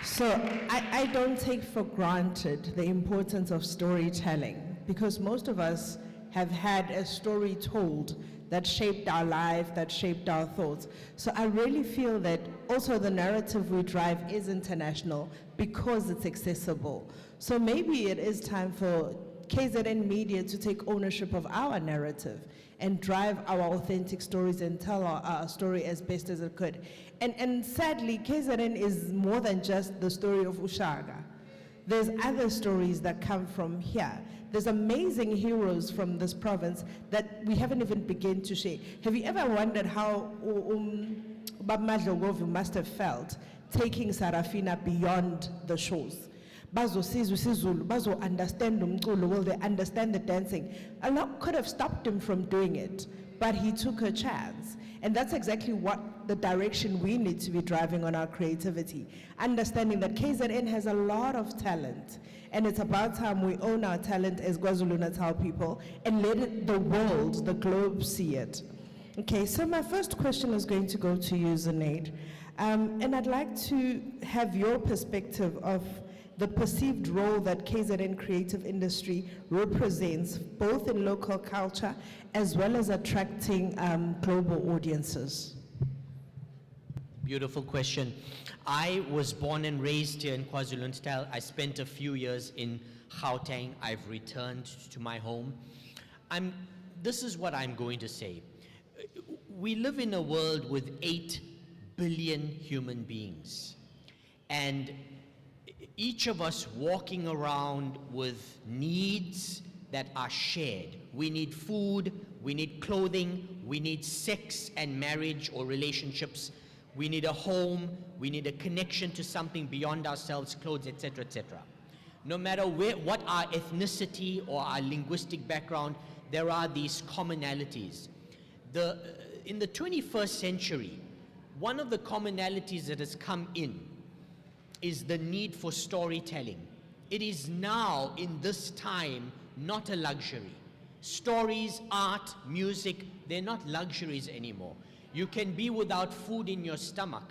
E: So I don't take for granted the importance of storytelling, because most of us have had a story told that shaped our life, that shaped our thoughts. So I really feel that also the narrative we drive is international because it's accessible. So maybe it is time for KZN Media to take ownership of our narrative and drive our authentic stories and tell our story as best as it could. And sadly, KZN is more than just the story of Ushaga. There's other stories that come from here. There's amazing heroes from this province that we haven't even begun to share. Have you ever wondered how Bab Madlogovu must have felt taking Sarafina beyond the shores? bazosizwa isiZulu, bazo-understand umculo, will they understand the dancing? A lot could have stopped him from doing it, but he took a chance. And that's exactly what the direction we need to be driving on our creativity. Understanding that KZN has a lot of talent, and it's about time we own our talent as KwaZulu-Natal people and let the world, the globe, see it. Okay, so my first question is going to go to you, Zainaid. And I'd like to have your perspective of the perceived role that KZN creative industry represents, both in local culture as well as attracting global audiences.
H: Beautiful question. I was born and raised here in KwaZulu-Natal. I spent a few years in Gauteng. I've returned to my home. This is what I'm going to say. We live in a world with 8 billion human beings. And each of us walking around with needs that are shared. We need food, we need clothing, we need sex and marriage or relationships, we need a home, we need a connection to something beyond ourselves, clothes, etc., etc. No matter what our ethnicity or our linguistic background, there are these commonalities. In the 21st century, one of the commonalities that has come in is the need for storytelling. It is now, in this time, not a luxury. Stories, art, music, they're not luxuries anymore. You can be without food in your stomach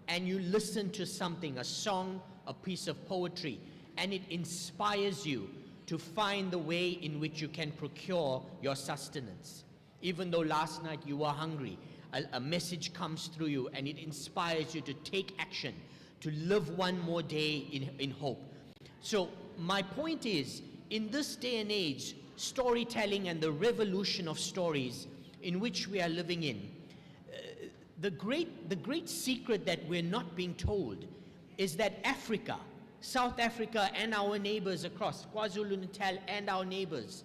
H: and you listen to something, a song, a piece of poetry, and it inspires you to find the way in which you can procure your sustenance. Even though last night you were hungry, a message comes through you and it inspires you to take action, to live one more day in hope. So my point is, in this day and age, storytelling and the revolution of stories in which we are living in, the great secret that we're not being told is that Africa, South Africa and our neighbors across, KwaZulu-Natal and our neighbors,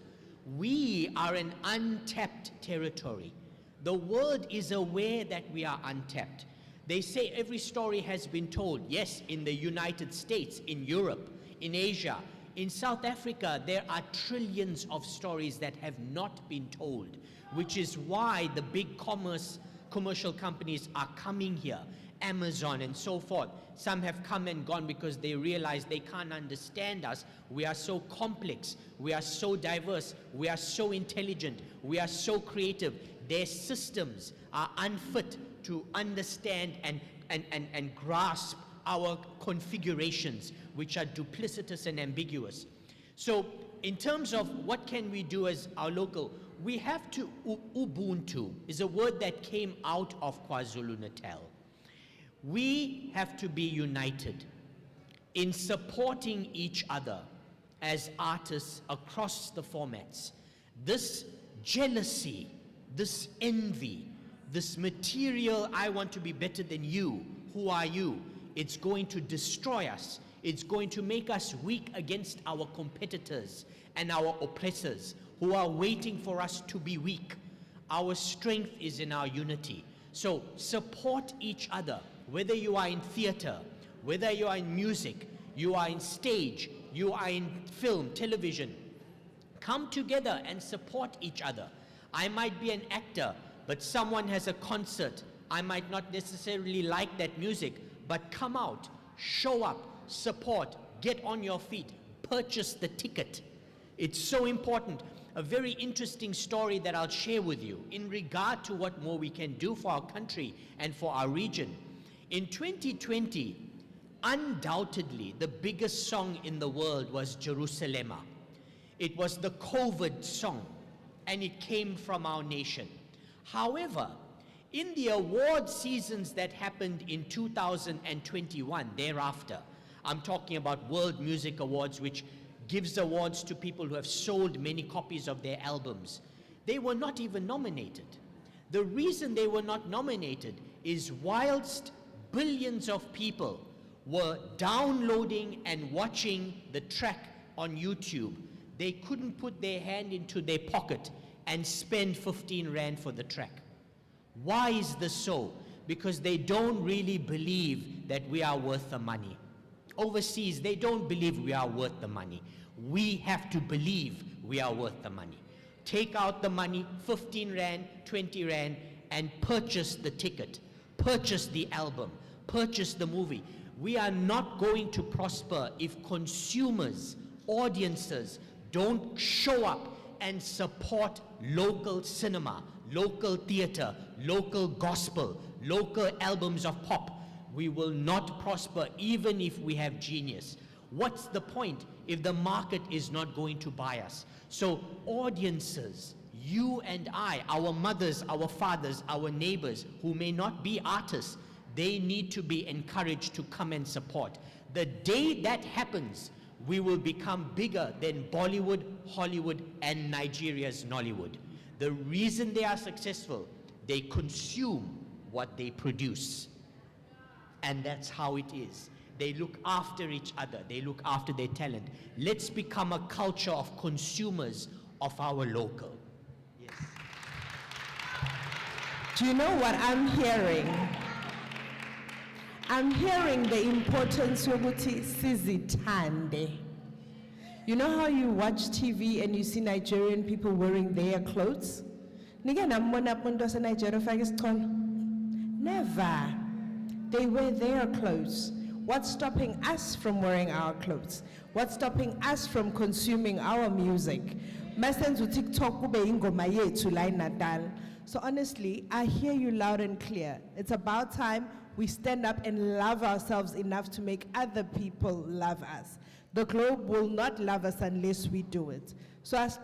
H: we are an untapped territory. The world is aware that we are untapped. They say every story has been told. Yes, in the United States, in Europe, in Asia, in South Africa, there are trillions of stories that have not been told, which is why the big commercial companies are coming here, Amazon and so forth. Some have come and gone because they realize they can't understand us. We are so complex, we are so diverse, we are so intelligent, we are so creative. Their systems are unfit to understand and grasp our configurations, which are duplicitous and ambiguous. So in terms of what can we do as our local, we have to, Ubuntu is a word that came out of KwaZulu-Natal. We have to be united in supporting each other as artists across the formats. This jealousy, this envy, this material, I want to be better than you, who are you? It's going to destroy us. It's going to make us weak against our competitors and our oppressors who are waiting for us to be weak. Our strength is in our unity. So support each other, whether you are in theater, whether you are in music, you are in stage, you are in film, television. Come together and support each other. I might be an actor, but someone has a concert. I might not necessarily like that music, but come out, show up, support, get on your feet, purchase the ticket. It's so important. A very interesting story that I'll share with you in regard to what more we can do for our country and for our region. In 2020, undoubtedly, the biggest song in the world was Jerusalema. It was the COVID song, and it came from our nation. However, in the award seasons that happened in 2021, thereafter, I'm talking about World Music Awards, which gives awards to people who have sold many copies of their albums. They were not even nominated. The reason they were not nominated is whilst billions of people were downloading and watching the track on YouTube, they couldn't put their hand into their pocket and spend 15 Rand for the track. Why is this so? Because they don't really believe that we are worth the money. overseas, they don't believe we are worth the money. We have to believe we are worth the money. Take out the money, 15 Rand, 20 Rand, and purchase the ticket, purchase the album, purchase the movie. We are not going to prosper if consumers, audiences, don't show up and support local cinema, local theater, local gospel, local albums of pop. We will not prosper even if we have genius. What's the point if the market is not going to buy us? So audiences, you and I, our mothers, our fathers, our neighbors who may not be artists, they need to be encouraged to come and support. The day that happens, we will become bigger than Bollywood, Hollywood, and Nigeria's Nollywood. The reason they are successful, they consume what they produce. And that's how it is. They look after each other. They look after their talent. Let's become a culture of consumers of our local. Yes.
E: Do you know what I'm hearing? I'm hearing the importance of sizithande. You know how you watch TV and you see Nigerian people wearing their clothes? Never. They wear their clothes. What's stopping us from wearing our clothes? What's stopping us from consuming our music? So honestly, I hear you loud and clear. It's about time we stand up and love ourselves enough to make other people love us. The globe will not love us unless we do it. So as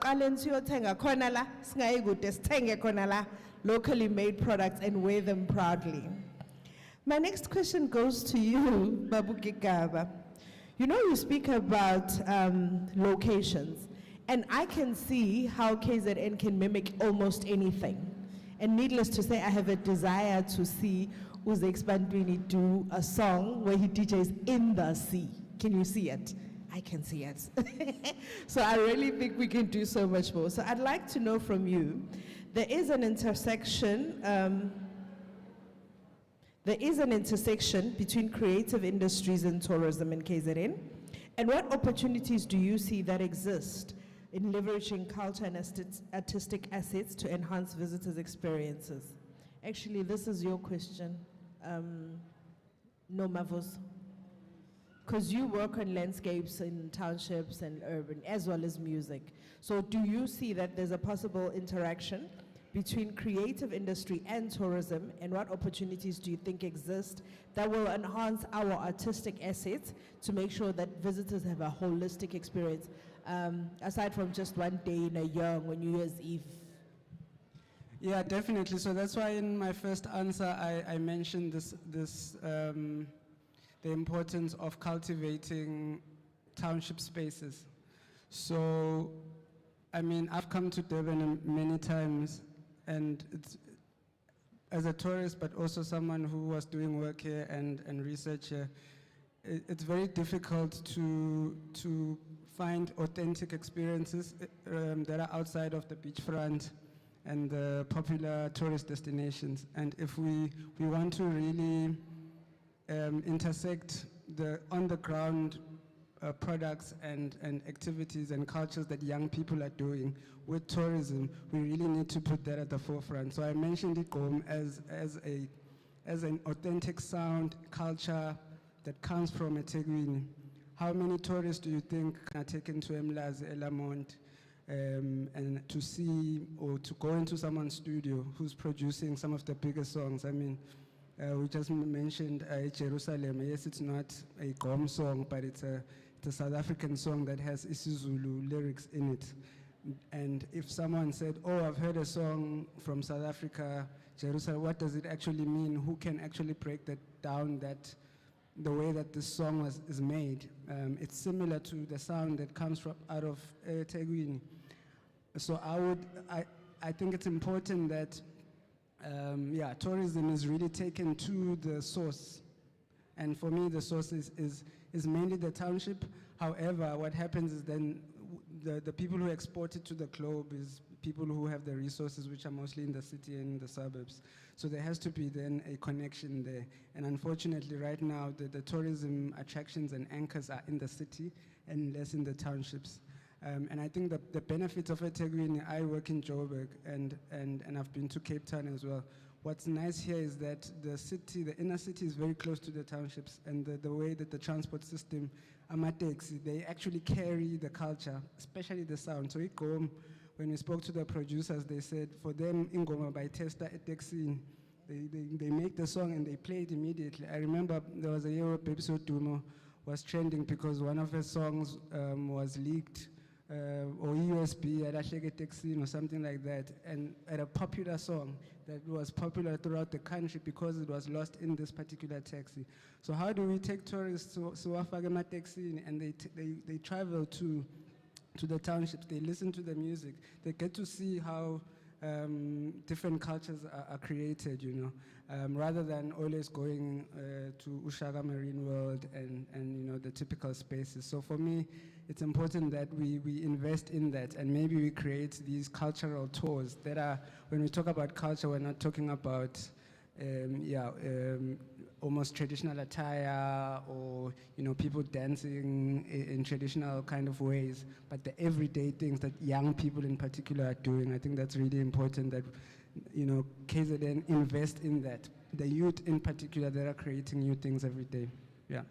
E: locally made products and wear them proudly. My next question goes to you, Babu Gigaba. You know, you speak about locations, and I can see how KZN can mimic almost anything. And needless to say, I have a desire to see Uze Expandwini do a song where he DJs in the sea. Can you see it? I can see it. So I really think we can do so much more. So I'd like to know from you, there is an intersection between creative industries and tourism in KZN. And what opportunities do you see that exist in leveraging culture and artistic assets to enhance visitors' experiences? Actually, this is your question, No Mavos. Because you work on landscapes in townships and urban, as well as music. So do you see that there's a possible interaction between creative industry and tourism, and what opportunities do you think exist that will enhance our artistic assets to make sure that visitors have a holistic experience, aside from just one day in a year on New Year's Eve?
F: Yeah, definitely. So that's why in my first answer, I mentioned the importance of cultivating township spaces. So, I mean, I've come to Durban many times, and it's, as a tourist, but also someone who was doing work here and research here, it's very difficult to find authentic experiences that are outside of the beachfront and the popular tourist destinations. And if we want to really intersect the on-the-ground products and activities and cultures that young people are doing with tourism, we really need to put that at the forefront. So I mentioned Igom as an authentic sound culture that comes from eThekwini. How many tourists do you think are taken to Emlazi, Elamont, and to see or to go into someone's studio who's producing some of the biggest songs? I mean, we just mentioned Jerusalem. Yes, it's not a Gom song, but it's a South African song that has isiZulu lyrics in it. And if someone said, oh, I've heard a song from South Africa, Jerusalem, what does it actually mean? Who can actually break that down, the way that this song is made? It's similar to the sound that comes out of eThekwini. So I think it's important that tourism is really taken to the source. And for me, the source is mainly the township. However, what happens is then the people who export it to the globe is people who have the resources, which are mostly in the city and in the suburbs. So there has to be then a connection there. And unfortunately, right now, the tourism attractions and anchors are in the city and less in the townships. And I think the benefits of eThekwini, I work in Joburg and I've been to Cape Town as well. What's nice here is that the inner city is very close to the townships, and the way that the transport system, amateksi, they actually carry the culture, especially the sound. So when we spoke to the producers, they said for them, Ingoma by Testa eThekwini, they make the song and they play it immediately. I remember there was a year where Baby Dumo was trending because one of her songs was leaked, or USB at eThekwini or something like that, and at a popular song that was popular throughout the country because it was lost in this particular taxi. So how do we take tourists to Wafagema taxi and they travel to the townships, they listen to the music, they get to see how different cultures are created, you know, rather than always going to Ushaga Marine World and you know, the typical spaces. So for me, it's important that we invest in that, and maybe we create these cultural tours that are, when we talk about culture, we're not talking about almost traditional attire or, you know, people dancing in traditional kind of ways, but the everyday things that young people in particular are doing. I think that's really important that, you know, KZN invest in that. The youth in particular that are creating new things every day. Yeah.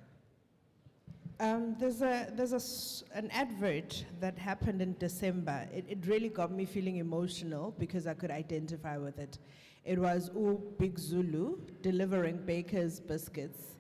E: There's an advert that happened in December. It really got me feeling emotional because I could identify with it. It was Big Zulu delivering Baker's biscuits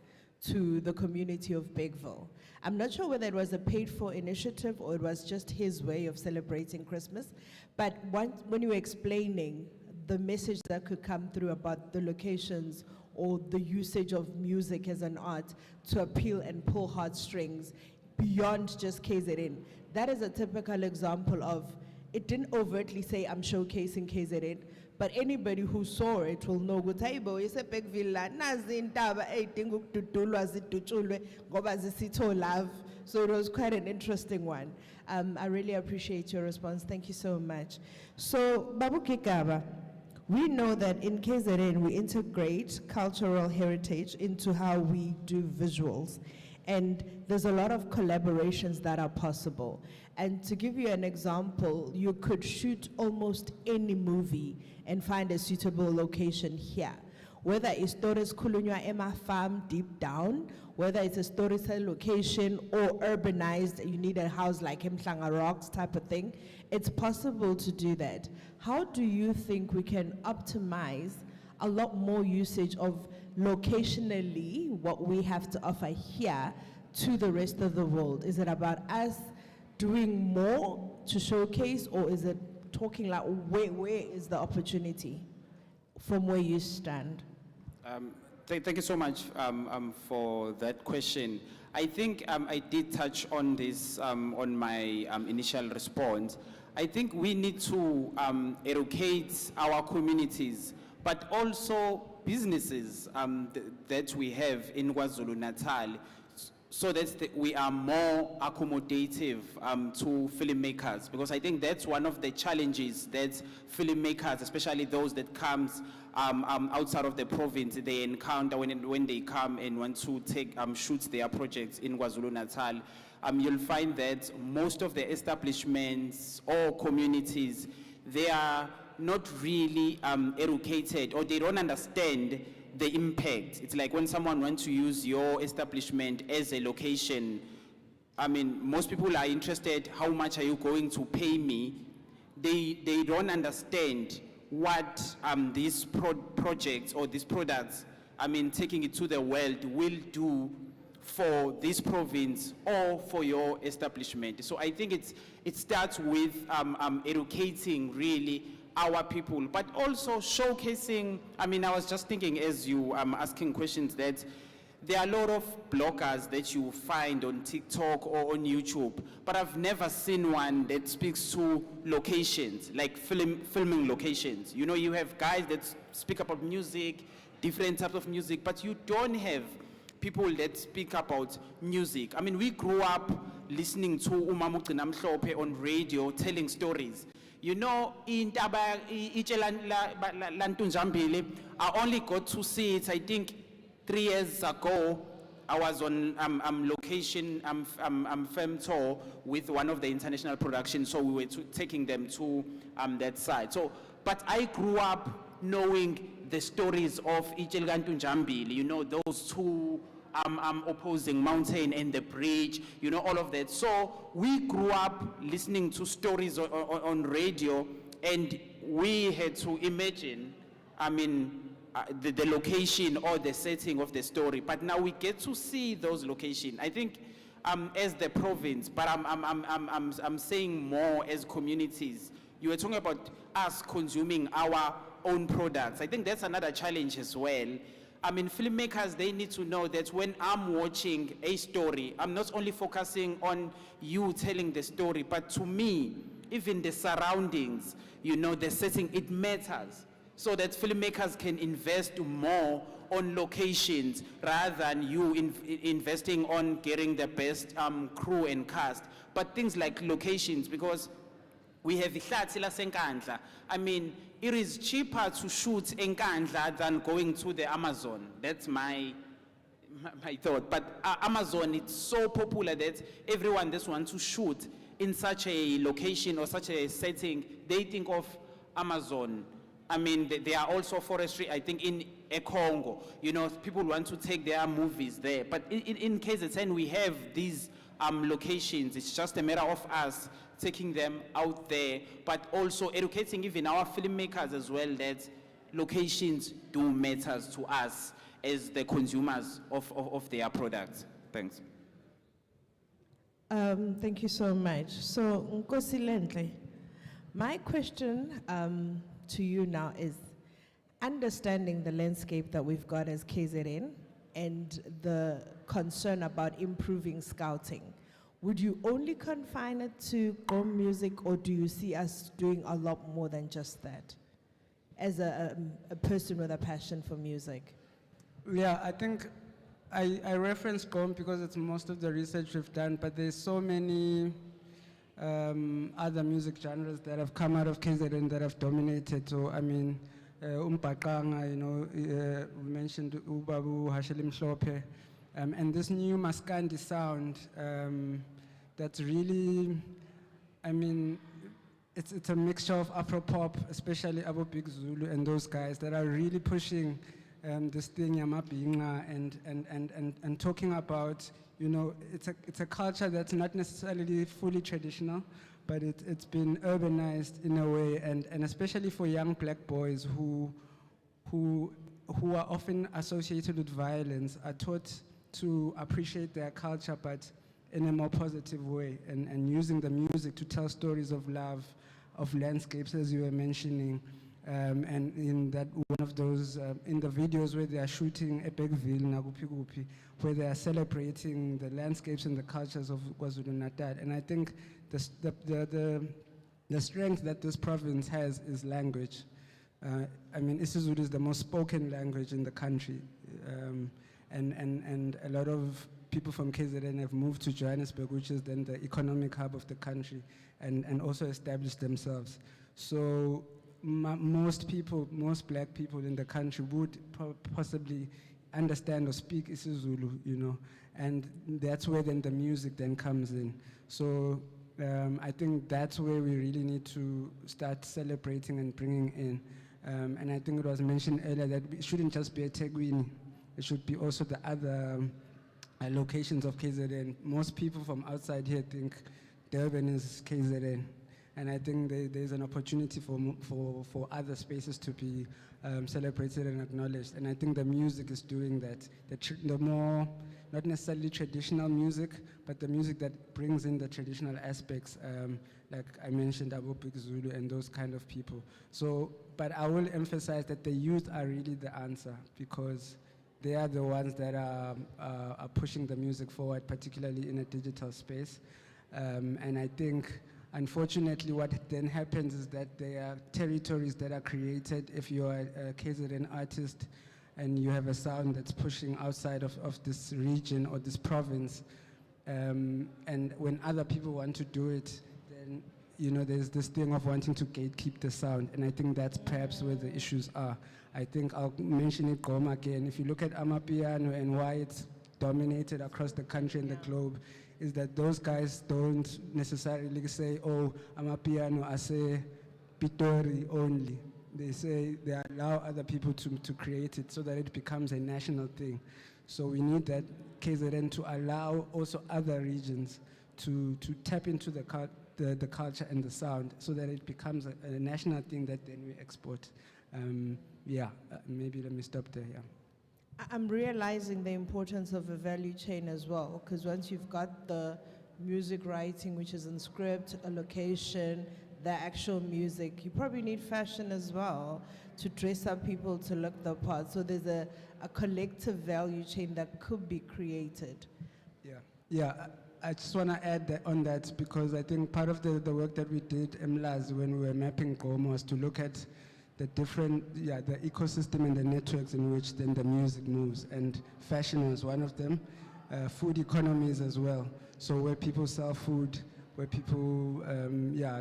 E: to the community of Bigville. I'm not sure whether it was a paid-for initiative or it was just his way of celebrating Christmas, but when you were explaining the message that could come through about the locations or the usage of music as an art to appeal and pull heartstrings beyond just KZN. That is a typical example of, it didn't overtly say I'm showcasing KZN, but anybody who saw it will know ukuthi hayibo iseBeckville la nazi intaba eyidinga ukududulwa zidutshulwe ngoba zisitho love. So it was quite an interesting one. I really appreciate your response. Thank you so much. So Babu Kigaba, we know that in KZN we integrate cultural heritage into how we do visuals. And there's a lot of collaborations that are possible. And to give you an example, you could shoot almost any movie and find a suitable location here. Whether it's Torres Kulunywa Emma Farm deep down, whether it's a storytell location or urbanized, you need a house like Mhlanga Rocks type of thing, it's possible to do that. How do you think we can optimize a lot more usage of locationally what we have to offer here to the rest of the world? Is it about us doing more to showcase, or is it talking like where is the opportunity from where you stand?
B: Thank you so much for that question. I think I did touch on this on my initial response. I think we need to educate our communities, but also businesses that we have in KwaZulu-Natal, so that we are more accommodative to filmmakers, because I think that's one of the challenges that filmmakers, especially those that comes outside of the province, they encounter when they come and want to take shoot their projects in KwaZulu-Natal. You'll find that most of the establishments or communities, they are not really educated, or they don't understand the impact. It's like when someone wants to use your establishment as a location, I mean, most people are interested, how much are you going to pay me? They don't understand what these projects or these products, I mean, taking it to the world will do for this province or for your establishment. So I think it starts with educating really our people, but also showcasing. I mean, I was just thinking as you asking questions that there are a lot of bloggers that you find on TikTok or on YouTube, but I've never seen one that speaks to locations, like filming locations. You know, you have guys that speak about music, different types of music, but you don't have people that speak about music. I mean, we grew up listening to Umamu Mhlophe on radio, telling stories. You know, in Taba, Lantunjambili, I only got to see it, I think, 3 years ago. I was on location film tour with one of the international productions, so we were taking them to that side. So, but I grew up knowing the stories of Ichelgantunjambili, you know, those two opposing mountain and the bridge, you know, all of that. So we grew up listening to stories on radio, and we had to imagine, the location or the setting of the story. But now we get to see those locations. I think as the province, but I'm saying more as communities. You were talking about us consuming our own products. I think that's another challenge as well. Filmmakers, they need to know that when I'm watching a story, I'm not only focusing on you telling the story, but to me, even the surroundings, you know, the setting, it matters. So that filmmakers can invest more on locations rather than you investing on getting the best crew and cast. But things like locations, because we have Ihlathi laseNkandla. It is cheaper to shoot in Nkandla than going to the Amazon. That's my thought. But Amazon, it's so popular that everyone just wants to shoot in such a location or such a setting. They think of Amazon. There are also forestry, I think, in Congo. You know, people want to take their movies there. But in KZN, we have these locations. It's just a matter of us taking them out there, but also educating even our filmmakers as well that locations do matter to us as the consumers of their products. Thanks.
E: Thank you so much. So, Nkosi Lentle, my question to you now is, understanding the landscape that we've got as KZN and the concern about improving scouting, would you only confine it to Gqom music, or do you see us doing a lot more than just that, as a person with a passion for music?
F: Yeah, I think I reference Gqom because it's most of the research we've done, but there's so many other music genres that have come out of KZN that have dominated. So, Umbaqanga, you know, we mentioned Ubabu, Hashelim Mhlophe, and this new Maskandi sound, that's really, it's a mixture of Afro-pop, especially Abo Big Zulu and those guys that are really pushing this thing, Yamabinga, and talking about, you know, it's a culture that's not necessarily fully traditional, but it's been urbanized in a way, and especially for young black boys who are often associated with violence, are taught to appreciate their culture, but in a more positive way, and using the music to tell stories of love, of landscapes, as you were mentioning. And in that one of those, in the videos where they are shooting Epekville, Nagupi Gupi, where they are celebrating the landscapes and the cultures of KwaZulu-Natal. And I think the strength that this province has is language. isiZulu is the most spoken language in the country. And a lot of people from KZN have moved to Johannesburg, which is then the economic hub of the country, and also established themselves. So most black people in the country would possibly understand or speak isiZulu, you know, and that's where then the music then comes in. So I think that's where we really need to start celebrating and bringing in. And I think it was mentioned earlier that it shouldn't just be a eThekwini, it should be also the other locations of KZN. Most people from outside here think Durban is KZN. And I think there's an opportunity for other spaces to be celebrated and acknowledged. And I think the music is doing that. The more, not necessarily traditional music, but the music that brings in the traditional aspects, like I mentioned, Abo Big Zulu and those kind of people. So, but I will emphasize that the youth are really the answer, because they are the ones that are pushing the music forward, particularly in a digital space. And I think, unfortunately, what then happens is that there are territories that are created if you are a KZN artist and you have a sound that's pushing outside of this region or this province. And when other people want to do it, then you know, there's this thing of wanting to gatekeep the sound, and I think that's perhaps where the issues are. I think I'll mention it Goma again. If you look at Amapiano and why it's dominated across the country and the globe, is that those guys don't necessarily say, oh, Amapiano, I say Pitori only. They say they allow other people to create it so that it becomes a national thing. So we need that KZN to allow also other regions to tap into the culture and the sound so that it becomes a national thing that then we export. Maybe let me stop there, yeah.
E: I'm realizing the importance of a value chain as well, because once you've got the music writing, which is in script, a location, the actual music, you probably need fashion as well to dress up people to look the part. So there's a collective value chain that could be created.
F: I just want to add on that, because I think part of the work that we did, MLAS, when we were mapping Goma, was to look at the different, the ecosystem and the networks in which then the music moves. And fashion was one of them, food economies as well. So where people sell food, where people,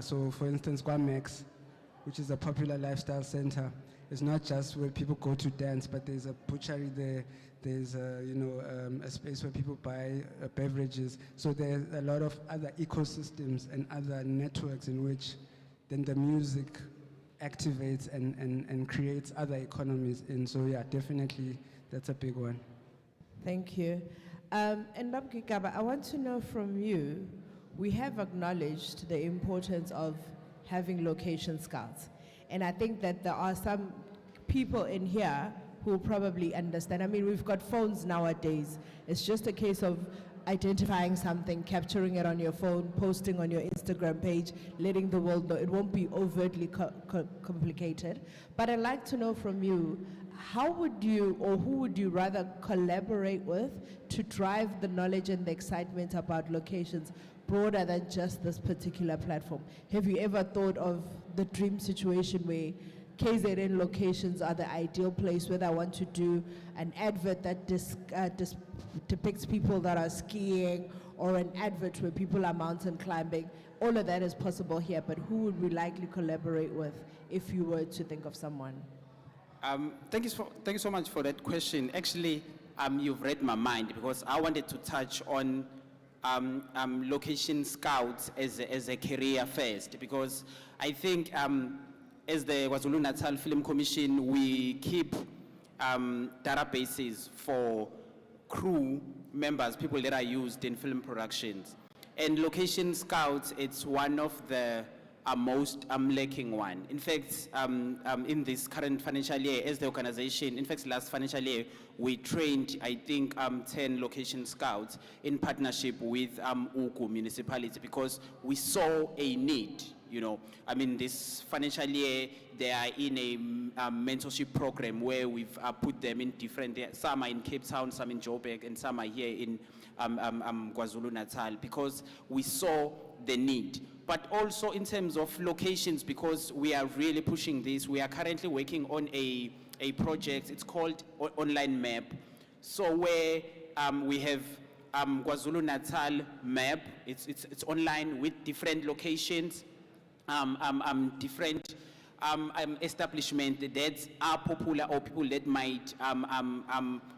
F: so for instance, Kwamex, which is a popular lifestyle center, is not just where people go to dance, but there's a butchery there, there's a space where people buy beverages. So there's a lot of other ecosystems and other networks in which then the music activates and creates other economies. And so definitely that's a big one.
E: Thank you. And Babki Kaba, I want to know from you, we have acknowledged the importance of having location scouts. And I think that there are some people in here who probably understand. I mean, we've got phones nowadays. It's just a case of identifying something, capturing it on your phone, posting on your Instagram page, letting the world know. It won't be overtly complicated. But I'd like to know from you, how would you, or who would you rather collaborate with to drive the knowledge and the excitement about locations broader than just this particular platform? Have you ever thought of the dream situation where KZN locations are the ideal place, whether I want to do an advert that depicts people that are skiing, or an advert where people are mountain climbing? All of that is possible here, but who would we likely collaborate with if you were to think of someone?
B: Thank you so much for that question. Actually, you've read my mind, because I wanted to touch on location scouts as a career first, because I think as the KwaZulu-Natal Film Commission, we keep databases for crew members, people that are used in film productions. And location scouts, it's one of the most lacking one. In fact, in this current financial year, as the organization, in fact, last financial year, we trained, I think, 10 location scouts in partnership with Uku municipality, because we saw a need. You know, I mean, this financial year, they are in a mentorship program where we've put them in different, some are in Cape Town, some in Joburg, and some are here in KwaZulu-Natal, because we saw the need. But also in terms of locations, because we are really pushing this, we are currently working on a project, it's called Online Map. So where we have KwaZulu-Natal map, it's online with different locations, different establishments that are popular, or people that might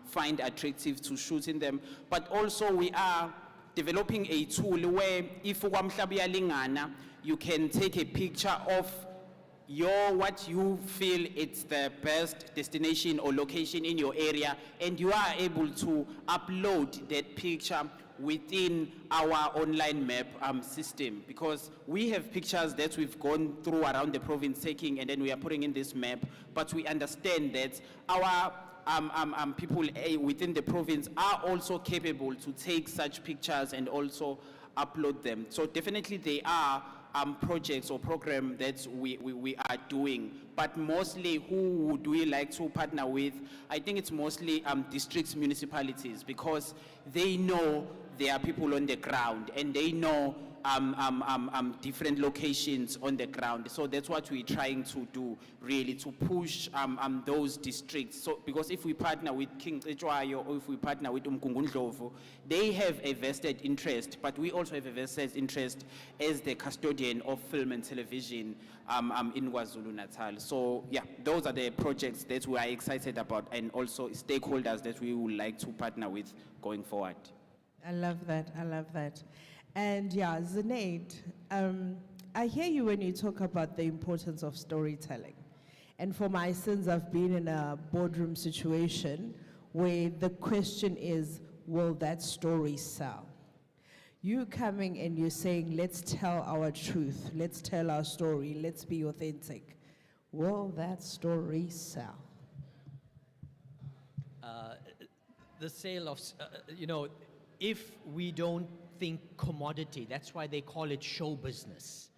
B: find attractive to shoot in them. But also we are developing a tool where if you can take a picture of what you feel it's the best destination or location in your area, and you are able to upload that picture within our online map system, because we have pictures that we've gone through around the province taking, and then we are putting in this map. But we understand that our people within the province are also capable to take such pictures and also upload them. So definitely they are projects or programs that we are doing. But mostly, who would we like to partner with? I think it's mostly districts, municipalities, because they know there are people on the ground, and they know different locations on the ground. So that's what we're trying to do, really, to push those districts. So because if we partner with King Echwayo or if we partner with Umkungundlovu, they have a vested interest, but we also have a vested interest as the custodian of film and television in KwaZulu-Natal. So yeah, those are the projects that we are excited about, and also stakeholders that we would like to partner with going forward.
E: I love that, I love that. And yeah, Zainaid, I hear you when you talk about the importance of storytelling. And for my sins, I've been in a boardroom situation where the question is, will that story sell? You coming and you're saying, let's tell our truth, let's tell our story, let's be authentic. Will that story sell?
H: The sale of, if we don't think commodity, that's why they call it show business.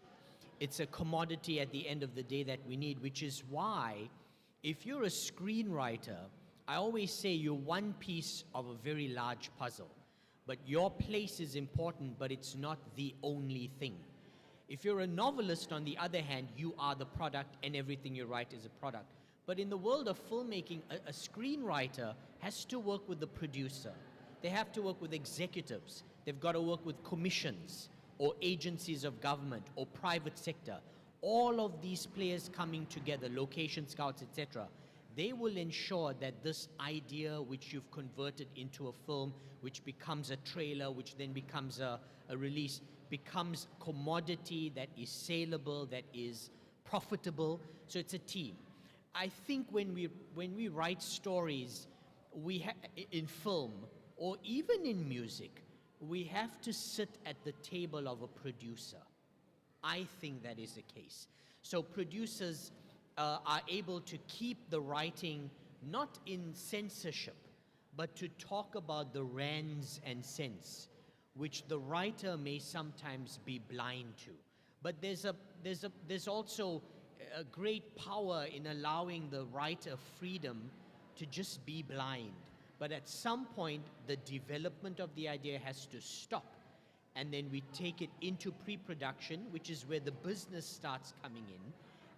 H: It's a commodity at the end of the day that we need, which is why if you're a screenwriter, I always say you're one piece of a very large puzzle. But your place is important, but it's not the only thing. If you're a novelist, on the other hand, you are the product and everything you write is a product. But in the world of filmmaking, a screenwriter has to work with the producer. They have to work with executives. They've got to work with commissions or agencies of government or private sector. All of these players coming together, location scouts, etc., they will ensure that this idea which you've converted into a film, which becomes a trailer, which then becomes a release, becomes commodity that is saleable, that is profitable. So it's a team. I think when we write stories, in film or even in music, we have to sit at the table of a producer. I think that is the case. So producers are able to keep the writing not in censorship, but to talk about the rands and cents, which the writer may sometimes be blind to. But there's also a great power in allowing the writer freedom to just be blind. But at some point, the development of the idea has to stop. And then we take it into pre-production, which is where the business starts coming in.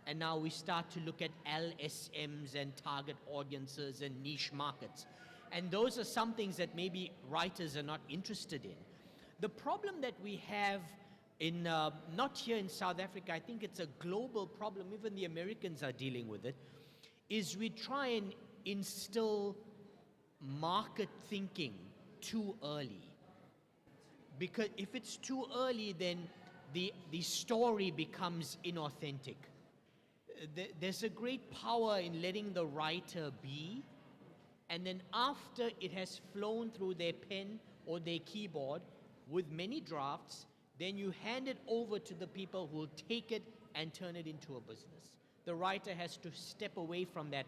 H: And now we start to look at LSMs and target audiences and niche markets. And those are some things that maybe writers are not interested in. The problem that we have in, not here in South Africa, I think it's a global problem, even the Americans are dealing with it, is we try and instill market thinking too early. Because if it's too early, then the story becomes inauthentic. There's a great power in letting the writer be, and then after it has flown through their pen or their keyboard with many drafts, then you hand it over to the people who will take it and turn it into a business. The writer has to step away from that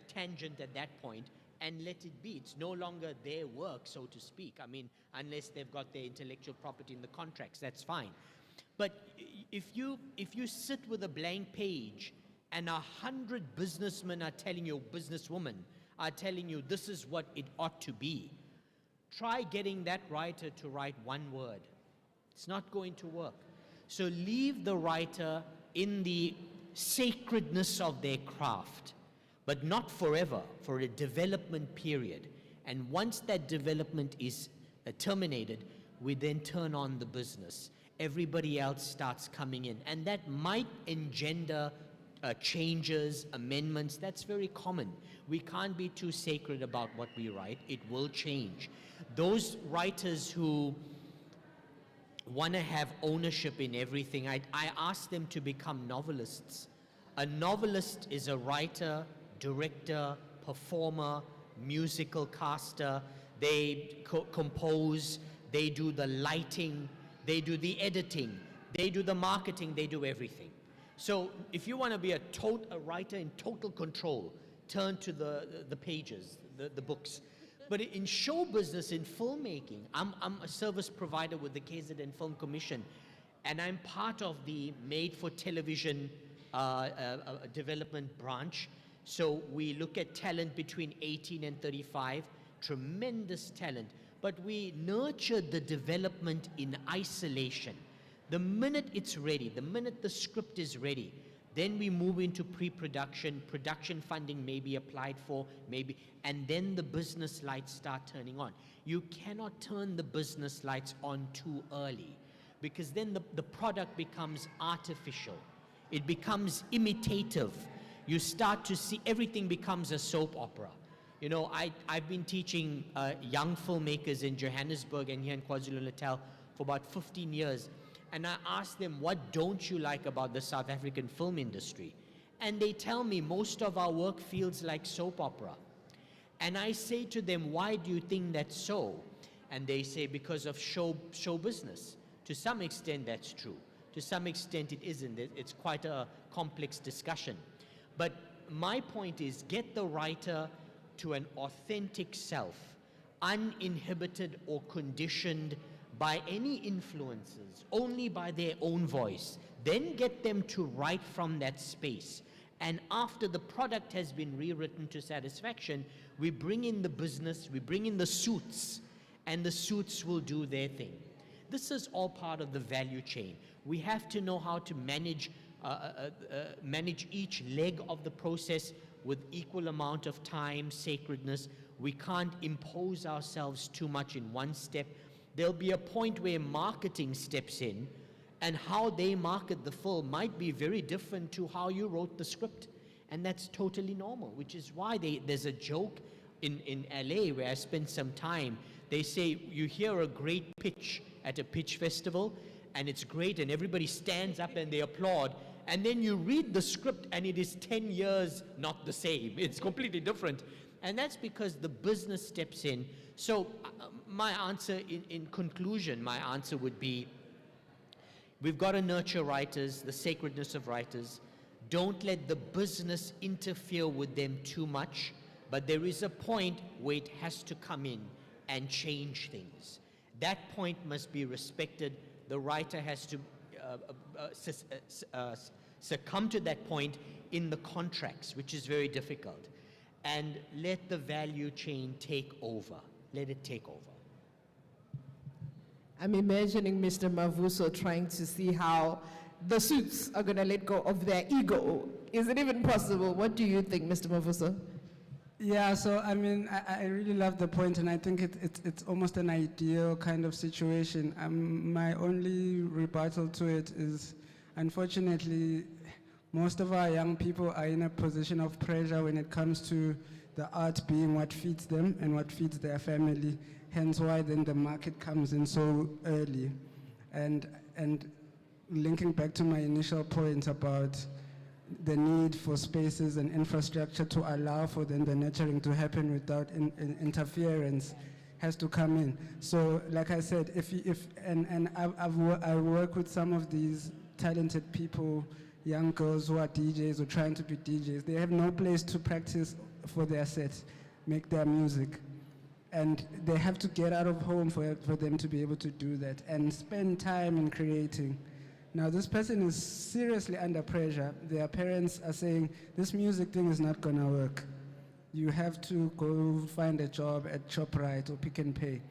H: tangent at that point and let it be. It's no longer their work, so to speak. I mean, unless they've got their intellectual property in the contracts, that's fine. But if you sit with a blank page and 100 businessmen are telling you, businesswomen are telling you this is what it ought to be, try getting that writer to write one word. It's not going to work. So leave the writer in the sacredness of their craft, but not forever, for a development period. And once that development is terminated, we then turn on the business. Everybody else starts coming in. And that might engender changes, amendments. That's very common. We can't be too sacred about what we write. It will change. Those writers who want to have ownership in everything, I ask them to become novelists. A novelist is a writer, director, performer, musical caster. They compose, they do the lighting, they do the editing, they do the marketing, they do everything. So if you want to be a writer in total control, turn to the pages, the books. But in show business, in filmmaking, I'm a service provider with the KZN Film Commission, and I'm part of the made-for-television development branch. So we look at talent between 18 and 35, tremendous talent. but we nurture the development in isolation. The minute it's ready, the minute the script is ready, then we move into pre-production, production funding may be applied for, maybe, and then the business lights start turning on. You cannot turn the business lights on too early, because then the product becomes artificial. It becomes imitative. You start to see everything becomes a soap opera. You know, I've been teaching young filmmakers in Johannesburg and here in KwaZulu-Natal for about 15 years. And I ask them, what don't you like about the South African film industry? And they tell me most of our work feels like soap opera. And I say to them, why do you think that's so? And they say, because of show business. To some extent, that's true. To some extent, it isn't. It's quite a complex discussion. But my point is, get the writer to an authentic self, uninhibited or conditioned by any influences, only by their own voice. Then get them to write from that space. And after the product has been rewritten to satisfaction, we bring in the business, we bring in the suits, and the suits will do their thing. This is all part of the value chain. We have to know how to manage each leg of the process with equal amount of time, sacredness. We can't impose ourselves too much in one step. There'll be a point where marketing steps in, and how they market the film might be very different to how you wrote the script. And that's totally normal, which is why there's a joke in LA where I spent some time. They say you hear a great pitch at a pitch festival, and it's great, and everybody stands up and they applaud. And then you read the script, and it is 10 years not the same. It's completely different. And that's because the business steps in. So my answer, in conclusion, my answer would be, we've got to nurture writers, the sacredness of writers. Don't let the business interfere with them too much, but there is a point where it has to come in and change things. That point must be respected. The writer has to succumb to that point in the contracts, which is very difficult. And let the value chain take over. Let it take over.
E: I'm imagining Mr. Mavuso trying to see how the suits are going to let go of their ego. Is it even possible? What do you think, Mr. Mavuso?
F: Yeah, so I mean, I really love the point, and I think it's almost an ideal kind of situation. My only rebuttal to it is, unfortunately, most of our young people are in a position of pressure when it comes to the art being what feeds them and what feeds their family, hence why then the market comes in so early. And linking back to my initial point about the need for spaces and infrastructure to allow for then the nurturing to happen without interference has to come in. So like I said, I work with some of these talented people, young girls who are DJs or trying to be DJs. They have no place to practice for their set, make their music. And they have to get out of home for them to be able to do that and spend time in creating. Now this person is seriously under pressure. Their parents are saying, this music thing is not gonna work. You have to go find a job at ShopRite or Pick n Pay.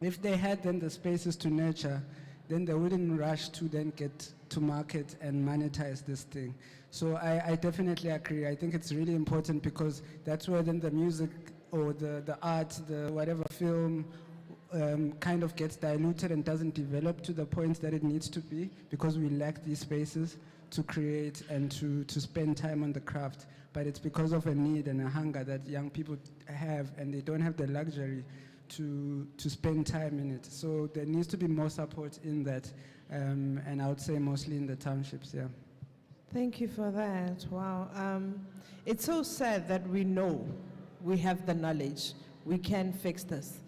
F: If they had then the spaces to nurture, then they wouldn't rush to then get to market and monetize this thing. So I definitely agree. I think it's really important because that's where then the music or the art, the whatever film, kind of gets diluted and doesn't develop to the point that it needs to be because we lack these spaces to create and to spend time on the craft. But it's because of a need and a hunger that young people have, and they don't have the luxury to spend time in it. So there needs to be more support in that, and I would say mostly in the townships, yeah.
E: Thank you for that. Wow. It's so sad that we know we have the knowledge. We can fix this.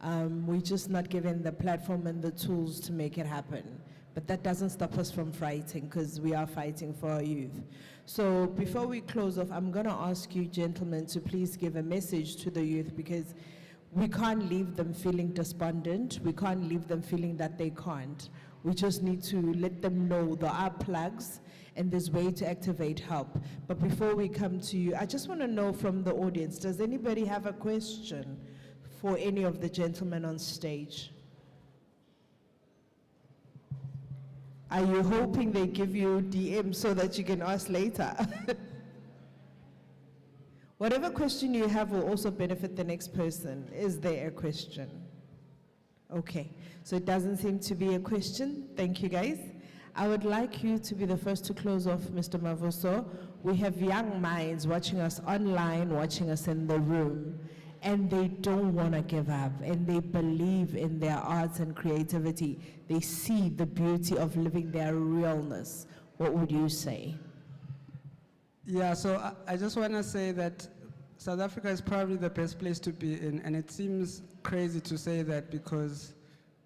E: We're just not given the platform and the tools to make it happen. But that doesn't stop us from fighting, because we are fighting for our youth. So before we close off, I'm going to ask you gentlemen to please give a message to the youth, because we can't leave them feeling despondent. We can't leave them feeling that they can't. We just need to let them know there are plugs and there's way to activate help. But before we come to you, I just want to know from the audience, does anybody have a question for any of the gentlemen on stage? Are you hoping they give you DM so that you can ask later? Whatever question you have will also benefit the next person. Is there a question? Okay, so it doesn't seem to be a question. Thank you, guys. I would like you to be the first to close off, Mr. Mavoso. We have young minds watching us online, watching us in the room, and they don't want to give up, and they believe in their arts and creativity. They see the beauty of living their realness. What would you say?
F: Yeah, so I just want to say that South Africa is probably the best place to be in, and it seems crazy to say that because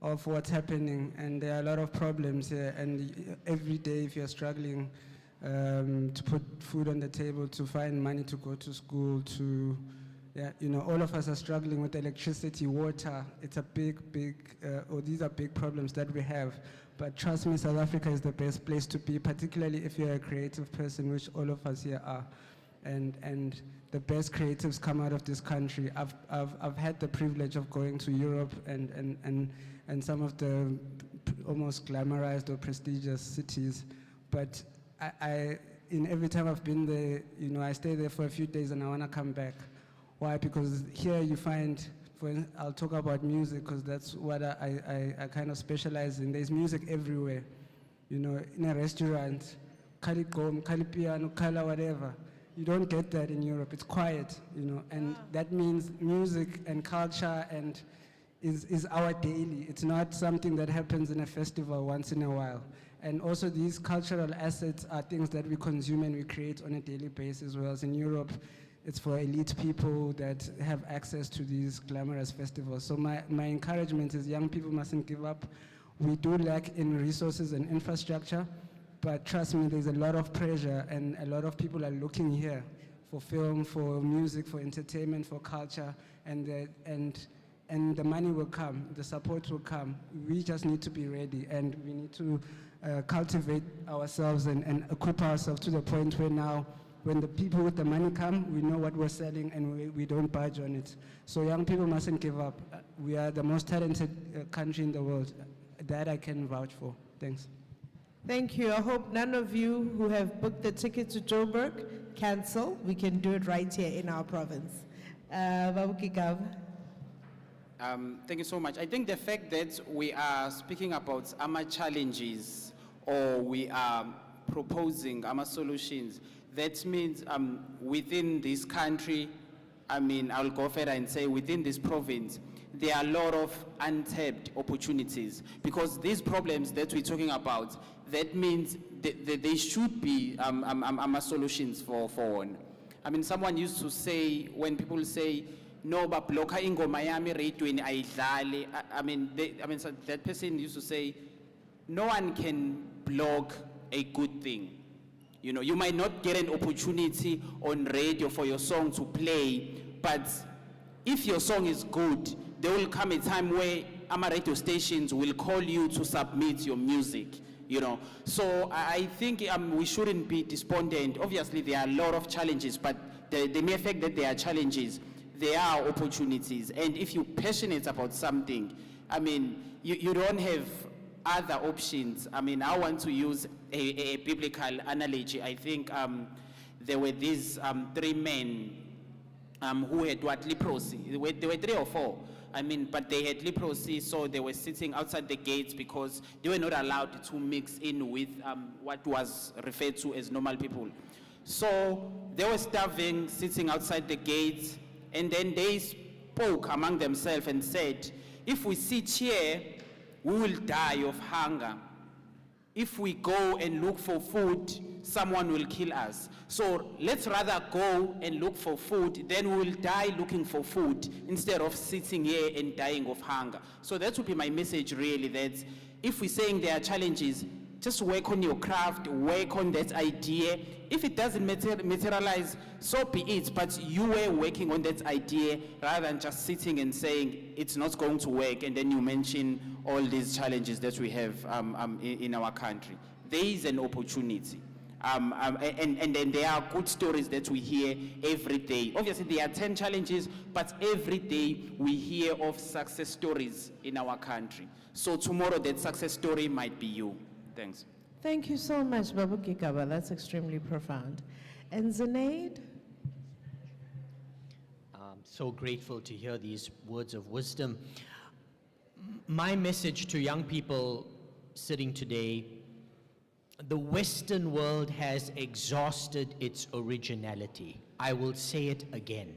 F: of what's happening, and there are a lot of problems here, and every day if you're struggling to put food on the table, to find money to go to school, to, yeah, you know, all of us are struggling with electricity, water. It's a big, these are big problems that we have. But trust me, South Africa is the best place to be, particularly if you're a creative person, which all of us here are. And the best creatives come out of this country. I've had the privilege of going to Europe and some of the almost glamorized or prestigious cities. But in every time I've been there, you know, I stay there for a few days and I want to come back. Why? Because here you find, I'll talk about music because that's what I kind of specialize in. There's music everywhere. You know, in a restaurant, kali gom, kali piano, kala whatever. You don't get that in Europe. It's quiet, you know, and that means music and culture and is our daily. It's not something that happens in a festival once in a while. And also these cultural assets are things that we consume and we create on a daily basis, whereas in Europe, it's for elite people that have access to these glamorous festivals. So my encouragement is young people mustn't give up. We do lack in resources and infrastructure, but trust me, there's a lot of pressure and a lot of people are looking here for film, for music, for entertainment, for culture, and the money will come, the support will come. We just need to be ready, and we need to cultivate ourselves and equip ourselves to the point where now, when the people with the money come, we know what we're selling and we don't budge on it. So young people mustn't give up. We are the most talented country in the world. That I can vouch for. Thanks.
E: Thank you. I hope none of you who have booked the ticket to Joburg cancel. We can do it right here in our province. Babuki Gav.
B: Thank you so much. I think the fact that we are speaking about our challenges or we are proposing our solutions, that means within this country, I'll go further and say within this province, there are a lot of untapped opportunities because these problems that we're talking about, that means they should be solutions for one. Someone used to say, when people say, no, but bloka ingoma yami radio in ayidlale, so that person used to say, no one can block a good thing. You know, you might not get an opportunity on radio for your song to play, but if your song is good, there will come a time where our radio stations will call you to submit your music, you know. So I think we shouldn't be despondent. Obviously, there are a lot of challenges, but the mere fact that there are challenges, there are opportunities. And if you're passionate about something, you don't have other options. I want to use a biblical analogy. I think there were these 3 men who had leprosy. There were 3 or 4. But they had leprosy, so they were sitting outside the gates because they were not allowed to mix in with what was referred to as normal people. So they were starving, sitting outside the gates, and then they spoke among themselves and said, if we sit here, we will die of hunger. If we go and look for food, someone will kill us. So let's rather go and look for food, then we will die looking for food instead of sitting here and dying of hunger. So that would be my message really, that if we're saying there are challenges, just work on your craft, work on that idea. If it doesn't materialize, so be it, but you were working on that idea rather than just sitting and saying it's not going to work, and then you mention all these challenges that we have in our country. There is an opportunity. And then there are good stories that we hear every day. Obviously, there are 10 challenges, but every day we hear of success stories in our country. So tomorrow, that success story might be you. Thanks.
E: Thank you so much, Babu Kikaba. That's extremely profound. And Zunaid?
H: So grateful to hear these words of wisdom. My message to young people sitting today: the Western world has exhausted its originality. I will say it again.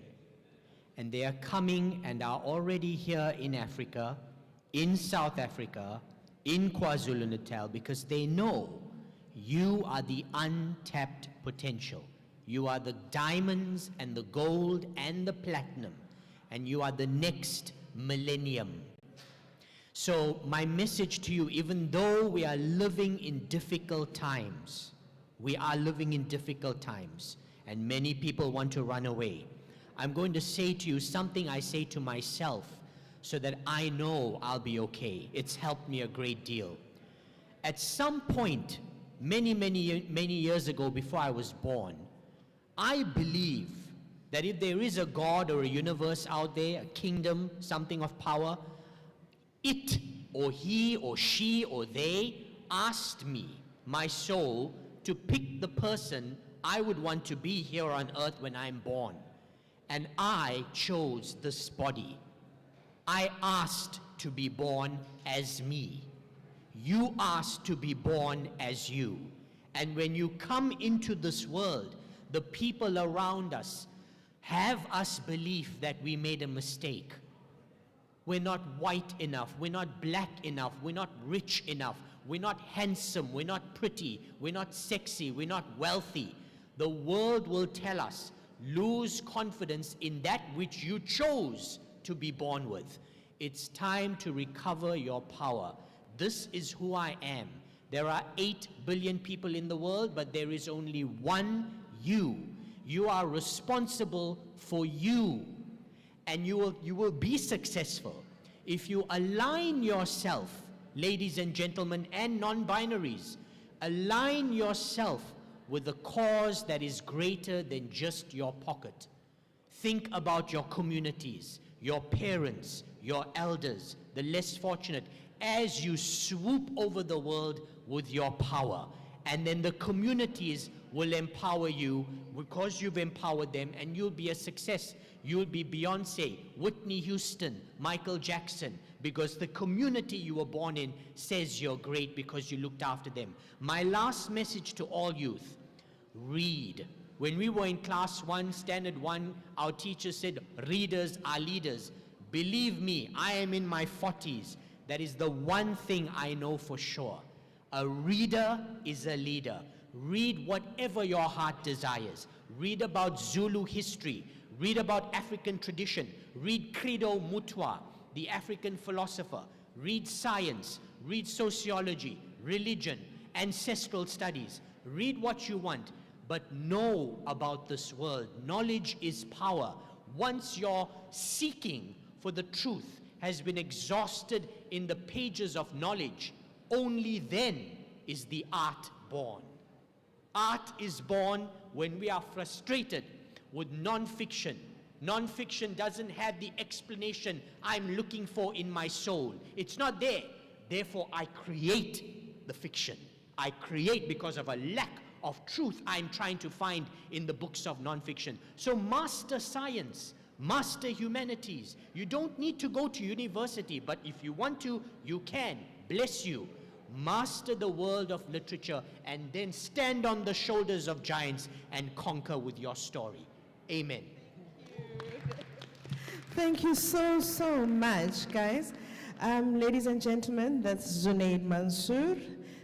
H: And they are coming and are already here in Africa, in South Africa, in KwaZulu-Natal, because they know you are the untapped potential. You are the diamonds and the gold and the platinum, and you are the next millennium. So my message to you, even though we are living in difficult times, and many people want to run away, I'm going to say to you something I say to myself so that I know I'll be okay. It's helped me a great deal. At some point, many years ago, before I was born, I believe that if there is a God or a universe out there, a kingdom, something of power, it or he or she or they asked me, my soul, to pick the person I would want to be here on earth when I'm born. And I chose this body. I asked to be born as me. You asked to be born as you. And when you come into this world, the people around us have us believe that we made a mistake. We're not white enough, we're not black enough, we're not rich enough, we're not handsome, we're not pretty, we're not sexy, we're not wealthy. The world will tell us, lose confidence in that which you chose to be born with. It's time to recover your power. This is who I am. There are 8 billion people in the world, but there is only one you. You are responsible for you, and you will be successful if you align yourself, ladies and gentlemen, and non-binaries, align yourself with a cause that is greater than just your pocket. Think about your communities, your parents, your elders, the less fortunate, as you swoop over the world with your power. And then the communities will empower you because you've empowered them, and you'll be a success. You'll be Beyonce, Whitney Houston, Michael Jackson, because the community you were born in says you're great because you looked after them. My last message to all youth: read. When we were in class 1, standard 1, our teacher said, readers are leaders. Believe me, I am in my 40s. That is the one thing I know for sure. A reader is a leader. Read whatever your heart desires. Read about Zulu history. Read about African tradition. Read Credo Mutwa, the African philosopher. Read science. Read sociology, religion, ancestral studies. Read what you want, but know about this world. Knowledge is power. Once your seeking for the truth has been exhausted in the pages of knowledge, only then is the art born. Art is born when we are frustrated with non-fiction. Non-fiction doesn't have the explanation I'm looking for in my soul. It's not there. Therefore, I create the fiction. I create because of a lack of truth I'm trying to find in the books of non-fiction. So master science, master humanities. You don't need to go to university, but if you want to, you can. Bless you. Master the world of literature, and then stand on the shoulders of giants and conquer with your story. Amen.
E: Thank you so, so much, guys. Ladies and gentlemen, that's Zunaid Mansour,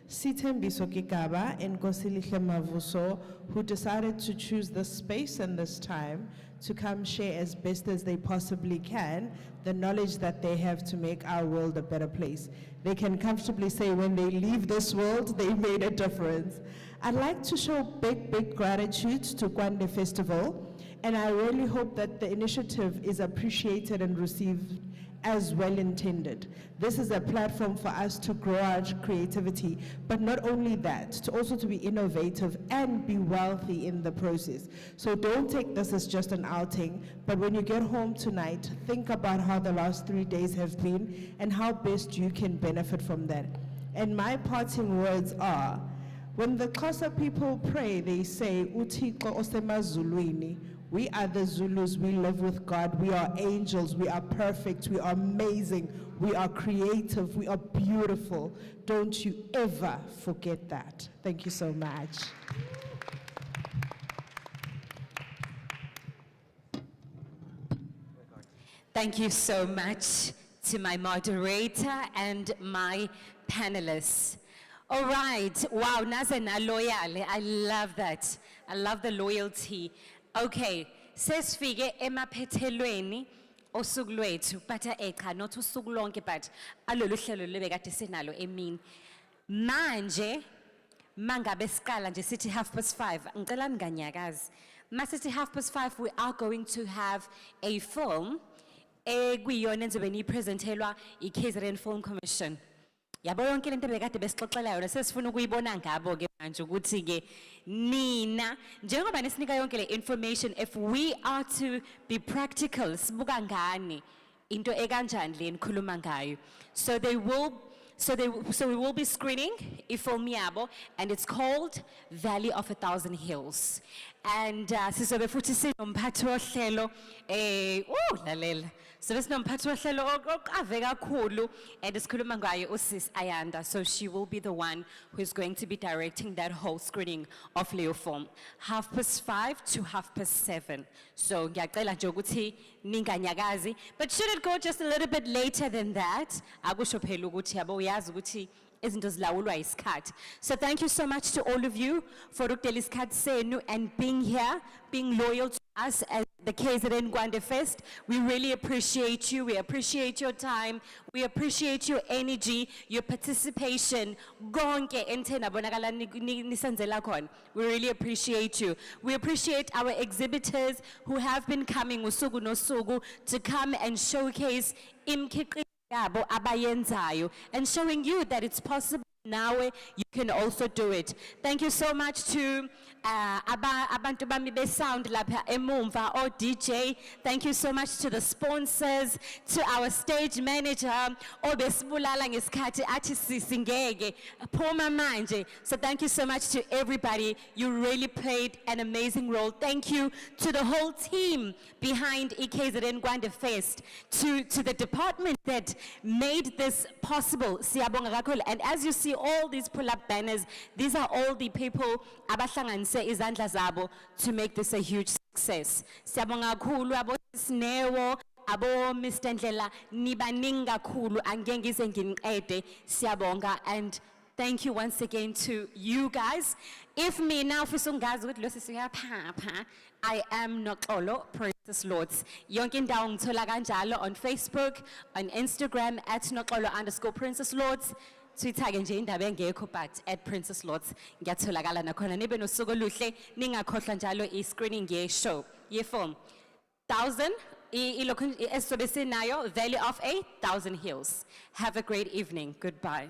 E: Sitembiso Kikaba, and Nkosilihle Mavuso, who decided to choose this space and this time to come share as best as they possibly can the knowledge that they have to make our world a better place. They can comfortably say when they leave this world, they made a difference. I'd like to show big, big gratitude to Kwande Festival, and I really hope that the initiative is appreciated and received as well intended. This is a platform for us to grow our creativity, but not only that, to also to be innovative and be wealthy in the process. So don't take this as just an outing, but when you get home tonight, think about how the last 3 days have been and how best you can benefit from that. And my parting words are, when the Xhosa people pray, they say, "Uthixo osemazulwini." We are the Zulus, we live with God, we are angels, we are perfect, we are amazing, we are creative, we are beautiful. Don't you ever forget that. Thank you so much.
A: Thank you so much to my moderator and my panelists. All right, wow, Nazana loyal, I love that. I love the loyalty. Okay, sesifike emaphethelweni osuku lwethu, but cha not usuku lonke, but alolu hlelo lebekade senalo emini. Manje mangabe siqala nje sithi 5:30, ngicela ninganyakazi. Masithi 5:30, we are going to have a film ekuyiyona enzobe nipresentelwa iKZN Film Commission. Yabo yonke lento bekade besixoxela yona sesifuna ukuyibona ngabo ke manje ukuthi ke nina njengoba nesinika yonke le information, if we are to be practical sibuka ngani into ekanjani le nikhuluma ngayo. So we will be screening ifilm yabo, and it's called Valley of 1,000 Hills. And sizobe futhi sinomphathi wohlelo lalela. So this nomphathi wohlelo oqave kakhulu and isikhuluma ngayo uSis Ayanda. So she will be the one who is going to be directing that whole screening of Leo film, 5:30 to 7:30. So ngiyacela nje ukuthi ninganyakazi, but should it go just a little bit later than that, akusho phela ukuthi yabo uyazi ukuthi izinto zilawulwa isikhathi. So thank you so much to all of you for ukudela isikhathi senu and being here, being loyal to us at the KZN Kwande Fest. We really appreciate you. We appreciate your time. We appreciate your energy, your participation. Gonke entena bonakala nisenzela khona. We really appreciate you. We appreciate our exhibitors who have been coming usuku nosuku to come and showcase imkhiqizo yabo abayenzayo and showing you that it's possible. Now you can also do it. Thank you so much to abantu bami be sound lapha emumva or DJ. Thank you so much to the sponsors, to our stage manager obesibulala ngesikhathi athi sisingeke phuma manje. So thank you so much to everybody. You really played an amazing role. Thank you to the whole team behind KZN Kwande Fest, to the department that made this possible. Siyabonga kakhulu. And as you see all these pull-up banners, these are all the people abahlanganise izandla zabo to make this a huge success. Siyabonga kakhulu abo Snewo, abo Mr. Ndlela, nibaningi kakhulu angeke ngize nginiqede. Siyabonga, and thank you once again to you guys. If me now fisungazi ukuthi lo sisiyapha, I am Noxolo Princess Lords. Yonke indawo ngithola kanjalo on Facebook, on Instagram at Noxolo_Princess Lords. Twitter nje indaba engekho, but at Princess Lords ngiyatholakala nakhona. Nibe nosuku oluhle, ningakhohlwa njalo i-screening ye-show ye-film 1,000 esizobe sinayo Valley of 1,000 Hills. Have a great evening. Goodbye.